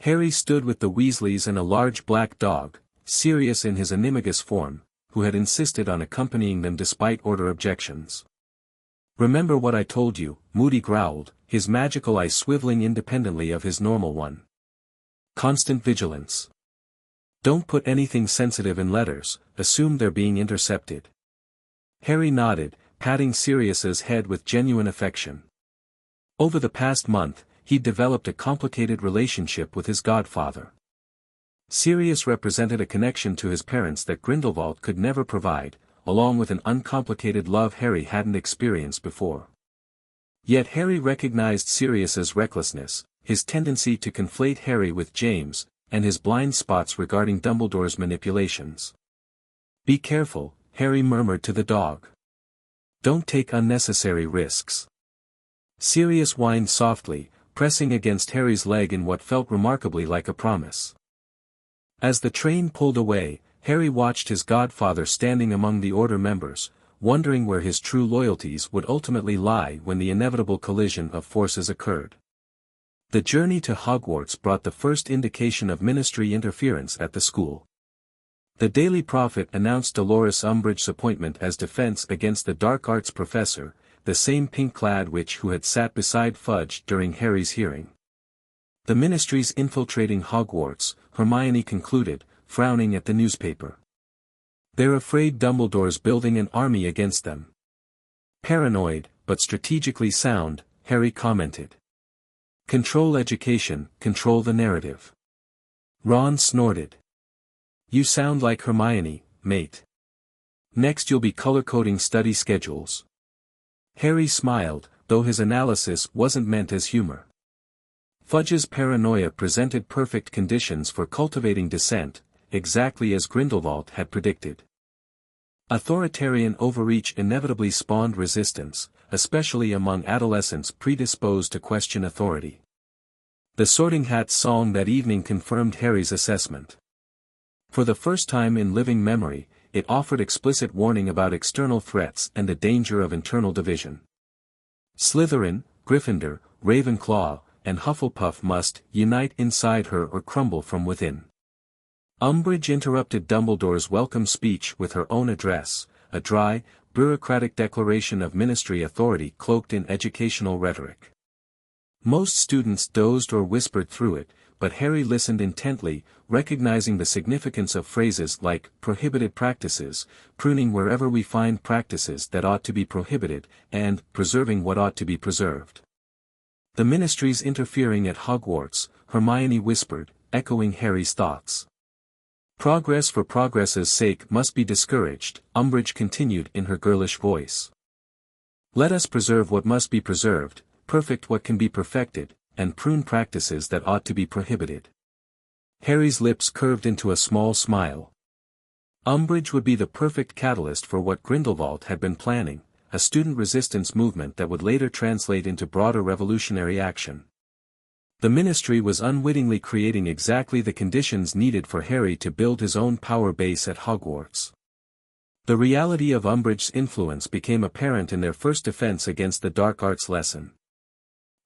Harry stood with the Weasleys and a large black dog, Sirius in his animagus form, who had insisted on accompanying them despite order objections. Remember what I told you, Moody growled, his magical eye swiveling independently of his normal one. Constant vigilance. Don't put anything sensitive in letters, assume they're being intercepted. Harry nodded, patting Sirius's head with genuine affection. Over the past month, he'd developed a complicated relationship with his godfather. Sirius represented a connection to his parents that Grindelwald could never provide, along with an uncomplicated love Harry hadn't experienced before. Yet Harry recognized Sirius's recklessness, his tendency to conflate Harry with James, and his blind spots regarding Dumbledore's manipulations. Be careful, Harry murmured to the dog. Don't take unnecessary risks. Sirius whined softly, pressing against Harry's leg in what felt remarkably like a promise. As the train pulled away, Harry watched his godfather standing among the Order members, wondering where his true loyalties would ultimately lie when the inevitable collision of forces occurred. The journey to Hogwarts brought the first indication of Ministry interference at the school. The Daily Prophet announced Dolores Umbridge's appointment as defense against the dark arts professor, the same pink-clad witch who had sat beside Fudge during Harry's hearing. The Ministry's infiltrating Hogwarts, Hermione concluded, frowning at the newspaper. They're afraid Dumbledore's building an army against them. Paranoid, but strategically sound, Harry commented. Control education, control the narrative. Ron snorted. You sound like Hermione, mate. Next you'll be color-coding study schedules. Harry smiled, though his analysis wasn't meant as humor. Fudge's paranoia presented perfect conditions for cultivating dissent, exactly as Grindelwald had predicted. Authoritarian overreach inevitably spawned resistance, especially among adolescents predisposed to question authority. The Sorting Hat's song that evening confirmed Harry's assessment. For the first time in living memory, it offered explicit warning about external threats and the danger of internal division. Slytherin, Gryffindor, Ravenclaw, and Hufflepuff must unite inside her or crumble from within. Umbridge interrupted Dumbledore's welcome speech with her own address, a dry, bureaucratic declaration of ministry authority cloaked in educational rhetoric. Most students dozed or whispered through it, but Harry listened intently, recognizing the significance of phrases like prohibited practices, pruning wherever we find practices that ought to be prohibited, and preserving what ought to be preserved. The Ministry's interfering at Hogwarts, Hermione whispered, echoing Harry's thoughts. Progress for progress's sake must be discouraged, Umbridge continued in her girlish voice. Let us preserve what must be preserved, perfect what can be perfected, and prune practices that ought to be prohibited. Harry's lips curved into a small smile. Umbridge would be the perfect catalyst for what Grindelwald had been planning, a student resistance movement that would later translate into broader revolutionary action. The Ministry was unwittingly creating exactly the conditions needed for Harry to build his own power base at Hogwarts. The reality of Umbridge's influence became apparent in their first defense against the dark arts lesson.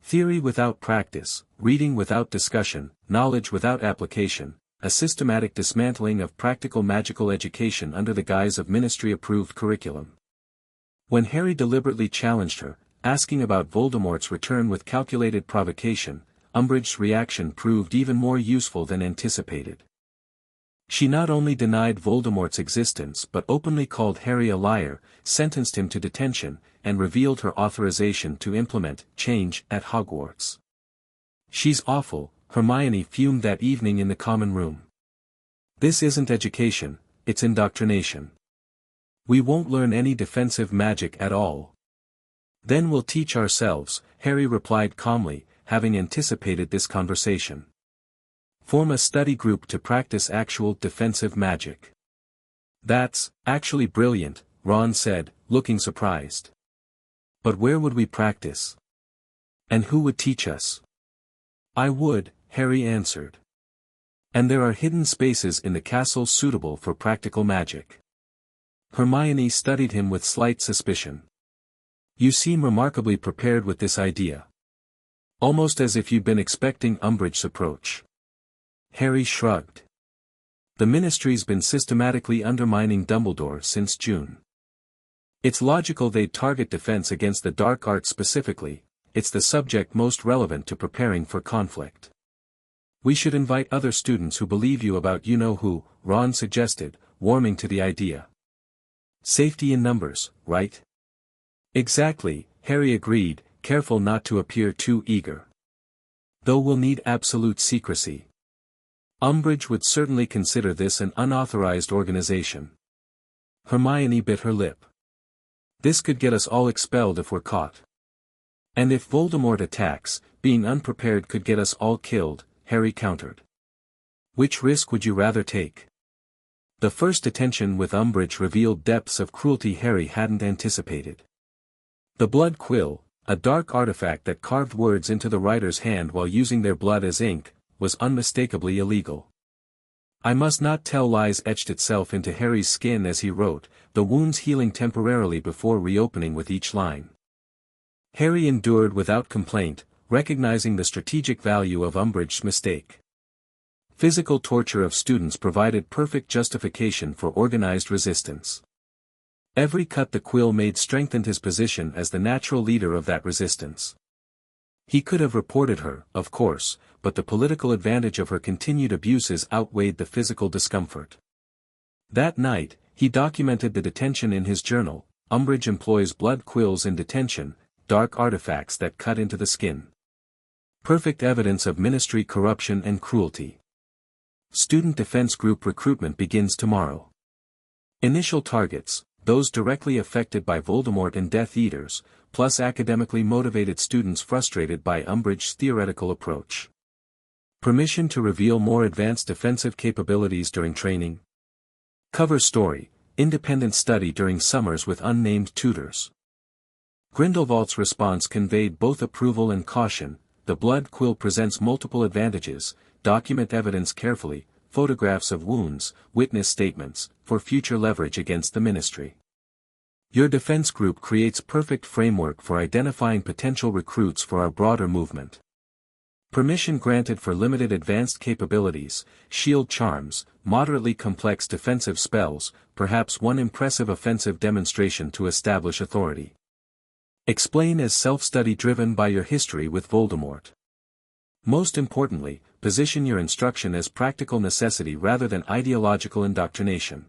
Theory without practice, reading without discussion, knowledge without application, a systematic dismantling of practical magical education under the guise of Ministry-approved curriculum. When Harry deliberately challenged her, asking about Voldemort's return with calculated provocation, Umbridge's reaction proved even more useful than anticipated. She not only denied Voldemort's existence but openly called Harry a liar, sentenced him to detention, and revealed her authorization to implement change at Hogwarts. She's awful, Hermione fumed that evening in the common room. This isn't education, it's indoctrination. We won't learn any defensive magic at all. Then we'll teach ourselves, Harry replied calmly, having anticipated this conversation. Form a study group to practice actual defensive magic. That's actually brilliant, Ron said, looking surprised. But where would we practice? And who would teach us? I would, Harry answered. And there are hidden spaces in the castle suitable for practical magic. Hermione studied him with slight suspicion. You seem remarkably prepared with this idea. Almost as if you'd been expecting Umbridge's approach. Harry shrugged. The Ministry's been systematically undermining Dumbledore since June. It's logical they'd target defense against the dark arts specifically, it's the subject most relevant to preparing for conflict. We should invite other students who believe you about you-know-who, Ron suggested, warming to the idea. Safety in numbers, right? Exactly, Harry agreed, careful not to appear too eager. Though we'll need absolute secrecy. Umbridge would certainly consider this an unauthorized organization. Hermione bit her lip. This could get us all expelled if we're caught. And if Voldemort attacks, being unprepared could get us all killed, Harry countered. Which risk would you rather take? The first attention with Umbridge revealed depths of cruelty Harry hadn't anticipated. The blood quill, a dark artifact that carved words into the writer's hand while using their blood as ink, was unmistakably illegal. I must not tell lies etched itself into Harry's skin as he wrote, the wounds healing temporarily before reopening with each line. Harry endured without complaint, recognizing the strategic value of Umbridge's mistake. Physical torture of students provided perfect justification for organized resistance. Every cut the quill made strengthened his position as the natural leader of that resistance. He could have reported her, of course, but the political advantage of her continued abuses outweighed the physical discomfort. That night, he documented the detention in his journal. Umbridge employs blood quills in detention, dark artifacts that cut into the skin. Perfect evidence of ministry corruption and cruelty. Student Defense Group recruitment begins tomorrow. Initial targets, those directly affected by Voldemort and Death Eaters, plus academically motivated students frustrated by Umbridge's theoretical approach. Permission to reveal more advanced defensive capabilities during training. Cover story, independent study during summers with unnamed tutors. Grindelwald's response conveyed both approval and caution. The blood quill presents multiple advantages, document evidence carefully, photographs of wounds, witness statements, for future leverage against the ministry. Your defense group creates perfect framework for identifying potential recruits for our broader movement. Permission granted for limited advanced capabilities, shield charms, moderately complex defensive spells, perhaps one impressive offensive demonstration to establish authority. Explain as self-study driven by your history with Voldemort. Most importantly, position your instruction as practical necessity rather than ideological indoctrination.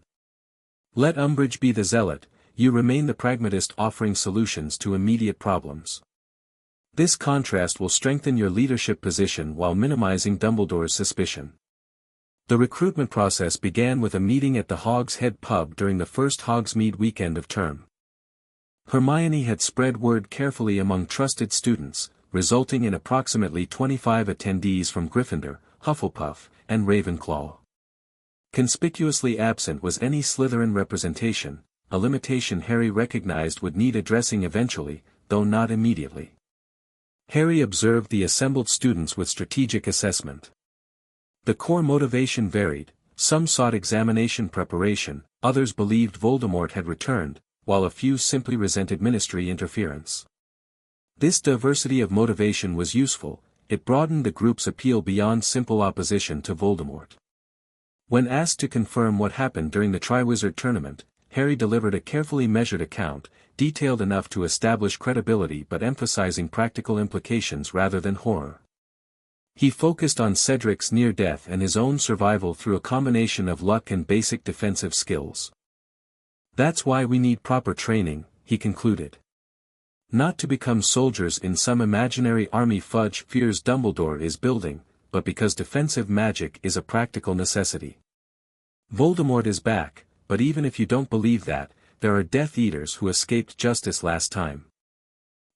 Let Umbridge be the zealot, you remain the pragmatist offering solutions to immediate problems. This contrast will strengthen your leadership position while minimizing Dumbledore's suspicion. The recruitment process began with a meeting at the Hog's Head pub during the first Hogsmeade weekend of term. Hermione had spread word carefully among trusted students, resulting in approximately 25 attendees from Gryffindor, Hufflepuff, and Ravenclaw. Conspicuously absent was any Slytherin representation, a limitation Harry recognized would need addressing eventually, though not immediately. Harry observed the assembled students with strategic assessment. The core motivation varied, some sought examination preparation, others believed Voldemort had returned, while a few simply resented ministry interference. This diversity of motivation was useful, it broadened the group's appeal beyond simple opposition to Voldemort. When asked to confirm what happened during the Triwizard Tournament, Harry delivered a carefully measured account, detailed enough to establish credibility but emphasizing practical implications rather than horror. He focused on Cedric's near death and his own survival through a combination of luck and basic defensive skills. That's why we need proper training, he concluded. Not to become soldiers in some imaginary army Fudge fears Dumbledore is building, but because defensive magic is a practical necessity. Voldemort is back, but even if you don't believe that, there are Death Eaters who escaped justice last time.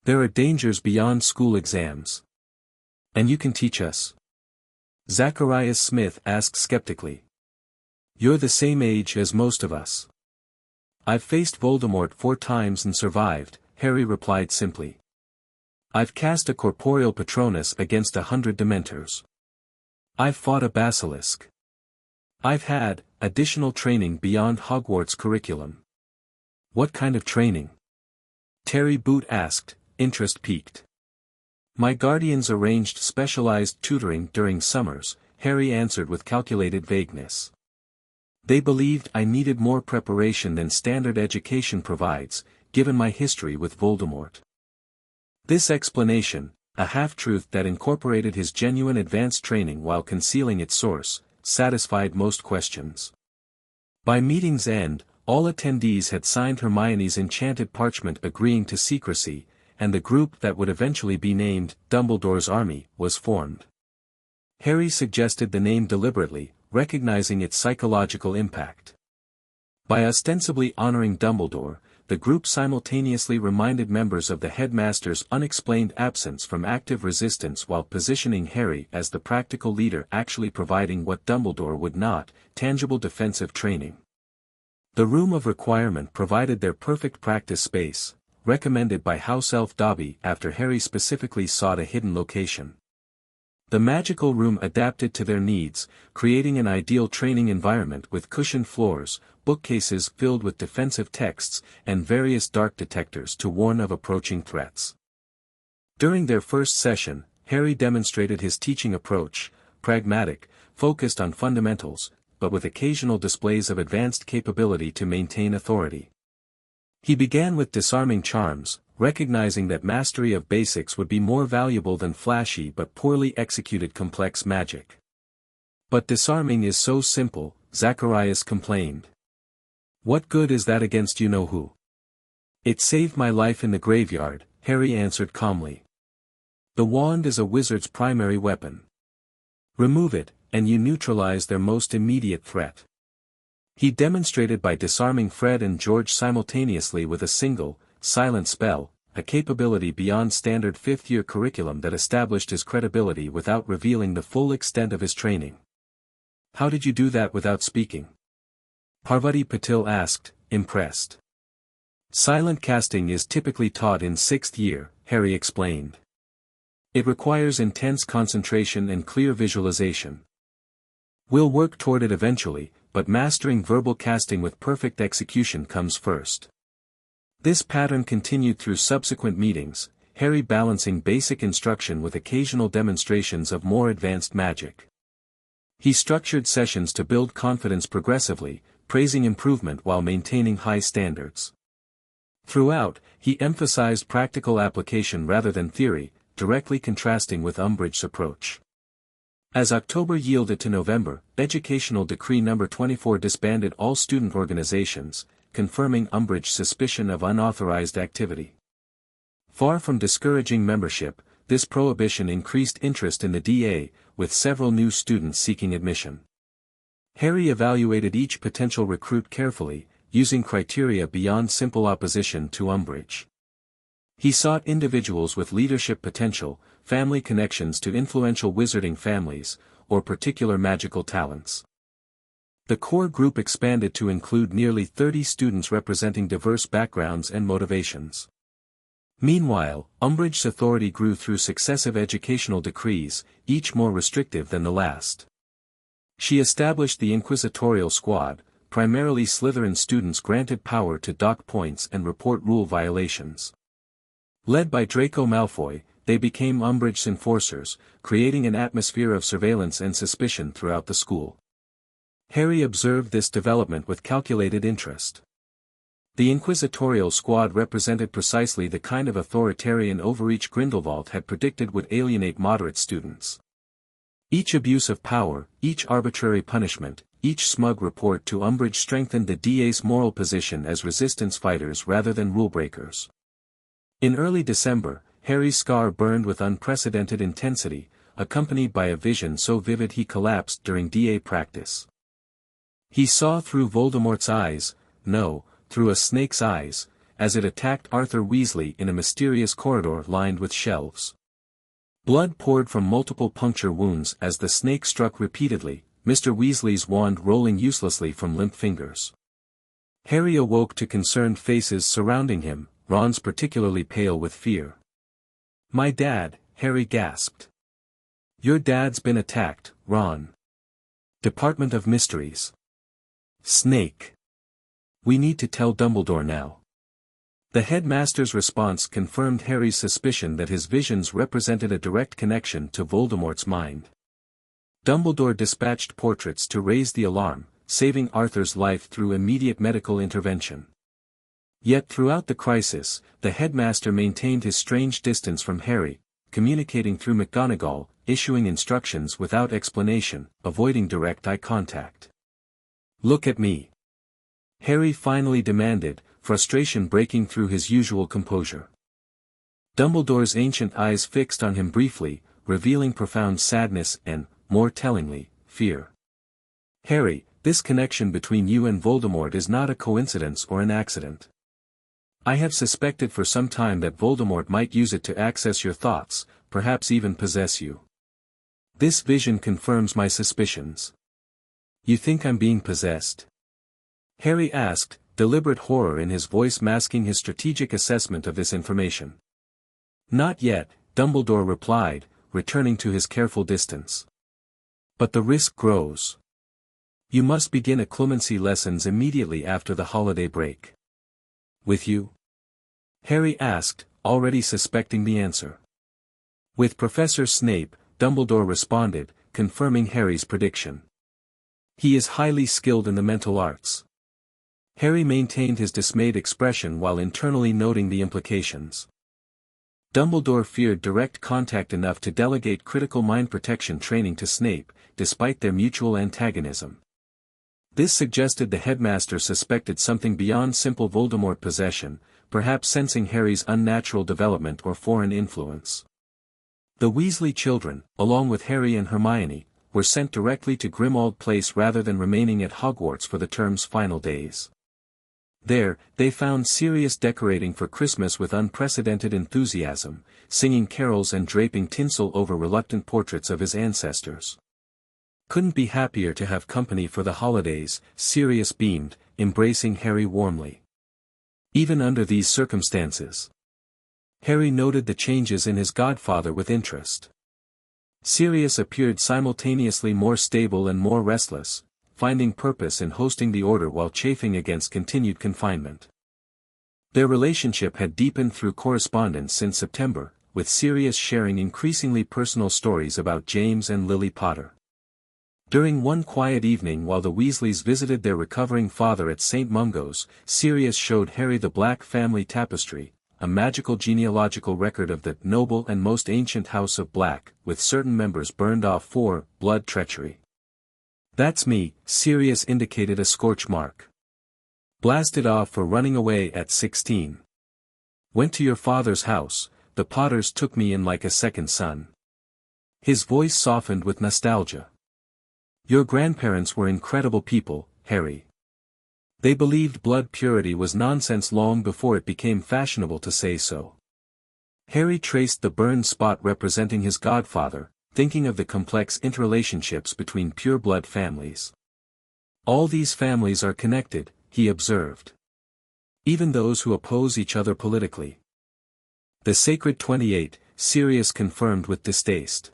There are dangers beyond school exams. And you can teach us? Zacharias Smith asked skeptically. You're the same age as most of us. I've faced Voldemort 4 times and survived, Harry replied simply. I've cast a corporeal Patronus against 100 Dementors. I've fought a basilisk. I've had additional training beyond Hogwarts curriculum. What kind of training? Terry Boot asked, interest piqued. My guardians arranged specialized tutoring during summers, Harry answered with calculated vagueness. They believed I needed more preparation than standard education provides, given my history with Voldemort. This explanation, a half-truth that incorporated his genuine advanced training while concealing its source, satisfied most questions. By meeting's end, all attendees had signed Hermione's enchanted parchment agreeing to secrecy, and the group that would eventually be named Dumbledore's Army was formed. Harry suggested the name deliberately, recognizing its psychological impact. By ostensibly honoring Dumbledore, the group simultaneously reminded members of the headmaster's unexplained absence from active resistance while positioning Harry as the practical leader actually providing what Dumbledore would not, tangible defensive training. The Room of Requirement provided their perfect practice space, recommended by House Elf Dobby after Harry specifically sought a hidden location. The magical room adapted to their needs, creating an ideal training environment with cushioned floors, bookcases filled with defensive texts, and various dark detectors to warn of approaching threats. During their first session, Harry demonstrated his teaching approach, pragmatic, focused on fundamentals, but with occasional displays of advanced capability to maintain authority. He began with disarming charms, recognizing that mastery of basics would be more valuable than flashy but poorly executed complex magic. But disarming is so simple, Zacharias complained. What good is that against you-know-who? It saved my life in the graveyard, Harry answered calmly. The wand is a wizard's primary weapon. Remove it, and you neutralize their most immediate threat. He demonstrated by disarming Fred and George simultaneously with a single, silent spell, a capability beyond standard fifth-year curriculum that established his credibility without revealing the full extent of his training. How did you do that without speaking? Parvati Patil asked, impressed. Silent casting is typically taught in 6th year, Harry explained. It requires intense concentration and clear visualization. We'll work toward it eventually, but mastering verbal casting with perfect execution comes first. This pattern continued through subsequent meetings, Harry balancing basic instruction with occasional demonstrations of more advanced magic. He structured sessions to build confidence progressively, praising improvement while maintaining high standards. Throughout, he emphasized practical application rather than theory, directly contrasting with Umbridge's approach. As October yielded to November, Educational Decree No. 24 disbanded all student organizations, confirming Umbridge's suspicion of unauthorized activity. Far from discouraging membership, this prohibition increased interest in the DA, with several new students seeking admission. Harry evaluated each potential recruit carefully, using criteria beyond simple opposition to Umbridge. He sought individuals with leadership potential, family connections to influential wizarding families, or particular magical talents. The core group expanded to include nearly 30 students representing diverse backgrounds and motivations. Meanwhile, Umbridge's authority grew through successive educational decrees, each more restrictive than the last. She established the Inquisitorial Squad, primarily Slytherin students granted power to dock points and report rule violations. Led by Draco Malfoy, they became Umbridge's enforcers, creating an atmosphere of surveillance and suspicion throughout the school. Harry observed this development with calculated interest. The Inquisitorial Squad represented precisely the kind of authoritarian overreach Grindelwald had predicted would alienate moderate students. Each abuse of power, each arbitrary punishment, each smug report to Umbridge strengthened the DA's moral position as resistance fighters rather than rule-breakers. In early December, Harry's scar burned with unprecedented intensity, accompanied by a vision so vivid he collapsed during DA practice. He saw through Voldemort's eyes, no, through a snake's eyes, as it attacked Arthur Weasley in a mysterious corridor lined with shelves. Blood poured from multiple puncture wounds as the snake struck repeatedly, Mr. Weasley's wand rolling uselessly from limp fingers. Harry awoke to concerned faces surrounding him, Ron's particularly pale with fear. "My dad," Harry gasped. "Your dad's been attacked, Ron. Department of Mysteries. Snake. We need to tell Dumbledore now." The headmaster's response confirmed Harry's suspicion that his visions represented a direct connection to Voldemort's mind. Dumbledore dispatched portraits to raise the alarm, saving Arthur's life through immediate medical intervention. Yet throughout the crisis, the headmaster maintained his strange distance from Harry, communicating through McGonagall, issuing instructions without explanation, avoiding direct eye contact. "Look at me," Harry finally demanded, frustration breaking through his usual composure. Dumbledore's ancient eyes fixed on him briefly, revealing profound sadness and, more tellingly, fear. "Harry, this connection between you and Voldemort is not a coincidence or an accident. I have suspected for some time that Voldemort might use it to access your thoughts, perhaps even possess you. This vision confirms my suspicions." "You think I'm being possessed?" Harry asked, deliberate horror in his voice masking his strategic assessment of this information. "Not yet," Dumbledore replied, returning to his careful distance. "But the risk grows. You must begin occlumency lessons immediately after the holiday break." "With you?" Harry asked, already suspecting the answer. "With Professor Snape," Dumbledore responded, confirming Harry's prediction. "He is highly skilled in the mental arts." Harry maintained his dismayed expression while internally noting the implications. Dumbledore feared direct contact enough to delegate critical mind protection training to Snape, despite their mutual antagonism. This suggested the headmaster suspected something beyond simple Voldemort possession, perhaps sensing Harry's unnatural development or foreign influence. The Weasley children, along with Harry and Hermione, were sent directly to Grimmauld Place rather than remaining at Hogwarts for the term's final days. There, they found Sirius decorating for Christmas with unprecedented enthusiasm, singing carols and draping tinsel over reluctant portraits of his ancestors. "Couldn't be happier to have company for the holidays," Sirius beamed, embracing Harry warmly. Even under these circumstances, Harry noted the changes in his godfather with interest. Sirius appeared simultaneously more stable and more restless, finding purpose in hosting the order while chafing against continued confinement. Their relationship had deepened through correspondence since September, with Sirius sharing increasingly personal stories about James and Lily Potter. During one quiet evening while the Weasleys visited their recovering father at St. Mungo's, Sirius showed Harry the Black family tapestry, a magical genealogical record of the noble and most ancient House of Black, with certain members burned off for blood treachery. "That's me," Sirius indicated a scorch mark. "Blasted off for running away at 16. Went to your father's house, the Potters took me in like a second son." His voice softened with nostalgia. "Your grandparents were incredible people, Harry. They believed blood purity was nonsense long before it became fashionable to say so." Harry traced the burned spot representing his godfather, thinking of the complex interrelationships between pure-blood families. "All these families are connected," he observed. "Even those who oppose each other politically." "The Sacred 28, Sirius confirmed with distaste.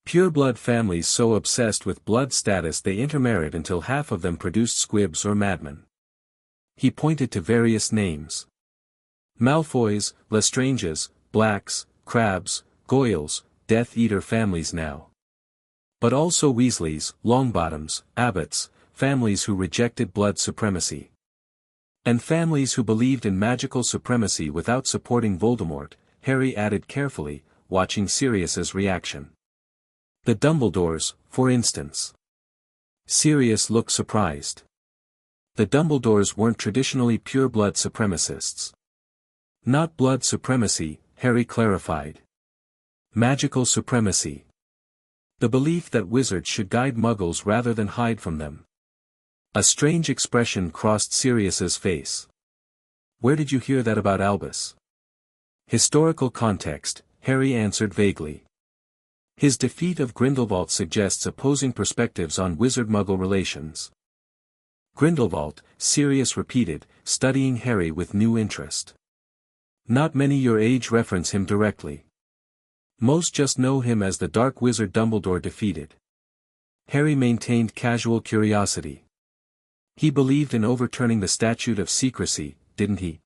"Pure-blood families so obsessed with blood status they intermarried until half of them produced squibs or madmen." He pointed to various names. "Malfoys, Lestranges, Blacks, Crabs, Goyles, Death Eater families now. But also Weasleys, Longbottoms, Abbotts, families who rejected blood supremacy. And families who believed in magical supremacy without supporting Voldemort," Harry added carefully, watching Sirius's reaction. "The Dumbledores, for instance." Sirius looked surprised. "The Dumbledores weren't traditionally pure-blood supremacists." "Not blood supremacy," Harry clarified. "Magical supremacy. The belief that wizards should guide Muggles rather than hide from them." A strange expression crossed Sirius's face. "Where did you hear that about Albus?" "Historical context," Harry answered vaguely. His defeat of Grindelwald suggests opposing perspectives on wizard-Muggle relations. "Grindelwald," Sirius repeated, studying Harry with new interest. "Not many your age reference him directly. Most just know him as the dark wizard Dumbledore defeated." Harry maintained casual curiosity. "He believed in overturning the Statute of Secrecy, didn't he?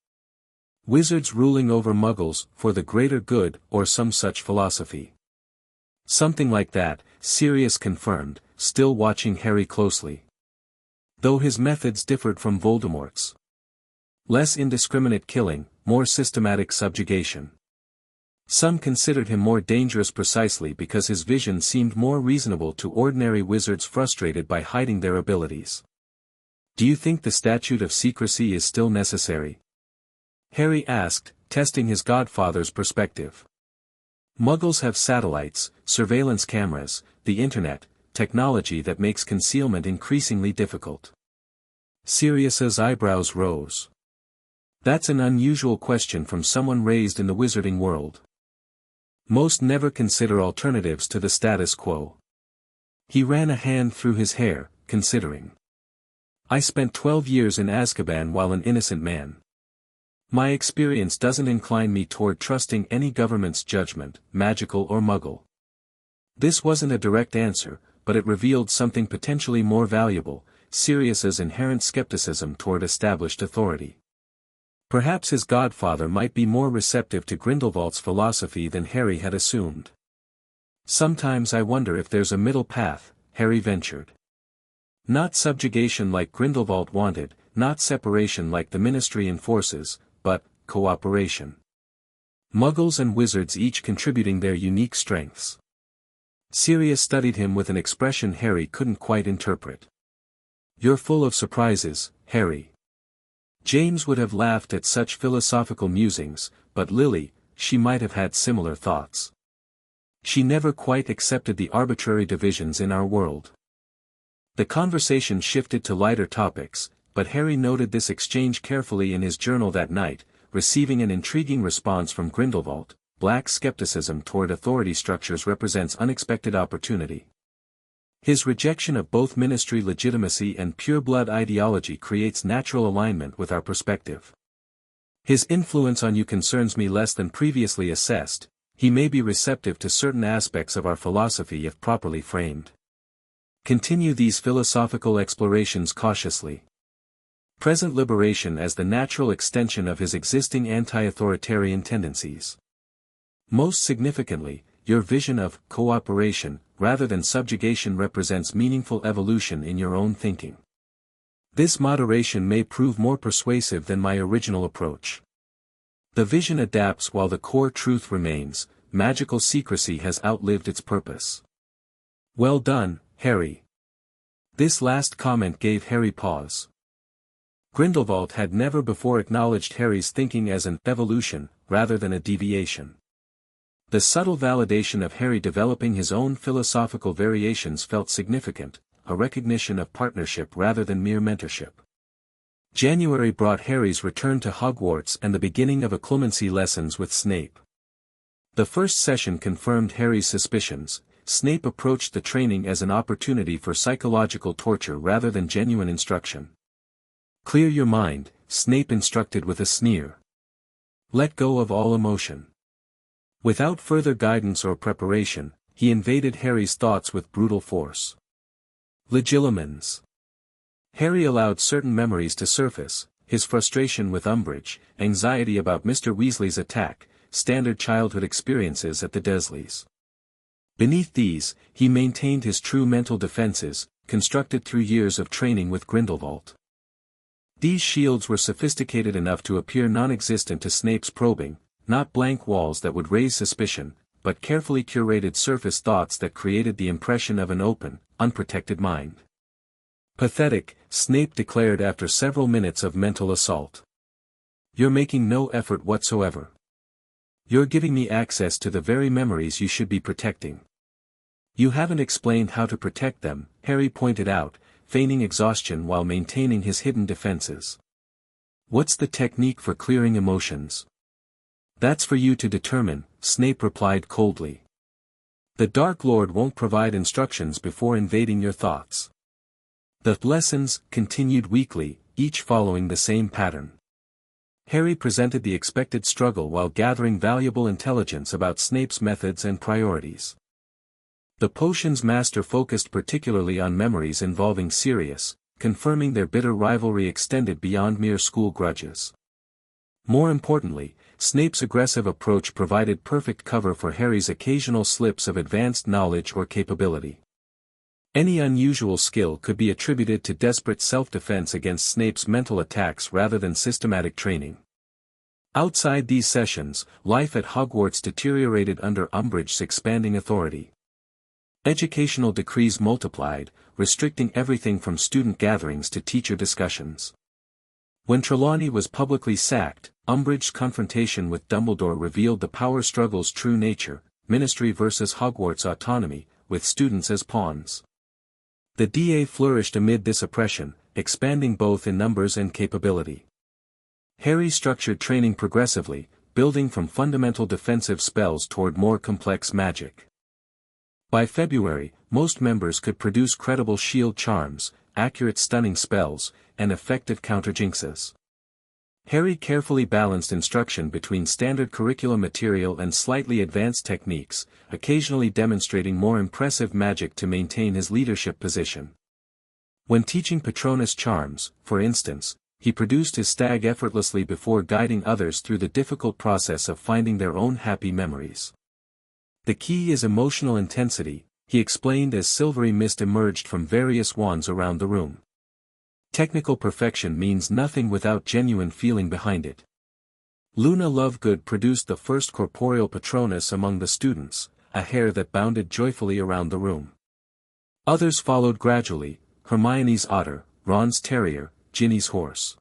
Wizards ruling over Muggles, for the greater good, or some such philosophy." "Something like that," Sirius confirmed, still watching Harry closely. "Though his methods differed from Voldemort's." Less indiscriminate killing, more systematic subjugation. Some considered him more dangerous precisely because his vision seemed more reasonable to ordinary wizards frustrated by hiding their abilities. Do you think the statute of secrecy is still necessary? Harry asked, testing his godfather's perspective. Muggles have satellites, surveillance cameras, the internet, technology that makes concealment increasingly difficult. Sirius's eyebrows rose. That's an unusual question from someone raised in the wizarding world. Most never consider alternatives to the status quo. He ran a hand through his hair, considering. I spent 12 years in Azkaban while an innocent man. My experience doesn't incline me toward trusting any government's judgment, magical or Muggle. This wasn't a direct answer, but it revealed something potentially more valuable, Sirius's inherent skepticism toward established authority. Perhaps his godfather might be more receptive to Grindelwald's philosophy than Harry had assumed. Sometimes I wonder if there's a middle path, Harry ventured. Not subjugation like Grindelwald wanted, not separation like the Ministry enforces, but cooperation. Muggles and wizards each contributing their unique strengths. Sirius studied him with an expression Harry couldn't quite interpret. You're full of surprises, Harry. James would have laughed at such philosophical musings, but Lily, she might have had similar thoughts. She never quite accepted the arbitrary divisions in our world. The conversation shifted to lighter topics, but Harry noted this exchange carefully in his journal that night, receiving an intriguing response from Grindelwald. Black skepticism toward authority structures represents unexpected opportunity. His rejection of both ministry legitimacy and pure-blood ideology creates natural alignment with our perspective. His influence on you concerns me less than previously assessed. He may be receptive to certain aspects of our philosophy if properly framed. Continue these philosophical explorations cautiously. Present liberation as the natural extension of his existing anti-authoritarian tendencies. Most significantly, your vision of cooperation, rather than subjugation represents meaningful evolution in your own thinking. This moderation may prove more persuasive than my original approach. The vision adapts while the core truth remains, magical secrecy has outlived its purpose. Well done, Harry. This last comment gave Harry pause. Grindelwald had never before acknowledged Harry's thinking as an evolution, rather than a deviation. The subtle validation of Harry developing his own philosophical variations felt significant, a recognition of partnership rather than mere mentorship. January brought Harry's return to Hogwarts and the beginning of occlumency lessons with Snape. The first session confirmed Harry's suspicions. Snape approached the training as an opportunity for psychological torture rather than genuine instruction. Clear your mind, Snape instructed with a sneer. Let go of all emotion. Without further guidance or preparation, he invaded Harry's thoughts with brutal force. Legilimens. Harry allowed certain memories to surface, his frustration with Umbridge, anxiety about Mr. Weasley's attack, standard childhood experiences at the Dursleys. Beneath these, he maintained his true mental defenses, constructed through years of training with Grindelwald. These shields were sophisticated enough to appear non-existent to Snape's probing, not blank walls that would raise suspicion, but carefully curated surface thoughts that created the impression of an open, unprotected mind. Pathetic, Snape declared after several minutes of mental assault. You're making no effort whatsoever. You're giving me access to the very memories you should be protecting. You haven't explained how to protect them, Harry pointed out, feigning exhaustion while maintaining his hidden defenses. What's the technique for clearing emotions? That's for you to determine, Snape replied coldly. The Dark Lord won't provide instructions before invading your thoughts. The lessons continued weekly, each following the same pattern. Harry presented the expected struggle while gathering valuable intelligence about Snape's methods and priorities. The potions master focused particularly on memories involving Sirius, confirming their bitter rivalry extended beyond mere school grudges. More importantly, Snape's aggressive approach provided perfect cover for Harry's occasional slips of advanced knowledge or capability. Any unusual skill could be attributed to desperate self-defense against Snape's mental attacks rather than systematic training. Outside these sessions, life at Hogwarts deteriorated under Umbridge's expanding authority. Educational decrees multiplied, restricting everything from student gatherings to teacher discussions. When Trelawney was publicly sacked, Umbridge's confrontation with Dumbledore revealed the power struggle's true nature: Ministry versus Hogwarts autonomy, with students as pawns. The DA flourished amid this oppression, expanding both in numbers and capability. Harry structured training progressively, building from fundamental defensive spells toward more complex magic. By February, most members could produce credible shield charms, accurate stunning spells, and effective counter-jinxes. Harry carefully balanced instruction between standard curriculum material and slightly advanced techniques, occasionally demonstrating more impressive magic to maintain his leadership position. When teaching Patronus charms, for instance, he produced his stag effortlessly before guiding others through the difficult process of finding their own happy memories. The key is emotional intensity, he explained as silvery mist emerged from various wands around the room. Technical perfection means nothing without genuine feeling behind it. Luna Lovegood produced the first corporeal Patronus among the students, a hare that bounded joyfully around the room. Others followed gradually: Hermione's otter, Ron's terrier, Ginny's horse.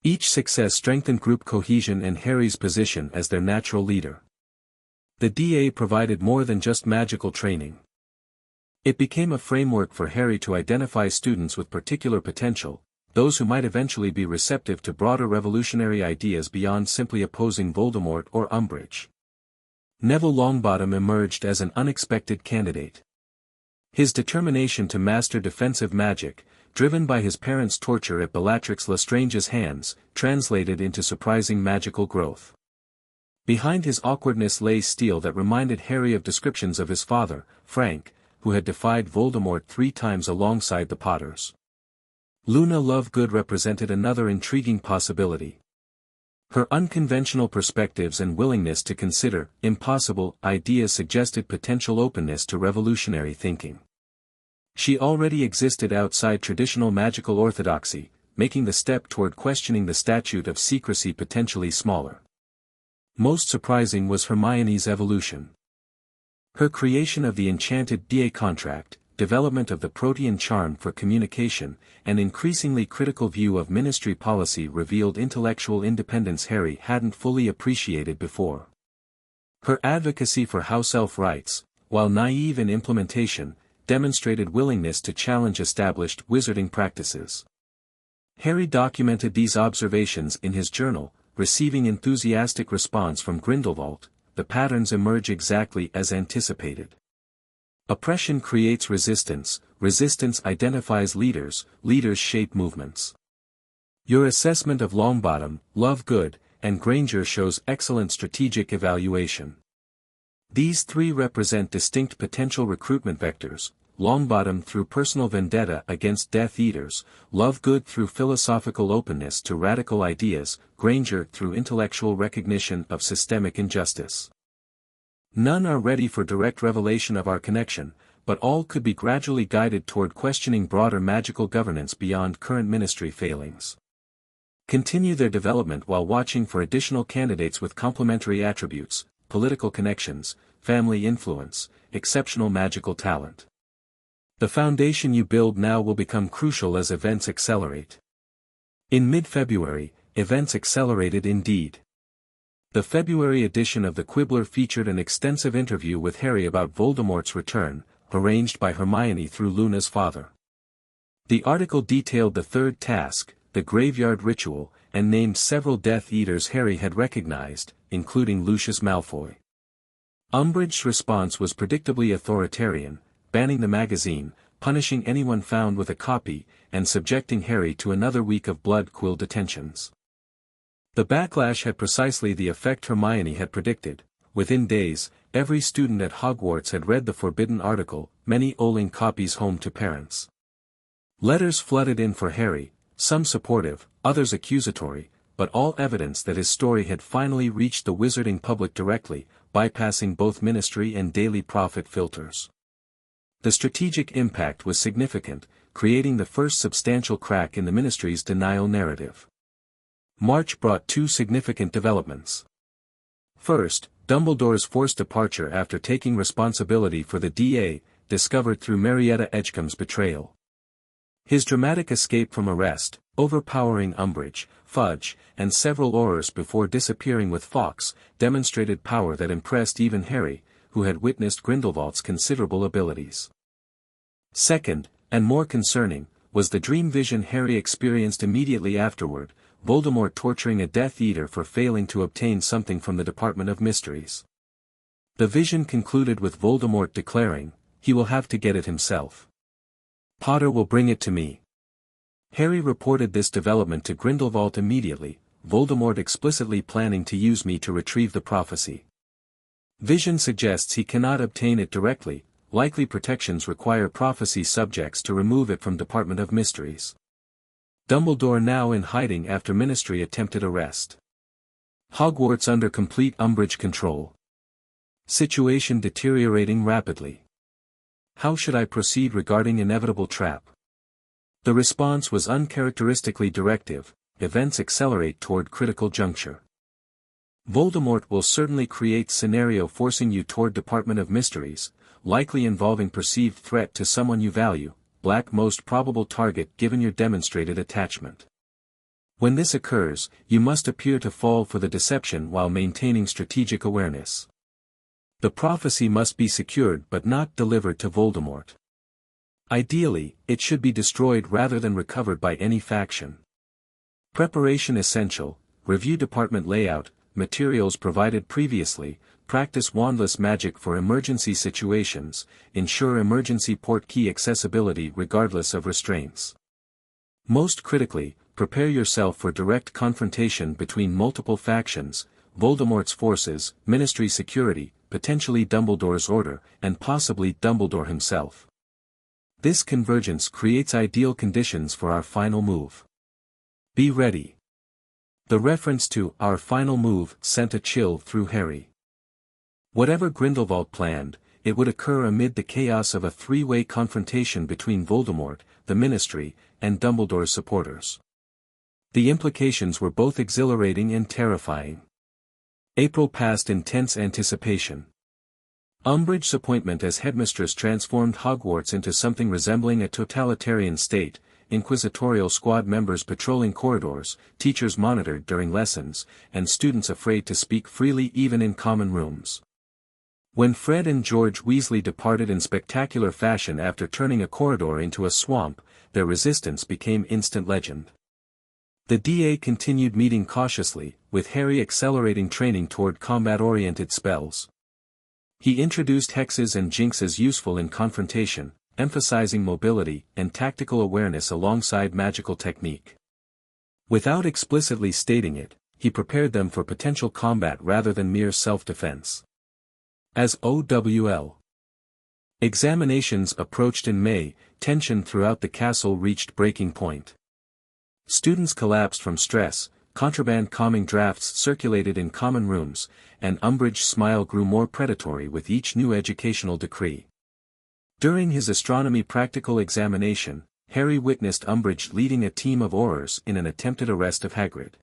Each success strengthened group cohesion and Harry's position as their natural leader. The DA provided more than just magical training. It became a framework for Harry to identify students with particular potential, those who might eventually be receptive to broader revolutionary ideas beyond simply opposing Voldemort or Umbridge. Neville Longbottom emerged as an unexpected candidate. His determination to master defensive magic, driven by his parents' torture at Bellatrix Lestrange's hands, translated into surprising magical growth. Behind his awkwardness lay steel that reminded Harry of descriptions of his father, Frank, who had defied Voldemort 3 times alongside the Potters. Luna Lovegood represented another intriguing possibility. Her unconventional perspectives and willingness to consider impossible ideas suggested potential openness to revolutionary thinking. She already existed outside traditional magical orthodoxy, making the step toward questioning the statute of secrecy potentially smaller. Most surprising was Hermione's evolution. Her creation of the enchanted DA contract, development of the Protean charm for communication, and increasingly critical view of ministry policy revealed intellectual independence Harry hadn't fully appreciated before. Her advocacy for house elf rights, while naive in implementation, demonstrated willingness to challenge established wizarding practices. Harry documented these observations in his journal, receiving enthusiastic response from Grindelwald. The patterns emerge exactly as anticipated. Oppression creates resistance, resistance identifies leaders, leaders shape movements. Your assessment of Longbottom, Lovegood, and Granger shows excellent strategic evaluation. These 3 represent distinct potential recruitment vectors: Longbottom through personal vendetta against Death Eaters, Lovegood through philosophical openness to radical ideas, Granger through intellectual recognition of systemic injustice. None are ready for direct revelation of our connection, but all could be gradually guided toward questioning broader magical governance beyond current ministry failings. Continue their development while watching for additional candidates with complementary attributes: political connections, family influence, exceptional magical talent. The foundation you build now will become crucial as events accelerate. In mid-February, events accelerated indeed. The February edition of the Quibbler featured an extensive interview with Harry about Voldemort's return, arranged by Hermione through Luna's father. The article detailed the 3rd task, the graveyard ritual, and named several Death Eaters Harry had recognized, including Lucius Malfoy. Umbridge's response was predictably authoritarian, banning the magazine, punishing anyone found with a copy, and subjecting Harry to another week of blood quill detentions. The backlash had precisely the effect Hermione had predicted. Within days, every student at Hogwarts had read the forbidden article, many owing copies home to parents. Letters flooded in for Harry, some supportive, others accusatory, but all evidence that his story had finally reached the wizarding public directly, bypassing both ministry and Daily Prophet filters. The strategic impact was significant, creating the first substantial crack in the Ministry's denial narrative. March brought two significant developments. First, Dumbledore's forced departure after taking responsibility for the DA, discovered through Marietta Edgecombe's betrayal. His dramatic escape from arrest, overpowering Umbridge, Fudge, and several Aurors before disappearing with Fawkes, demonstrated power that impressed even Harry, who had witnessed Grindelwald's considerable abilities. Second, and more concerning, was the dream vision Harry experienced immediately afterward, Voldemort torturing a Death Eater for failing to obtain something from the Department of Mysteries. The vision concluded with Voldemort declaring, "He will have to get it himself. Potter will bring it to me." Harry reported this development to Grindelwald immediately, Voldemort explicitly planning to use me to retrieve the prophecy. Vision suggests he cannot obtain it directly, likely protections require prophecy subjects to remove it from Department of Mysteries. Dumbledore now in hiding after Ministry attempted arrest. Hogwarts under complete Umbridge control. Situation deteriorating rapidly. How should I proceed regarding inevitable trap? The response was uncharacteristically directive, events accelerate toward critical juncture. Voldemort will certainly create scenario forcing you toward Department of Mysteries, likely involving perceived threat to someone you value, black most probable target given your demonstrated attachment. When this occurs, you must appear to fall for the deception while maintaining strategic awareness. The prophecy must be secured but not delivered to Voldemort. Ideally, it should be destroyed rather than recovered by any faction. Preparation essential, review department layout, materials provided previously, practice wandless magic for emergency situations, ensure emergency port key accessibility regardless of restraints. Most critically, prepare yourself for direct confrontation between multiple factions, Voldemort's forces, Ministry security, potentially Dumbledore's order, and possibly Dumbledore himself. This convergence creates ideal conditions for our final move. Be ready. The reference to "our final move" sent a chill through Harry. Whatever Grindelwald planned, it would occur amid the chaos of a three-way confrontation between Voldemort, the Ministry, and Dumbledore's supporters. The implications were both exhilarating and terrifying. April passed in tense anticipation. Umbridge's appointment as headmistress transformed Hogwarts into something resembling a totalitarian state, inquisitorial squad members patrolling corridors, teachers monitored during lessons, and students afraid to speak freely even in common rooms. When Fred and George Weasley departed in spectacular fashion after turning a corridor into a swamp, their resistance became instant legend. The DA continued meeting cautiously, with Harry accelerating training toward combat-oriented spells. He introduced hexes and jinxes useful in confrontation, emphasizing mobility and tactical awareness alongside magical technique. Without explicitly stating it, he prepared them for potential combat rather than mere self-defense. As OWL examinations approached in May, tension throughout the castle reached breaking point. Students collapsed from stress, contraband calming drafts circulated in common rooms, and Umbridge's smile grew more predatory with each new educational decree. During his astronomy practical examination, Harry witnessed Umbridge leading a team of Aurors in an attempted arrest of Hagrid.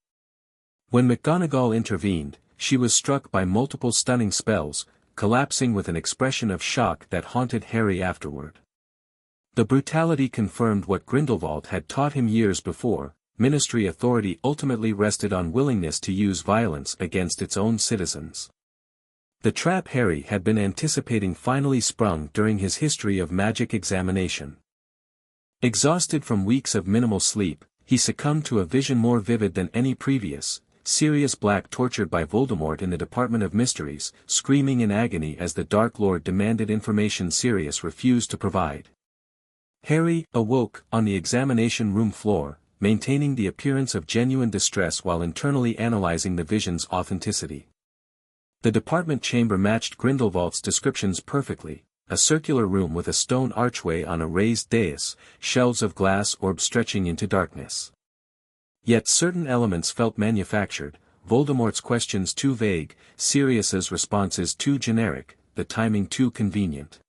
When McGonagall intervened, she was struck by multiple stunning spells, collapsing with an expression of shock that haunted Harry afterward. The brutality confirmed what Grindelwald had taught him years before. Ministry authority ultimately rested on willingness to use violence against its own citizens. The trap Harry had been anticipating finally sprung during his history of magic examination. Exhausted from weeks of minimal sleep, he succumbed to a vision more vivid than any previous, Sirius Black tortured by Voldemort in the Department of Mysteries, screaming in agony as the Dark Lord demanded information Sirius refused to provide. Harry awoke on the examination room floor, maintaining the appearance of genuine distress while internally analyzing the vision's authenticity. The department chamber matched Grindelwald's descriptions perfectly, a circular room with a stone archway on a raised dais, shelves of glass orbs stretching into darkness. Yet certain elements felt manufactured, Voldemort's questions too vague, Sirius's responses too generic, the timing too convenient.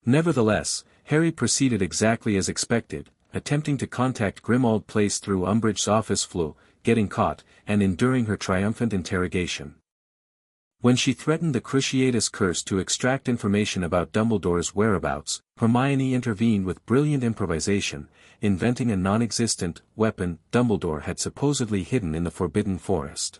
Nevertheless, Harry proceeded exactly as expected, attempting to contact Grimmauld Place through Umbridge's office flue, getting caught, and enduring her triumphant interrogation. When she threatened the Cruciatus Curse to extract information about Dumbledore's whereabouts, Hermione intervened with brilliant improvisation, inventing a non-existent weapon Dumbledore had supposedly hidden in the Forbidden Forest.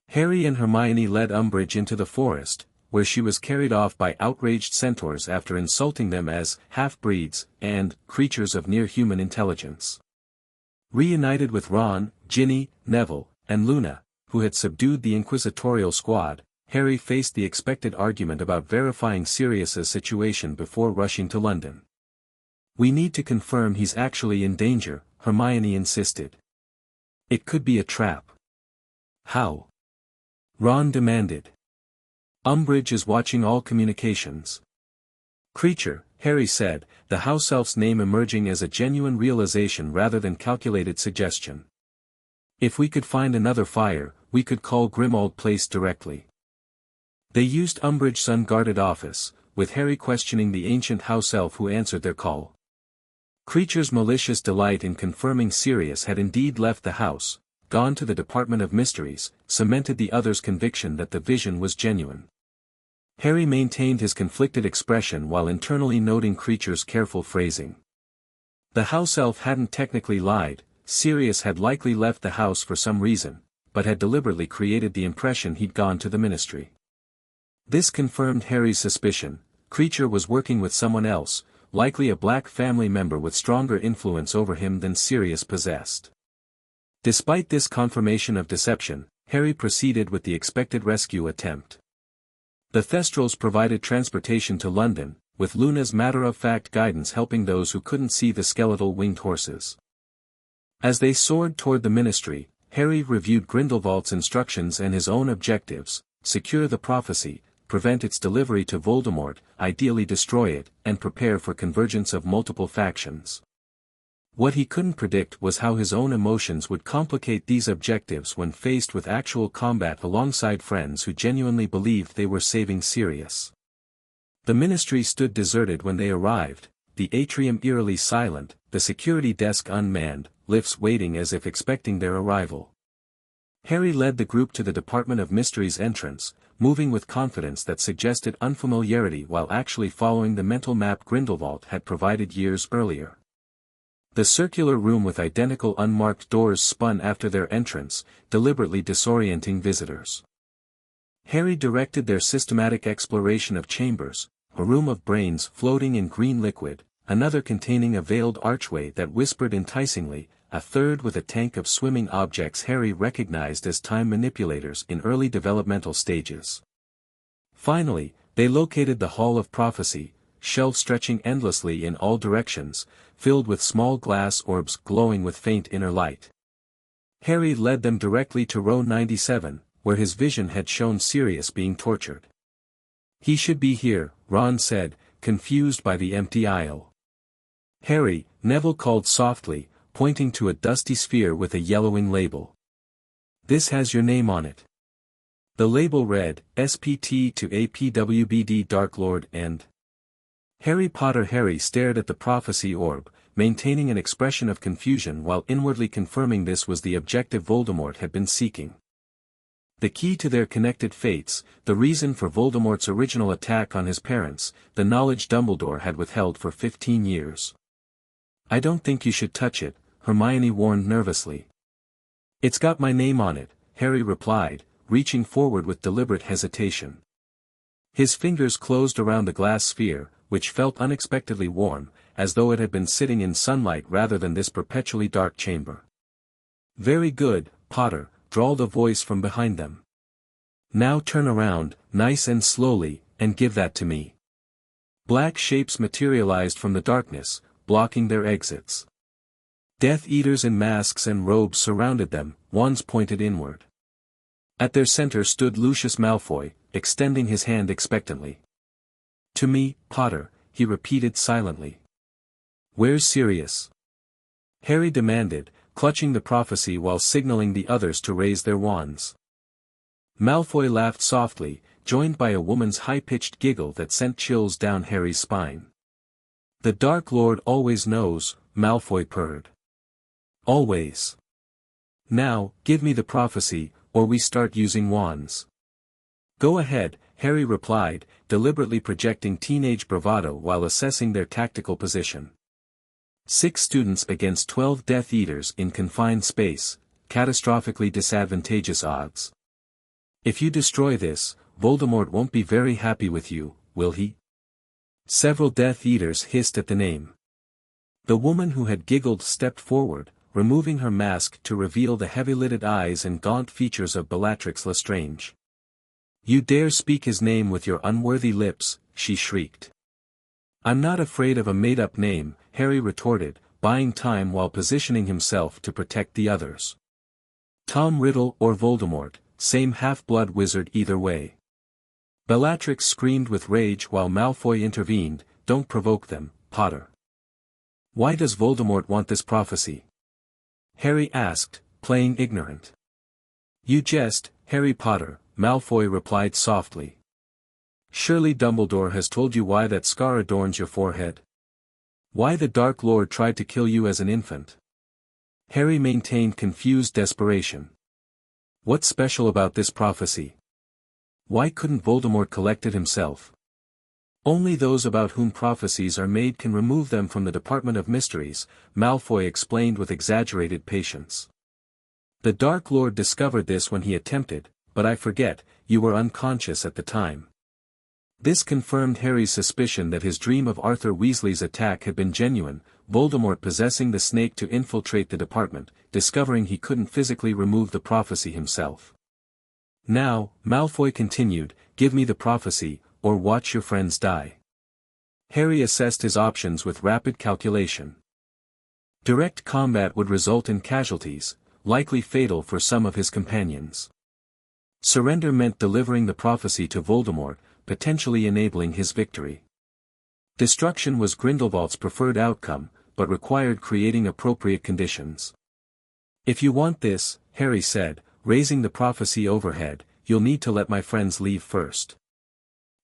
Harry and Hermione led Umbridge into the forest, where she was carried off by outraged centaurs after insulting them as half-breeds and creatures of near-human intelligence. Reunited with Ron, Ginny, Neville, and Luna, who had subdued the inquisitorial squad, Harry faced the expected argument about verifying Sirius's situation before rushing to London. "We need to confirm he's actually in danger," Hermione insisted. "It could be a trap." "How?" Ron demanded. "Umbridge is watching all communications." "Creature," Harry said, the house elf's name emerging as a genuine realization rather than calculated suggestion. "If we could find another fire, we could call Grimmauld Place directly." They used Umbridge's unguarded office, with Harry questioning the ancient house elf who answered their call. Creature's malicious delight in confirming Sirius had indeed left the house, gone to the Department of Mysteries, cemented the other's conviction that the vision was genuine. Harry maintained his conflicted expression while internally noting Creature's careful phrasing. The house elf hadn't technically lied, Sirius had likely left the house for some reason, but had deliberately created the impression he'd gone to the Ministry. This confirmed Harry's suspicion: Creature was working with someone else, likely a black family member with stronger influence over him than Sirius possessed. Despite this confirmation of deception, Harry proceeded with the expected rescue attempt. The Thestrals provided transportation to London, with Luna's matter-of-fact guidance helping those who couldn't see the skeletal winged horses. As they soared toward the Ministry, Harry reviewed Grindelwald's instructions and his own objectives: secure the prophecy, prevent its delivery to Voldemort, ideally destroy it, and prepare for convergence of multiple factions. What he couldn't predict was how his own emotions would complicate these objectives when faced with actual combat alongside friends who genuinely believed they were saving Sirius. The Ministry stood deserted when they arrived, the atrium eerily silent, the security desk unmanned, lifts waiting as if expecting their arrival. Harry led the group to the Department of Mysteries entrance, moving with confidence that suggested unfamiliarity while actually following the mental map Grindelwald had provided years earlier. The circular room with identical unmarked doors spun after their entrance, deliberately disorienting visitors. Harry directed their systematic exploration of chambers, a room of brains floating in green liquid, another containing a veiled archway that whispered enticingly, a third with a tank of swimming objects Harry recognized as time manipulators in early developmental stages. Finally, they located the Hall of Prophecy, shelves stretching endlessly in all directions, filled with small glass orbs glowing with faint inner light. Harry led them directly to row 97, where his vision had shown Sirius being tortured. "He should be here," Ron said, confused by the empty aisle. "Harry," Neville called softly, pointing to a dusty sphere with a yellowing label. "This has your name on it." The label read, "SPT to APWBD Dark Lord and..." Harry stared at the prophecy orb, maintaining an expression of confusion while inwardly confirming this was the objective Voldemort had been seeking. The key to their connected fates, the reason for Voldemort's original attack on his parents, the knowledge Dumbledore had withheld for 15 years. "I don't think you should touch it," Hermione warned nervously. "It's got my name on it," Harry replied, reaching forward with deliberate hesitation. His fingers closed around the glass sphere, which felt unexpectedly warm, as though it had been sitting in sunlight rather than this perpetually dark chamber. "Very good, Potter," drawled a voice from behind them. "Now turn around, nice and slowly, and give that to me." Black shapes materialized from the darkness, blocking their exits. Death Eaters in masks and robes surrounded them, wands pointed inward. At their center stood Lucius Malfoy, extending his hand expectantly. "To me, Potter," he repeated silently. "Where's Sirius?" Harry demanded, clutching the prophecy while signaling the others to raise their wands. Malfoy laughed softly, joined by a woman's high-pitched giggle that sent chills down Harry's spine. "The Dark Lord always knows," Malfoy purred. "Always. Now, give me the prophecy, or we start using wands." "Go ahead," Harry replied, deliberately projecting teenage bravado while assessing their tactical position. 6 students against 12 Death Eaters in confined space, catastrophically disadvantageous odds. "If you destroy this, Voldemort won't be very happy with you, will he?" Several Death Eaters hissed at the name. The woman who had giggled stepped forward, removing her mask to reveal the heavy-lidded eyes and gaunt features of Bellatrix Lestrange. "You dare speak his name with your unworthy lips," she shrieked. "I'm not afraid of a made-up name," Harry retorted, buying time while positioning himself to protect the others. "Tom Riddle or Voldemort, same half-blood wizard either way." Bellatrix screamed with rage while Malfoy intervened, "Don't provoke them, Potter." "Why does Voldemort want this prophecy?" Harry asked, playing ignorant. "You jest, Harry Potter," Malfoy replied softly. "Surely Dumbledore has told you why that scar adorns your forehead? Why the Dark Lord tried to kill you as an infant?" Harry maintained confused desperation. "What's special about this prophecy? Why couldn't Voldemort collect it himself?" "Only those about whom prophecies are made can remove them from the Department of Mysteries," Malfoy explained with exaggerated patience. "The Dark Lord discovered this when he attempted, but I forget, you were unconscious at the time." This confirmed Harry's suspicion that his dream of Arthur Weasley's attack had been genuine, Voldemort possessing the snake to infiltrate the department, discovering he couldn't physically remove the prophecy himself. "Now," Malfoy continued, "give me the prophecy, or watch your friends die." Harry assessed his options with rapid calculation. Direct combat would result in casualties, likely fatal for some of his companions. Surrender meant delivering the prophecy to Voldemort, potentially enabling his victory. Destruction was Grindelwald's preferred outcome, but required creating appropriate conditions. "If you want this," Harry said, raising the prophecy overhead, "you'll need to let my friends leave first."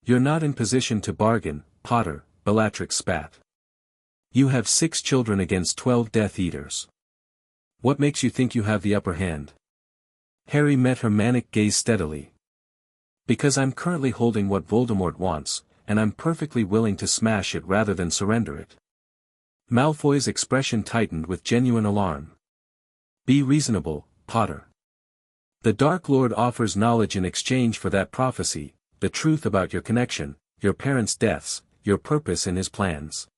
"You're not in position to bargain, Potter," Bellatrix spat. "You have 6 children against 12 Death Eaters. What makes you think you have the upper hand?" Harry met her manic gaze steadily. "Because I'm currently holding what Voldemort wants, and I'm perfectly willing to smash it rather than surrender it." Malfoy's expression tightened with genuine alarm. "Be reasonable, Potter. The Dark Lord offers knowledge in exchange for that prophecy, the truth about your connection, your parents' deaths, your purpose in his plans."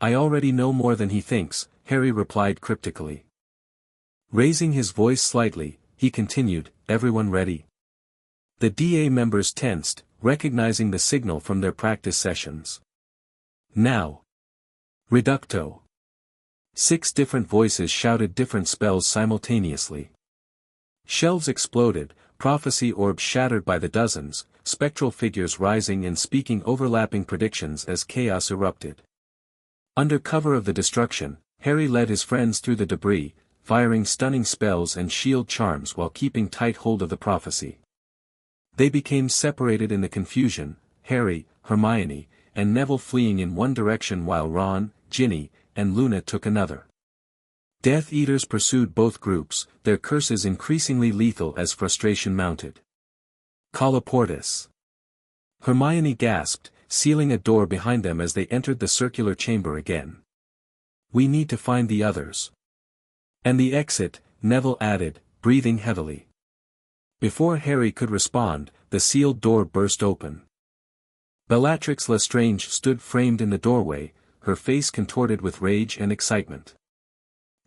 "I already know more than he thinks," Harry replied cryptically. Raising his voice slightly, he continued, "Everyone ready?" The DA members tensed, recognizing the signal from their practice sessions. "Now. Reducto." 6 different voices shouted different spells simultaneously. Shelves exploded, prophecy orbs shattered by the dozens, spectral figures rising and speaking overlapping predictions as chaos erupted. Under cover of the destruction, Harry led his friends through the debris, firing stunning spells and shield charms while keeping tight hold of the prophecy. They became separated in the confusion, Harry, Hermione, and Neville fleeing in one direction while Ron, Ginny, and Luna took another. Death Eaters pursued both groups, their curses increasingly lethal as frustration mounted. "Colloportus." Hermione gasped, sealing a door behind them as they entered the circular chamber again. "We need to find the others." "And the exit," Neville added, breathing heavily. Before Harry could respond, the sealed door burst open. Bellatrix Lestrange stood framed in the doorway, her face contorted with rage and excitement.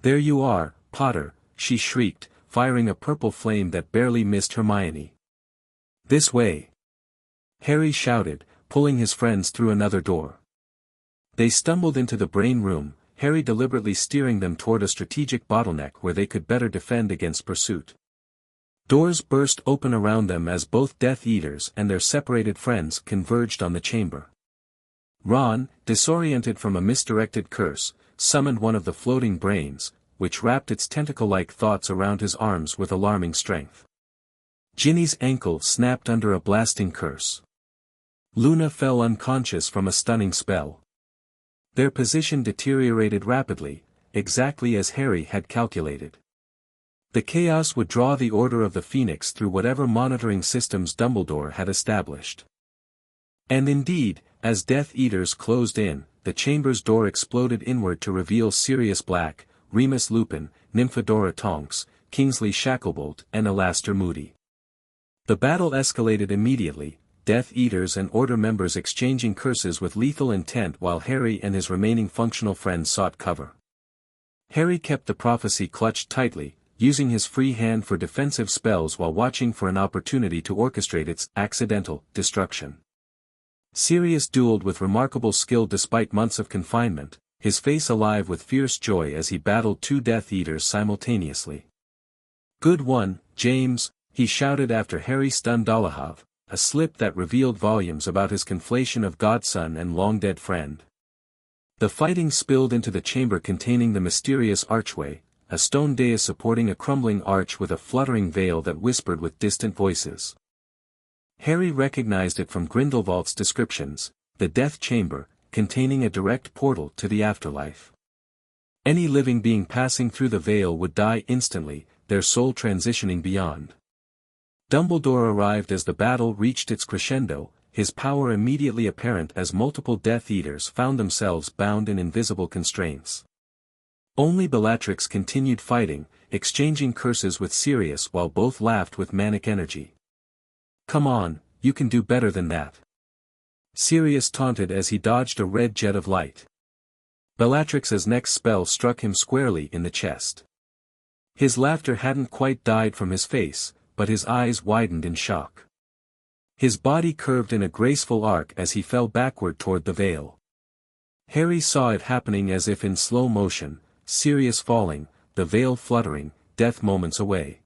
"There you are, Potter," she shrieked, firing a purple flame that barely missed Hermione. "This way!" Harry shouted, pulling his friends through another door. They stumbled into the brain room, Harry deliberately steering them toward a strategic bottleneck where they could better defend against pursuit. Doors burst open around them as both Death Eaters and their separated friends converged on the chamber. Ron, disoriented from a misdirected curse, summoned one of the floating brains, which wrapped its tentacle-like thoughts around his arms with alarming strength. Ginny's ankle snapped under a blasting curse. Luna fell unconscious from a stunning spell. Their position deteriorated rapidly, exactly as Harry had calculated. The chaos would draw the Order of the Phoenix through whatever monitoring systems Dumbledore had established. And indeed, as Death Eaters closed in, the chamber's door exploded inward to reveal Sirius Black, Remus Lupin, Nymphadora Tonks, Kingsley Shacklebolt and Alastor Moody. The battle escalated immediately, Death Eaters and Order members exchanging curses with lethal intent while Harry and his remaining functional friends sought cover. Harry kept the prophecy clutched tightly, using his free hand for defensive spells while watching for an opportunity to orchestrate its accidental destruction. Sirius dueled with remarkable skill despite months of confinement, his face alive with fierce joy as he battled two Death Eaters simultaneously. "Good one, James," he shouted after Harry stunned Dolohov, a slip that revealed volumes about his conflation of godson and long-dead friend. The fighting spilled into the chamber containing the mysterious archway, a stone dais supporting a crumbling arch with a fluttering veil that whispered with distant voices. Harry recognized it from Grindelwald's descriptions, the death chamber, containing a direct portal to the afterlife. Any living being passing through the veil would die instantly, their soul transitioning beyond. Dumbledore arrived as the battle reached its crescendo, his power immediately apparent as multiple Death Eaters found themselves bound in invisible constraints. Only Bellatrix continued fighting, exchanging curses with Sirius while both laughed with manic energy. "Come on, you can do better than that," Sirius taunted as he dodged a red jet of light. Bellatrix's next spell struck him squarely in the chest. His laughter hadn't quite died from his face, but his eyes widened in shock. His body curved in a graceful arc as he fell backward toward the veil. Harry saw it happening as if in slow motion, Sirius falling, the veil fluttering, death moments away.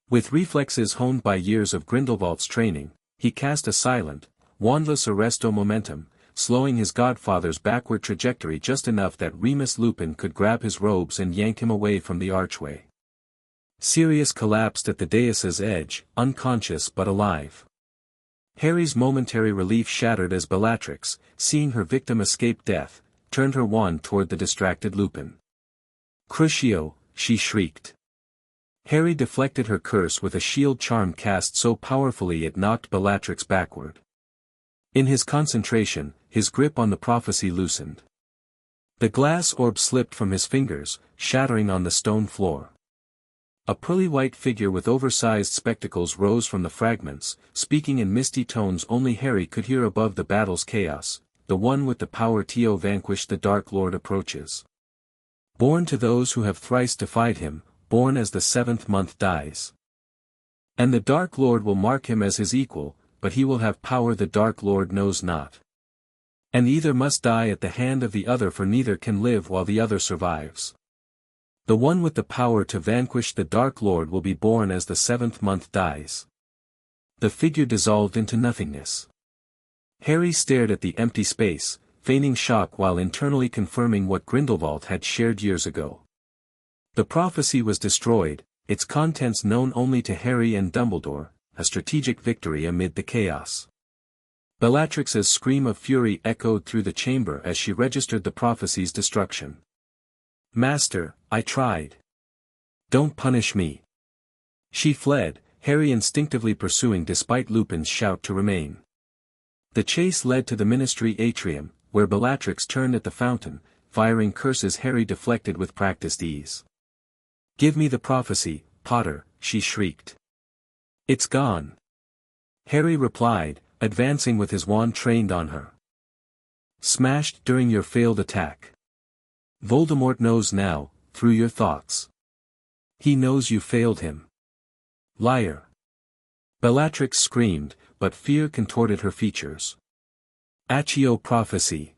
With reflexes honed by years of Grindelwald's training, he cast a silent, wandless arresto momentum, slowing his godfather's backward trajectory just enough that Remus Lupin could grab his robes and yank him away from the archway. Sirius collapsed at the dais's edge, unconscious but alive. Harry's momentary relief shattered as Bellatrix, seeing her victim escape death, turned her wand toward the distracted Lupin. "Crucio," she shrieked. Harry deflected her curse with a shield charm cast so powerfully it knocked Bellatrix backward. In his concentration, his grip on the prophecy loosened. The glass orb slipped from his fingers, shattering on the stone floor. A pearly white figure with oversized spectacles rose from the fragments, speaking in misty tones only Harry could hear above the battle's chaos. "The one with the power to vanquish the Dark Lord approaches. Born to those who have thrice defied him, born as the seventh month dies. And the Dark Lord will mark him as his equal, but he will have power the Dark Lord knows not. And either must die at the hand of the other, for neither can live while the other survives. The one with the power to vanquish the Dark Lord will be born as the seventh month dies." The figure dissolved into nothingness. Harry stared at the empty space, feigning shock while internally confirming what Grindelwald had shared years ago. The prophecy was destroyed, its contents known only to Harry and Dumbledore, a strategic victory amid the chaos. Bellatrix's scream of fury echoed through the chamber as she registered the prophecy's destruction. "Master, I tried. Don't punish me." She fled, Harry instinctively pursuing despite Lupin's shout to remain. The chase led to the Ministry atrium, where Bellatrix turned at the fountain, firing curses Harry deflected with practiced ease. "Give me the prophecy, Potter," she shrieked. "It's gone," Harry replied, advancing with his wand trained on her. "Smashed during your failed attack. Voldemort knows now, through your thoughts. He knows you failed him. Liar." Bellatrix screamed, but fear contorted her features. Accio prophecy.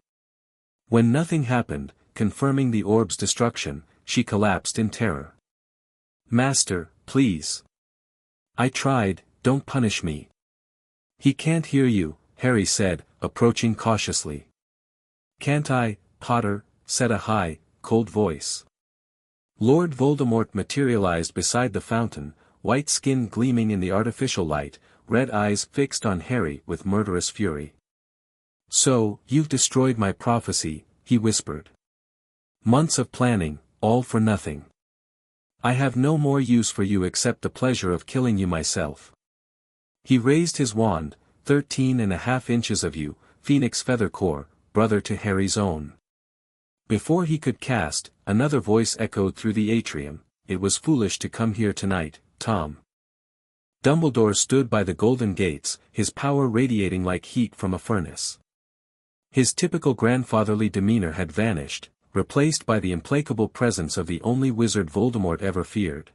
When nothing happened, confirming the orb's destruction, she collapsed in terror. "Master, please. I tried, don't punish me." "He can't hear you," Harry said, approaching cautiously. "Can't I, Potter?" said a high, cold voice. Lord Voldemort materialized beside the fountain, white skin gleaming in the artificial light, red eyes fixed on Harry with murderous fury. "So, you've destroyed my prophecy," he whispered. "Months of planning, all for nothing. I have no more use for you except the pleasure of killing you myself." He raised his wand, 13.5 inches of you, Phoenix Feather Core, brother to Harry's own. Before he could cast, another voice echoed through the atrium, "It was foolish to come here tonight, Tom." Dumbledore stood by the golden gates, his power radiating like heat from a furnace. His typical grandfatherly demeanor had vanished, replaced by the implacable presence of the only wizard Voldemort ever feared.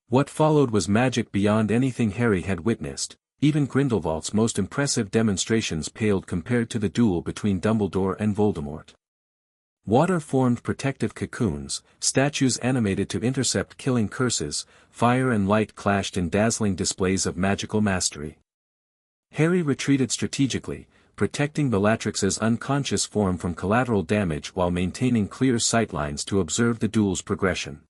What followed was magic beyond anything Harry had witnessed. Even Grindelwald's most impressive demonstrations paled compared to the duel between Dumbledore and Voldemort. Water formed protective cocoons, statues animated to intercept killing curses, fire and light clashed in dazzling displays of magical mastery. Harry retreated strategically, protecting Bellatrix's unconscious form from collateral damage while maintaining clear sightlines to observe the duel's progression.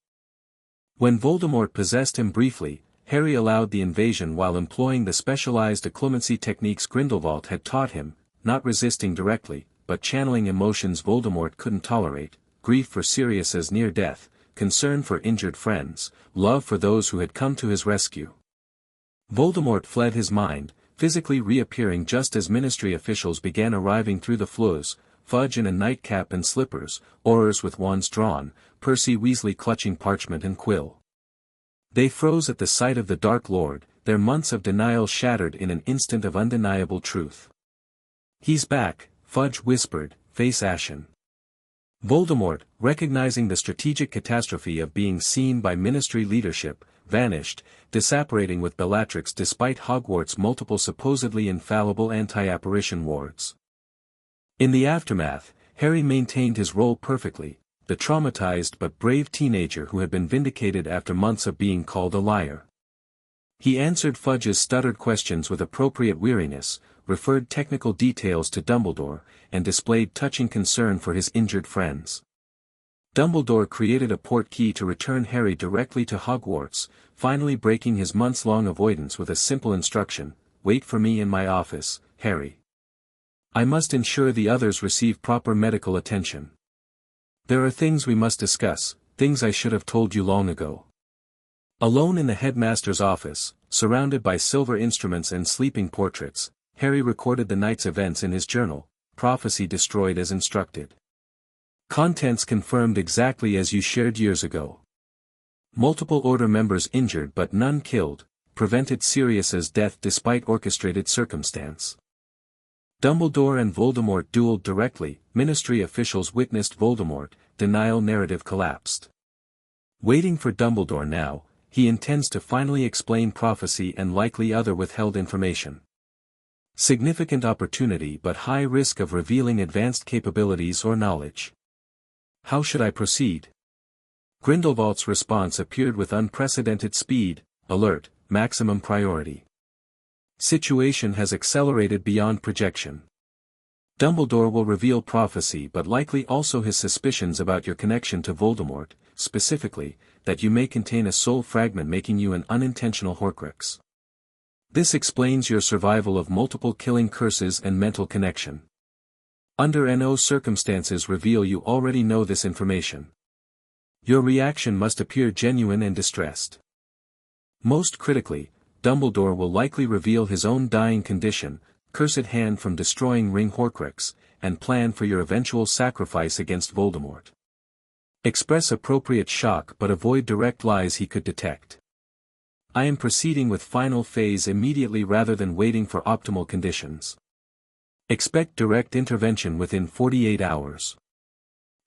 When Voldemort possessed him briefly, Harry allowed the invasion while employing the specialized occlumency techniques Grindelwald had taught him, not resisting directly, but channeling emotions Voldemort couldn't tolerate: grief for Sirius's near death, concern for injured friends, love for those who had come to his rescue. Voldemort fled his mind, physically reappearing just as Ministry officials began arriving through the flues, Fudge in a nightcap and slippers, Aurors with wands drawn, Percy Weasley clutching parchment and quill. They froze at the sight of the Dark Lord, their months of denial shattered in an instant of undeniable truth. "He's back," Fudge whispered, face ashen. Voldemort, recognizing the strategic catastrophe of being seen by Ministry leadership, vanished, disapparating with Bellatrix despite Hogwarts' multiple supposedly infallible anti-apparition wards. In the aftermath, Harry maintained his role perfectly, the traumatized but brave teenager who had been vindicated after months of being called a liar. He answered Fudge's stuttered questions with appropriate weariness, referred technical details to Dumbledore, and displayed touching concern for his injured friends. Dumbledore created a portkey to return Harry directly to Hogwarts, finally breaking his months-long avoidance with a simple instruction: "Wait for me in my office, Harry. I must ensure the others receive proper medical attention. There are things we must discuss, things I should have told you long ago." Alone in the headmaster's office, surrounded by silver instruments and sleeping portraits, Harry recorded the night's events in his journal: "Prophecy destroyed as instructed. Contents confirmed exactly as you shared years ago. Multiple Order members injured but none killed, prevented Sirius's death despite orchestrated circumstance. Dumbledore and Voldemort dueled directly, Ministry officials witnessed Voldemort, denial narrative collapsed. Waiting for Dumbledore now, he intends to finally explain prophecy and likely other withheld information. Significant opportunity but high risk of revealing advanced capabilities or knowledge. How should I proceed?" Grindelwald's response appeared with unprecedented speed: "Alert, maximum priority. Situation has accelerated beyond projection. Dumbledore will reveal prophecy but likely also his suspicions about your connection to Voldemort, specifically, that you may contain a soul fragment making you an unintentional Horcrux. This explains your survival of multiple killing curses and mental connection. Under no circumstances reveal you already know this information. Your reaction must appear genuine and distressed. Most critically, Dumbledore will likely reveal his own dying condition, cursed hand from destroying Ring Horcrux, and plan for your eventual sacrifice against Voldemort. Express appropriate shock but avoid direct lies he could detect. I am proceeding with final phase immediately rather than waiting for optimal conditions. Expect direct intervention within 48 hours.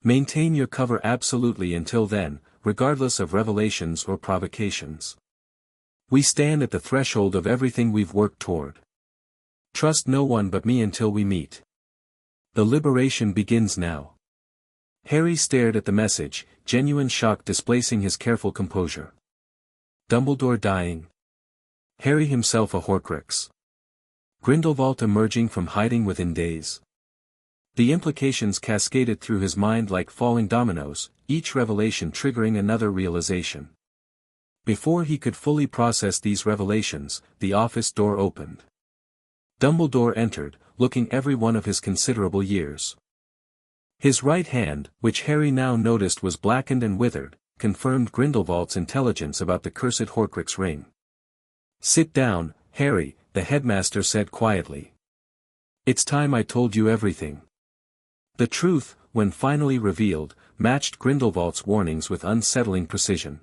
Maintain your cover absolutely until then, regardless of revelations or provocations. We stand at the threshold of everything we've worked toward. Trust no one but me until we meet. The liberation begins now." Harry stared at the message, genuine shock displacing his careful composure. Dumbledore dying. Harry himself a Horcrux. Grindelwald emerging from hiding within days. The implications cascaded through his mind like falling dominoes, each revelation triggering another realization. Before he could fully process these revelations, the office door opened. Dumbledore entered, looking every one of his considerable years. His right hand, which Harry now noticed was blackened and withered, confirmed Grindelwald's intelligence about the cursed Horcrux ring. "Sit down, Harry," the headmaster said quietly. "It's time I told you everything." The truth, when finally revealed, matched Grindelwald's warnings with unsettling precision.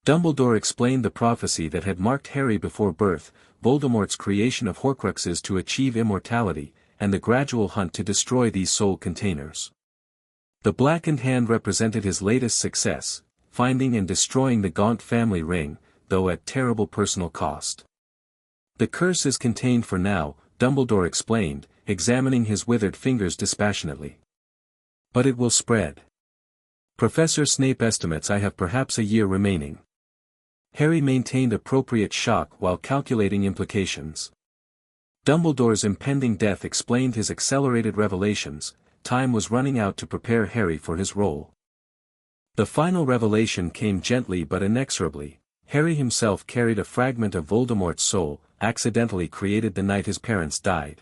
Dumbledore explained the prophecy that had marked Harry before birth, Voldemort's creation of Horcruxes to achieve immortality, and the gradual hunt to destroy these soul containers. The blackened hand represented his latest success, finding and destroying the Gaunt family ring, though at terrible personal cost. "The curse is contained for now," Dumbledore explained, examining his withered fingers dispassionately. "But it will spread. Professor Snape estimates I have perhaps a year remaining." Harry maintained appropriate shock while calculating implications. Dumbledore's impending death explained his accelerated revelations. Time was running out to prepare Harry for his role. The final revelation came gently but inexorably. Harry himself carried a fragment of Voldemort's soul, accidentally created the night his parents died.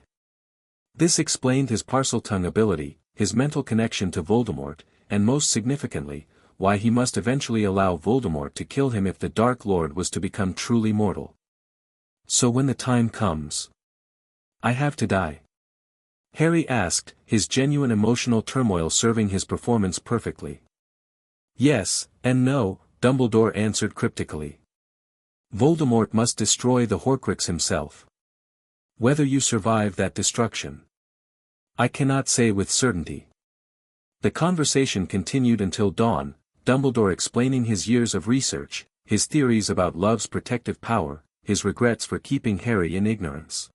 This explained his Parseltongue ability, his mental connection to Voldemort, and most significantly, why he must eventually allow Voldemort to kill him if the Dark Lord was to become truly mortal. "So when the time comes, I have to die?" Harry asked, his genuine emotional turmoil serving his performance perfectly. "Yes, and no," Dumbledore answered cryptically. "Voldemort must destroy the Horcrux himself. Whether you survive that destruction, I cannot say with certainty." The conversation continued until dawn, Dumbledore explaining his years of research, his theories about love's protective power, his regrets for keeping Harry in ignorance.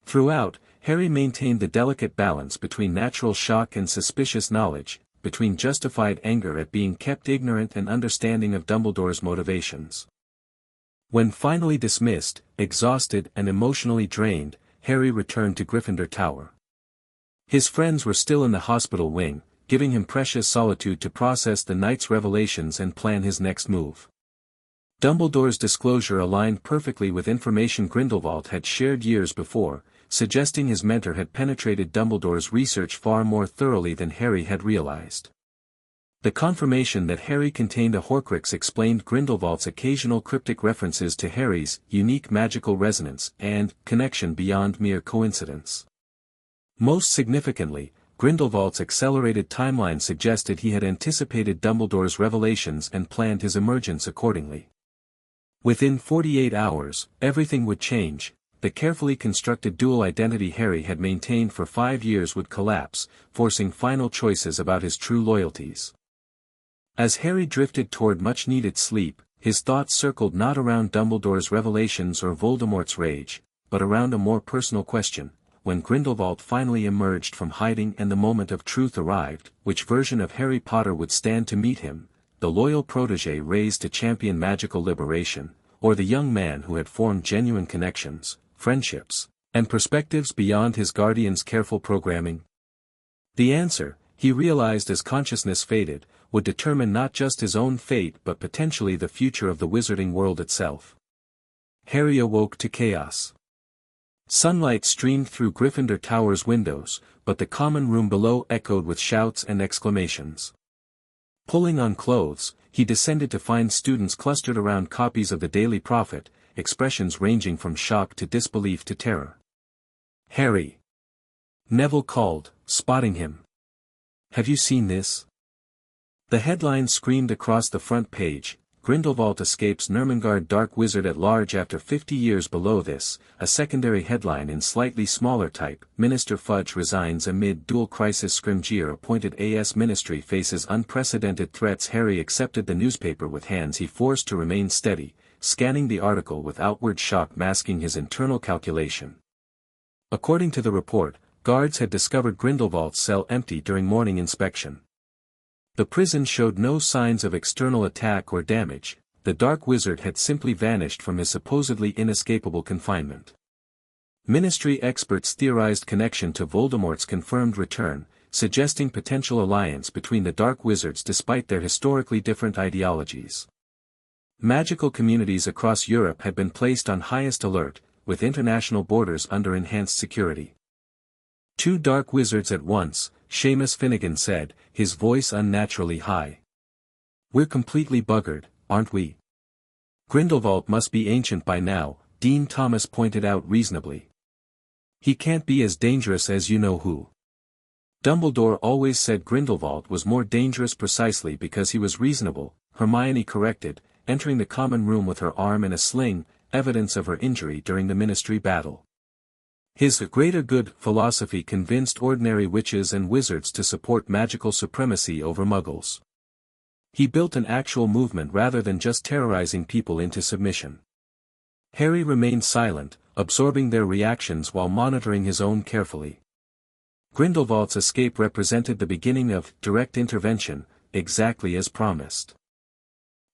Throughout, Harry maintained the delicate balance between natural shock and suspicious knowledge, between justified anger at being kept ignorant and understanding of Dumbledore's motivations. When finally dismissed, exhausted and emotionally drained, Harry returned to Gryffindor Tower. His friends were still in the hospital wing, giving him precious solitude to process the night's revelations and plan his next move. Dumbledore's disclosure aligned perfectly with information Grindelwald had shared years before, suggesting his mentor had penetrated Dumbledore's research far more thoroughly than Harry had realized. The confirmation that Harry contained a Horcrux explained Grindelwald's occasional cryptic references to Harry's unique magical resonance and connection beyond mere coincidence. Most significantly, Grindelwald's accelerated timeline suggested he had anticipated Dumbledore's revelations and planned his emergence accordingly. Within 48 hours, everything would change. The carefully constructed dual identity Harry had maintained for 5 years would collapse, forcing final choices about his true loyalties. As Harry drifted toward much-needed sleep, his thoughts circled not around Dumbledore's revelations or Voldemort's rage, but around a more personal question: when Grindelwald finally emerged from hiding and the moment of truth arrived, which version of Harry Potter would stand to meet him, the loyal protégé raised to champion magical liberation, or the young man who had formed genuine connections, friendships, and perspectives beyond his guardian's careful programming? The answer, he realized as consciousness faded, would determine not just his own fate but potentially the future of the wizarding world itself. Harry awoke to chaos. Sunlight streamed through Gryffindor Tower's windows, but the common room below echoed with shouts and exclamations. Pulling on clothes, he descended to find students clustered around copies of the Daily Prophet, expressions ranging from shock to disbelief to terror. "Harry!" Neville called, spotting him. "Have you seen this?" The headline screamed across the front page: Grindelwald escapes Nurmengard Dark Wizard at large after 50 years. Below this, a secondary headline in slightly smaller type: Minister Fudge resigns amid dual crisis. Scrimgeour appointed AS Ministry faces unprecedented threats. Harry accepted the newspaper with hands he forced to remain steady, scanning the article with outward shock masking his internal calculation. According to the report, guards had discovered Grindelwald's cell empty during morning inspection. The prison showed no signs of external attack or damage. The Dark Wizard had simply vanished from his supposedly inescapable confinement. Ministry experts theorized connection to Voldemort's confirmed return, suggesting potential alliance between the Dark Wizards despite their historically different ideologies. Magical communities across Europe had been placed on highest alert, with international borders under enhanced security. "Two dark wizards at once," Seamus Finnegan said, his voice unnaturally high. "We're completely buggered, aren't we?" "Grindelwald must be ancient by now," Dean Thomas pointed out reasonably. "He can't be as dangerous as you-know-who." "Dumbledore always said Grindelwald was more dangerous precisely because he was reasonable," Hermione corrected, entering the common room with her arm in a sling, evidence of her injury during the Ministry battle. "His greater good philosophy convinced ordinary witches and wizards to support magical supremacy over Muggles. He built an actual movement rather than just terrorizing people into submission." Harry remained silent, absorbing their reactions while monitoring his own carefully. Grindelwald's escape represented the beginning of direct intervention, exactly as promised.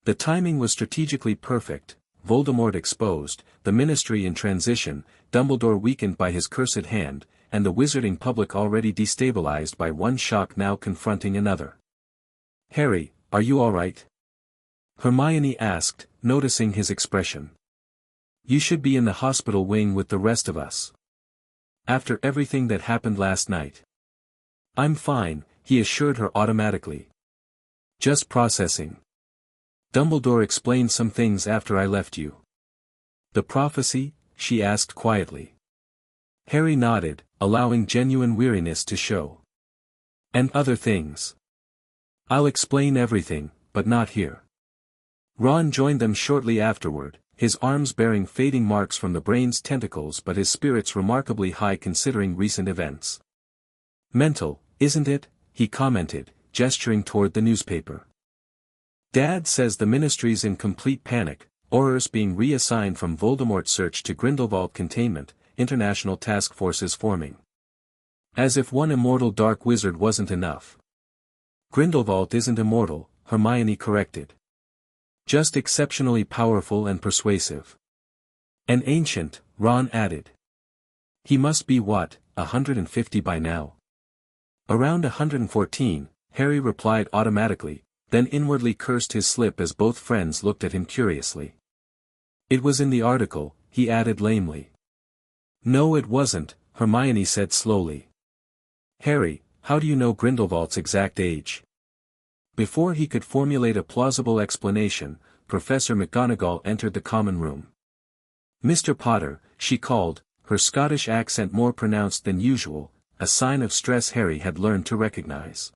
The timing was strategically perfect, Voldemort exposed, the Ministry in transition, Dumbledore weakened by his cursed hand, and the wizarding public already destabilized by one shock now confronting another. "Harry, are you all right?" Hermione asked, noticing his expression. "You should be in the hospital wing with the rest of us. After everything that happened last night." "I'm fine," he assured her automatically. "Just processing. Dumbledore explained some things after I left you." "The prophecy?" she asked quietly. Harry nodded, allowing genuine weariness to show. "And other things. I'll explain everything, but not here." Ron joined them shortly afterward, his arms bearing fading marks from the brain's tentacles but his spirits remarkably high considering recent events. "Mental, isn't it?" he commented, gesturing toward the newspaper. "Dad says the Ministry's in complete panic, Aurors being reassigned from Voldemort search to Grindelwald containment, international task forces forming. As if one immortal dark wizard wasn't enough." "Grindelwald isn't immortal," Hermione corrected. "Just exceptionally powerful and persuasive." "And ancient," Ron added. "He must be what, 150 by now?" "Around 114, Harry replied automatically, then inwardly cursed his slip as both friends looked at him curiously. "It was in the article," he added lamely. "No it wasn't," Hermione said slowly. "Harry, how do you know Grindelwald's exact age?" Before he could formulate a plausible explanation, Professor McGonagall entered the common room. "Mr. Potter," she called, her Scottish accent more pronounced than usual, a sign of stress Harry had learned to recognize.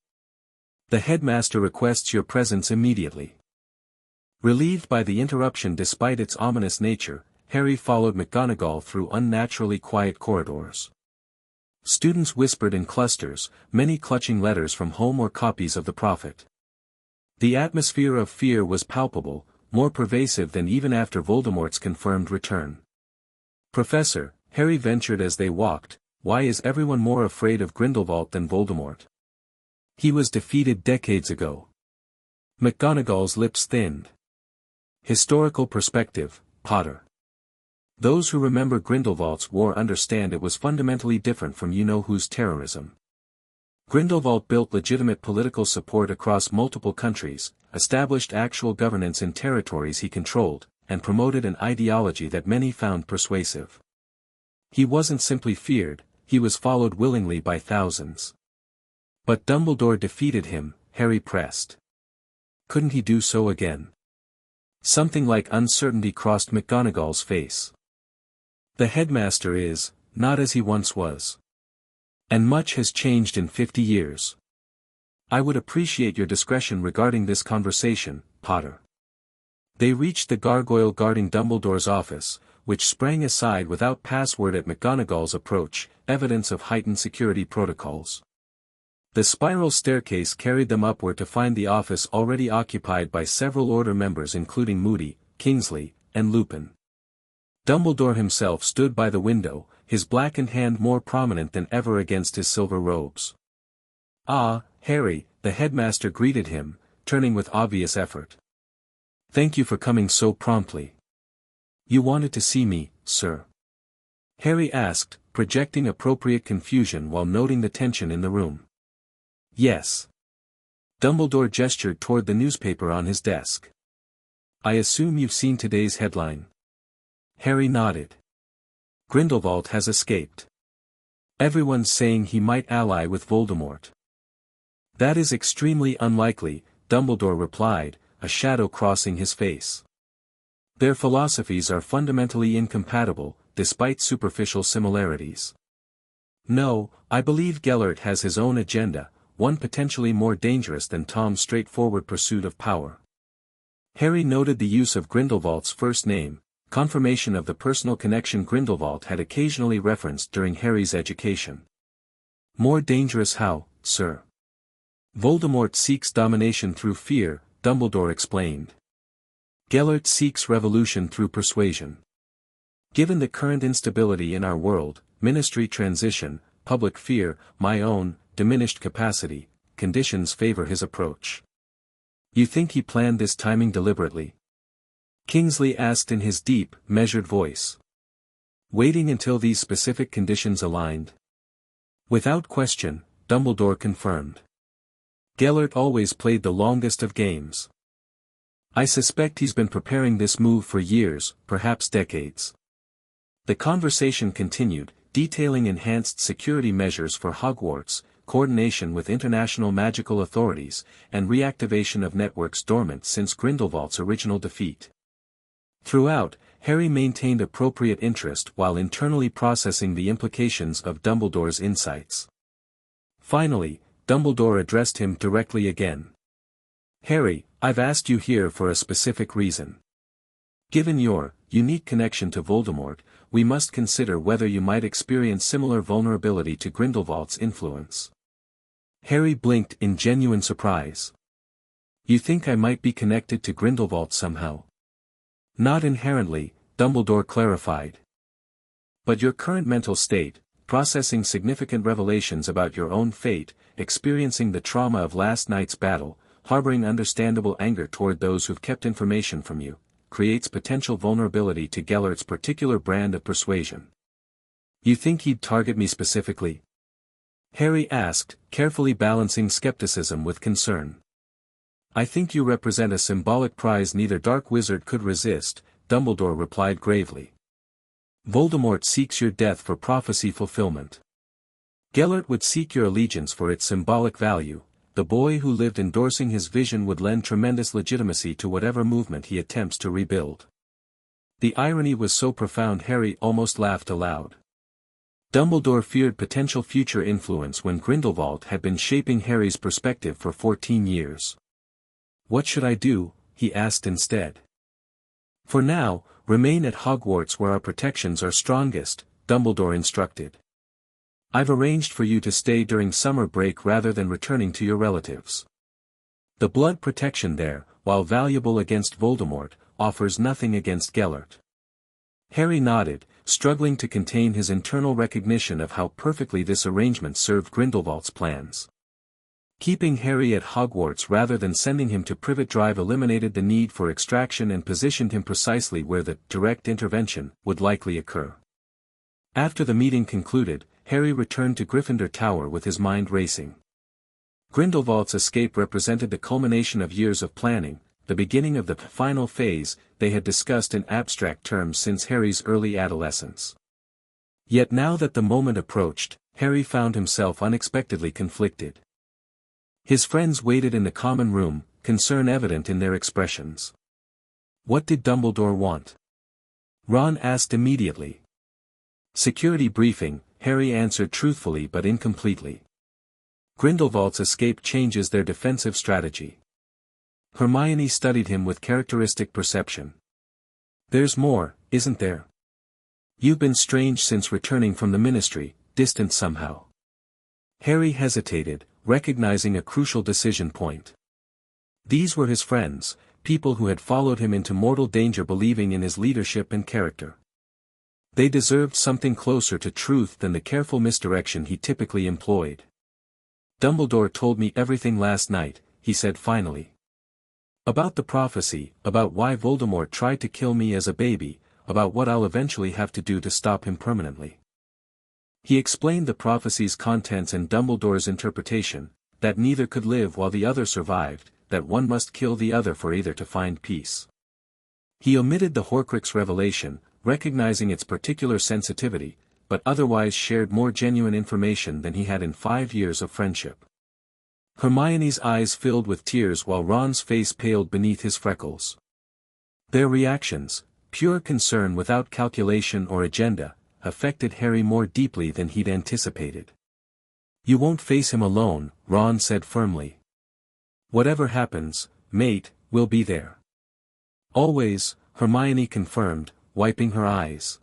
"The headmaster requests your presence immediately." Relieved by the interruption despite its ominous nature, Harry followed McGonagall through unnaturally quiet corridors. Students whispered in clusters, many clutching letters from home or copies of the Prophet. The atmosphere of fear was palpable, more pervasive than even after Voldemort's confirmed return. "Professor," Harry ventured as they walked, "why is everyone more afraid of Grindelwald than Voldemort? He was defeated decades ago." McGonagall's lips thinned. "Historical perspective, Potter. Those who remember Grindelwald's war understand it was fundamentally different from you-know-who's terrorism. Grindelwald built legitimate political support across multiple countries, established actual governance in territories he controlled, and promoted an ideology that many found persuasive. He wasn't simply feared, he was followed willingly by thousands." "But Dumbledore defeated him," Harry pressed. "Couldn't he do so again?" Something like uncertainty crossed McGonagall's face. "The headmaster is, not as he once was. And much has changed in 50 years. I would appreciate your discretion regarding this conversation, Potter." They reached the gargoyle guarding Dumbledore's office, which sprang aside without password at McGonagall's approach, evidence of heightened security protocols. The spiral staircase carried them upward to find the office already occupied by several Order members including Moody, Kingsley, and Lupin. Dumbledore himself stood by the window, his blackened hand more prominent than ever against his silver robes. "Ah, Harry," the headmaster greeted him, turning with obvious effort. "Thank you for coming so promptly." "You wanted to see me, sir?" Harry asked, projecting appropriate confusion while noting the tension in the room. "Yes." Dumbledore gestured toward the newspaper on his desk. I assume you've seen today's headline. Harry nodded. Grindelwald has escaped. Everyone's saying he might ally with Voldemort. That is extremely unlikely, Dumbledore replied, a shadow crossing his face. Their philosophies are fundamentally incompatible, despite superficial similarities. No, I believe Gellert has his own agenda, one potentially more dangerous than Tom's straightforward pursuit of power. Harry noted the use of Grindelwald's first name, confirmation of the personal connection Grindelwald had occasionally referenced during Harry's education. More dangerous how, sir? Voldemort seeks domination through fear, Dumbledore explained. Gellert seeks revolution through persuasion. Given the current instability in our world, ministry transition, public fear, my own, diminished capacity, conditions favor his approach. You think he planned this timing deliberately? Kingsley asked in his deep, measured voice. Waiting until these specific conditions aligned? Without question, Dumbledore confirmed. Gellert always played the longest of games. I suspect he's been preparing this move for years, perhaps decades. The conversation continued, detailing enhanced security measures for Hogwarts, coordination with international magical authorities, and reactivation of networks dormant since Grindelwald's original defeat. Throughout, Harry maintained appropriate interest while internally processing the implications of Dumbledore's insights. Finally, Dumbledore addressed him directly again. Harry, I've asked you here for a specific reason. Given your unique connection to Voldemort, we must consider whether you might experience similar vulnerability to Grindelwald's influence. Harry blinked in genuine surprise. You think I might be connected to Grindelwald somehow? Not inherently, Dumbledore clarified. But your current mental state, processing significant revelations about your own fate, experiencing the trauma of last night's battle, harboring understandable anger toward those who've kept information from you, creates potential vulnerability to Gellert's particular brand of persuasion. You think he'd target me specifically? Harry asked, carefully balancing skepticism with concern. I think you represent a symbolic prize neither dark wizard could resist, Dumbledore replied gravely. Voldemort seeks your death for prophecy fulfillment. Gellert would seek your allegiance for its symbolic value. The boy who lived endorsing his vision would lend tremendous legitimacy to whatever movement he attempts to rebuild. The irony was so profound Harry almost laughed aloud. Dumbledore feared potential future influence when Grindelwald had been shaping Harry's perspective for 14 years. What should I do? He asked instead. For now, remain at Hogwarts where our protections are strongest, Dumbledore instructed. I've arranged for you to stay during summer break rather than returning to your relatives. The blood protection there, while valuable against Voldemort, offers nothing against Gellert. Harry nodded, struggling to contain his internal recognition of how perfectly this arrangement served Grindelwald's plans. Keeping Harry at Hogwarts rather than sending him to Privet Drive eliminated the need for extraction and positioned him precisely where the direct intervention would likely occur. After the meeting concluded, Harry returned to Gryffindor Tower with his mind racing. Grindelwald's escape represented the culmination of years of planning, the beginning of the final phase they had discussed in abstract terms since Harry's early adolescence. Yet now that the moment approached, Harry found himself unexpectedly conflicted. His friends waited in the common room, concern evident in their expressions. What did Dumbledore want? Ron asked immediately. Security briefing, Harry answered truthfully but incompletely. Grindelwald's escape changes their defensive strategy. Hermione studied him with characteristic perception. There's more, isn't there? You've been strange since returning from the ministry, distant somehow. Harry hesitated, recognizing a crucial decision point. These were his friends, people who had followed him into mortal danger believing in his leadership and character. They deserved something closer to truth than the careful misdirection he typically employed. Dumbledore told me everything last night, he said finally. About the prophecy, about why Voldemort tried to kill me as a baby, about what I'll eventually have to do to stop him permanently. He explained the prophecy's contents and Dumbledore's interpretation, that neither could live while the other survived, that one must kill the other for either to find peace. He omitted the Horcrux revelation, recognizing its particular sensitivity, but otherwise shared more genuine information than he had in 5 years of friendship. Hermione's eyes filled with tears while Ron's face paled beneath his freckles. Their reactions, pure concern without calculation or agenda, affected Harry more deeply than he'd anticipated. "You won't face him alone," Ron said firmly. "Whatever happens, mate, we'll be there." "Always," Hermione confirmed, wiping her eyes.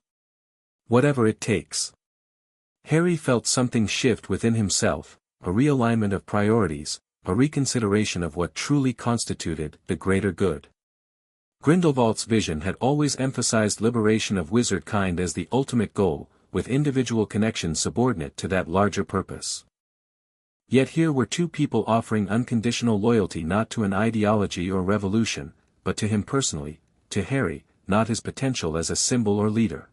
"Whatever it takes." Harry felt something shift within himself, a realignment of priorities, a reconsideration of what truly constituted the greater good. Grindelwald's vision had always emphasized liberation of wizard kind as the ultimate goal, with individual connections subordinate to that larger purpose. Yet here were two people offering unconditional loyalty not to an ideology or revolution, but to him personally, to Harry, not his potential as a symbol or leader.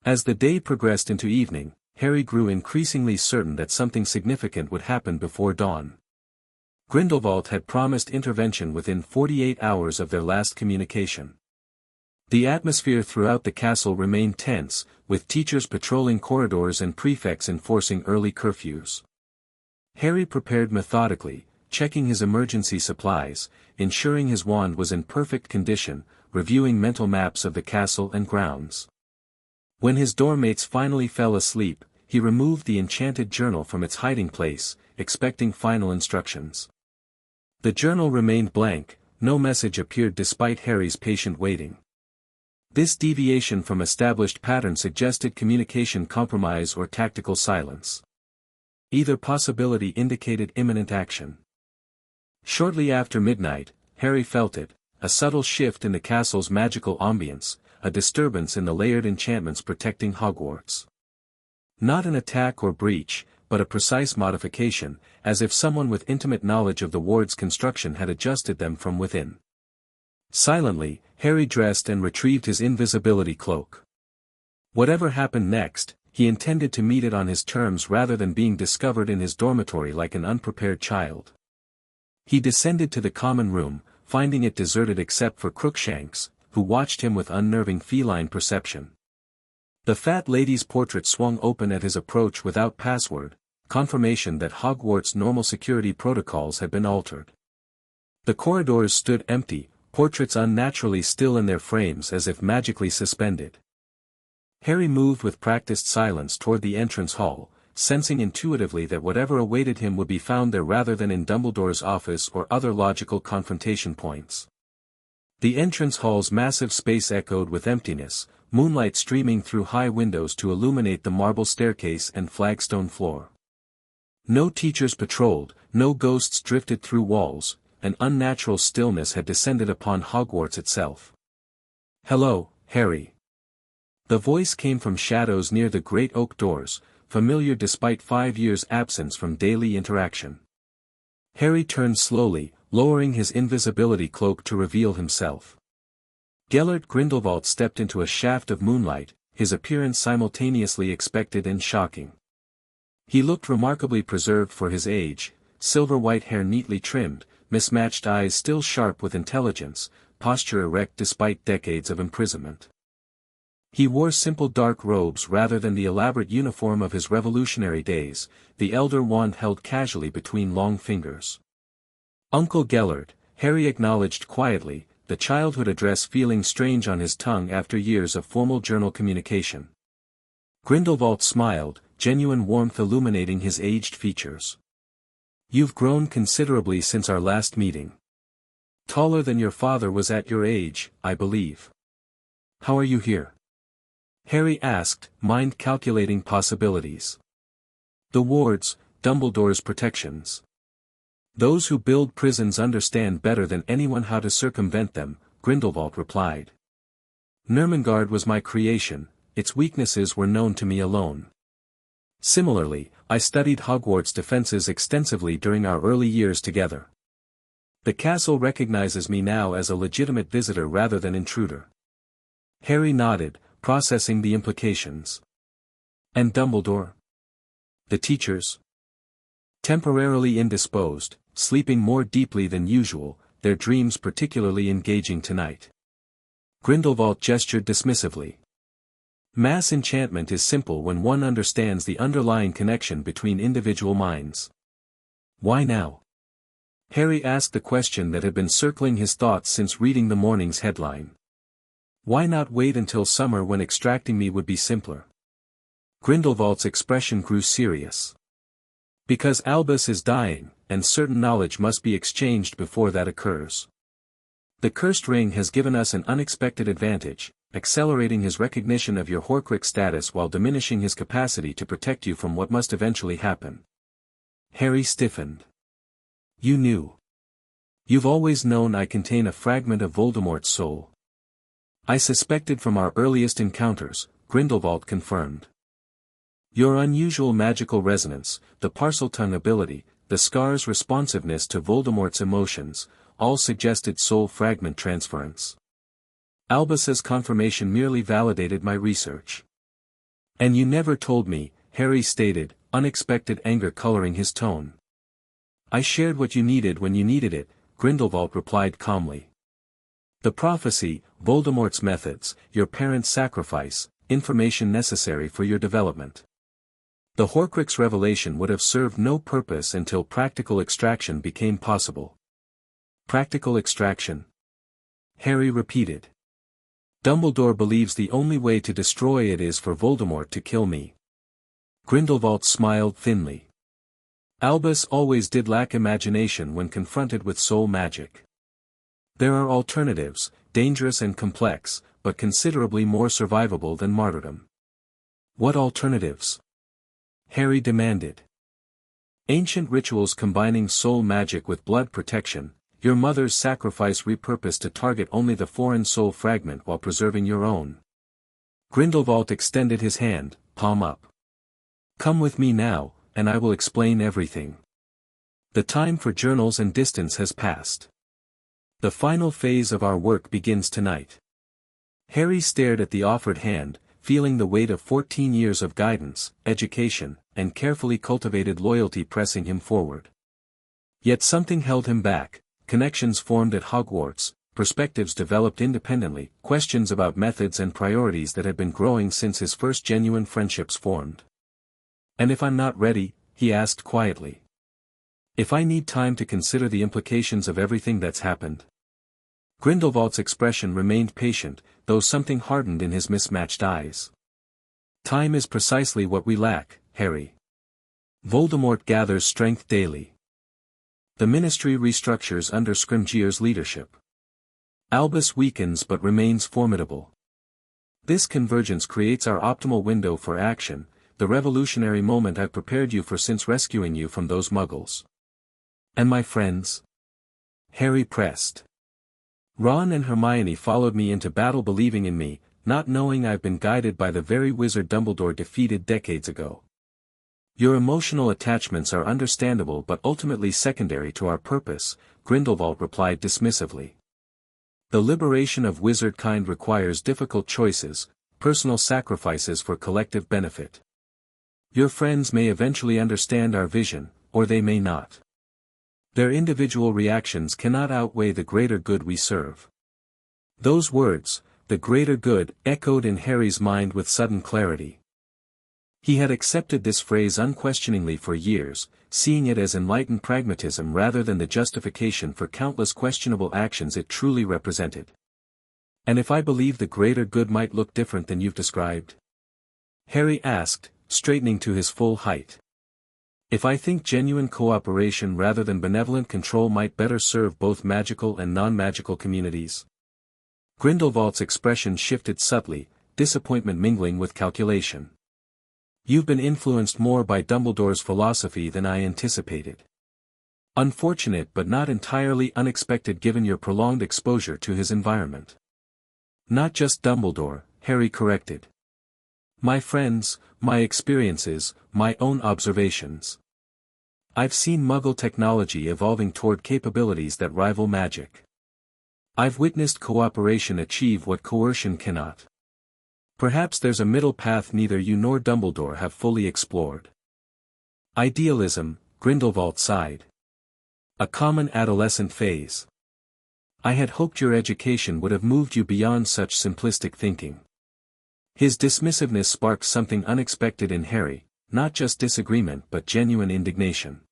As the day progressed into evening, Harry grew increasingly certain that something significant would happen before dawn. Grindelwald had promised intervention within 48 hours of their last communication. The atmosphere throughout the castle remained tense, with teachers patrolling corridors and prefects enforcing early curfews. Harry prepared methodically, checking his emergency supplies, ensuring his wand was in perfect condition, reviewing mental maps of the castle and grounds. When his dormmates finally fell asleep, he removed the enchanted journal from its hiding place, expecting final instructions. The journal remained blank, no message appeared despite Harry's patient waiting. This deviation from established pattern suggested communication compromise or tactical silence. Either possibility indicated imminent action. Shortly after midnight, Harry felt it, a subtle shift in the castle's magical ambience, a disturbance in the layered enchantments protecting Hogwarts. Not an attack or breach, but a precise modification, as if someone with intimate knowledge of the ward's construction had adjusted them from within. Silently, Harry dressed and retrieved his invisibility cloak. Whatever happened next, he intended to meet it on his terms rather than being discovered in his dormitory like an unprepared child. He descended to the common room, finding it deserted except for Crookshanks, who watched him with unnerving feline perception. The fat lady's portrait swung open at his approach without password, confirmation that Hogwarts' normal security protocols had been altered. The corridors stood empty, portraits unnaturally still in their frames as if magically suspended. Harry moved with practiced silence toward the entrance hall, sensing intuitively that whatever awaited him would be found there rather than in Dumbledore's office or other logical confrontation points. The entrance hall's massive space echoed with emptiness, moonlight streaming through high windows to illuminate the marble staircase and flagstone floor. No teachers patrolled, no ghosts drifted through walls, an unnatural stillness had descended upon Hogwarts itself. "Hello, Harry." The voice came from shadows near the great oak doors, familiar despite 5 years' absence from daily interaction. Harry turned slowly, lowering his invisibility cloak to reveal himself. Gellert Grindelwald stepped into a shaft of moonlight, his appearance simultaneously expected and shocking. He looked remarkably preserved for his age, silver-white hair neatly trimmed, mismatched eyes still sharp with intelligence, posture erect despite decades of imprisonment. He wore simple dark robes rather than the elaborate uniform of his revolutionary days, the elder wand held casually between long fingers. "Uncle Gellert," Harry acknowledged quietly, the childhood address feeling strange on his tongue after years of formal journal communication. Grindelwald smiled, genuine warmth illuminating his aged features. "You've grown considerably since our last meeting. Taller than your father was at your age, I believe. How are you here?" Harry asked, mind calculating possibilities. "The wards, Dumbledore's protections. Those who build prisons understand better than anyone how to circumvent them," Grindelwald replied. "Nurmengard was my creation, its weaknesses were known to me alone. Similarly, I studied Hogwarts defenses extensively during our early years together. The castle recognizes me now as a legitimate visitor rather than intruder." Harry nodded, processing the implications. "And Dumbledore? The teachers?" "Temporarily indisposed, sleeping more deeply than usual, their dreams particularly engaging tonight." Grindelwald gestured dismissively. Mass enchantment is simple when one understands the underlying connection between individual minds. Why now? Harry asked the question that had been circling his thoughts since reading the morning's headline. Why not wait until summer when extracting me would be simpler? Grindelwald's expression grew serious. Because Albus is dying, and certain knowledge must be exchanged before that occurs. The cursed ring has given us an unexpected advantage, accelerating his recognition of your Horcrux status while diminishing his capacity to protect you from what must eventually happen. Harry stiffened. You knew. You've always known I contain a fragment of Voldemort's soul. I suspected from our earliest encounters, Grindelwald confirmed. Your unusual magical resonance, the Parseltongue ability, the scar's responsiveness to Voldemort's emotions, all suggested soul fragment transference. Albus's confirmation merely validated my research. And you never told me, Harry stated, unexpected anger coloring his tone. I shared what you needed when you needed it, Grindelwald replied calmly. The prophecy, Voldemort's methods, your parents' sacrifice, information necessary for your development. The Horcrux revelation would have served no purpose until practical extraction became possible. Practical extraction? Harry repeated. Dumbledore believes the only way to destroy it is for Voldemort to kill me. Grindelwald smiled thinly. Albus always did lack imagination when confronted with soul magic. There are alternatives, dangerous and complex, but considerably more survivable than martyrdom. What alternatives? Harry demanded. Ancient rituals combining soul magic with blood protection, your mother's sacrifice repurposed to target only the foreign soul fragment while preserving your own. Grindelwald extended his hand, palm up. Come with me now, and I will explain everything. The time for journals and distance has passed. The final phase of our work begins tonight. Harry stared at the offered hand, feeling the weight of 14 years of guidance, education, and carefully cultivated loyalty pressing him forward. Yet something held him back, connections formed at Hogwarts, perspectives developed independently, questions about methods and priorities that had been growing since his first genuine friendships formed. And if I'm not ready, he asked quietly. If I need time to consider the implications of everything that's happened. Grindelwald's expression remained patient, though something hardened in his mismatched eyes. Time is precisely what we lack, Harry. Voldemort gathers strength daily. The Ministry restructures under Scrimgeour's leadership. Albus weakens but remains formidable. This convergence creates our optimal window for action, the revolutionary moment I've prepared you for since rescuing you from those Muggles. And my friends? Harry pressed. Ron and Hermione followed me into battle believing in me, not knowing I've been guided by the very wizard Dumbledore defeated decades ago. Your emotional attachments are understandable but ultimately secondary to our purpose, Grindelwald replied dismissively. The liberation of wizard kind requires difficult choices, personal sacrifices for collective benefit. Your friends may eventually understand our vision, or they may not. Their individual reactions cannot outweigh the greater good we serve. Those words, the greater good, echoed in Harry's mind with sudden clarity. He had accepted this phrase unquestioningly for years, seeing it as enlightened pragmatism rather than the justification for countless questionable actions it truly represented. And if I believe the greater good might look different than you've described? Harry asked, straightening to his full height. If I think genuine cooperation rather than benevolent control might better serve both magical and non-magical communities? Grindelwald's expression shifted subtly, disappointment mingling with calculation. You've been influenced more by Dumbledore's philosophy than I anticipated. Unfortunate but not entirely unexpected given your prolonged exposure to his environment. Not just Dumbledore, Harry corrected. My friends, my experiences, my own observations. I've seen Muggle technology evolving toward capabilities that rival magic. I've witnessed cooperation achieve what coercion cannot. Perhaps there's a middle path neither you nor Dumbledore have fully explored. Idealism, Grindelwald sighed. A common adolescent phase. I had hoped your education would have moved you beyond such simplistic thinking. His dismissiveness sparked something unexpected in Harry, not just disagreement but genuine indignation.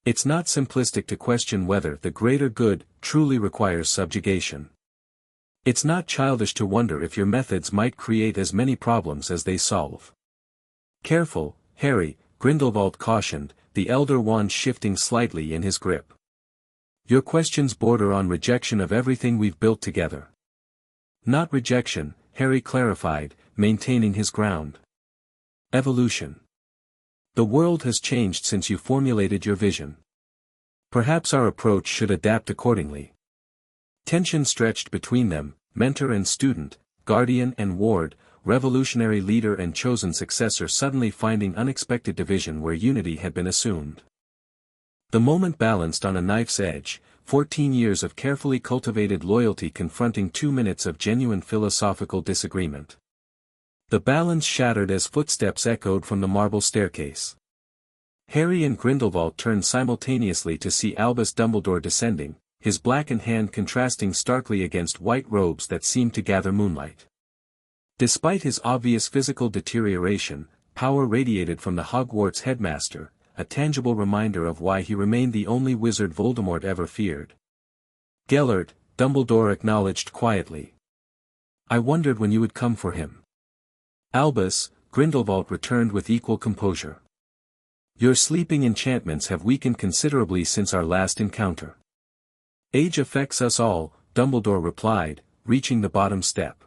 It's not simplistic to question whether the greater good truly requires subjugation. It's not childish to wonder if your methods might create as many problems as they solve. Careful, Harry, Grindelwald cautioned, the elder wand shifting slightly in his grip. Your questions border on rejection of everything we've built together. Not rejection, Harry clarified, maintaining his ground. Evolution. The world has changed since you formulated your vision. Perhaps our approach should adapt accordingly. Tension stretched between them, mentor and student, guardian and ward, revolutionary leader and chosen successor suddenly finding unexpected division where unity had been assumed. The moment balanced on a knife's edge, 14 years of carefully cultivated loyalty confronting 2 minutes of genuine philosophical disagreement. The balance shattered as footsteps echoed from the marble staircase. Harry and Grindelwald turned simultaneously to see Albus Dumbledore descending, his blackened hand contrasting starkly against white robes that seemed to gather moonlight. Despite his obvious physical deterioration, power radiated from the Hogwarts headmaster, a tangible reminder of why he remained the only wizard Voldemort ever feared. Gellert, Dumbledore acknowledged quietly. I wondered when you would come for him. Albus, Grindelwald returned with equal composure. Your sleeping enchantments have weakened considerably since our last encounter. Age affects us all, Dumbledore replied, reaching the bottom step.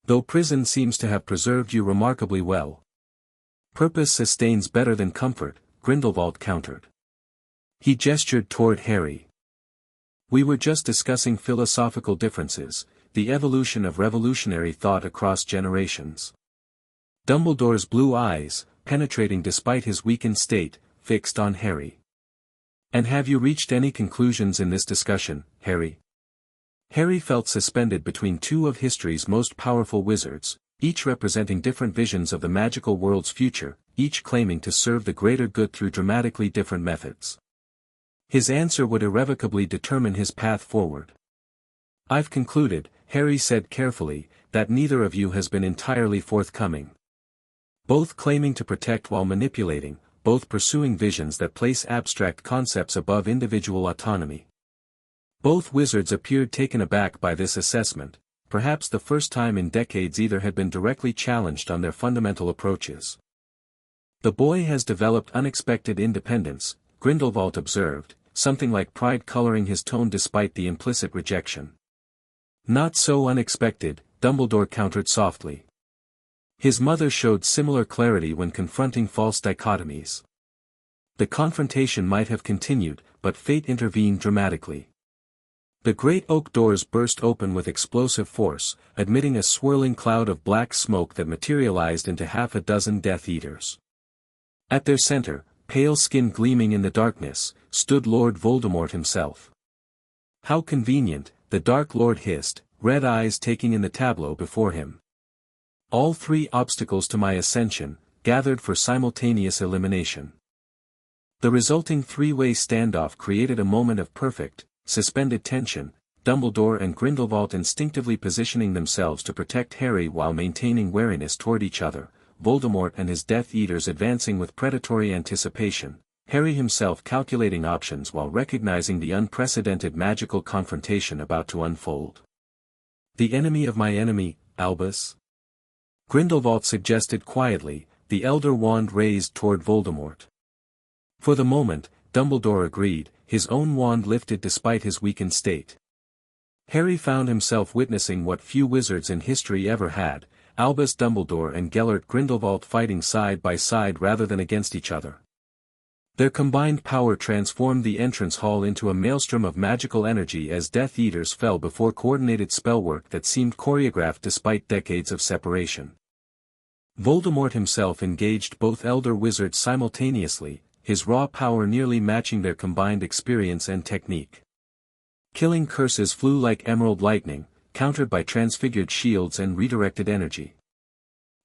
Though prison seems to have preserved you remarkably well. Purpose sustains better than comfort, Grindelwald countered. He gestured toward Harry. We were just discussing philosophical differences, the evolution of revolutionary thought across generations. Dumbledore's blue eyes, penetrating despite his weakened state, fixed on Harry. And have you reached any conclusions in this discussion, Harry? Harry felt suspended between two of history's most powerful wizards, each representing different visions of the magical world's future, each claiming to serve the greater good through dramatically different methods. His answer would irrevocably determine his path forward. I've concluded, Harry said carefully, that neither of you has been entirely forthcoming. Both claiming to protect while manipulating, both pursuing visions that place abstract concepts above individual autonomy. Both wizards appeared taken aback by this assessment, perhaps the first time in decades either had been directly challenged on their fundamental approaches. The boy has developed unexpected independence, Grindelwald observed, something like pride coloring his tone despite the implicit rejection. Not so unexpected, Dumbledore countered softly. His mother showed similar clarity when confronting false dichotomies. The confrontation might have continued, but fate intervened dramatically. The great oak doors burst open with explosive force, admitting a swirling cloud of black smoke that materialized into half a dozen Death Eaters. At their center, pale skin gleaming in the darkness, stood Lord Voldemort himself. How convenient, the Dark Lord hissed, red eyes taking in the tableau before him. All three obstacles to my ascension, gathered for simultaneous elimination. The resulting three-way standoff created a moment of perfect, suspended tension, Dumbledore and Grindelwald instinctively positioning themselves to protect Harry while maintaining wariness toward each other, Voldemort and his Death Eaters advancing with predatory anticipation, Harry himself calculating options while recognizing the unprecedented magical confrontation about to unfold. The enemy of my enemy, Albus? Grindelwald suggested quietly, the elder wand raised toward Voldemort. For the moment, Dumbledore agreed, his own wand lifted despite his weakened state. Harry found himself witnessing what few wizards in history ever had, Albus Dumbledore and Gellert Grindelwald fighting side by side rather than against each other. Their combined power transformed the entrance hall into a maelstrom of magical energy as Death Eaters fell before coordinated spellwork that seemed choreographed despite decades of separation. Voldemort himself engaged both elder wizards simultaneously, his raw power nearly matching their combined experience and technique. Killing curses flew like emerald lightning, countered by transfigured shields and redirected energy.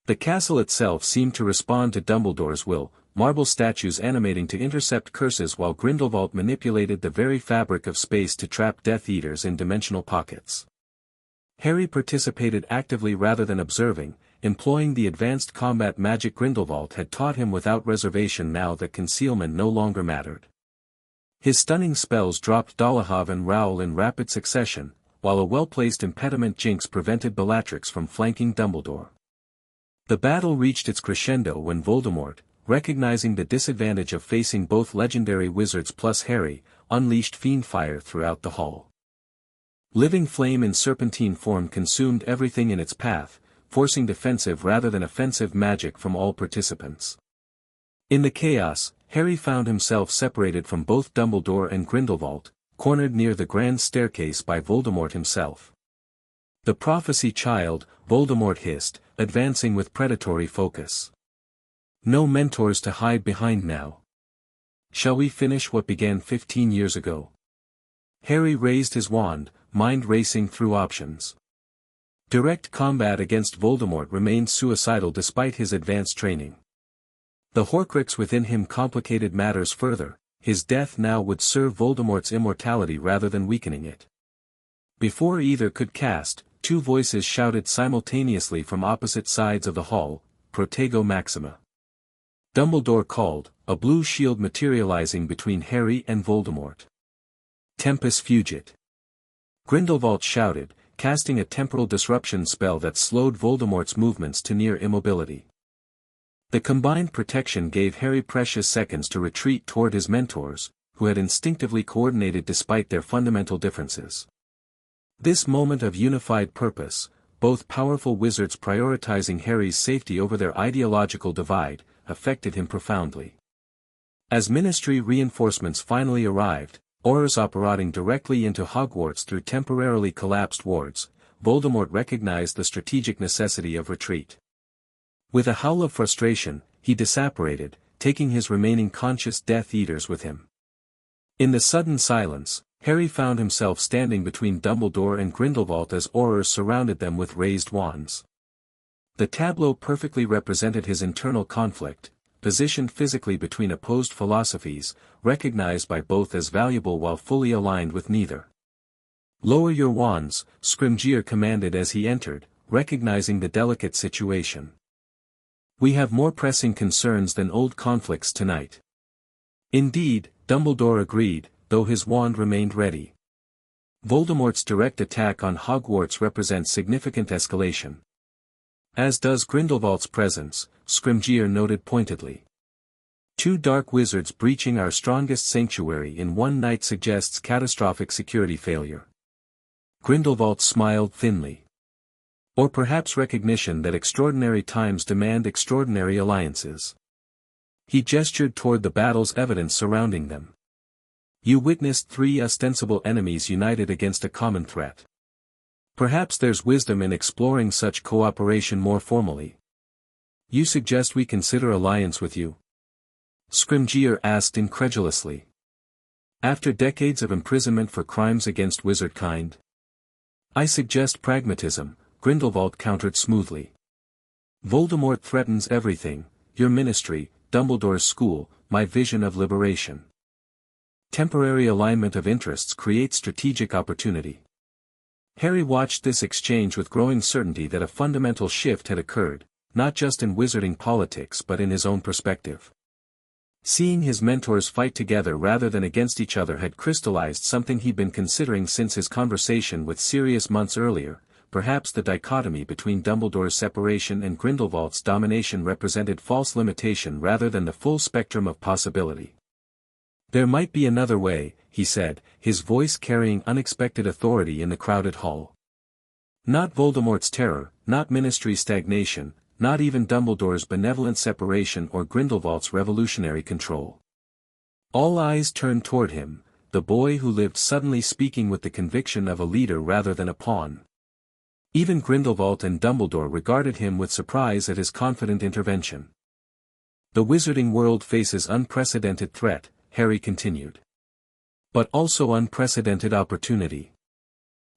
The castle itself seemed to respond to Dumbledore's will, marble statues animating to intercept curses while Grindelwald manipulated the very fabric of space to trap Death Eaters in dimensional pockets. Harry participated actively rather than observing, employing the advanced combat magic Grindelwald had taught him without reservation now that concealment no longer mattered. His stunning spells dropped Dolohov and Raoul in rapid succession, while a well-placed impediment Jinx prevented Bellatrix from flanking Dumbledore. The battle reached its crescendo when Voldemort, recognizing the disadvantage of facing both legendary wizards plus Harry, unleashed fiend fire throughout the hall. Living flame in serpentine form consumed everything in its path, forcing defensive rather than offensive magic from all participants. In the chaos, Harry found himself separated from both Dumbledore and Grindelwald, cornered near the grand staircase by Voldemort himself. "The prophecy child," Voldemort hissed, advancing with predatory focus. "No mentors to hide behind now. Shall we finish what began 15 years ago?" Harry raised his wand, mind racing through options. Direct combat against Voldemort remained suicidal despite his advanced training. The Horcrux within him complicated matters further, his death now would serve Voldemort's immortality rather than weakening it. Before either could cast, two voices shouted simultaneously from opposite sides of the hall, "Protego Maxima." Dumbledore called, a blue shield materializing between Harry and Voldemort. "Tempus Fugit." Grindelwald shouted, casting a temporal disruption spell that slowed Voldemort's movements to near immobility. The combined protection gave Harry precious seconds to retreat toward his mentors, who had instinctively coordinated despite their fundamental differences. This moment of unified purpose, both powerful wizards prioritizing Harry's safety over their ideological divide, affected him profoundly. As Ministry reinforcements finally arrived, Aurors operating directly into Hogwarts through temporarily collapsed wards, Voldemort recognized the strategic necessity of retreat. With a howl of frustration, he disapparated, taking his remaining conscious Death Eaters with him. In the sudden silence, Harry found himself standing between Dumbledore and Grindelwald as Aurors surrounded them with raised wands. The tableau perfectly represented his internal conflict, positioned physically between opposed philosophies, recognized by both as valuable while fully aligned with neither. "Lower your wands," Scrimgeour commanded as he entered, recognizing the delicate situation. "We have more pressing concerns than old conflicts tonight." Indeed, Dumbledore agreed, though his wand remained ready. Voldemort's direct attack on Hogwarts represents significant escalation. As does Grindelwald's presence, Scrimgeour noted pointedly. "Two dark wizards breaching our strongest sanctuary in one night suggests catastrophic security failure." Grindelwald smiled thinly. "Or perhaps recognition that extraordinary times demand extraordinary alliances." He gestured toward the battle's evidence surrounding them. "You witnessed three ostensible enemies united against a common threat. Perhaps there's wisdom in exploring such cooperation more formally." "You suggest we consider alliance with you?" Scrimgeour asked incredulously. "After decades of imprisonment for crimes against wizardkind?" "I suggest pragmatism," Grindelwald countered smoothly. "Voldemort threatens everything, your ministry, Dumbledore's school, my vision of liberation. Temporary alignment of interests creates strategic opportunity." Harry watched this exchange with growing certainty that a fundamental shift had occurred, not just in wizarding politics but in his own perspective. Seeing his mentors fight together rather than against each other had crystallized something he'd been considering since his conversation with Sirius months earlier. Perhaps the dichotomy between Dumbledore's separation and Grindelwald's domination represented false limitation rather than the full spectrum of possibility. "There might be another way," he said, his voice carrying unexpected authority in the crowded hall. "Not Voldemort's terror, not Ministry's stagnation, not even Dumbledore's benevolent separation or Grindelwald's revolutionary control." All eyes turned toward him, the boy who lived suddenly speaking with the conviction of a leader rather than a pawn. Even Grindelwald and Dumbledore regarded him with surprise at his confident intervention. "The wizarding world faces unprecedented threat," Harry continued. "But also unprecedented opportunity.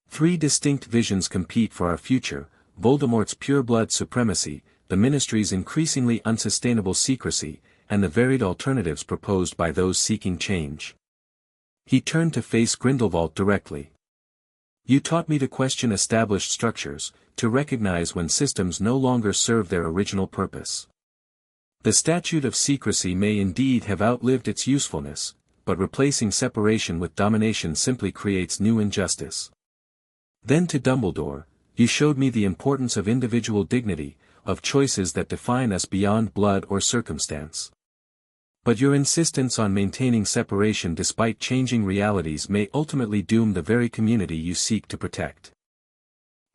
Three distinct visions compete for our future: Voldemort's pure-blood supremacy, the Ministry's increasingly unsustainable secrecy, and the varied alternatives proposed by those seeking change. He turned to face Grindelwald directly. You taught me to question established structures, to recognize when systems no longer serve their original purpose. The statute of secrecy may indeed have outlived its usefulness, but replacing separation with domination simply creates new injustice. Then to Dumbledore, you showed me the importance of individual dignity, of choices that define us beyond blood or circumstance. But your insistence on maintaining separation despite changing realities may ultimately doom the very community you seek to protect.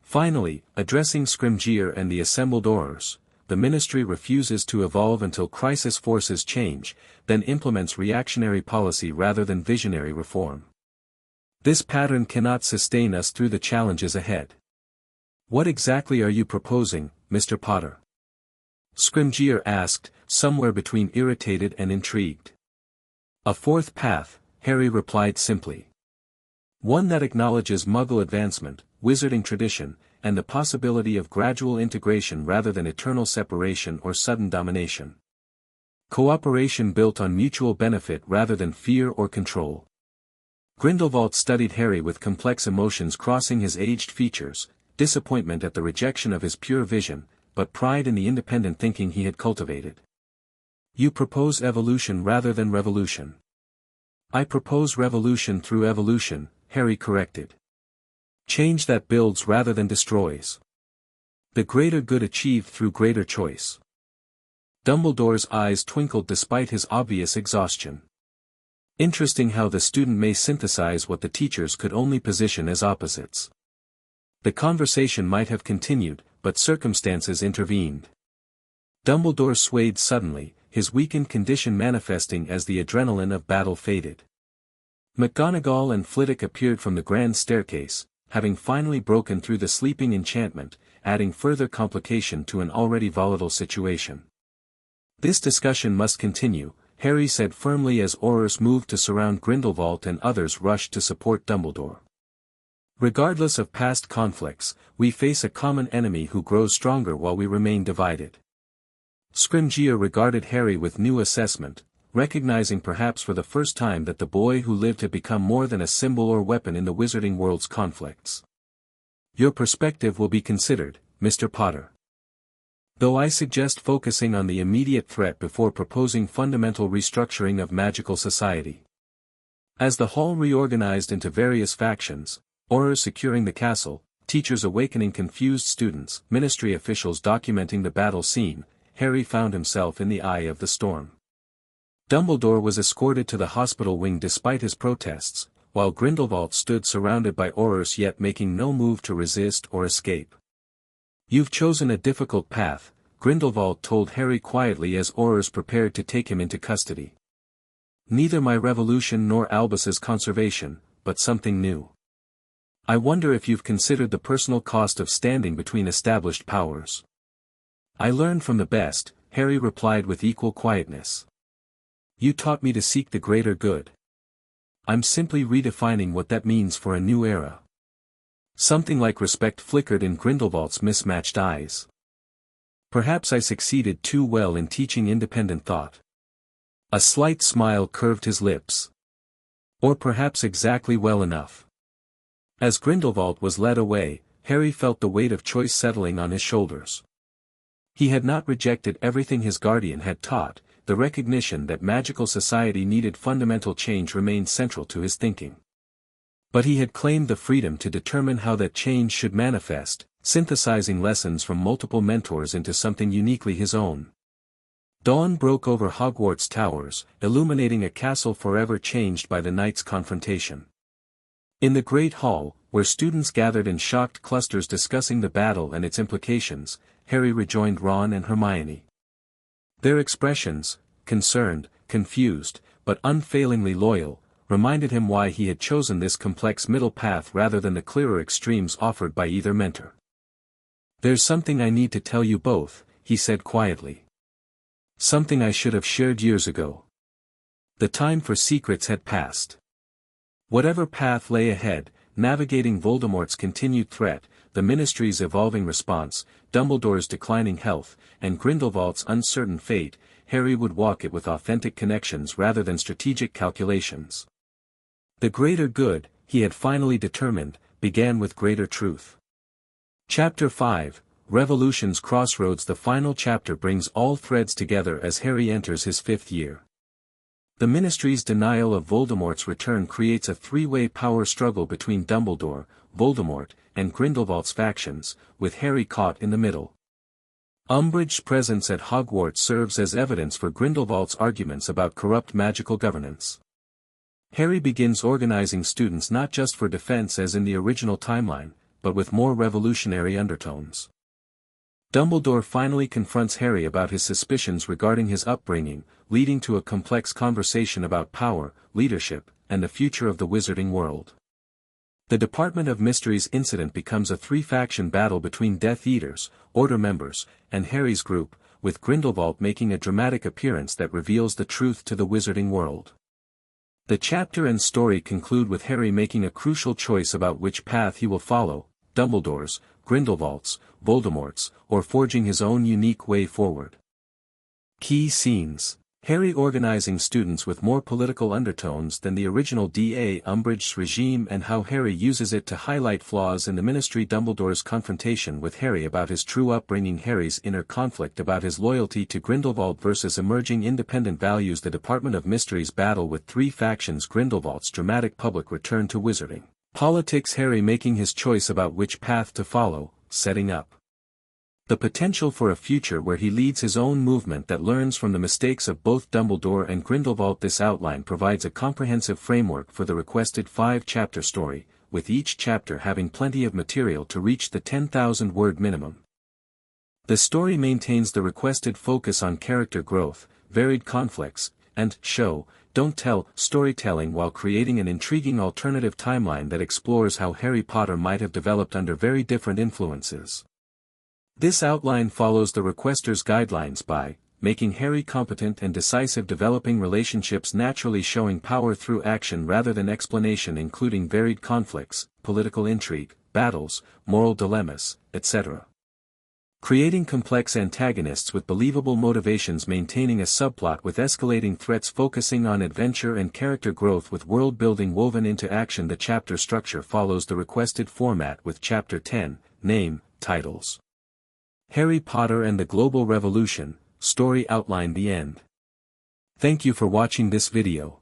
Finally, addressing Scrimgeour and the assembled Aurors, the Ministry refuses to evolve until crisis forces change, then implements reactionary policy rather than visionary reform. This pattern cannot sustain us through the challenges ahead. What exactly are you proposing, Mr. Potter? Scrimgeour asked, somewhere between irritated and intrigued. A fourth path, Harry replied simply. One that acknowledges Muggle advancement, wizarding tradition, and the possibility of gradual integration rather than eternal separation or sudden domination. Cooperation built on mutual benefit rather than fear or control. Grindelwald studied Harry with complex emotions crossing his aged features, disappointment at the rejection of his pure vision, but pride in the independent thinking he had cultivated. You propose evolution rather than revolution. I propose revolution through evolution, Harry corrected. Change that builds rather than destroys. The greater good achieved through greater choice. Dumbledore's eyes twinkled despite his obvious exhaustion. Interesting how the student may synthesize what the teachers could only position as opposites. The conversation might have continued, but circumstances intervened. Dumbledore swayed suddenly, his weakened condition manifesting as the adrenaline of battle faded. McGonagall and Flitwick appeared from the grand staircase, having finally broken through the sleeping enchantment, adding further complication to an already volatile situation. This discussion must continue, Harry said firmly as Aurors moved to surround Grindelwald and others rushed to support Dumbledore. Regardless of past conflicts, we face a common enemy who grows stronger while we remain divided. Scrimgeour regarded Harry with new assessment, recognizing perhaps for the first time that the boy who lived had become more than a symbol or weapon in the wizarding world's conflicts. Your perspective will be considered, Mr. Potter. Though I suggest focusing on the immediate threat before proposing fundamental restructuring of magical society. As the hall reorganized into various factions, Aurors securing the castle, teachers awakening confused students, ministry officials documenting the battle scene, Harry found himself in the eye of the storm. Dumbledore was escorted to the hospital wing despite his protests, while Grindelwald stood surrounded by Aurors yet making no move to resist or escape. You've chosen a difficult path, Grindelwald told Harry quietly as Aurors prepared to take him into custody. Neither my revolution nor Albus's conservation, but something new. I wonder if you've considered the personal cost of standing between established powers. I learned from the best, Harry replied with equal quietness. You taught me to seek the greater good. I'm simply redefining what that means for a new era. Something like respect flickered in Grindelwald's mismatched eyes. Perhaps I succeeded too well in teaching independent thought. A slight smile curved his lips. Or perhaps exactly well enough. As Grindelwald was led away, Harry felt the weight of choice settling on his shoulders. He had not rejected everything his guardian had taught, the recognition that magical society needed fundamental change remained central to his thinking. But he had claimed the freedom to determine how that change should manifest, synthesizing lessons from multiple mentors into something uniquely his own. Dawn broke over Hogwarts towers, illuminating a castle forever changed by the night's confrontation. In the Great Hall, where students gathered in shocked clusters discussing the battle and its implications, Harry rejoined Ron and Hermione. Their expressions, concerned, confused, but unfailingly loyal, reminded him why he had chosen this complex middle path rather than the clearer extremes offered by either mentor. There's something I need to tell you both, he said quietly. Something I should have shared years ago. The time for secrets had passed. Whatever path lay ahead, navigating Voldemort's continued threat, the Ministry's evolving response, Dumbledore's declining health, and Grindelwald's uncertain fate, Harry would walk it with authentic connections rather than strategic calculations. The greater good, he had finally determined, began with greater truth. Chapter 5, Revolution's Crossroads. The final chapter brings all threads together as Harry enters his 5th year. The Ministry's denial of Voldemort's return creates a three-way power struggle between Dumbledore, Voldemort, and Grindelwald's factions, with Harry caught in the middle. Umbridge's presence at Hogwarts serves as evidence for Grindelwald's arguments about corrupt magical governance. Harry begins organizing students not just for defense as in the original timeline, but with more revolutionary undertones. Dumbledore finally confronts Harry about his suspicions regarding his upbringing, leading to a complex conversation about power, leadership, and the future of the wizarding world. The Department of Mysteries incident becomes a three-faction battle between Death Eaters, Order members, and Harry's group, with Grindelwald making a dramatic appearance that reveals the truth to the wizarding world. The chapter and story conclude with Harry making a crucial choice about which path he will follow, Dumbledore's, Grindelwald's, Voldemort's, or forging his own unique way forward. Key scenes: Harry organizing students with more political undertones than the original D.A. Umbridge's regime and how Harry uses it to highlight flaws in the Ministry. Dumbledore's confrontation with Harry about his true upbringing. Harry's inner conflict about his loyalty to Grindelwald versus emerging independent values. The Department of Mysteries battle with three factions. Grindelwald's dramatic public return to wizarding. Politics. Harry making his choice about which path to follow, setting up the potential for a future where he leads his own movement that learns from the mistakes of both Dumbledore and Grindelwald. This outline provides a comprehensive framework for the requested 5-chapter story, with each chapter having plenty of material to reach the 10,000-word minimum. The story maintains the requested focus on character growth, varied conflicts, and show, don't tell storytelling while creating an intriguing alternative timeline that explores how Harry Potter might have developed under very different influences. This outline follows the requester's guidelines by making Harry competent and decisive, developing relationships naturally, showing power through action rather than explanation, including varied conflicts, political intrigue, battles, moral dilemmas, etc. Creating complex antagonists with believable motivations, maintaining a subplot with escalating threats, focusing on adventure and character growth with world building woven into action. The chapter structure follows the requested format with Chapter 10, name, titles. Harry Potter and the Global Revolution, story outline. The end. Thank you for watching this video.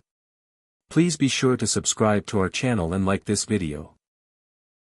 Please be sure to subscribe to our channel and like this video.